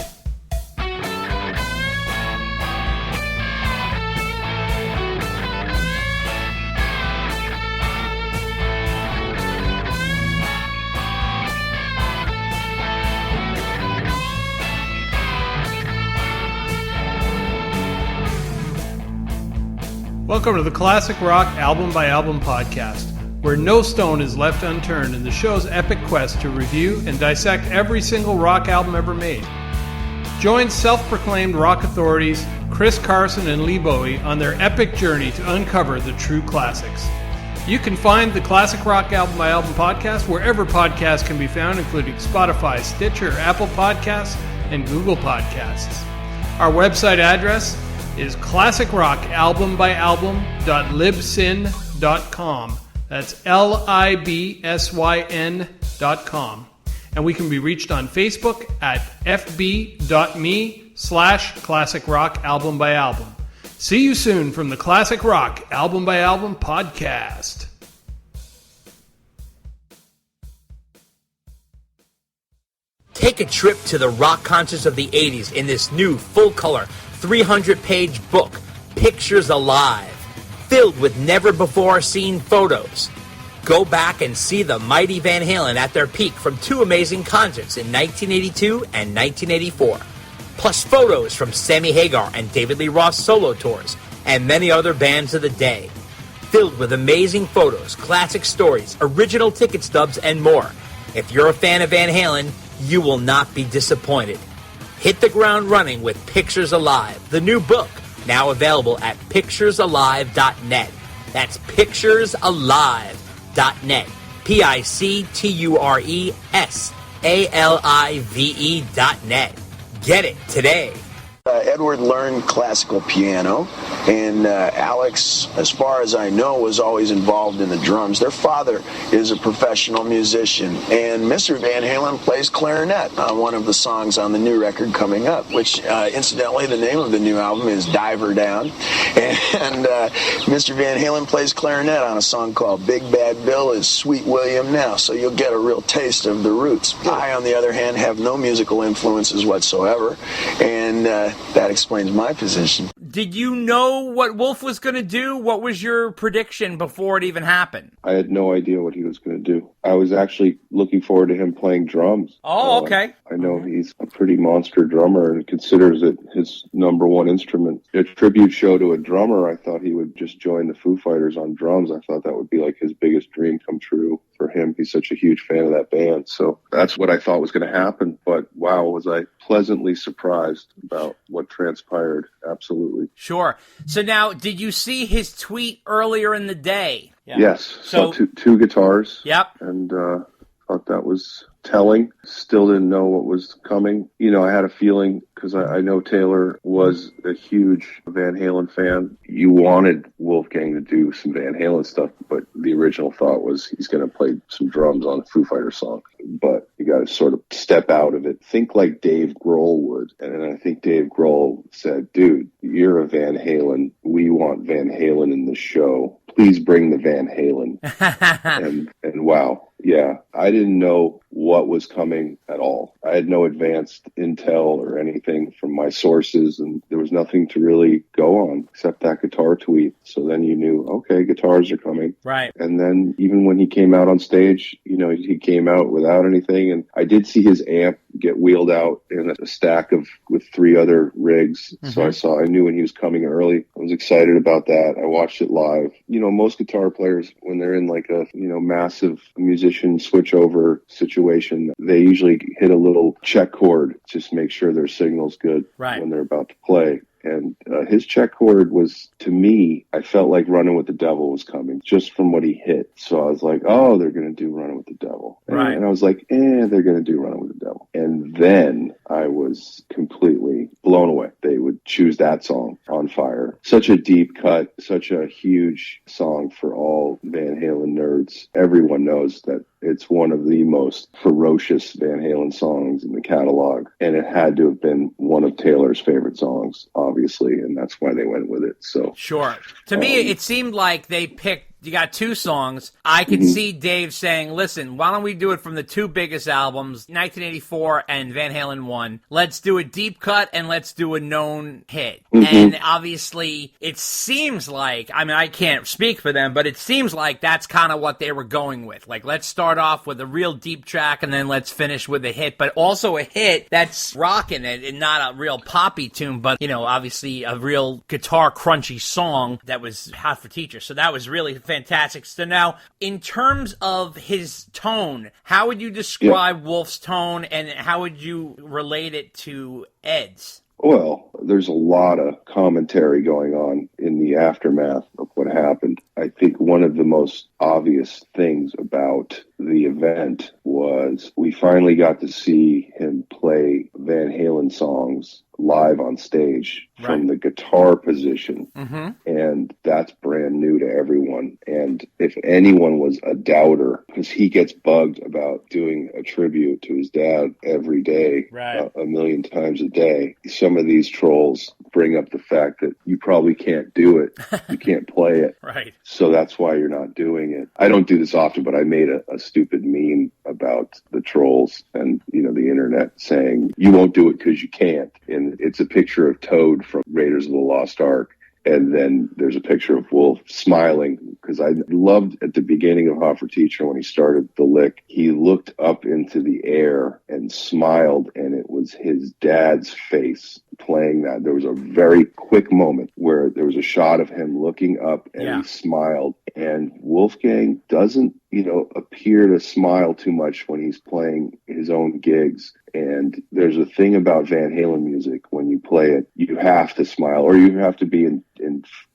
Welcome to the Classic Rock Album by Album podcast, where no stone is left unturned in the show's epic quest to review and dissect every single rock album ever made. Join self-proclaimed rock authorities Chris Carson and Lee Bowie on their epic journey to uncover the true classics. You can find the Classic Rock Album by Album podcast wherever podcasts can be found, including Spotify, Stitcher, Apple Podcasts, and Google Podcasts. Our website address is classicrockalbumbyalbum.libsyn.com. That's LIBSYN.com. And we can be reached on Facebook at fb.me/Classic Rock Album by Album. See you soon from the Classic Rock Album by Album podcast. Take a trip to the rock concerts of the 80s in this new full-color 300-page book, Pictures Alive, filled with never-before-seen photos. Go back and see the mighty Van Halen at their peak from 2 amazing concerts in 1982 and 1984, plus photos from Sammy Hagar and David Lee Roth's solo tours, and many other bands of the day. Filled with amazing photos, classic stories, original ticket stubs, and more. If you're a fan of Van Halen, you will not be disappointed. Hit the ground running with Pictures Alive, the new book, now available at picturesalive.net. That's picturesalive.net. picturesalive.net. Get it today. Edward learned classical piano, and Alex, as far as I know, was always involved in the drums. Their father is a professional musician, and Mr. Van Halen plays clarinet on one of the songs on the new record coming up, which, incidentally, the name of the new album is Diver Down, and Mr. Van Halen plays clarinet on a song called Big Bad Bill is Sweet William Now, so you'll get a real taste of the roots. I, on the other hand, have no musical influences whatsoever, and that explains my position. Did you know what Wolf was going to do? What was your prediction before it even happened? I had no idea what he was going to do. I was actually looking forward to him playing drums. Oh, okay. I know he's a pretty monster drummer and considers it his number one instrument. A tribute show to a drummer, I thought he would just join the Foo Fighters on drums. I thought that would be like his biggest dream come true for him. He's such a huge fan of that band. So that's what I thought was going to happen. But wow, was I pleasantly surprised about what transpired. Absolutely. Sure. So now, did you see his tweet earlier in the day? Yeah. Yes. So two guitars. Yep. And thought that was telling. Still didn't know what was coming. You know, I had a feeling because I know Taylor was a huge Van Halen fan. You wanted Wolfgang to do some Van Halen stuff, but the original thought was he's going to play some drums on a Foo Fighter song. But you got to sort of step out of it. Think like Dave Grohl would. And I think Dave Grohl said, dude, you're a Van Halen. We want Van Halen in the show. Please bring the Van Halen. and wow. Yeah, I didn't know what was coming at all. I had no advanced intel or anything from my sources, and there was nothing to really go on except that guitar tweet. So then you knew, okay, guitars are coming. Right. And then even when he came out on stage, you know, he came out without anything. And I did see his amp get wheeled out in a stack with 3 other rigs. Mm-hmm. So I knew when he was coming early. I was excited about that. I watched it live. You know, most guitar players, when they're in like a, you know, massive musician switchover situation, they usually hit a little check chord, just make sure their signal's good when they're about to play. And his check chord was, to me, I felt like Running with the Devil was coming just from what he hit. So I was like, oh, they're going to do Running with the Devil. Right. And I was like, they're going to do Running with the Devil. And then I was completely blown away. They would choose that song, On Fire. Such a deep cut, such a huge song for all Van Halen nerds. Everyone knows that it's one of the most ferocious Van Halen songs in the catalog. And it had to have been one of Taylor's favorite songs, obviously, and that's why they went with it. So sure. To me, it seemed like they picked, you got 2 songs. I could see Dave saying, listen, why don't we do it from the 2 biggest albums, 1984 and Van Halen 1. Let's do a deep cut and let's do a known hit. And obviously, it seems like, I mean, I can't speak for them, but it seems like that's kind of what they were going with. Like, let's start off with a real deep track and then let's finish with a hit, but also a hit that's rocking it and not a real poppy tune, but, you know, obviously a real guitar crunchy song that was hot for teachers. So that was really fantastic. So now, in terms of his tone, how would you describe Wolf's tone, and how would you relate it to Ed's? Well, there's a lot of commentary going on in the aftermath of what happened. I think one of the most obvious things about the event was we finally got to see him play Van Halen songs live on stage from the guitar position. And that's brand new to everyone. And if anyone was a doubter, because he gets bugged about doing a tribute to his dad every day, a million times a day, some of these trolls bring up the fact that you probably can't do it. You can't play it. Right. So that's why you're not doing it. I don't do this often, but I made a stupid meme about the trolls and, you know, the internet saying, you won't do it because you can't. And it's a picture of Toad from Raiders of the Lost Ark. And then there's a picture of Wolf smiling, because I loved at the beginning of Hot for Teacher when he started the lick, he looked up into the air and smiled, and it was his dad's face playing that. There was a very quick moment where there was a shot of him looking up and he smiled. And Wolfgang doesn't, you know, appear to smile too much when he's playing his own gigs. And there's a thing about Van Halen music, when you play it, you have to smile, or you have to be in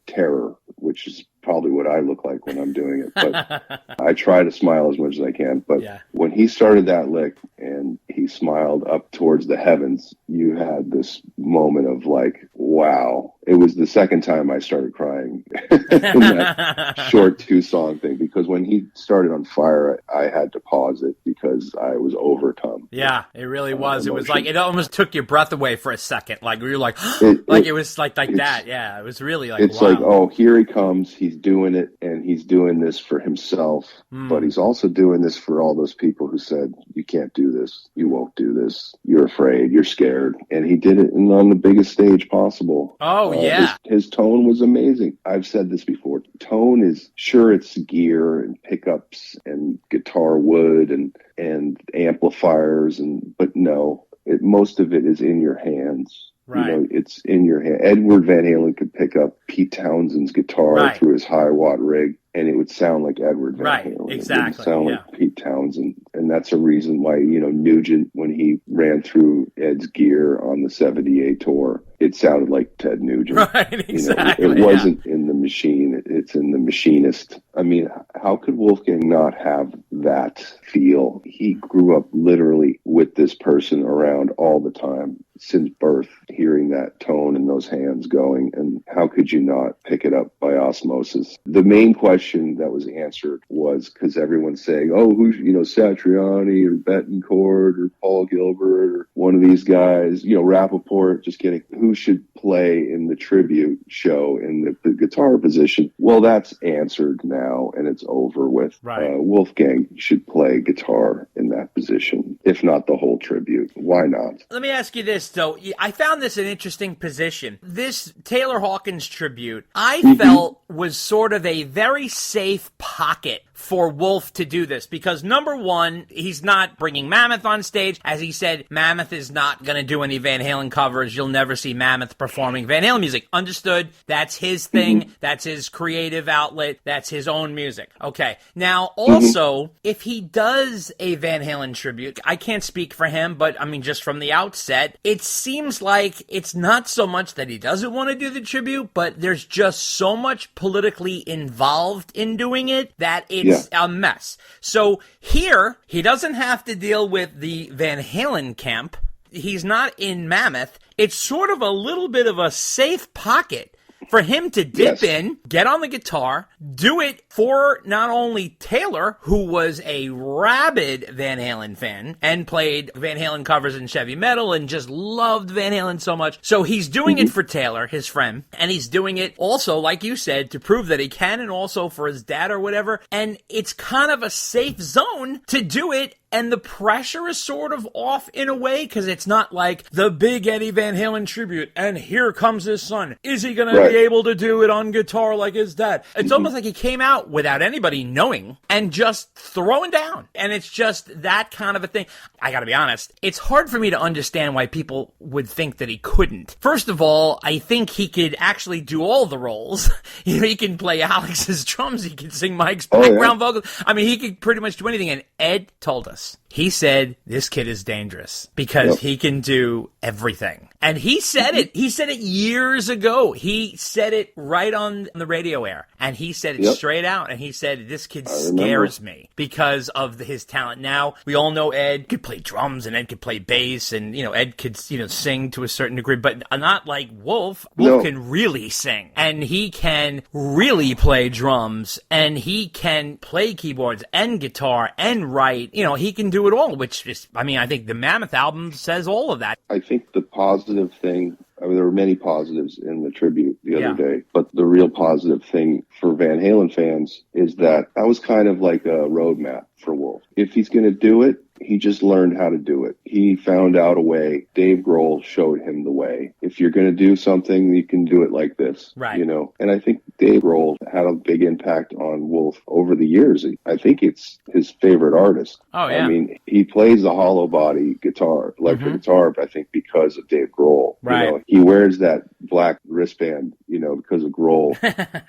terror, which is probably what I look like when I'm doing it. But I try to smile as much as I can. But when he started that lick and he smiled up towards the heavens, you had this moment of like, wow. It was the second time I started crying in that short 2-song thing, because when he started On Fire, I had to pause it because I was overcome. Yeah, it really was. It was like, it almost took your breath away for a second. Like, we were like, it was like that. Yeah, it was really like, it's wow. like, oh, here he comes. He's doing it, and he's doing this for himself, but he's also doing this for all those people who said, you can't do this. You won't do this. You're afraid. You're scared. And he did it on the biggest stage possible. Oh, yeah. His tone was amazing. I've said this before. Tone is, sure, it's gear and pickups and guitar wood and amplifiers, but no, most of it is in your hands. Right. You know, it's in your hand. Edward Van Halen could pick up Pete Townshend's guitar through his high watt rig, and it would sound like Edward Van Halen. Exactly. It wouldn't sound like Pete Townsend. And that's a reason why, Nugent, when he ran through Ed's gear on the 78 tour, it sounded like Ted Nugent. Right, exactly. It wasn't in the machine. It's in the machinist. I mean, how could Wolfgang not have that feel? He grew up literally with this person around all the time since birth, hearing that tone and those hands going. And how could you not pick it up by osmosis? The main question that was answered was, because everyone's saying, oh, who's, Satriani or Betancourt or Paul Gilbert or one of these guys, Rapoport, just kidding. Who should play in the tribute show in the guitar position? Well, that's answered now, and it's over with. Right. Wolfgang should play guitar in that position, if not the whole tribute. Why not? Let me ask you this, though. I found this an interesting position. This Taylor Hawkins tribute, I felt was sort of a very safe pocket for Wolf to do this, because number one, he's not bringing Mammoth on stage. As he said, Mammoth is not going to do any Van Halen covers. You'll never see Mammoth performing Van Halen music. Understood. That's his thing. That's his creative outlet. That's his own music. Okay. Now, also, if he does a Van Halen tribute, I can't speak for him, but I mean, just from the outset, it seems like it's not so much that he doesn't want to do the tribute, but there's just so much politically involved in doing it that it's a mess. So here, he doesn't have to deal with the Van Halen camp. He's not in Mammoth. It's sort of a little bit of a safe pocket for him to dip in, get on the guitar, do it for not only Taylor, who was a rabid Van Halen fan and played Van Halen covers in Chevy Metal and just loved Van Halen so much. So he's doing it for Taylor, his friend, and he's doing it also, like you said, to prove that he can, and also for his dad or whatever. And it's kind of a safe zone to do it. And the pressure is sort of off in a way, because it's not like the big Eddie Van Halen tribute, and here comes his son. Is he going to be able to do it on guitar like his dad? It's almost like he came out without anybody knowing and just throwing down. And it's just that kind of a thing. I got to be honest, it's hard for me to understand why people would think that he couldn't. First of all, I think he could actually do all the roles. He can play Alex's drums. He can sing Mike's background vocals. I mean, he could pretty much do anything. And Ed told us, he said, this kid is dangerous because he can do everything. And he said it. He said it years ago. He said it right on the radio air. And he said it straight out. And he said, this kid scares me because of his talent. Now, we all know Ed could play drums and Ed could play bass. And, Ed could, sing to a certain degree. But not like Wolf. Wolf can really sing. And he can really play drums. And he can play keyboards and guitar and write. He can do it all, which is, I think the Mammoth album says all of that. I think the positive thing, there were many positives in the tribute the other day, but the real positive thing for Van Halen fans is that was kind of like a roadmap for Wolf. If he's going to do it, he just learned how to do it. He found out a way. Dave Grohl showed him the way. If you're going to do something, you can do it like this. Right. And I think Dave Grohl had a big impact on Wolf over the years. I think it's his favorite artist. Oh, yeah. I mean, he plays the hollow body guitar, electric guitar, I think because of Dave Grohl. Right. He wears that black wristband, because of Grohl.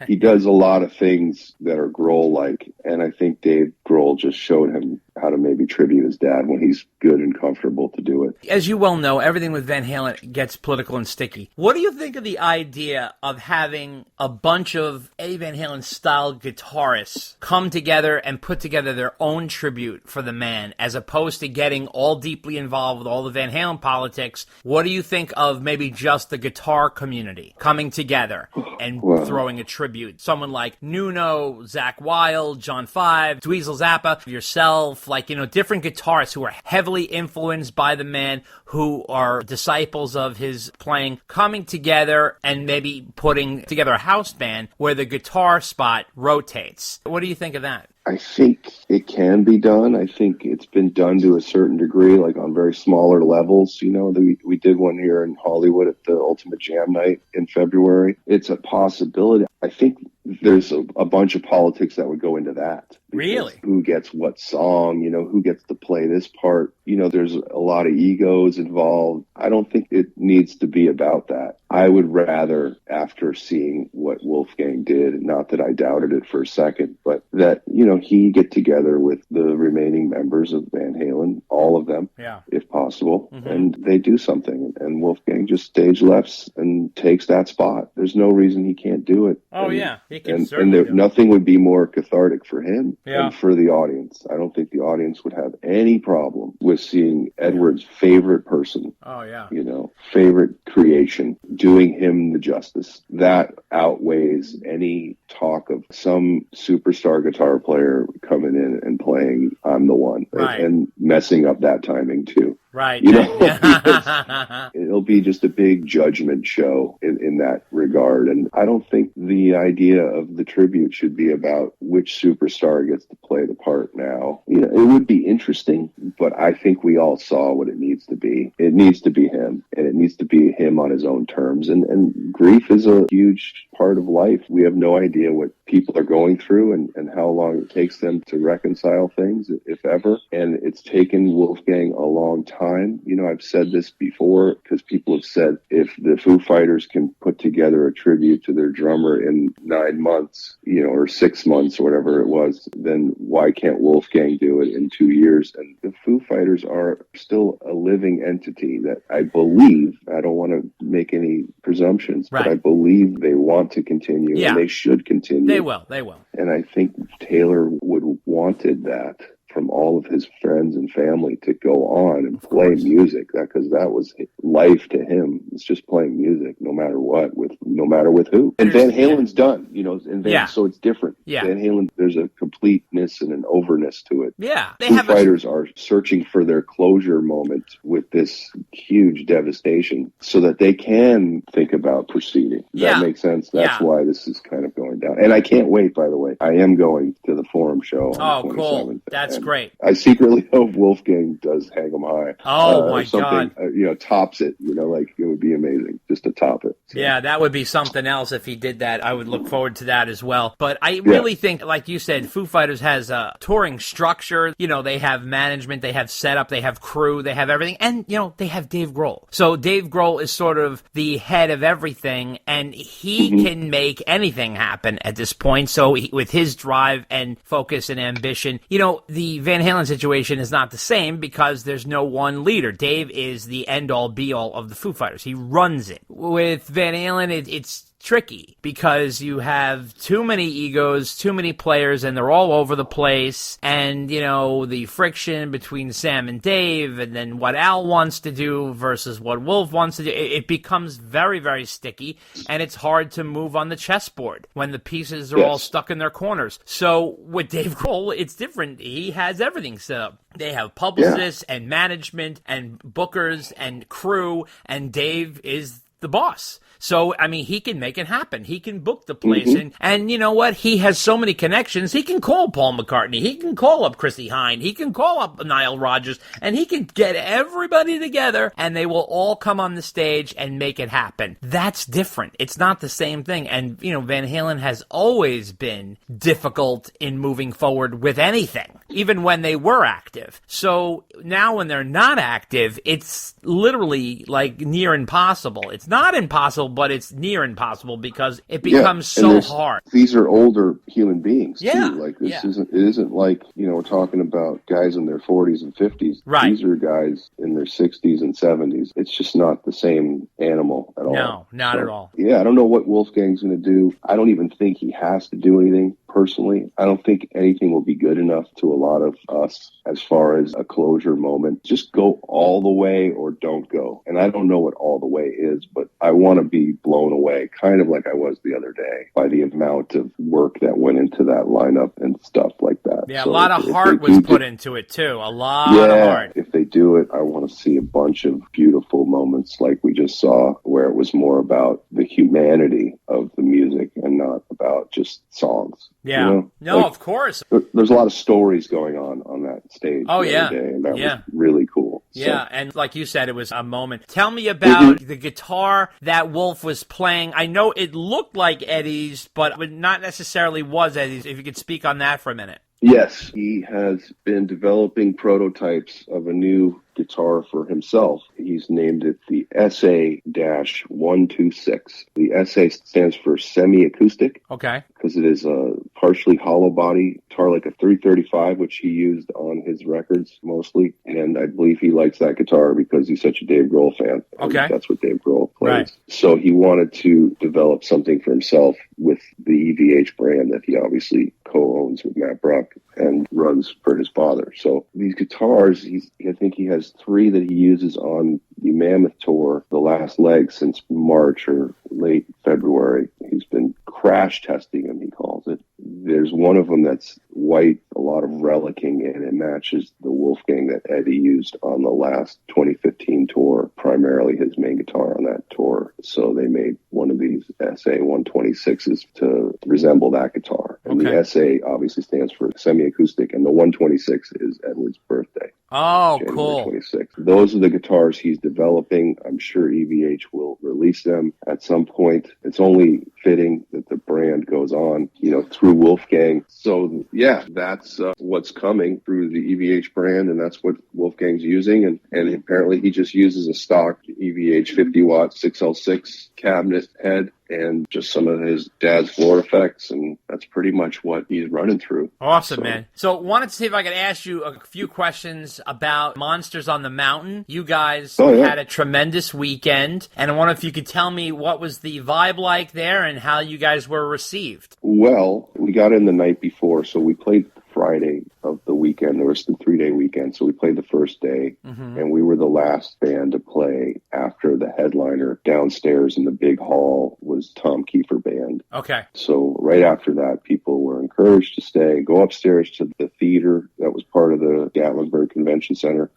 He does a lot of things that are Grohl-like, and I think Dave Grohl just showed him how to maybe tribute his dad when he's good and comfortable to do it. As you well know, everything with Van Halen gets political and sticky. What do you think of the idea of having a bunch of Eddie Van Halen style guitarists come together and put together their own tribute for the man, as opposed to getting all deeply involved with all the Van Halen politics? What do you think of maybe just the guitar community coming together and throwing a tribute? Someone like Nuno, Zakk Wylde, John Five, Dweezil Zappa, yourself, different guitarists who are heavily influenced by the man, who are disciples of his playing, coming together and maybe putting together a house band where the guitar spot rotates. What do you think of that? I think It can be done. I think it's been done to a certain degree, like on very smaller levels. You know, we did one here in Hollywood at the Ultimate Jam Night in February. It's a possibility. I think there's a bunch of politics that would go into that. Really? Who gets what song, you know, who gets to play this part? You know, there's a lot of egos involved. I don't think it needs to be about that. I would rather, after seeing what Wolfgang did, not that I doubted it for a second, but that, you know, he get together with the remaining members of Van Halen, all of them, if possible, and they do something. And Wolfgang just stage lefts and takes that spot. There's no reason he can't do it. Oh, and, yeah. He can and certainly do it. nothing would be more cathartic for him Yeah. and for the audience. I don't think the audience would have any problem with seeing Edward's favorite person, Oh, yeah. you know, favorite creation, doing him the justice. That outweighs any talk of some superstar guitar player coming in and playing I'm the One, Right. and messing up that timing too. Right. You know, it'll be just a big judgment show in that regard. And I don't think the idea of the tribute should be about which superstar gets to play the part now. You know, it would be interesting, but I think we all saw what it needs to be. It needs to be him, and it needs to be him on his own terms. And grief is a huge part of life. We have no idea what people are going through and how long it takes them to reconcile things, if ever. And it's taken Wolfgang a long time. You know, I've said this before because people have said if the Foo Fighters can put together a tribute to their drummer in 9 months, you know, or 6 months or whatever it was, then why can't Wolfgang do it in 2 years? And the Foo Fighters are still a living entity that I believe, I don't want to make any presumptions, but I believe they want to continue and they should continue. They will. They will. And I think Taylor would have wanted that from all of his friends and family to go on and play music, because that was life to him. It's just playing music, no matter what, no matter with who. And Van Halen's done, you know, and so it's different. Yeah. Van Halen, there's a completeness and an overness to it. Yeah. They Foo have Fighters are searching for their closure moment with this huge devastation so that they can think about proceeding. Does that make sense? That's why this is kind of going down. And I can't wait, by the way. I am going to the Forum show on the 27th. Cool. That's great. I secretly hope Wolfgang does Hang 'em High. Oh, my something, God. You know, tops it. You know, like it would be amazing just to top it. So. Yeah, that would be something else if he did that. I would look forward to that as well. But I really think, like you said, Foo Fighters has a touring structure. You know, they have management, they have setup, they have crew, they have everything. And, you know, they have Dave Grohl. So Dave Grohl is sort of the head of everything, and he can make anything happen at this point. So with his drive and focus and ambition, you know, the Van Halen situation is not the same because there's no one leader. Dave is the end-all, be-all of the Foo Fighters. He runs it. With Van Halen, it's tricky because you have too many egos, too many players, and they're all over the place. And, you know, the friction between Sam and Dave, and then what Al wants to do versus what Wolf wants to do, it becomes very, very sticky, and it's hard to move on the chessboard when the pieces are all stuck in their corners. So with Dave Grohl, it's different. He has everything set up. They have publicists and management and bookers and crew, and Dave is the boss. So, I mean, he can make it happen. He can book the place. And you know what? He has so many connections. He can call Paul McCartney. He can call up Chrissie Hynde. He can call up Nile Rodgers. And he can get everybody together, and they will all come on the stage and make it happen. That's different. It's not the same thing. And, you know, Van Halen has always been difficult in moving forward with anything, even when they were active. So now when they're not active, it's literally like near impossible. It's not impossible, but it's near impossible because it becomes so hard. These are older human beings too. Yeah. Like this isn't like, you know, we're talking about guys in their 40s and 50s. Right. These are guys in their 60s and 70s. It's just not the same animal at all. No, not at all. Yeah, I don't know what Wolfgang's going to do. I don't even think he has to do anything. Personally, I don't think anything will be good enough to a lot of us as far as a closure moment. Just go all the way or don't go. And I don't know what all the way is, but I want to be blown away, kind of like I was the other day, by the amount of work that went into that lineup and stuff like that. Yeah, so a lot of heart was put into it, too. A lot of heart. If they do it, I want to see a bunch of beautiful moments like we just saw, where it was more about the humanity of the music and not about just songs. Yeah. You know? No, Like, of course. There's a lot of stories going on that stage Oh, the yeah. other day, and that Yeah. was really cool. Yeah, So, and like you said, it was a moment. Tell me about the guitar that Wolf was playing. I know it looked like Eddie's, but not necessarily was Eddie's. If you could speak on that for a minute. yes, he has been developing prototypes of a new guitar for himself. He's named it the SA-126. The SA stands for semi-acoustic. Okay. Because it is a partially hollow body guitar, like a 335, which he used on his records mostly. And I believe he likes that guitar because he's such a Dave Grohl fan. Okay. That's what Dave Grohl plays. Right. So he wanted to develop something for himself with the EVH brand that he obviously co-owns with Matt Bruck and runs for his father. So these guitars, I think he has 3 that he uses on the Mammoth tour, the last leg since March or late February. He's been crash testing them, he calls it. There's one of them that's white, a lot of relicking, and it matches the Wolfgang that Eddie used on the last 2015 tour, primarily his main guitar on that tour. So they made one of these SA-126s to resemble that guitar. And the SA obviously stands for semi-acoustic, and the 126 is Edward's birthday. Oh, January cool. 26th. Those are the guitars he's developing. I'm sure EVH will release them at some point. It's only fitting that the brand goes on, through Wolfgang. So yeah, that's what's coming through the EVH brand, and that's what Wolfgang's using. And apparently he just uses a stock EVH 50 watt 6L6 cabinet head and just some of his dad's floor effects, and that's pretty much what he's running through. Awesome, man. So wanted to see if I could ask you a few questions about Monsters on the Mountain. You guys had a tremendous weekend, and I wonder if you could tell me what was the vibe like there and how you guys were received. Well, we got in the night before, so we played Friday of the weekend. There was the 3-day weekend, so we played the first day, and we were the last band to play after the headliner. Downstairs in the big hall was Tom Kiefer Band. Okay. So right after that, people were encouraged to stay, go upstairs to the theater that was part of the Gatlinburg Convention Center.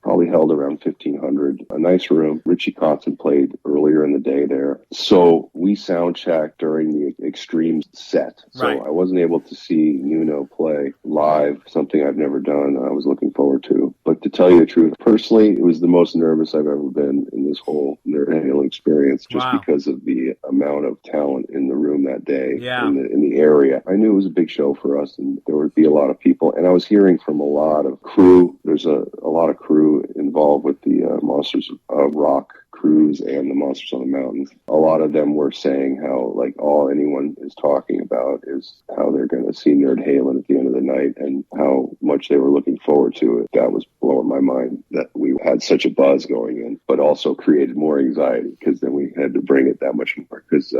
Probably held around 1,500. A nice room. Richie Kotzen played earlier in the day there. So we sound checked during the Extreme set. So I wasn't able to see Nuno play live, something I've never done. I was looking forward to. But to tell you the truth, personally, it was the most nervous I've ever been in this whole Nerd Halen experience, just because of the amount of talent in the room that day, in the area. I knew it was a big show for us, and there would be a lot of people. And I was hearing from a lot of crew. There's a lot of crew involved with the Monsters of Rock cruise and the Monsters on the Mountains. A lot of them were saying how, like, all anyone is talking about is how they're going to see Nerd Halen at the end of the night and how much they were looking forward to it. That was blowing my mind that we had such a buzz going in, but also created more anxiety because then we had to bring it that much more because,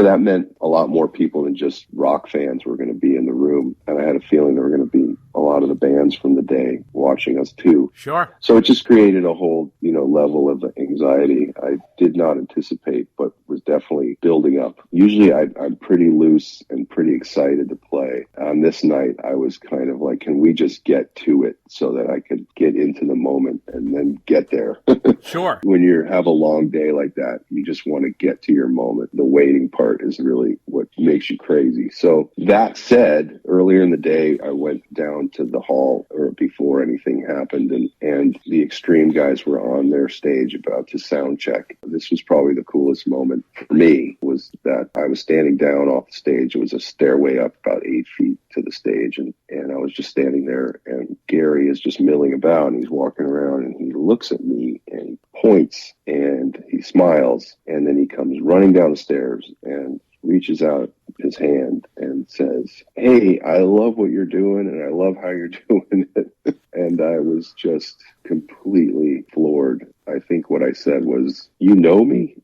that meant a lot more people than just rock fans were going to be in the room. And I had a feeling there were going to be a lot of the bands from the day watching us too. Sure. So it just created a whole, level of anxiety I did not anticipate, but was definitely building up. Usually I'm pretty loose and pretty excited to play. On this night, I was kind of like, can we just get to it so that I could get into the moment and then get there? Sure. When you have a long day like that, you just want to get to your moment. The waiting part is really what makes you crazy. So that said, earlier in the day, I went down to the hall or before anything happened, and the Extreme guys were on their stage about to sound check. This was probably the coolest moment for me, was that I was standing down off the stage. It was a stairway up about 8 feet to the stage, and I was just standing there, and Gary is just milling about, and he's walking around, and he looks at me, and he points, and he smiles, and then he comes running down the stairs and reaches out his hand and says, "Hey, I love what you're doing, and I love how you're doing it." And I was just completely floored. I think what I said was, "You know me?"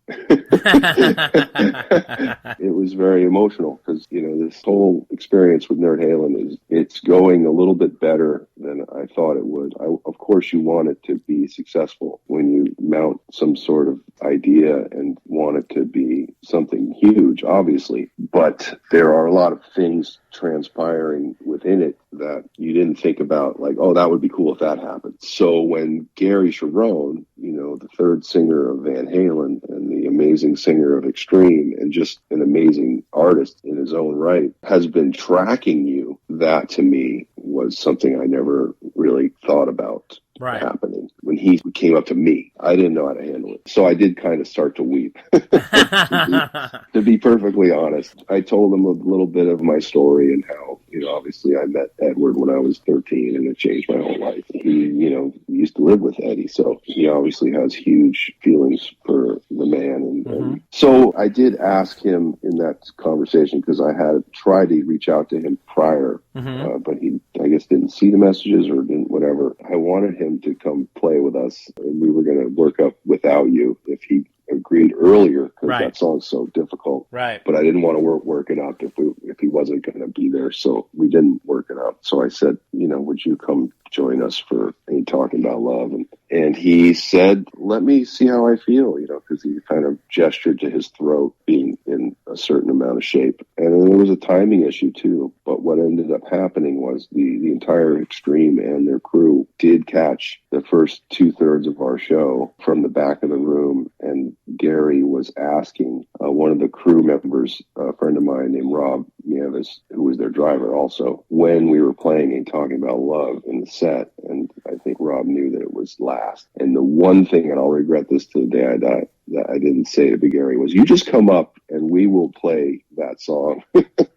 It was very emotional because, this whole experience with Nerd Halen it's going a little bit better than I thought it would. Of course, you want it to be successful when you mount some sort of idea and want it to be something huge, obviously. But there are a lot of things transpiring within it that you didn't think about, like, oh, that would be cool if that happened. So when Gary Cherone, the third singer of Van Halen and the amazing singer of Extreme and just an amazing artist in his own right, has been tracking you, that to me was something I never really thought about happening. When he came up to me, I didn't know how to handle it. So I did kind of start to weep. To be perfectly honest, I told him a little bit of my story and how, obviously I met Edward when I was 13 and it changed my whole life. He, used to live with Eddie, so he obviously has huge feelings for the man. And so I did ask him in that conversation, because I had tried to reach out to him prior, but he, I guess, didn't see the messages or didn't, whatever. I wanted him to come play with us, and we were going to work up Without You if he agreed earlier, because that song's so difficult. Right. But I didn't want to work it up if he wasn't going to be there, so we didn't work it up. So I said, would you come join us for Ain't Talking About Love? And he said, let me see how I feel, because he kind of gestured to his throat being in a certain amount of shape. And there was a timing issue too. But what ended up happening was the entire Extreme and their crew did catch the first 2/3 of our show from the back of the room. And Gary was asking one of the crew members, a friend of mine named Rob Nieves, who was their driver also, when we were playing Ain't Talking About Love in the set. And I think Rob knew that it was last. And the one thing, and I'll regret this to the day I die, that I didn't say to Big Gary was, you just come up and we will play that song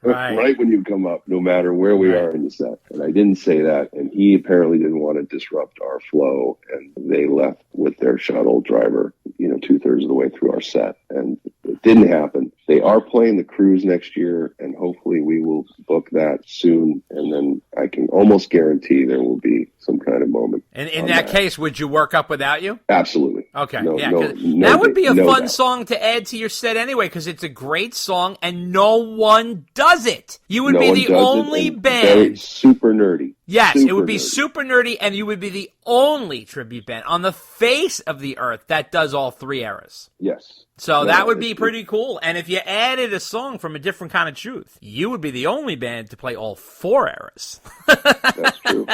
right when you come up, no matter where we are in the set. And I didn't say that, and he apparently didn't want to disrupt our flow, and they left with their shuttle driver, 2/3 of the way through our set, and it didn't happen. They are playing the cruise next year, and hopefully we will book that soon, and then I can almost guarantee there will be some kind of moment. And in that case, would you work up Without You? Absolutely. Okay, No, yeah, no, that would be a fun doubt. song to add to your set anyway, because it's a great song and no one does it. You would No be one the does only it, and band. very super nerdy. Yes, Super it would be nerdy. super nerdy, and you would be the only tribute band on the face of the earth that does all three eras. Yes. So No, that would be pretty cool. And if you added a song from A Different Kind of Truth, you would be the only band to play all four eras. That's true.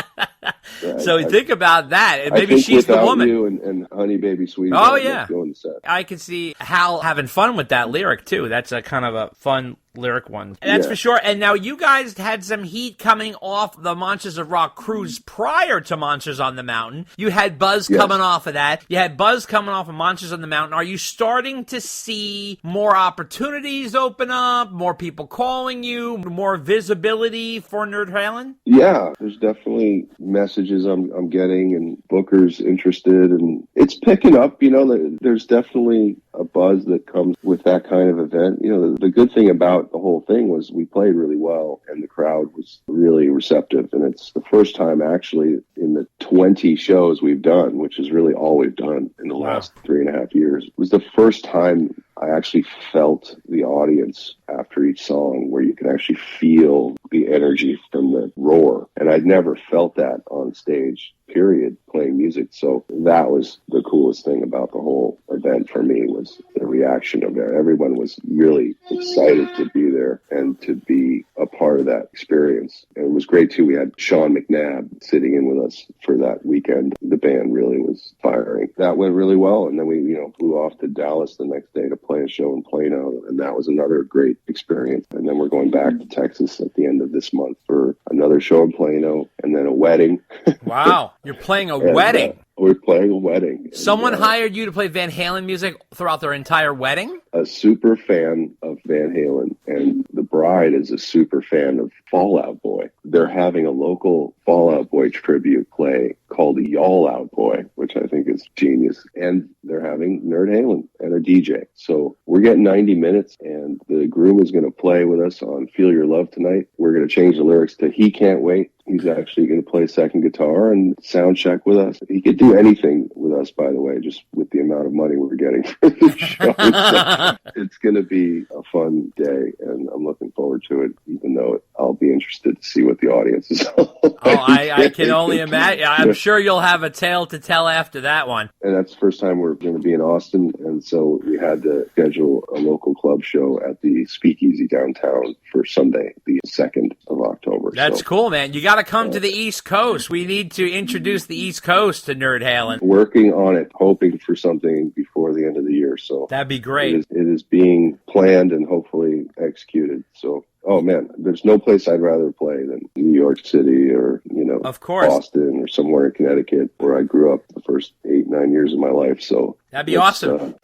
So think about that. I Maybe think she's the Without woman. You and Honey Baby Sweet. Oh, yeah. Go in the set. I can see Hal having fun with that lyric, too. That's a kind of a fun lyric one. And that's for sure. And now you guys had some heat coming off the Monsters of Rock cruise prior to Monsters on the Mountain. You had buzz coming off of that. You had buzz coming off of Monsters on the Mountain. Are you starting to see more opportunities open up, more people calling you, more visibility for Nerd Halen? Yeah, there's definitely messages I'm getting and bookers interested, and it's picking up. There's definitely a buzz that comes with that kind of event. The good thing about the whole thing was we played really well and the crowd was really receptive, and it's the first time actually in the 20 shows we've done, which is really all we've done in the last 3.5 years. It was the first time I actually felt the audience after each song, where you can actually feel the energy from the roar. And I'd never felt that on stage, period, playing music. So that was the coolest thing about the whole event for me, was the reaction of it. Everyone was really excited to be there and to be a part of that experience. And it was great too. We had Sean McNabb sitting in with us for that weekend. The band really was firing. That went really well. And then we, flew off to Dallas the next day to play a show in Plano. And that was another great experience. And then we're going back to Texas at the end of this month for another show in Plano, and then a wedding. Wow. You're playing a wedding. We're playing a wedding. Someone hired you to play Van Halen music throughout their entire wedding? A super fan of Van Halen, and the bride is a super fan of Fall Out Boy. They're having a local Fall Out Boy tribute play called Y'all Out Boy, which I think is genius. And they're having Nerd Halen and a DJ. So we're getting 90 minutes, and the groom is going to play with us on Feel Your Love Tonight. We're going to change the lyrics to He Can't Wait. He's actually going to play second guitar and sound check with us. He could do anything with us, by the way, just with the amount of money we're getting for the show. So it's going to be a fun day, and I'm looking forward to it, even though I'll be interested to see what the audience is. I can only imagine. I'm sure you'll have a tale to tell after that one. And that's the first time we're going to be in Austin, and so we had to schedule schedule a local club show at the Speakeasy downtown for Sunday, the 2nd of October. That's cool, man. You got to come to the East Coast. We need to introduce the East Coast to Nerd Halen. Working on it, hoping for something before the end of the year. So that'd be great. It is being planned and hopefully executed. So, oh man, there's no place I'd rather play than New York City or, of course, Boston or somewhere in Connecticut where I grew up the first 8-9 years of my life. So that'd be awesome.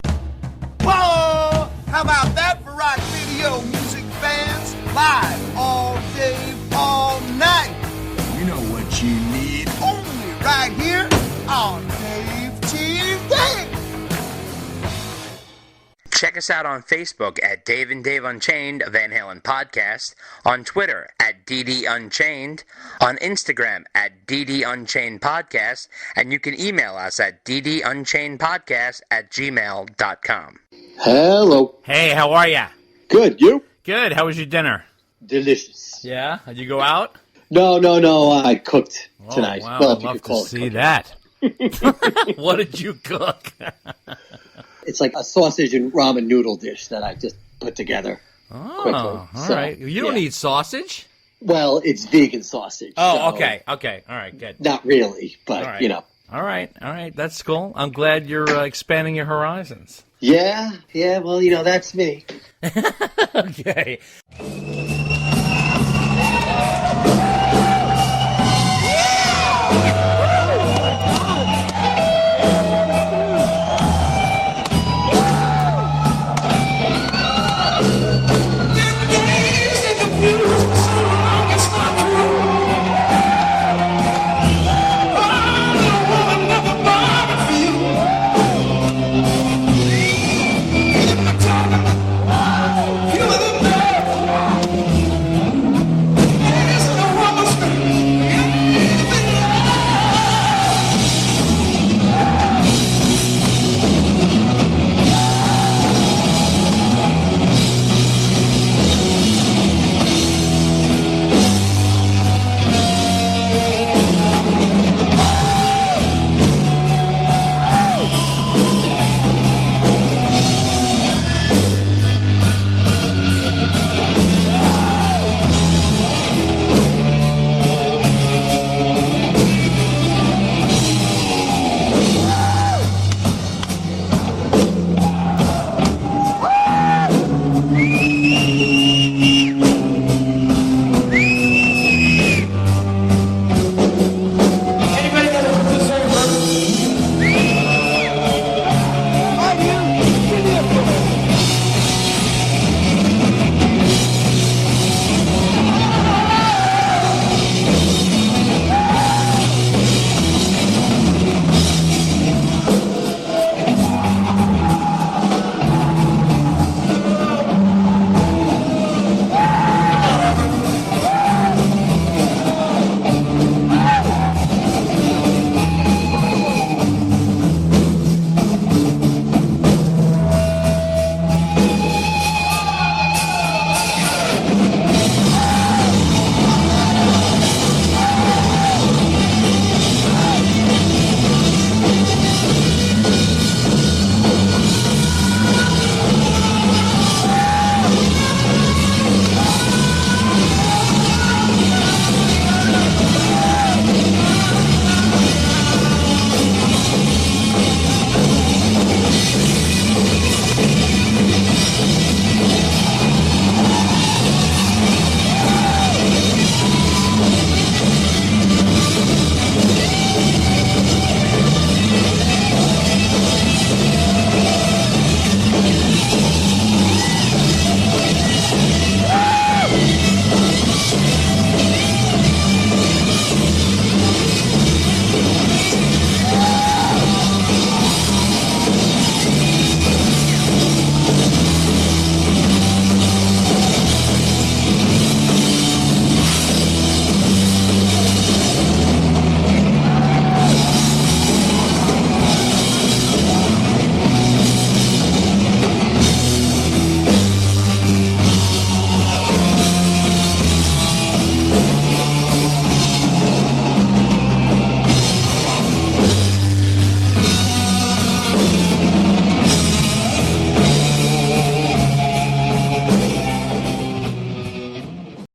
Whoa! How about that for rock video music fans? Live all day, all night. You know what you need. Only right here on Dave TV. Check us out on Facebook at Dave and Dave Unchained, a Van Halen podcast, on Twitter at DD Unchained, on Instagram at DD Unchained Podcast, and you can email us at ddunchainedpodcast@gmail.com. Hello. Hey, how are ya? Good, you? Good. How was your dinner? Delicious. Yeah? Did you go out? No. I cooked tonight. Wow, well, I'd if you love could call to it see cooking. that. What did you cook? It's like a sausage and ramen noodle dish that I just put together quickly. All right. You don't eat sausage? Well, it's vegan sausage. Oh, so okay. All right, good. Not really, but, All right. All right. That's cool. I'm glad you're expanding your horizons. Yeah, well, that's me. Okay.